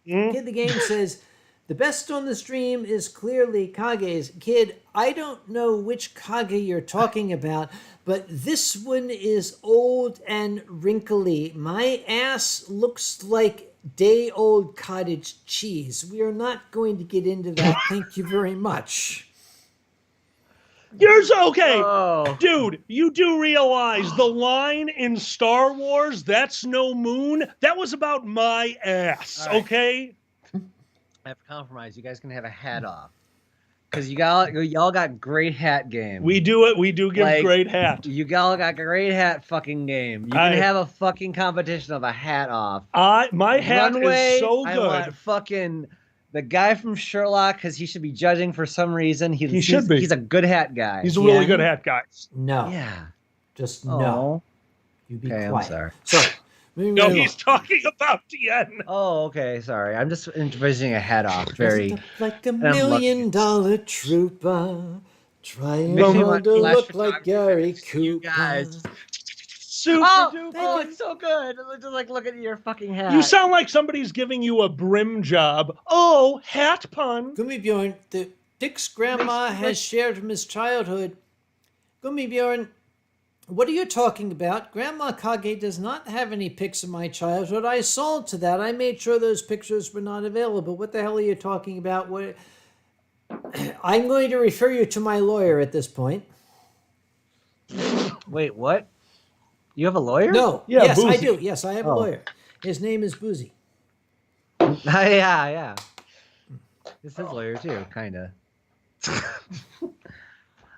Kid the Game says, the best on the stream is clearly Kage's. Kid, I don't know which Kage you're talking about, but this one is old and wrinkly. My ass looks like day-old cottage cheese. We are not going to get into that. Thank you very much. You're okay. Oh. Dude, you do realize the line in Star Wars, "That's no moon," that was about my ass, All right. okay? I have to compromise. You guys can have a hat off. Because y'all got great hat game. We do give great hat. You all got great hat fucking game. You can have a fucking competition of a hat off. My hat Runway, is so I good. want fucking the guy from Sherlock, because he should be judging for some reason. He should be. He's a good hat guy. He's a really good hat guy. No. Yeah. Just no. Oh. You be Okay, quiet. I'm sorry. So, No, he's talking about Tien. Oh, okay. Sorry. I'm just envisioning a hat off. Very. Dressed up like a I'm lucky. $1,000,000 trooper, trying Makes me hard want to flash look like photography Gary pics of you Cooper. guys. Super duper. Oh, it's so good. Just like look at your fucking hat. You sound like somebody's giving you a brim job. Oh, hat pun. Gummibjorn, Dick's grandma has shared from his childhood. Gummibjorn, what are you talking about? Grandma Kage does not have any pics of my childhood. I saw to that. I made sure those pictures were not available. What the hell are you talking about? What? I'm going to refer you to my lawyer at this point. Wait, what? You have a lawyer? No. Yeah, yes, I Boozy. do. Yes, I have a lawyer. His name is Boozy. Yeah. This is lawyer too, kind of.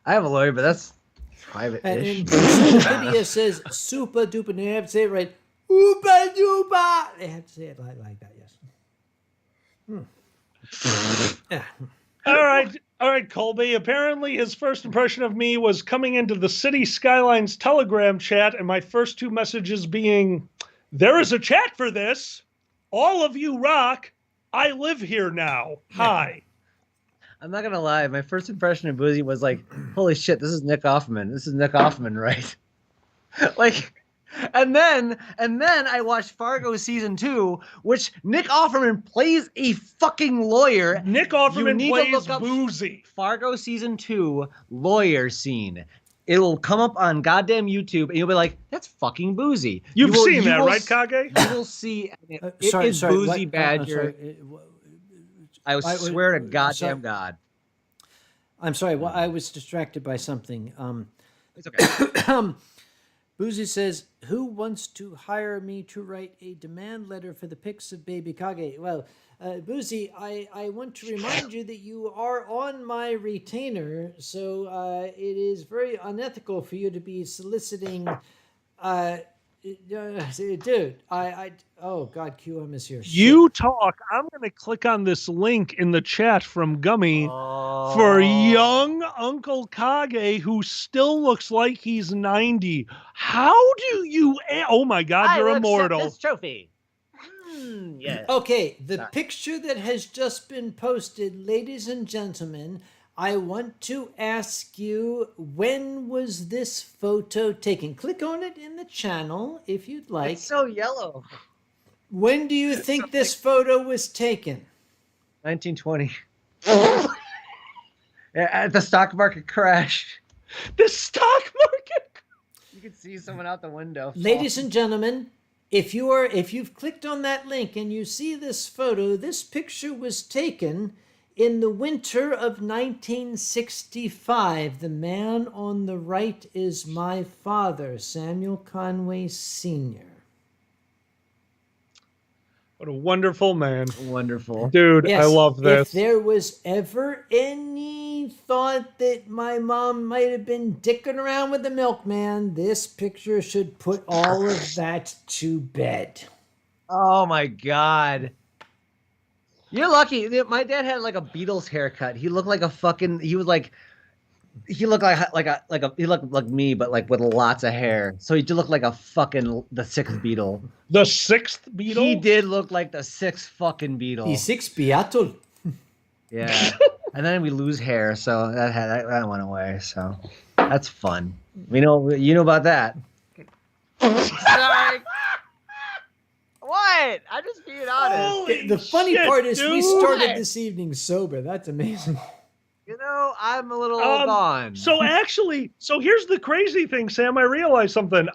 I have a lawyer, but that's private-ish. And Wikipedia says super duper. And they have to say it right. Oopa dupa. They have to say it like that, yes. Yeah. All right, Colby. Apparently his first impression of me was coming into the City Skylines Telegram chat and my first two messages being, "There is a chat for this. All of you rock. I live here now. Hi." I'm not gonna lie. My first impression of Boozy was like, "Holy shit, this is Nick Offerman. This is Nick Offerman, right?" Like, And then I watched Fargo season 2, which Nick Offerman plays a fucking lawyer. Nick You Offerman need to plays look up Boozy. Fargo season 2 lawyer scene. It'll come up on goddamn YouTube, and you'll be like, "That's fucking Boozy." You've seen that, right, Kage? You will see. It is Boozy Badger. I swear to goddamn God. I'm sorry. Well, I was distracted by something. It's okay. Boozy says, "Who wants to hire me to write a demand letter for the pics of Baby Kage?" Well, Boozy, I want to remind you that you are on my retainer, so it is very unethical for you to be soliciting. Dude, oh God, QM is here. You talk. I'm going to click on this link in the chat from Gummy for young Uncle Kage, who still looks like he's 90. How do you? Oh my God, you're immortal. This trophy. Yes. Okay, the picture that has just been posted, ladies and gentlemen, I want to ask you, when was this photo taken? Click on it in the channel if you'd like. It's so yellow. When do you think this photo was taken? 1920. At the stock market crash. The stock market. You can see someone out the window. Ladies and gentlemen, if you've clicked on that link and you see this photo, this picture was taken in the winter of 1965. The man on the right is my father, Samuel Conway Sr. What a wonderful man. Wonderful. Dude, Yes, I love this. If there was ever any thought that my mom might have been dicking around with the milkman, this picture should put all of that to bed. Oh my God. You're lucky. My dad had like a Beatles haircut. He looked like a fucking. He looked like he looked like me, but like with lots of hair. So he did look like a fucking the sixth Beatle. The sixth Beatle. He did look like the sixth fucking Beatle. The sixth Beatle. Yeah. And then we lose hair, so that went away. So that's fun. You know about that. Sorry. What? I'm just being honest. The funny part is we started this evening sober. That's amazing. You know, I'm a little gone. So here's the crazy thing, Sam. I realized something.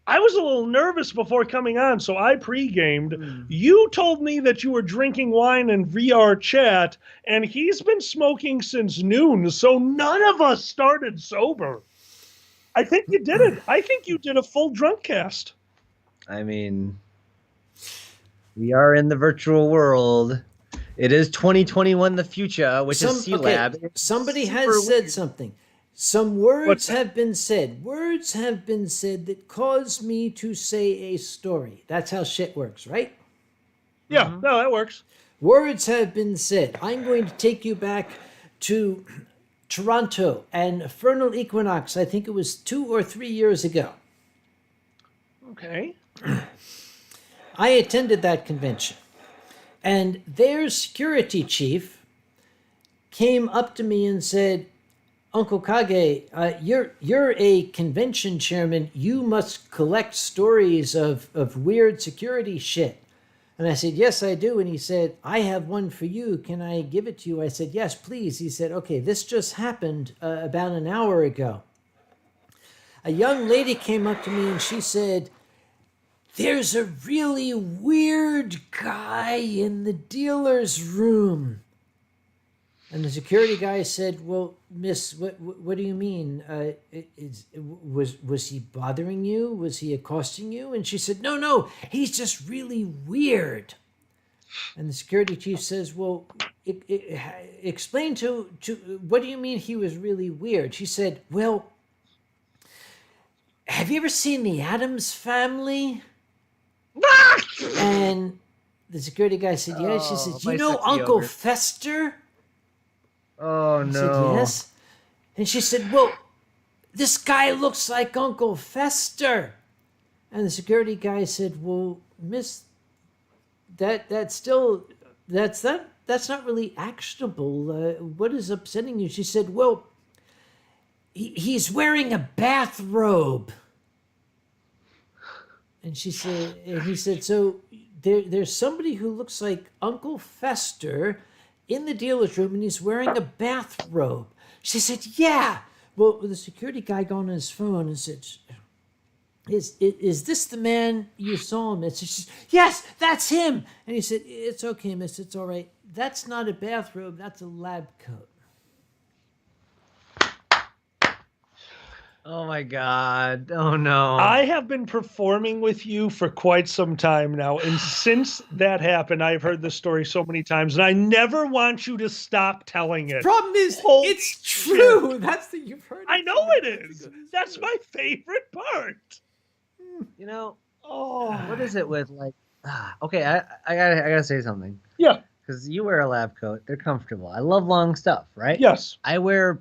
I was a little nervous before coming on, so I pre-gamed. You told me that you were drinking wine in VR chat, and he's been smoking since noon, so none of us started sober. I think you did it. I think you did a full drunk cast. I mean, we are in the virtual world. It is 2021, the future, which is C-Lab. Somebody has said something. Some words have been said. Words have been said that cause me to say a story. That's how shit works, right? Yeah, no, that works. Words have been said. I'm going to take you back to Toronto and Vernal Equinox. I think it was 2 or 3 years ago. Okay. I attended that convention. And their security chief came up to me and said, "Uncle Kage, you're a convention chairman. You must collect stories of weird security shit." And I said, "Yes, I do." And he said, "I have one for you. Can I give it to you?" I said, "Yes, please." He said, "Okay, this just happened about an hour ago. A young lady came up to me and she said, 'There's a really weird guy in the dealer's room.'" And the security guy said, "Well, miss, what do you mean? Was he bothering you? Was he accosting you?" And she said, No, he's just really weird." And the security chief says, "Well, explain to what do you mean he was really weird?" She said, "Well, have you ever seen The Addams Family?" And the security guy said, "Yes." She said, "You know Uncle Fester?" Oh, no. I said, "Yes." And she said, "Well, this guy looks like Uncle Fester." And the security guy said, "Well, miss, that's not really actionable. What is upsetting you?" She said, "Well, he's wearing a bathrobe." And she said, and he said, so there's somebody who looks like Uncle Fester in the dealer's room, and he's wearing a bathrobe. She said, yeah. Well, the security guy got on his phone and said, is this the man you saw, miss? She said, yes, that's him. And he said, it's okay, miss, it's all right. That's not a bathrobe, that's a lab coat. Oh my God. Oh no. I have been performing with you for quite some time now. And since that happened, I've heard this story so many times. And I never want you to stop telling it. Problem is, Holy it's true. That's the you've heard. I know it is. That's my favorite part. You know, Oh, what is it with like? Okay, I gotta say something. Yeah. Because you wear a lab coat, they're comfortable. I love long stuff, right? Yes. I wear.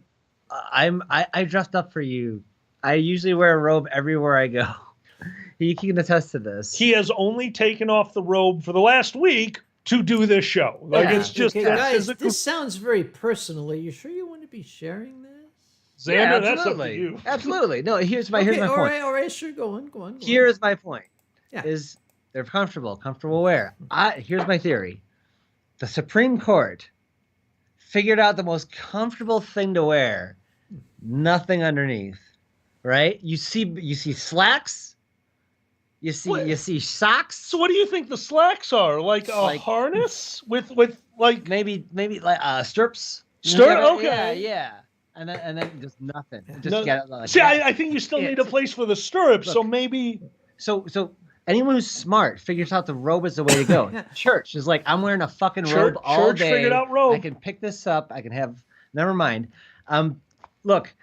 I dressed up for you. I usually wear a robe everywhere I go. You can attest to this. He has only taken off the robe for the last week to do this show. Like Yeah. it's just okay, that guys. physical. This sounds very personal. Are you sure you want to be sharing this? Xander, Yeah, that's up to absolutely. you. Absolutely. No, here's my Okay, point. all right, sure, go on. Here is my point. Yeah. Is they're comfortable wear. Here's my theory. The Supreme Court figured out the most comfortable thing to wear. Nothing underneath. Right? You see slacks. You see socks. So what do you think the slacks are? Like a harness with like maybe like stirrups. Stirrup? Okay. Yeah. And then just nothing. Just No, get it. see, I think you still need a place for the stirrups. Look. So maybe. So anyone who's smart figures out the robe is the way to go. Church is like, I'm wearing a fucking robe all Church day. figured out robe. I can pick this up. I can have. Never mind. Look,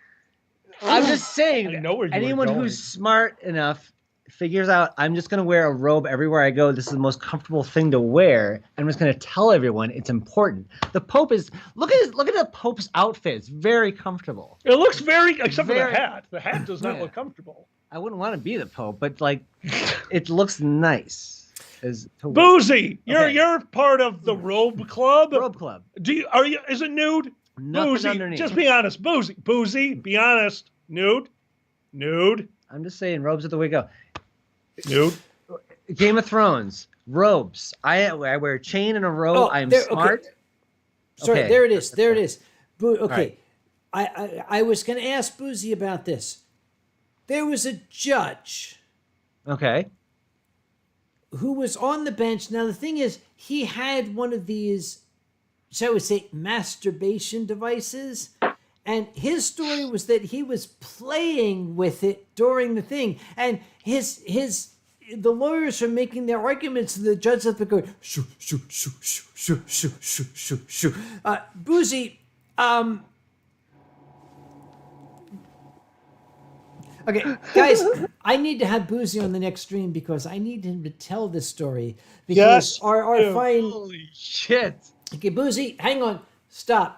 I'm just saying. I know where you were anyone going. who's smart enough figures out, I'm just gonna wear a robe everywhere I go. This is the most comfortable thing to wear. I'm just gonna tell everyone it's important. The Pope is look at the Pope's outfit. It's very comfortable. It looks except for Very- the hat. The hat does not Yeah. look comfortable. I wouldn't want to be the Pope, but like, it looks nice. Boozy, Okay. you're part of the robe club. Robe Club. Is it nude? Nothing Boozy, underneath. just be honest. Boozy, be honest. Nude. I'm just saying, robes are the way to go. Nude. Game of Thrones, robes. I wear a chain and a robe. I'm smart. Okay. Sorry, Okay. there it is. There it is. Okay, right. I was going to ask Boozy about this. There was a judge Okay. who was on the bench. Now the thing is, he had one of these, shall we say, masturbation devices. And his story was that he was playing with it during the thing, and the lawyers are making their arguments, and the judge has to go shoo shoo shoo shoo shoo shoo shoo shoo shoo. Boozy, okay, guys, I need to have Boozy on the next stream because I need him to tell this story because Yes, our yeah. fine. Holy shit. Okay, Boozy, hang on, stop.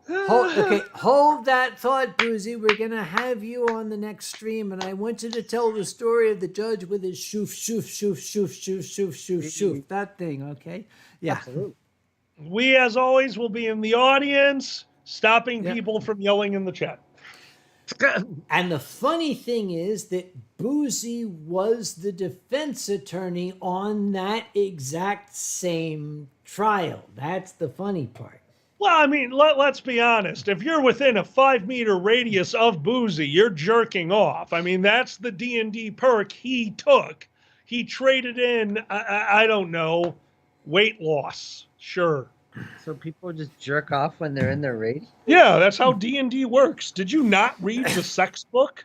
Hold that thought, Boozy. We're gonna have you on the next stream, and I want you to tell the story of the judge with his shoof, shoof, shoof, shoof, shoof, shoof, shoof, shoof. That thing, okay? Yeah. Absolutely. We, as always, will be in the audience, stopping Yep. people from yelling in the chat. And the funny thing is that Boozy was the defense attorney on that exact same trial. That's the funny part. Well, I mean, let's be honest. If you're within a 5-meter radius of Boozy, you're jerking off. I mean, that's the D&D perk he took. He traded in, I don't know, weight loss. Sure. So people just jerk off when they're in their race? Yeah, that's how D&D works. Did you not read the sex book?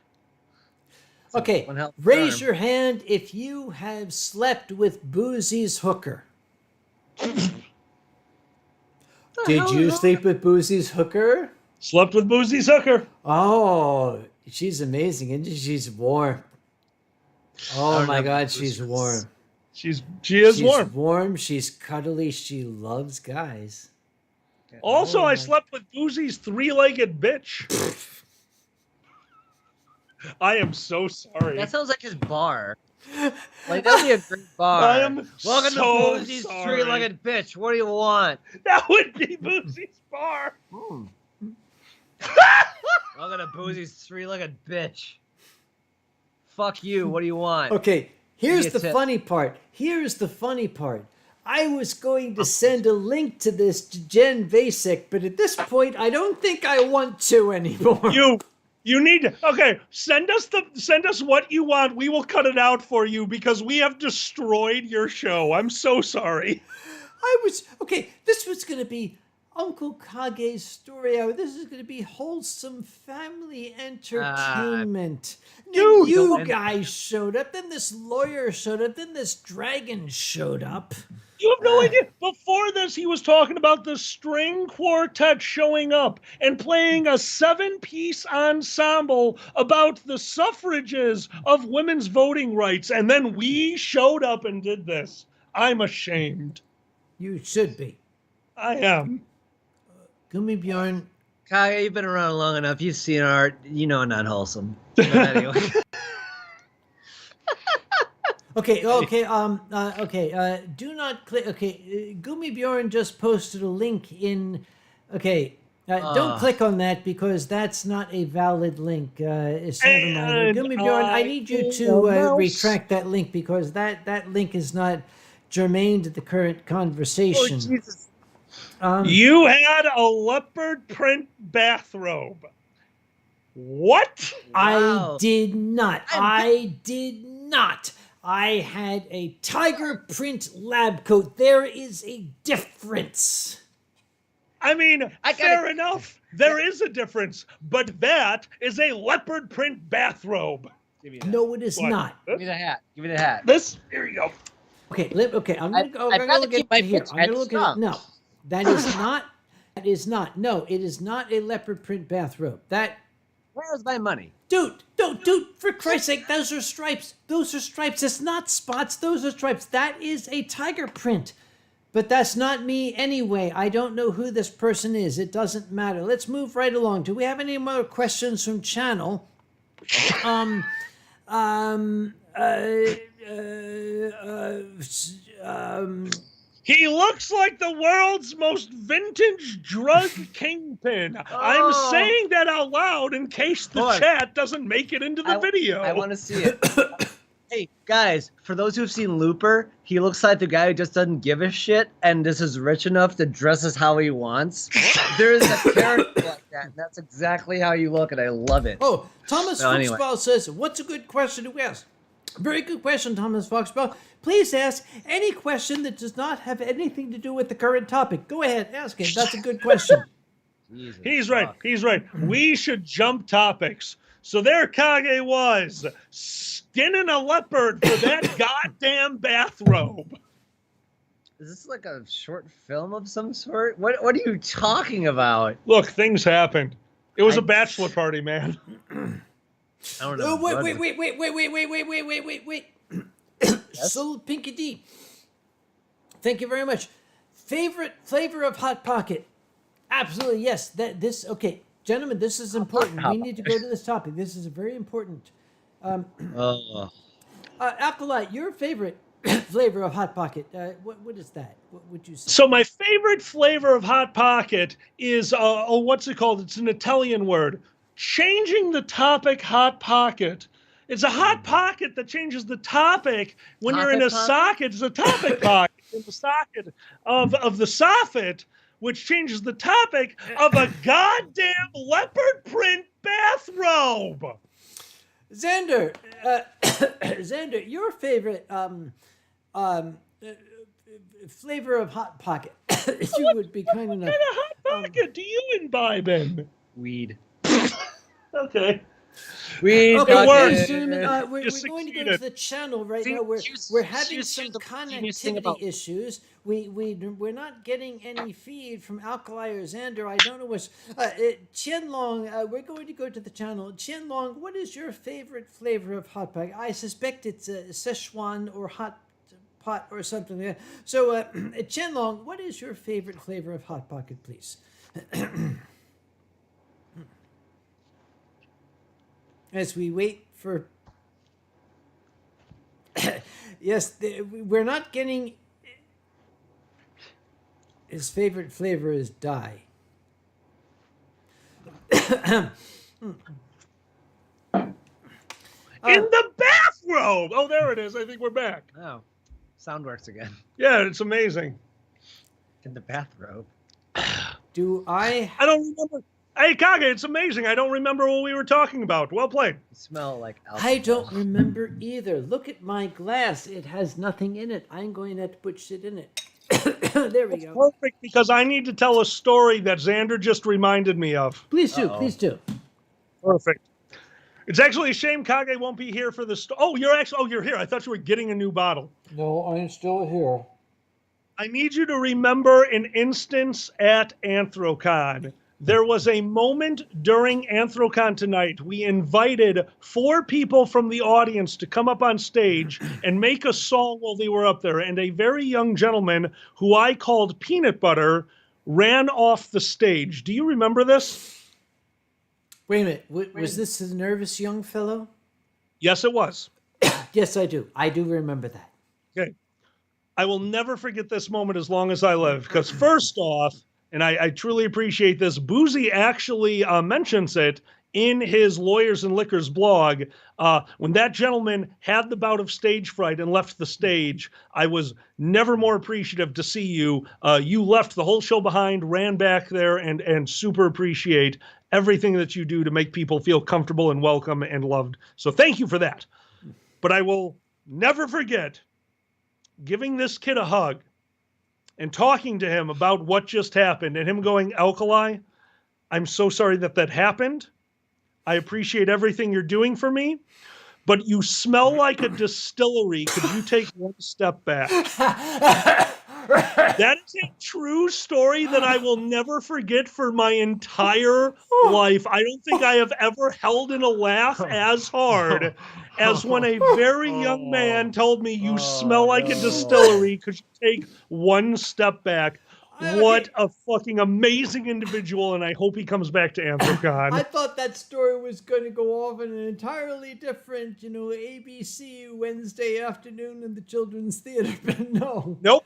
Okay, One hell of a raise term. your hand if you have slept with Boozy's hooker. Did you sleep with Boozy's hooker? Slept with Boozy's hooker. Oh, she's amazing, isn't she? She's warm. Oh my God, she's warm. She is She's warm. warm. She's cuddly. She loves guys. Also, I slept with Boozy's 3-legged bitch. I am so sorry. That sounds like his bar. Like, that'd be a great bar. I am Welcome so to Boozy's sorry. three-legged bitch. What do you want? That would be Boozy's bar. Welcome to Boozy's three-legged bitch. Fuck you. What do you want? Okay, here's Give me the a tip. funny part. Here's the funny part. I was going to send a link to this to Jen Vasek, but at this point, I don't think I want to anymore. You need to, okay, send us what you want. We will cut it out for you because we have destroyed your show. I'm so sorry. This was going to be Uncle Kage's story hour. This is going to be wholesome family entertainment. Then you guys showed up, then this lawyer showed up, then this dragon showed up. You have no idea. Before this, he was talking about the string quartet showing up and playing a 7-piece ensemble about the suffrages of women's voting rights. And then we showed up and did this. I'm ashamed. You should be. I am. Gummy Bjorn. Kage, you've been around long enough. You've seen art. You know not wholesome. But anyway. Okay. Do not click. Okay, Gummy Bjorn just posted a link in. Okay, don't click on that because that's not a valid link. It's never mind. Gummy Bjorn, I need you to retract that link because that link is not germane to the current conversation. Oh, Jesus. You had a leopard print bathrobe. What? I Wow. did not. I did not. I had a tiger print lab coat. There is a difference. I mean, fair enough. There is a difference, but that is a leopard print bathrobe. Give me that. No, it is not. Give me the hat. Give me the hat. This, here you go. Okay, I'm gonna go. I'd I'm gonna rather look keep at my here. foot I'm gonna look at straight. no. That is not. That is not. No, it is not a leopard print bathrobe. That. Where's my money? Dude, for Christ's sake, those are stripes. Those are stripes. It's not spots. Those are stripes. That is a tiger print. But that's not me anyway. I don't know who this person is. It doesn't matter. Let's move right along. Do we have any more questions from channel? He looks like the world's most vintage drug kingpin. I'm saying that out loud in case the chat doesn't make it into the video. I want to see it. Hey, guys, for those who've seen Looper, he looks like the guy who just doesn't give a shit and just is rich enough to dress as how he wants. There is a character like that, and that's exactly how you look, and I love it. Oh, Thomas Anyway. Foxball says, what's a good question to ask? Very good question, Thomas Foxball. Please ask any question that does not have anything to do with the current topic. Go ahead, ask it. That's a good question. Jesus, He's right. fuck. He's right. We should jump topics. So there Kage was, skinning a leopard for that goddamn bathrobe. Is this like a short film of some sort? What are you talking about? Look, things happened. It was a bachelor party, man. I don't know. Oh, wait. So, Pinky D. Thank you very much. Favorite flavor of Hot Pocket? Absolutely, yes. Okay, gentlemen, this is important. We need to go to this topic. This is very important. Alkali, your favorite flavor of Hot Pocket, what is that? What would you say? So my favorite flavor of Hot Pocket is, what's it called? It's an Italian word. Changing the topic Hot Pocket. It's a Hot Pocket that changes the topic when you're in a socket. It's a topic pocket in the socket of the soffit, which changes the topic of a goddamn leopard print bathrobe. Xander, Xander, your favorite flavor of Hot Pocket, if you would be kind enough. What kind of Hot Pocket do you imbibe in? Weed. Okay. Weed. Okay, works. ladies and gentlemen, we're You going to go to succeeded. the channel right See, now. We're having some the genius thing connectivity about- issues. We're not getting any feed from Alkali or Xander. I don't know what's Qianlong. We're going to go to the channel. Qianlong, what is your favorite flavor of Hot Pocket? I suspect it's Szechuan or hot pot or something like that. So, Qianlong, what is your favorite flavor of Hot Pocket, please? As we wait for... Yes, we're not getting... His favorite flavor is dye. In the bathrobe. Oh, there it is. I think we're back. Oh, sound works again. Yeah, it's amazing. In the bathrobe. I don't remember. Hey, Kage, it's amazing. I don't remember what we were talking about. Well played. You smell like alcohol. I don't remember either. Look at my glass. It has nothing in it. I'm going to have to put shit in it. There we go. Perfect, because I need to tell a story that Xander just reminded me of. Please do. Please do. Perfect. It's actually a shame Kage won't be here for the you're here. I thought you were getting a new bottle. No, I'm still here. I need you to remember an instance at Anthrocon. There was a moment during Anthrocon tonight. We invited 4 people from the audience to come up on stage and make a song while they were up there. And a very young gentleman who I called Peanut Butter ran off the stage. Do you remember this? Wait a minute. Was this the nervous young fellow? Yes, it was. Yes, I do. I do remember that. Okay. I will never forget this moment as long as I live. Because first off, and I truly appreciate this, Boozy actually mentions it in his Lawyers and Liquors blog. When that gentleman had the bout of stage fright and left the stage, I was never more appreciative to see you. You left the whole show behind, ran back there, and super appreciate everything that you do to make people feel comfortable and welcome and loved. So thank you for that. But I will never forget giving this kid a hug and talking to him about what just happened and him going, Alkali, I'm so sorry that happened. I appreciate everything you're doing for me, but you smell like a distillery. Could you take one step back? That is a true story that I will never forget for my entire life. I don't think I have ever held in a laugh as hard as when a very young man told me, you smell like a distillery. Could you take one step back? What a fucking amazing individual, and I hope he comes back to Anthrocon. I thought that story was going to go off in an entirely different, ABC Wednesday afternoon in the Children's Theater, but no. Nope.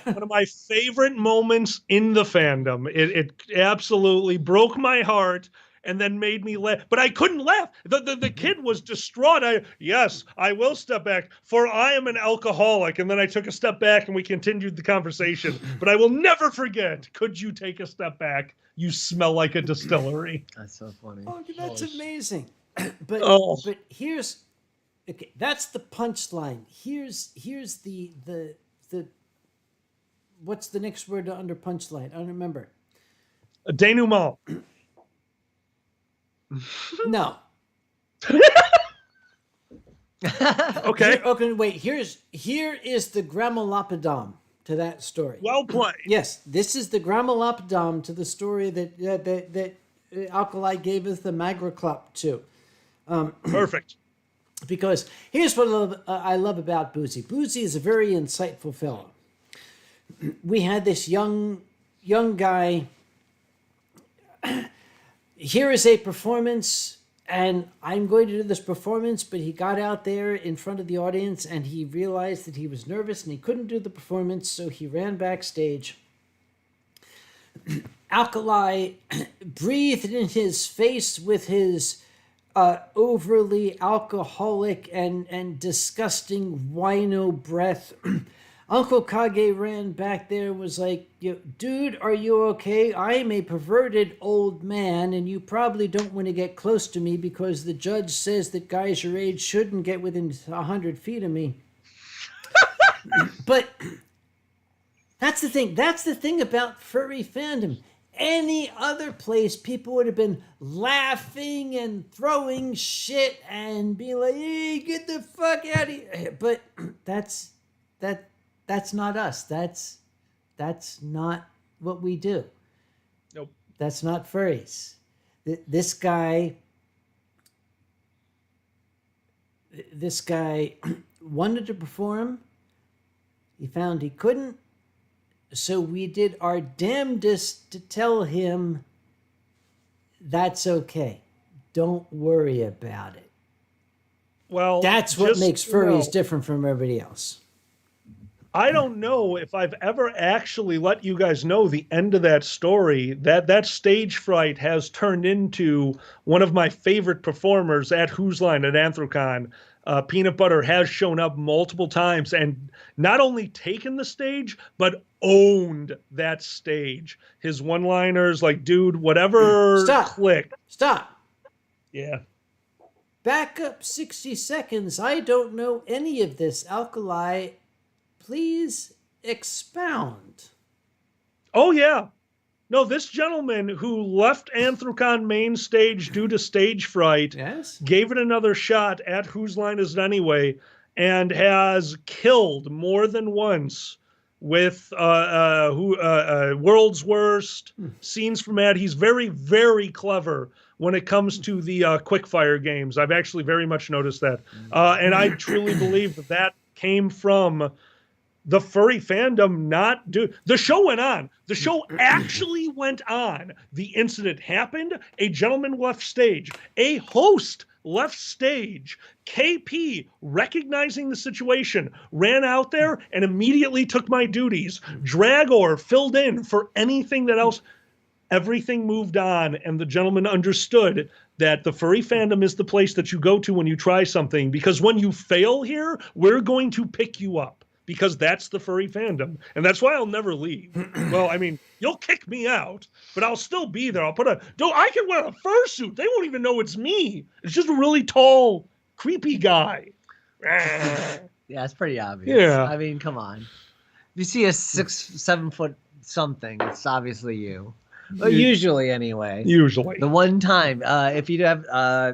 One of my favorite moments in the fandom. It absolutely broke my heart and then made me laugh. But I couldn't laugh. The kid was distraught. Yes, I will step back, for I am an alcoholic. And then I took a step back and we continued the conversation. But I will never forget, could you take a step back? You smell like a distillery. That's so funny. Oh, that's amazing. But here's, okay, that's the punchline. Here's the what's the next word under punchline? I don't remember. A denouement. No. Okay. Okay, wait. Here is the grammalopodon to that story. Well played. Yes, this is the grammalopodon to the story that Alkali gave us the magraclop to. Perfect. Because here's what I love about Boozy. Boozy is a very insightful fellow. We had this young guy. Here is a performance, and I'm going to do this performance, but he got out there in front of the audience and he realized that he was nervous and he couldn't do the performance, so he ran backstage. Alkali breathed in his face with his overly alcoholic and disgusting wino breath. Uncle Kage ran back there and was like, dude, are you okay? I am a perverted old man, and you probably don't want to get close to me because the judge says that guys your age shouldn't get within 100 feet of me. But that's the thing. That's the thing about furry fandom. Any other place, people would have been laughing and throwing shit and being like, hey, get the fuck out of here. But that's not us. That's not what we do. Nope. That's not furries. This guy wanted to perform. He found he couldn't. So we did our damnedest to tell him that's okay. Don't worry about it. Well, that's what makes furries different from everybody else. I don't know if I've ever actually let you guys know the end of that story. That stage fright has turned into one of my favorite performers at Whose Line at Anthrocon. Peanut Butter has shown up multiple times and not only taken the stage, but owned that stage. His one-liners like, dude, whatever click. Stop. Yeah. Back up 60 seconds. I don't know any of this. Alkali, please expound. Oh, yeah. No, this gentleman who left Anthrocon main stage due to stage fright gave it another shot at Whose Line Is It Anyway and has killed more than once with World's Worst, Scenes from Mad. He's very, very clever when it comes to the quickfire games. I've actually very much noticed that. And I truly believe that came from the furry fandom not do. The show went on. The show actually went on. The incident happened. A gentleman left stage. A host left stage. KP, recognizing the situation, ran out there and immediately took my duties. Dragor filled in for anything that else. Everything moved on, and the gentleman understood that the furry fandom is the place that you go to when you try something, because when you fail here, we're going to pick you up. Because that's the furry fandom. And that's why I'll never leave. Well, I mean, you'll kick me out, but I'll still be there. I can wear a fursuit. They won't even know it's me. It's just a really tall, creepy guy. Yeah, it's pretty obvious. Yeah. I mean, come on. If you see a 6-7 foot something, it's obviously you. Well, usually anyway. Usually. The one time, if you have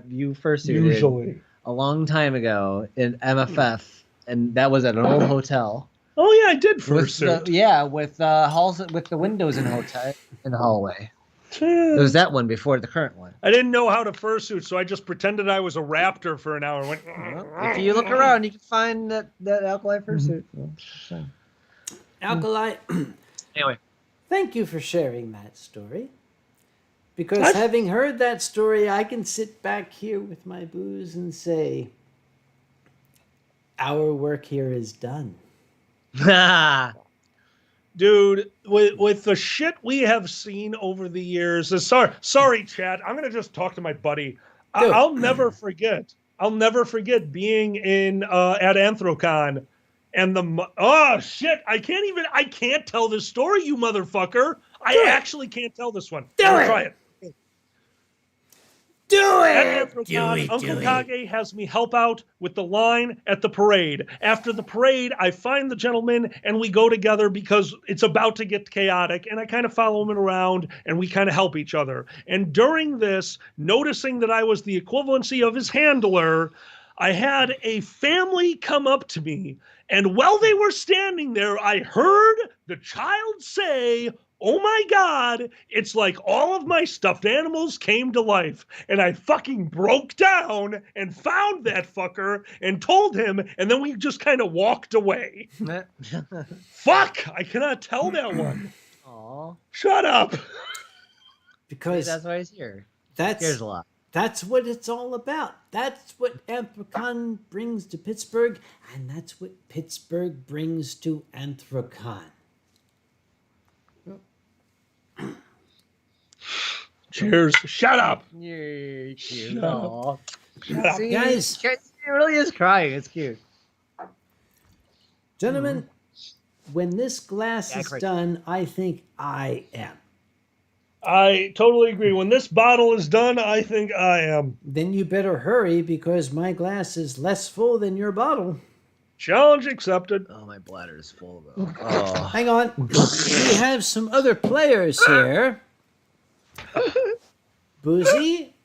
you fursuited a long time ago in MFF, and that was at an old hotel. Oh yeah, I did fursuit. With halls with the windows in the hallway. It was that one before the current one. I didn't know how to fursuit, so I just pretended I was a raptor for an hour. And went, if you look around, you can find that Alkali fursuit. Alkali. Anyway, thank you for sharing that story. Because having heard that story, I can sit back here with my booze and say, our work here is done. Dude, with the shit we have seen over the years, sorry, Chad, I'm gonna just talk to my buddy. I'll never forget being in at Anthrocon, and I can't tell this story, you motherfucker. I actually can't tell this one. Try it. Do it! Uncle Kage has me help out with the line at the parade. After the parade, I find the gentleman and we go together because it's about to get chaotic, and I kind of follow him around and we kind of help each other. And during this, noticing that I was the equivalency of his handler, I had a family come up to me, and while they were standing there, I heard the child say, "Oh my God, it's like all of my stuffed animals came to life." And I fucking broke down and found that fucker and told him, and then we just kind of walked away. Fuck, I cannot tell that one. Aw. Shut up. Because that's why he's here. That's Cares a lot. That's what it's all about. That's what Anthrocon brings to Pittsburgh, and that's what Pittsburgh brings to Anthrocon. Cheers. Shut up. You're cute. Shut up. Shut up. See, guys. He really is crying. It's cute. Gentlemen, when this glass is done, I think I am. I totally agree. When this bottle is done, I think I am. Then you better hurry because my glass is less full than your bottle. Challenge accepted. Oh, my bladder is full though. Oh. Hang on. We have some other players here. Boozy.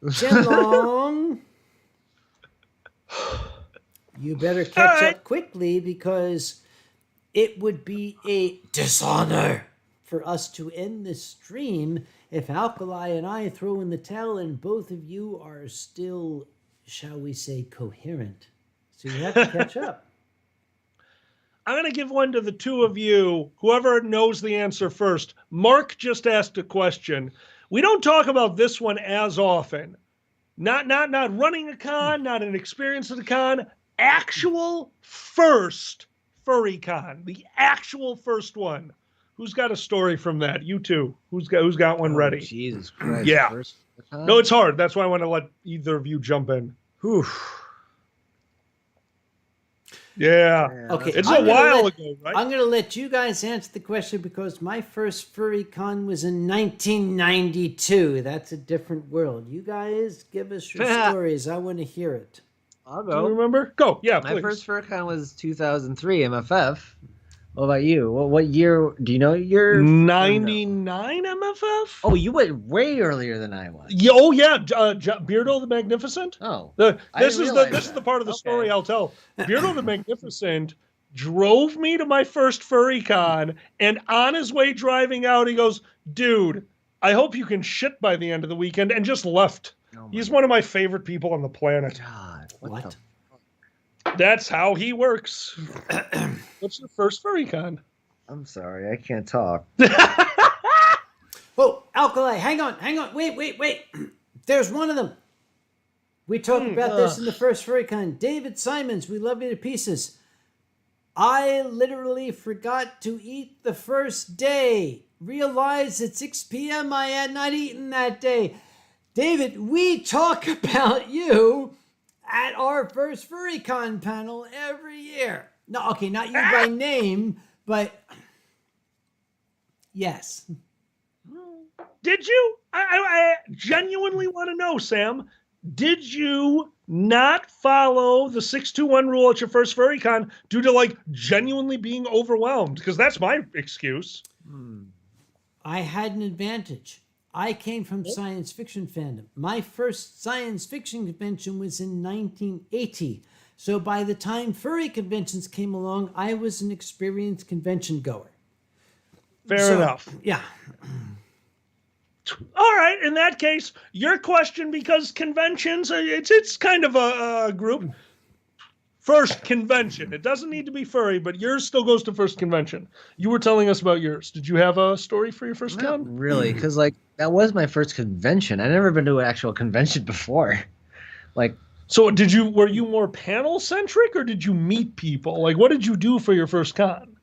Zhenlong. You better catch up quickly because it would be a dishonor for us to end this stream if Alkali and I throw in the towel and both of you are still, shall we say, coherent. So you have to catch up. I'm going to give one to the two of you, whoever knows the answer first. Mark just asked a question. We don't talk about this one as often. Not running a con, not an experience at a con. Actual first FurryCon, the actual first one. Who's got a story from that? You two. Who's got one ready? Jesus Christ. Yeah. First FurryCon? No, it's hard. That's why I want to let either of you jump in. Whew. Yeah. Okay, It's a while ago, right? I'm going to let you guys answer the question because my first FurryCon was in 1992. That's a different world. You guys give us your stories. I want to hear it. I'll Do go. you remember? Go. Yeah, My please. first FurryCon was 2003 MFF. What about you? What year? Do you know your 99 MFF? Oh, you went way earlier than I was. Oh yeah, Beardo the Magnificent. Oh, This is the part of the story I'll tell. Beardo the Magnificent drove me to my first FurryCon, and on his way driving out, he goes, "Dude, I hope you can shit by the end of the weekend," and just left. He's one of my favorite people on the planet. God, What? That's how he works. What's your first FurryCon? I'm sorry, I can't talk. Oh, Alkali, hang on. Wait. There's one of them. We talked about this in the first FurryCon. David Simons, we love you to pieces. I literally forgot to eat the first day. Realized at 6 p.m. I had not eaten that day. David, we talk about you at our first FurryCon panel every year. No, okay, not you by name, but yes. Did you? I genuinely want to know, Sam. Did you not follow the 621 rule at your first FurryCon due to genuinely being overwhelmed? Because that's my excuse. I had an advantage. I came from science fiction fandom. My first science fiction convention was in 1980. So by the time furry conventions came along, I was an experienced convention goer. Fair enough. Yeah. All right. In that case, your question, because conventions, it's kind of a group. First convention. It doesn't need to be furry, but yours still goes to first convention. You were telling us about yours. Did you have a story for your first Not con? really, because that was my first convention. I'd never been to an actual convention before. So were you more panel centric or did you meet people? What did you do for your first con?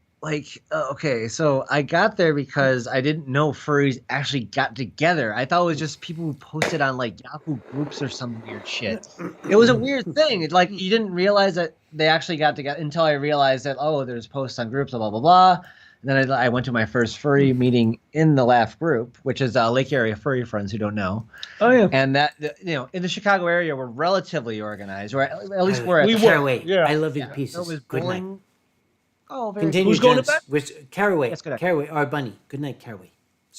Okay, so I got there because I didn't know furries actually got together. I thought it was just people who posted on Yahoo groups or some weird shit. It was a weird thing. You didn't realize that they actually got together until I realized that, there's posts on groups, blah, blah, blah. And then I went to my first furry meeting in the LAF group, which is Lake Area Furry Friends who don't know. Oh, yeah. And that, in the Chicago area, we're relatively organized, or at least we're at Caraway. Yeah. I love you to pieces. There was Good night. bowling. Oh, very Continue, Who's going to gents. With Caraway. Yes, good night. Caraway, our bunny. Good night, Caraway.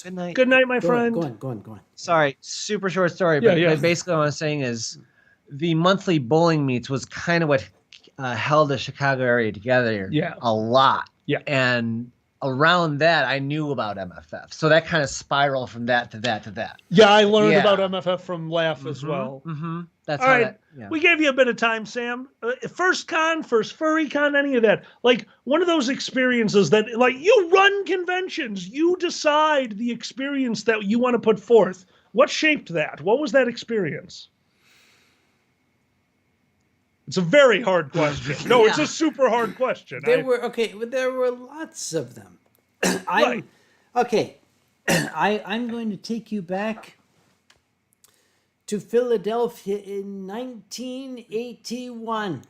Good night. Good night, my friend. Go on. Sorry, super short story, but Yeah. basically what I'm saying is the monthly bowling meets was kind of what held the Chicago area together a lot. Yeah. And around that, I knew about MFF. So that kind of spiraled from that to that to that. Yeah, I learned about MFF from LAF as well. Mm-hmm. That's All how right. that. Yeah. We gave you a bit of time, Sam. First con, first FurryCon, any of that. One of those experiences that, you run conventions. You decide the experience that you want to put forth. What shaped that? What was that experience? It's a very hard question. No, it's a super hard question. There were lots of them. Right. Okay. I'm going to take you back to Philadelphia in 1981.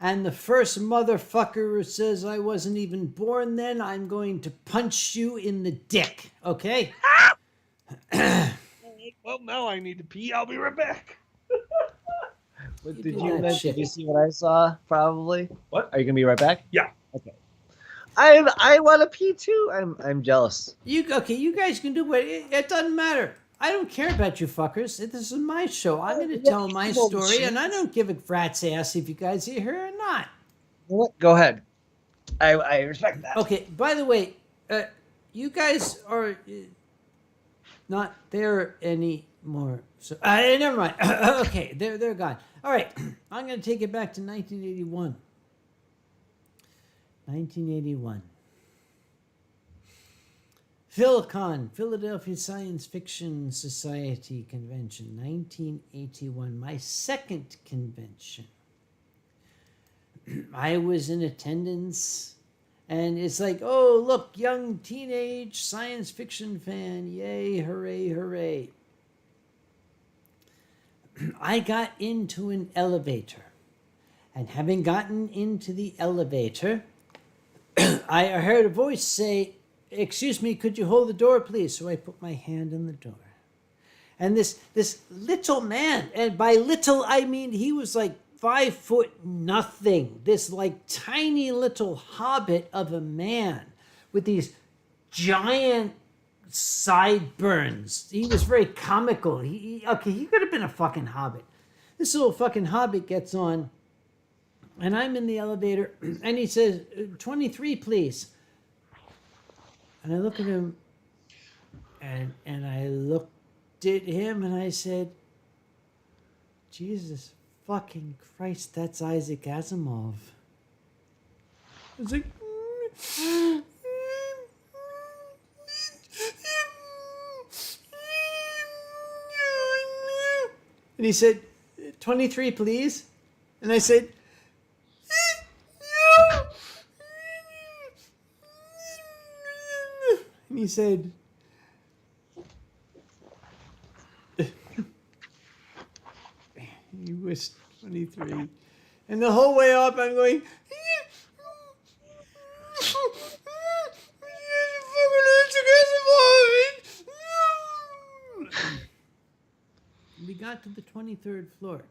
And the first motherfucker who says I wasn't even born then, I'm going to punch you in the dick. Okay? Well, now I need to pee. I'll be right back. Did you see what I saw? Probably. What? Are you gonna be right back? Yeah. Okay. I want to pee too. I'm jealous. You guys can do what it doesn't matter. I don't care about you fuckers. This is my show. I'm going to tell my story, and I don't give a rat's ass if you guys are here or not. What? Go ahead. I respect that. Okay. By the way, you guys are not there anymore. So never mind. Okay, they're gone. All right, I'm going to take it back to 1981. 1981. PhilCon, Philadelphia Science Fiction Society Convention, 1981. My second convention. I was in attendance And it's like, oh, look, young teenage science fiction fan. Yay, hooray, hooray. I got into an elevator. And having gotten into the elevator, I heard a voice say, excuse me, could you hold the door, please? So I put my hand on the door. And this little man, and by little, I mean he was like 5 foot nothing. This like tiny little hobbit of a man with these giant sideburns. He was very comical. He could have been a fucking hobbit. This little fucking hobbit gets on, and I'm in the elevator, and he says, 23, please. And I look at him, and I looked at him, and I said, Jesus fucking Christ, that's Isaac Asimov. I was like, and he said, 23, please. And I said, and he said, he was 23. And the whole way up, I'm going, we got to the 23rd floor.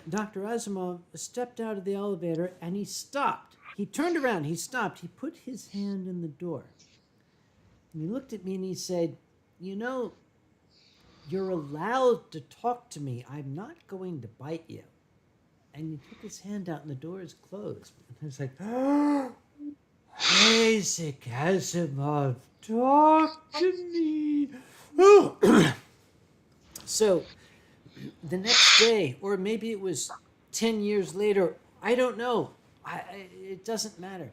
Dr. Asimov stepped out of the elevator and he stopped. He turned around, he stopped, he put his hand in the door. And he looked at me and he said, you know, you're allowed to talk to me. I'm not going to bite you. And he took his hand out and the door is closed. And I was like, oh, Isaac Asimov, talk to me. So the next day, or maybe it was 10 years later, I don't know. It doesn't matter.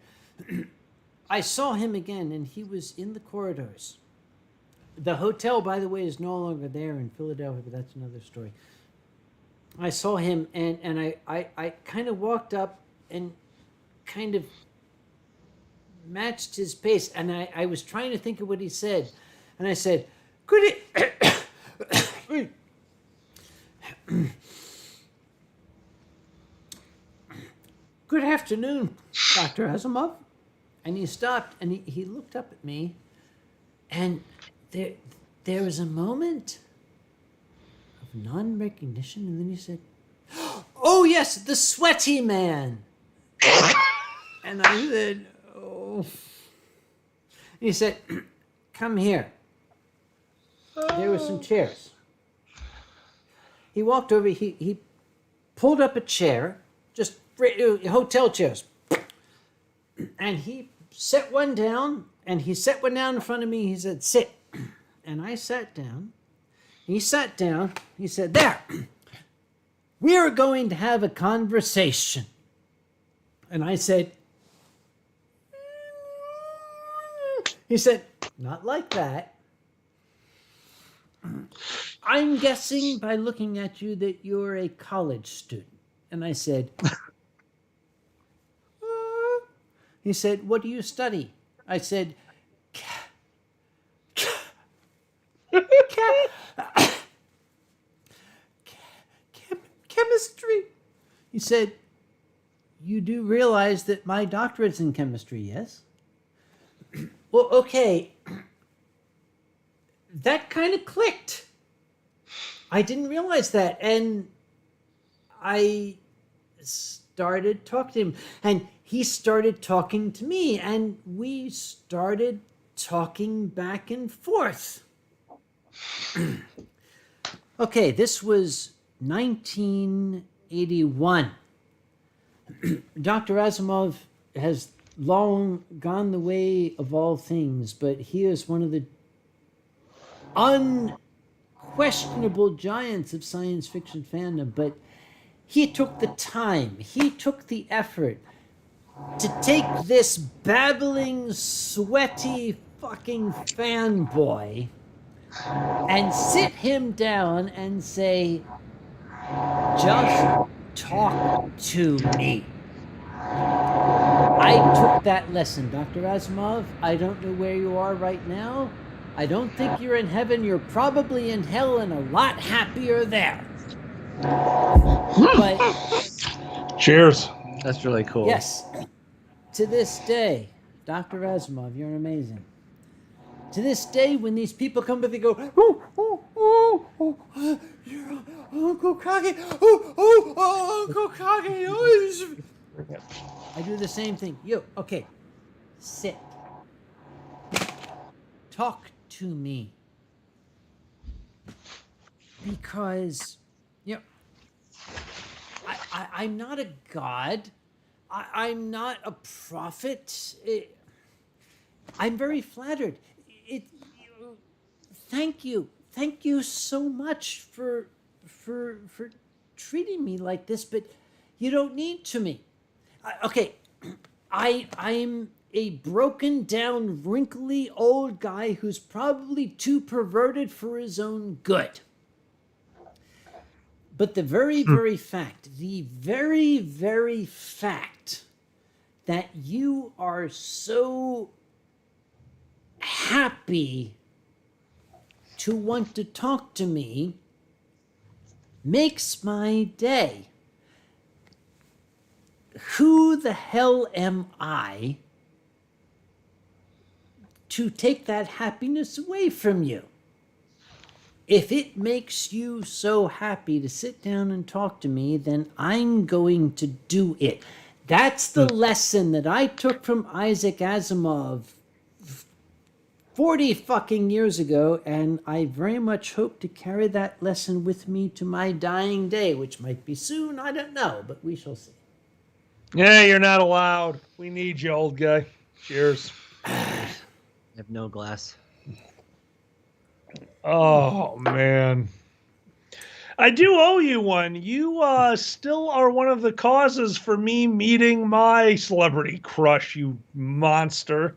I saw him again, and he was in the corridors. The hotel, by the way, is no longer there in Philadelphia, but that's another story. I saw him, and I kind of walked up and kind of matched his pace, and I was trying to think of what he said. And I said, could it... Good afternoon, Dr. Asimov. And he stopped and he looked up at me, and there was a moment of non-recognition, and then he said, oh yes, the sweaty man. And I said, oh. And he said, come here. There were some chairs. He walked over, he pulled up a chair, just hotel chairs. And he set one down, and he set one down in front of me. He said, sit. And I sat down. He sat down. He said, there. We are going to have a conversation. And I said, he said, not like that. I'm guessing by looking at you that you're a college student. And I said, he said, what do you study? I said, chemistry. He said, you do realize that my doctorate's in chemistry, yes? Well, okay. That kind of clicked. I didn't realize that. And I started talking to him. And he started talking to me. And we started talking back and forth. Okay, this was 1981. Dr. Asimov has long gone the way of all things, but he is one of the unquestionable giants of science fiction fandom. But he took the time, he took the effort to take this babbling, sweaty fucking fanboy and sit him down and say, just talk to me. I took that lesson, Dr. Asimov. I don't know where you are right now. I don't think you're in heaven. You're probably in hell and a lot happier there. But Cheers. That's really cool. yes, to this day, Dr. Asimov, you're amazing. To this day, when these people come to, they go, you're Uncle Kage, Uncle Kage. I do the same thing. Okay, sit. Talk to me. Because, I'm not a god. I'm not a prophet. I'm very flattered. Thank you. Thank you so much for treating me like this, but you don't need to me. I'm a broken down, wrinkly old guy who's probably too perverted for his own good. But the very, very fact that you are so happy to want to talk to me makes my day. Who the hell am I to take that happiness away from you? If it makes you so happy to sit down and talk to me, then I'm going to do it. That's the lesson that I took from Isaac Asimov 40 fucking years ago, and I very much hope to carry that lesson with me to my dying day, which might be soon, I don't know, but we shall see. Yeah, you're not allowed. We need you, old guy. Cheers. I have no glass. Oh, man. I do owe you one. You still are one of the causes for me meeting my celebrity crush, you monster.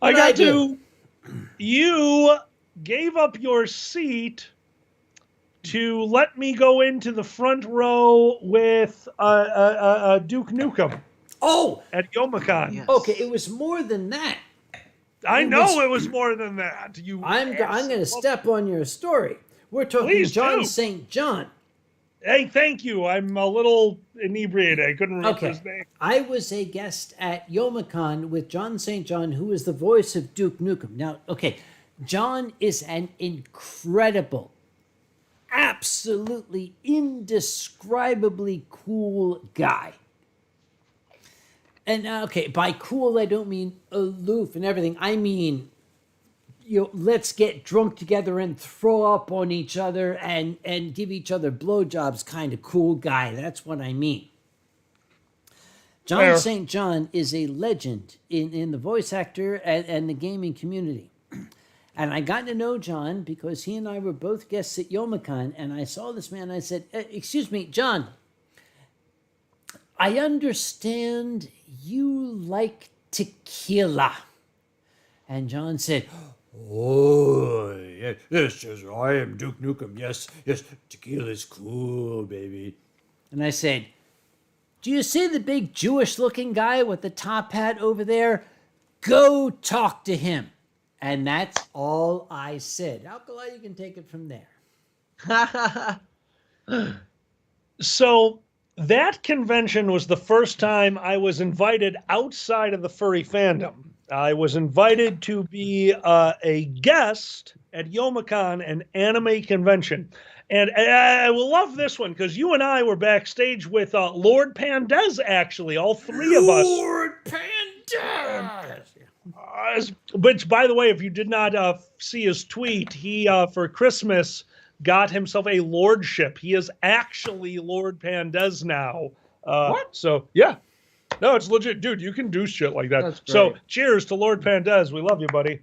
I got to. You gave up your seat to let me go into the front row with Duke Nukem. Oh! At Youmacon. Yes. Okay, it was more than that. I know it was more than that. I'm going to step on your story. We're talking Please John do. St. John. Hey, thank you. I'm a little inebriated. I couldn't remember his name. I was a guest at Youmacon with John St. John, who is the voice of Duke Nukem. Now, John is an incredible, absolutely indescribably cool guy. And by cool, I don't mean aloof and everything. I mean, let's get drunk together and throw up on each other and give each other blowjobs kind of cool guy. That's what I mean. John St. John is a legend in the voice actor and the gaming community. And I got to know John because he and I were both guests at Youmacon, and I saw this man. I said, excuse me, John, I understand you like tequila. And John said, oh, yes, I am Duke Nukem. Yes, tequila's cool, baby. And I said, do you see the big Jewish-looking guy with the top hat over there? Go talk to him. And that's all I said. Alkali, you can take it from there. So that convention was the first time I was invited outside of the furry fandom. I was invited to be a guest at Youmacon, an anime convention. And I will love this one because you and I were backstage with Lord Pandez, actually, all three of us. Lord Pandez! Which, by the way, if you did not see his tweet, he, for Christmas, got himself a lordship. He is actually Lord Pandez now. What? So, yeah. No, it's legit. Dude, you can do shit like that. That's great. So, cheers to Lord Pandez. We love you, buddy.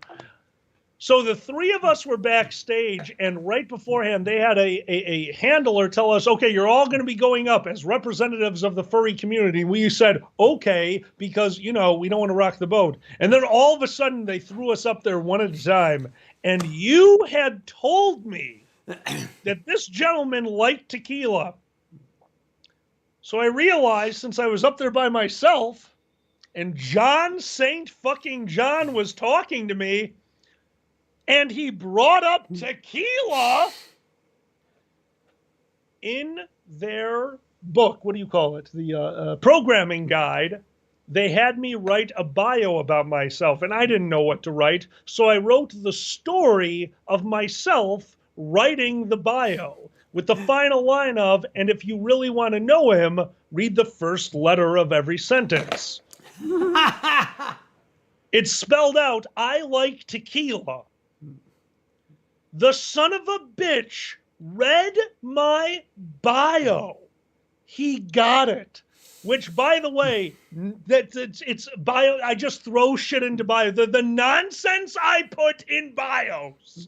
So the three of us were backstage, and right beforehand, they had a handler tell us, okay, you're all going to be going up as representatives of the furry community. We said, okay, because, we don't want to rock the boat. And then all of a sudden, they threw us up there one at a time. And you had told me that this gentleman liked tequila. So I realized since I was up there by myself and John St. fucking John was talking to me and he brought up tequila in their book, what do you call it? The programming guide. They had me write a bio about myself, and I didn't know what to write, so I wrote the story of myself writing the bio with the final line of, and if you really want to know him, read the first letter of every sentence. It's spelled out, I like tequila. The son of a bitch read my bio. He got it. Which, by the way, it's bio. I just throw shit into bio. The nonsense I put in bios.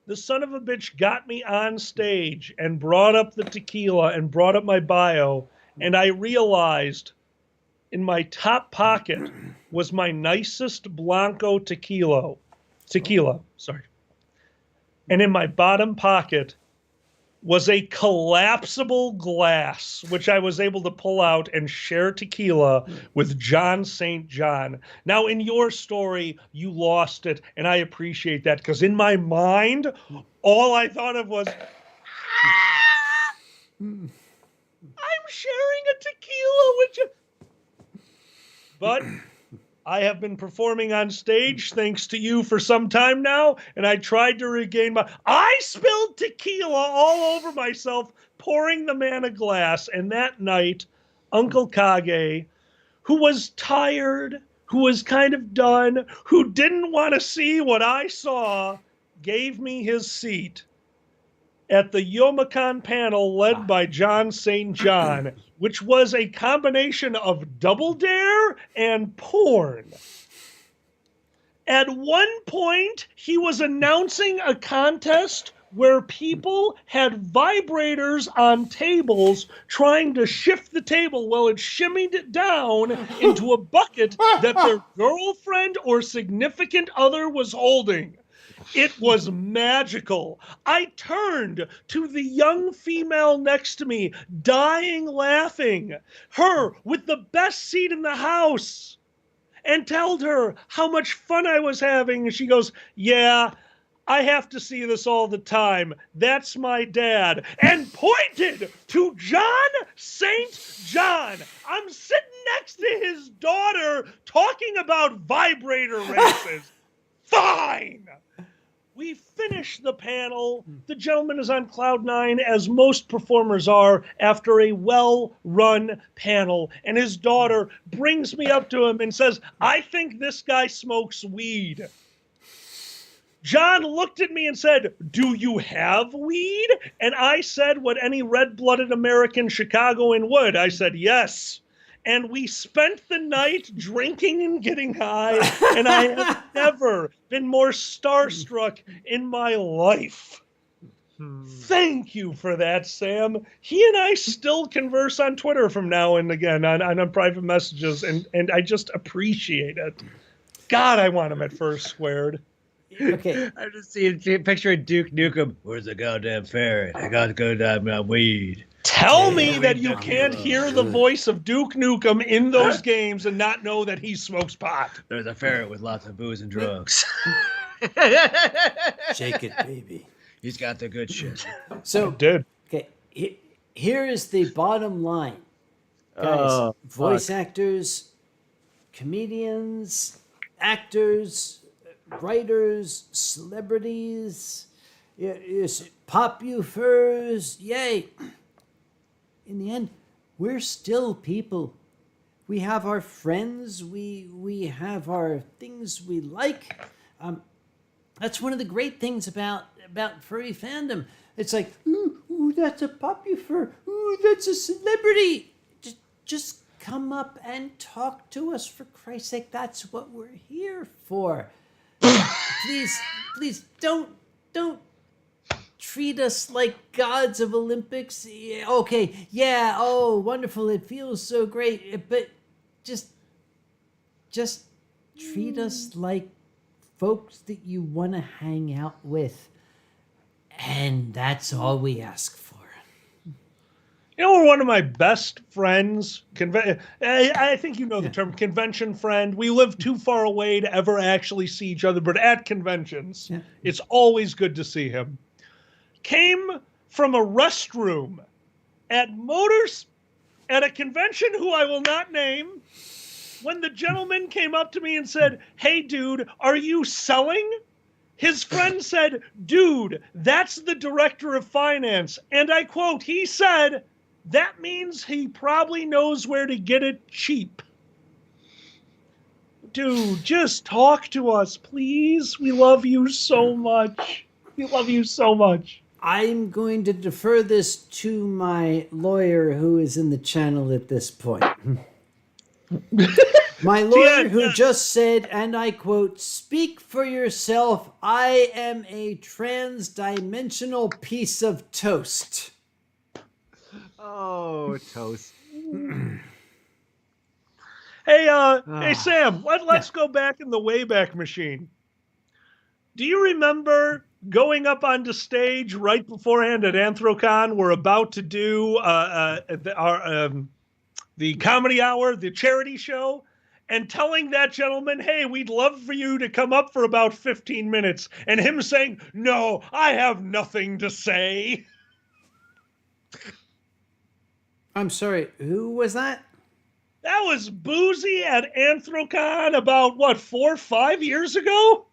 The son of a bitch got me on stage and brought up the tequila and brought up my bio. And I realized in my top pocket was my nicest Blanco tequila. And in my bottom pocket was a collapsible glass, which I was able to pull out and share tequila with John St. John. Now, in your story, you lost it, and I appreciate that, because in my mind, all I thought of was, I'm sharing a tequila with you. But I have been performing on stage, thanks to you, for some time now, and I tried to regain my... I spilled tequila all over myself, pouring the man a glass, and that night, Uncle Kage, who was tired, who was kind of done, who didn't want to see what I saw, gave me his seat at the Youmacon panel led by John St. John, which was a combination of Double Dare and porn. At one point, he was announcing a contest where people had vibrators on tables trying to shift the table while it shimmied it down into a bucket that their girlfriend or significant other was holding. It was magical. I turned to the young female next to me, dying laughing, her with the best seat in the house, and told her how much fun I was having. And she goes, yeah, I have to see this all the time. That's my dad. And pointed to John St. John. I'm sitting next to his daughter talking about vibrator races. Fine. We finish the panel. The gentleman is on cloud nine, as most performers are, after a well-run panel. And his daughter brings me up to him and says, I think this guy smokes weed. John looked at me and said, do you have weed? And I said what any red-blooded American Chicagoan would. I said, yes. And we spent the night drinking and getting high, and I have never been more starstruck in my life. Thank you for that, Sam. He and I still converse on Twitter from now and again on private messages, and I just appreciate it. God, I want him at First Squared. Okay. I'm just seeing a picture of Duke Nukem. Where's the goddamn ferret? I got goddamn weed. Tell me that you can't hear the voice of Duke Nukem in those games and not know that he smokes pot. There's a ferret with lots of booze and drugs. Shake it, baby. He's got the good shit. So, Did. okay, here is the bottom line. Guys, voice actors, comedians, actors, writers, celebrities, popufers, yay. In the end, we're still people. We have our friends. We have our things we like. That's one of the great things about furry fandom. It's like, ooh, that's a popular. Ooh, that's a celebrity. Just come up and talk to us, for Christ's sake. That's what we're here for. Please don't treat us like gods of Olympics. Yeah, okay, yeah, oh, wonderful, it feels so great, but just treat us like folks that you want to hang out with, and that's all we ask for. You know, one of my best friends, I think you know the term convention friend. We live too far away to ever actually see each other, but at conventions, it's always good to see him. Came from a restroom at a convention who I will not name, when the gentleman came up to me and said, "Hey, dude, are you selling?" His friend said, "Dude, that's the director of finance." And I quote, he said, "That means he probably knows where to get it cheap." Dude, just talk to us, please. We love you so much. We love you so much. I'm going to defer this to my lawyer who is in the channel at this point. My lawyer who just said, and I quote, "Speak for yourself. I am a trans-dimensional piece of toast." Oh, toast. Hey, Sam, let's go back in the Wayback Machine. Do you remember going up onto stage right beforehand at Anthrocon? We're about to do the comedy hour, the charity show, and telling that gentleman, "Hey, we'd love for you to come up for about 15 minutes. And him saying, "No, I have nothing to say." I'm sorry, who was that? That was Boozy at Anthrocon about, 4 or 5 years ago?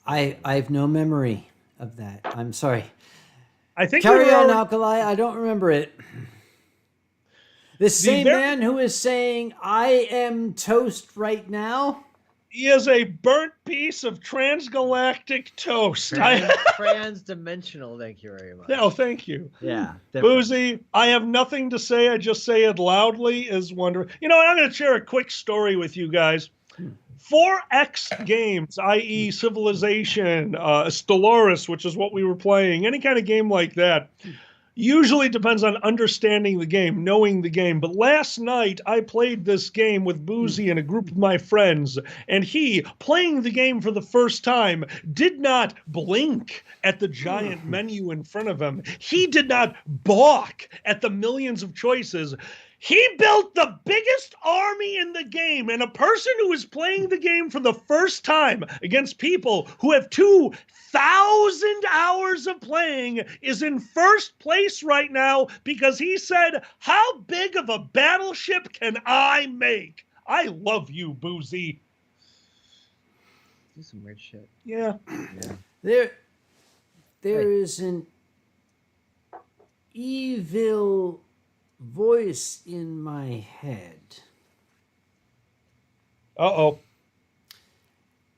I've no memory of that. I'm sorry. I think Carry on, Alkali. I don't remember it. This same man who is saying, "I am toast right now." He is a burnt piece of transgalactic toast. Transdimensional, thank you very much. No, thank you. Yeah. Boozy, I have nothing to say. I just say it loudly is wonderful. You know, I'm going to share a quick story with you guys. 4X games, i.e. Civilization, Stellaris, which is what we were playing, any kind of game like that, usually depends on understanding the game, knowing the game. But last night, I played this game with Boozy and a group of my friends, and he, playing the game for the first time, did not blink at the giant menu in front of him. He did not balk at the millions of choices. He built the biggest army in the game, and a person who is playing the game for the first time against people who have 2,000 hours of playing is in first place right now because he said, "How big of a battleship can I make?" I love you, Boozy. Do some weird shit. Yeah. There is an evil voice in my head. Uh-oh.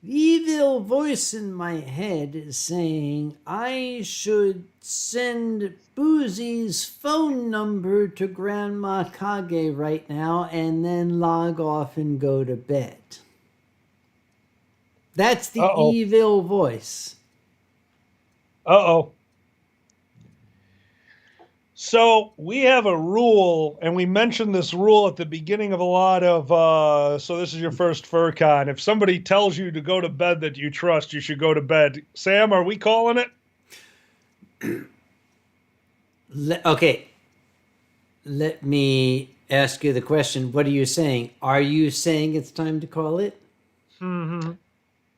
The evil voice in my head is saying I should send Boozy's phone number to Grandma Kage right now and then log off and go to bed. That's the evil voice. Uh-oh. So we have a rule, and we mentioned this rule at the beginning of a lot of, so this is your first FurCon. If somebody tells you to go to bed that you trust, you should go to bed. Sam, are we calling it? Okay. Let me ask you the question. What are you saying? Are you saying it's time to call it? Mm-hmm.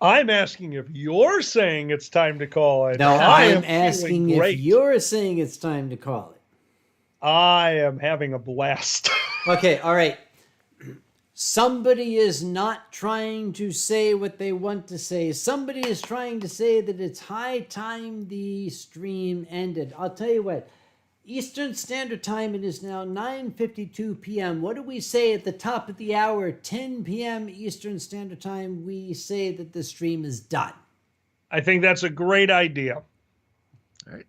I'm asking if you're saying it's time to call it. No, I'm asking if you're saying it's time to call it. I am having a blast. Okay, all right. Somebody is not trying to say what they want to say. Somebody is trying to say that it's high time the stream ended. I'll tell you what. Eastern Standard Time, it is now 9:52 p.m. What do we say at the top of the hour? 10 p.m. Eastern Standard Time, we say that the stream is done. I think that's a great idea. All right.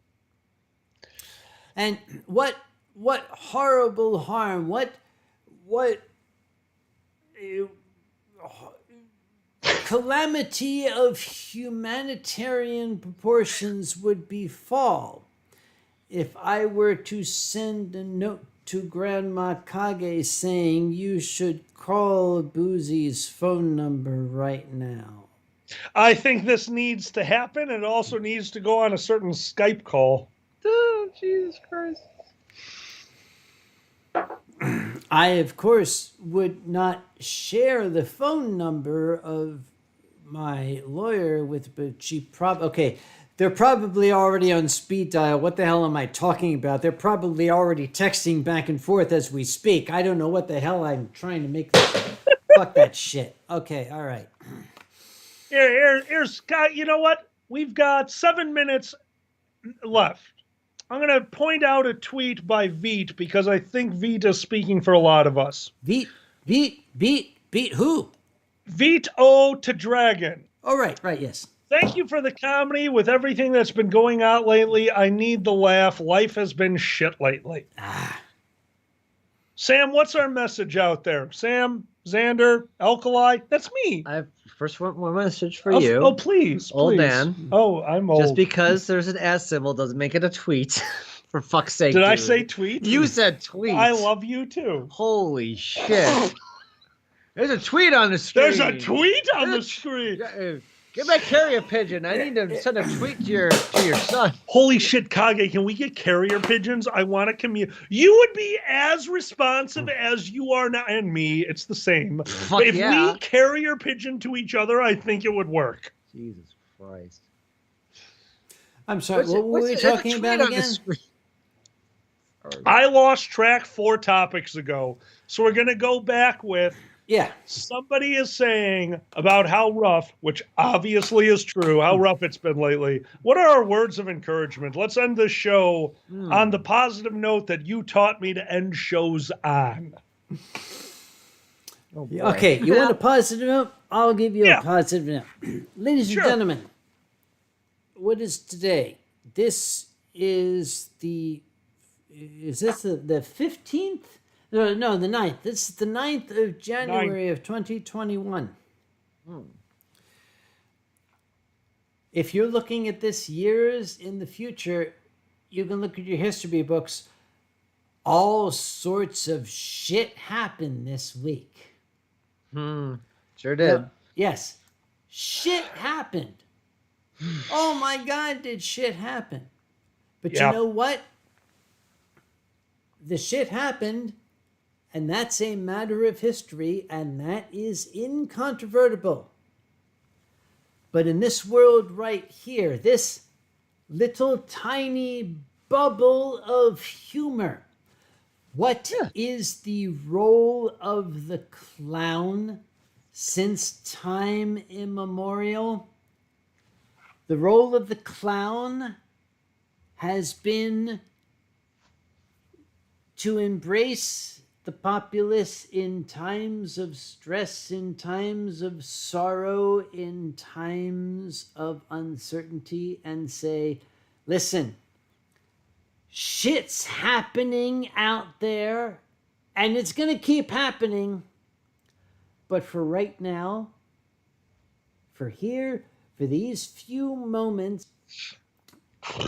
And what horrible harm, what calamity of humanitarian proportions would befall if I were to send a note to Grandma Kage saying you should call Boozy's phone number right now. I think this needs to happen. It also needs to go on a certain Skype call. Oh, Jesus Christ. I, of course, would not share the phone number of my lawyer with, but okay, they're probably already on speed dial. What the hell am I talking about? They're probably already texting back and forth as we speak. I don't know what the hell I'm trying to make this. Fuck that shit. Okay, all right. Here's Scott. You know what? We've got 7 minutes left. I'm going to point out a tweet by Veet because I think Veet is speaking for a lot of us. Beat who? Veet O to Dragon. Oh, right, yes. Thank you for the comedy with everything that's been going on lately. I need the laugh. Life has been shit lately. Sam, what's our message out there? Sam, Xander, Alkali, that's me. I have first one message for you. Oh, please. Old man. Oh, I'm old. Just because there's an S symbol doesn't make it a tweet. For fuck's sake, Did dude. I say tweet? You said tweet. I love you too. Holy shit. There's a tweet on the screen. There's a tweet on the screen. Get my carrier pigeon. I need to send a tweet to your son. Holy shit, Kage, can we get carrier pigeons? I want to commute. You would be as responsive as you are now, and me, it's the same. Fuck if yeah. we carrier pigeon to each other, I think it would work. Jesus Christ. I'm sorry, what were we talking about again? I lost track 4 topics ago. So we're going to go back with somebody is saying about how rough, which obviously is true, how rough it's been lately. What are our words of encouragement? Let's end this show on the positive note that you taught me to end shows on. Oh, okay, you want a positive note? I'll give you a positive note. Ladies and gentlemen, what is today? This is the 15th? No, the 9th. This is the 9th of January of 2021. If you're looking at this years in the future, you can look at your history books. All sorts of shit happened this week. Sure did. Yes. Shit happened. Oh my God, did shit happen. But you know what? The shit happened, and that's a matter of history, and that is incontrovertible. But in this world right here, this little tiny bubble of humor, what is the role of the clown since time immemorial? The role of the clown has been to embrace the populace in times of stress, in times of sorrow, in times of uncertainty, and say, listen, shit's happening out there, and it's going to keep happening. But for right now, for these few moments,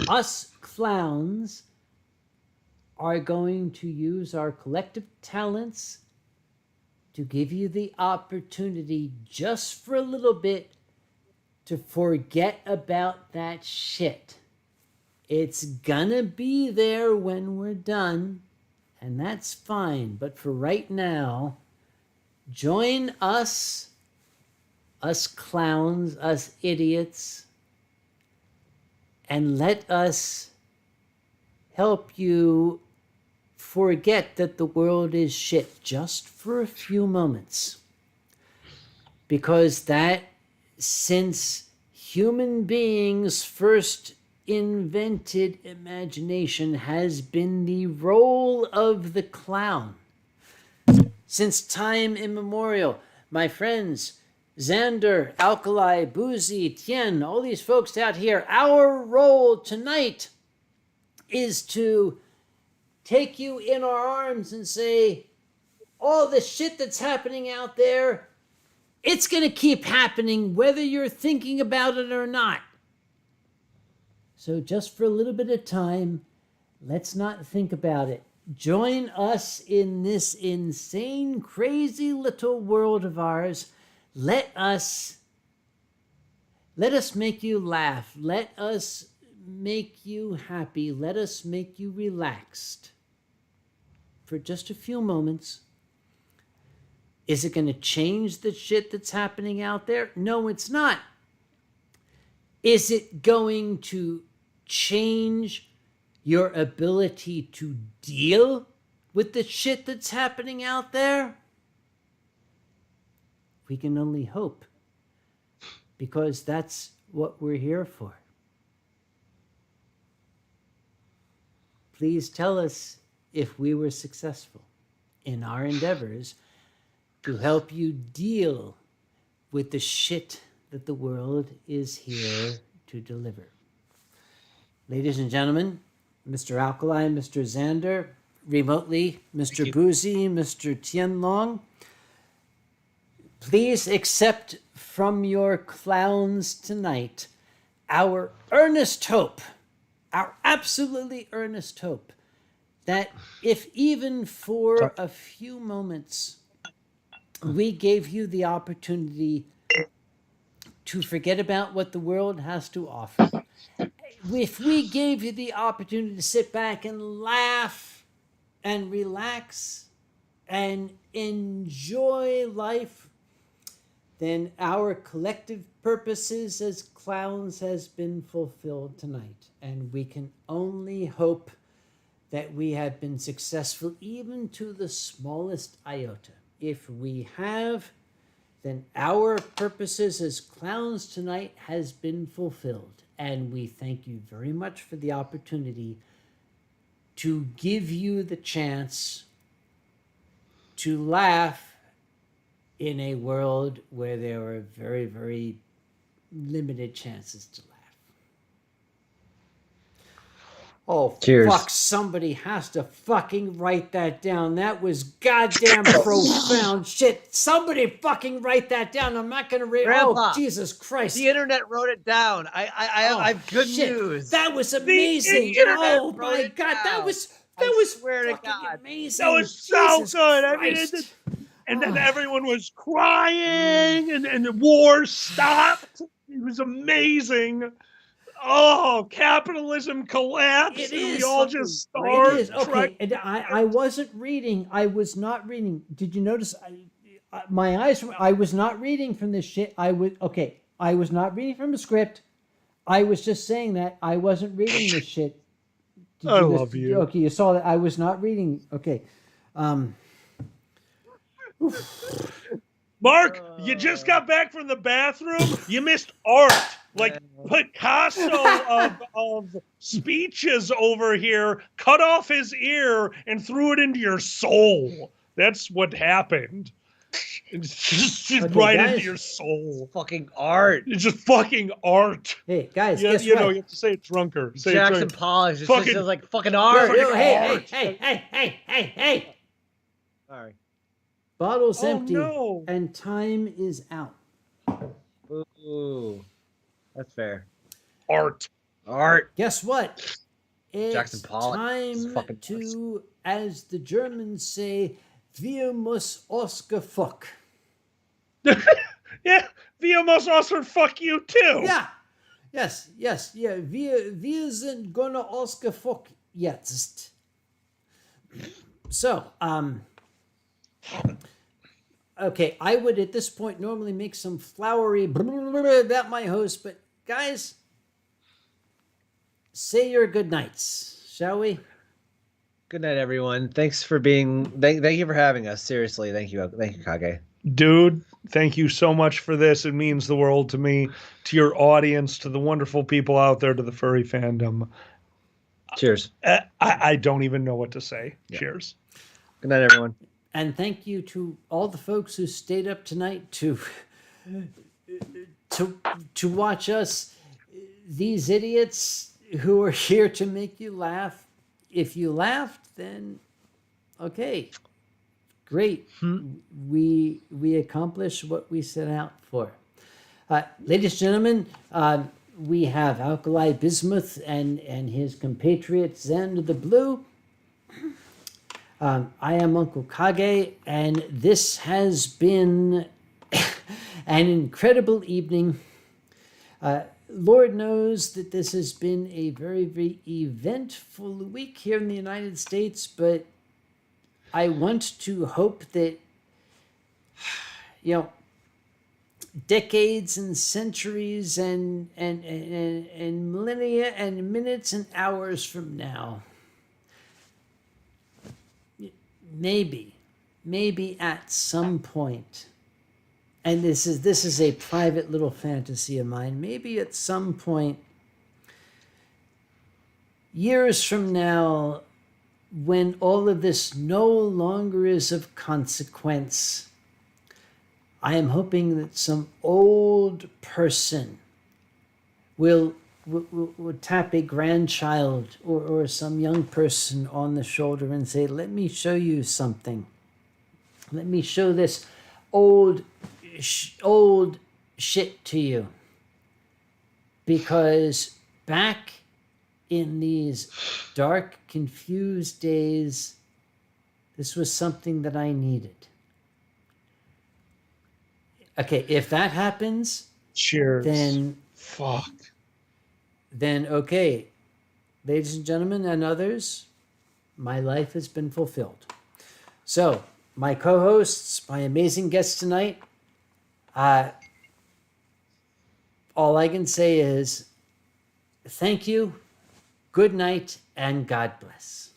us clowns are going to use our collective talents to give you the opportunity just for a little bit to forget about that shit. It's gonna be there when we're done, and that's fine. But for right now, join us clowns, us idiots, and let us help you forget that the world is shit just for a few moments. Because that, since human beings first invented imagination, has been the role of the clown. Since time immemorial, my friends, Xander, Alkali, Boozy, Tien, all these folks out here, our role tonight is to take you in our arms and say, all the shit that's happening out there, it's going to keep happening whether you're thinking about it or not. So just for a little bit of time, let's not think about it. Join us in this insane, crazy little world of ours. Let us Let us make you laugh. Let us make you happy. Let us make you relaxed for just a few moments. Is it going to change the shit that's happening out there? No, it's not. Is it going to change your ability to deal with the shit that's happening out there? We can only hope, because that's what we're here for. Please tell us if we were successful in our endeavors to help you deal with the shit that the world is here to deliver. Ladies and gentlemen, Mr. Alkali, Mr. Xander, remotely, Mr. Boozy, Mr. Tianlong, please accept from your clowns tonight our earnest hope, our absolutely earnest hope, that if even for a few moments we gave you the opportunity to forget about what the world has to offer, if we gave you the opportunity to sit back and laugh and relax and enjoy life, then our collective purposes as clowns has been fulfilled tonight. And we can only hope that we have been successful even to the smallest iota. If we have, then our purposes as clowns tonight has been fulfilled. And we thank you very much for the opportunity to give you the chance to laugh in a world where there are very, very limited chances to laugh. Oh, cheers. Fuck, somebody has to fucking write that down. That was goddamn profound shit. Somebody fucking write that down. I'm not going to read. Grandpa, oh, Jesus Christ. The internet wrote it down. I have good news. That was amazing. Oh my God. That was swear fucking amazing. That was Jesus so good. Christ. And then everyone was crying, and the war stopped. It was amazing. Oh, capitalism collapsed, and we all just starved. It is. Okay, and I wasn't reading. I was not reading. Did you notice? My eyes. I was not reading from this shit. I was not reading from a script. I was just saying that I wasn't reading this shit. I love you. Okay, you saw that. I was not reading. Okay. Mark, you just got back from the bathroom. You missed art. Like Picasso of speeches over here cut off his ear and threw it into your soul. That's what happened. It's just right guys, into your soul. It's fucking art. It's just fucking art. Hey, guys, you guess know, what? you have to say it drunker. Say Jackson it drunker. Pollock. It's Fucking- just like fucking art. Hey. Sorry. Bottle's empty no. and time is out. Ooh. That's fair. Art. Guess what? It's Jackson Pollock. time to, as the Germans say, wir muss Oscar fuck. Yeah, wir muss Oscar fuck you too. Yeah. Yes. Yeah. Wir sind gonna Oscar fuck jetzt. So, okay, I would at this point normally make some flowery about my host, but guys, say your good nights, shall we? Good night, everyone. Thanks for being. Thank you for having us. Seriously, thank you, Kage. Dude, thank you so much for this. It means the world to me, to your audience, to the wonderful people out there, to the furry fandom. Cheers. I don't even know what to say. Yeah. Cheers. Good night, everyone. And thank you to all the folks who stayed up tonight to watch us, these idiots who are here to make you laugh. If you laughed, then okay, great. We accomplished what we set out for. Ladies and gentlemen, we have Alkali Bismuth and his compatriot Xander the Blue. I am Uncle Kage, and this has been an incredible evening. Lord knows that this has been a very, very eventful week here in the United States, but I want to hope that, decades and centuries and millennia and minutes and hours from now, maybe at some point, and this is a private little fantasy of mine, maybe at some point, years from now, when all of this no longer is of consequence, I am hoping that some old person will tap a grandchild or some young person on the shoulder and say, let me show you something. Let me show this old shit to you. Because back in these dark, confused days, this was something that I needed. Okay, if that happens, cheers. Then okay, ladies and gentlemen and others, my life has been fulfilled. So, my co-hosts, my amazing guests tonight, all I can say is thank you, good night, and God bless.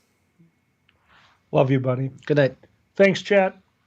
Love you, buddy. Good night. Thanks, chat.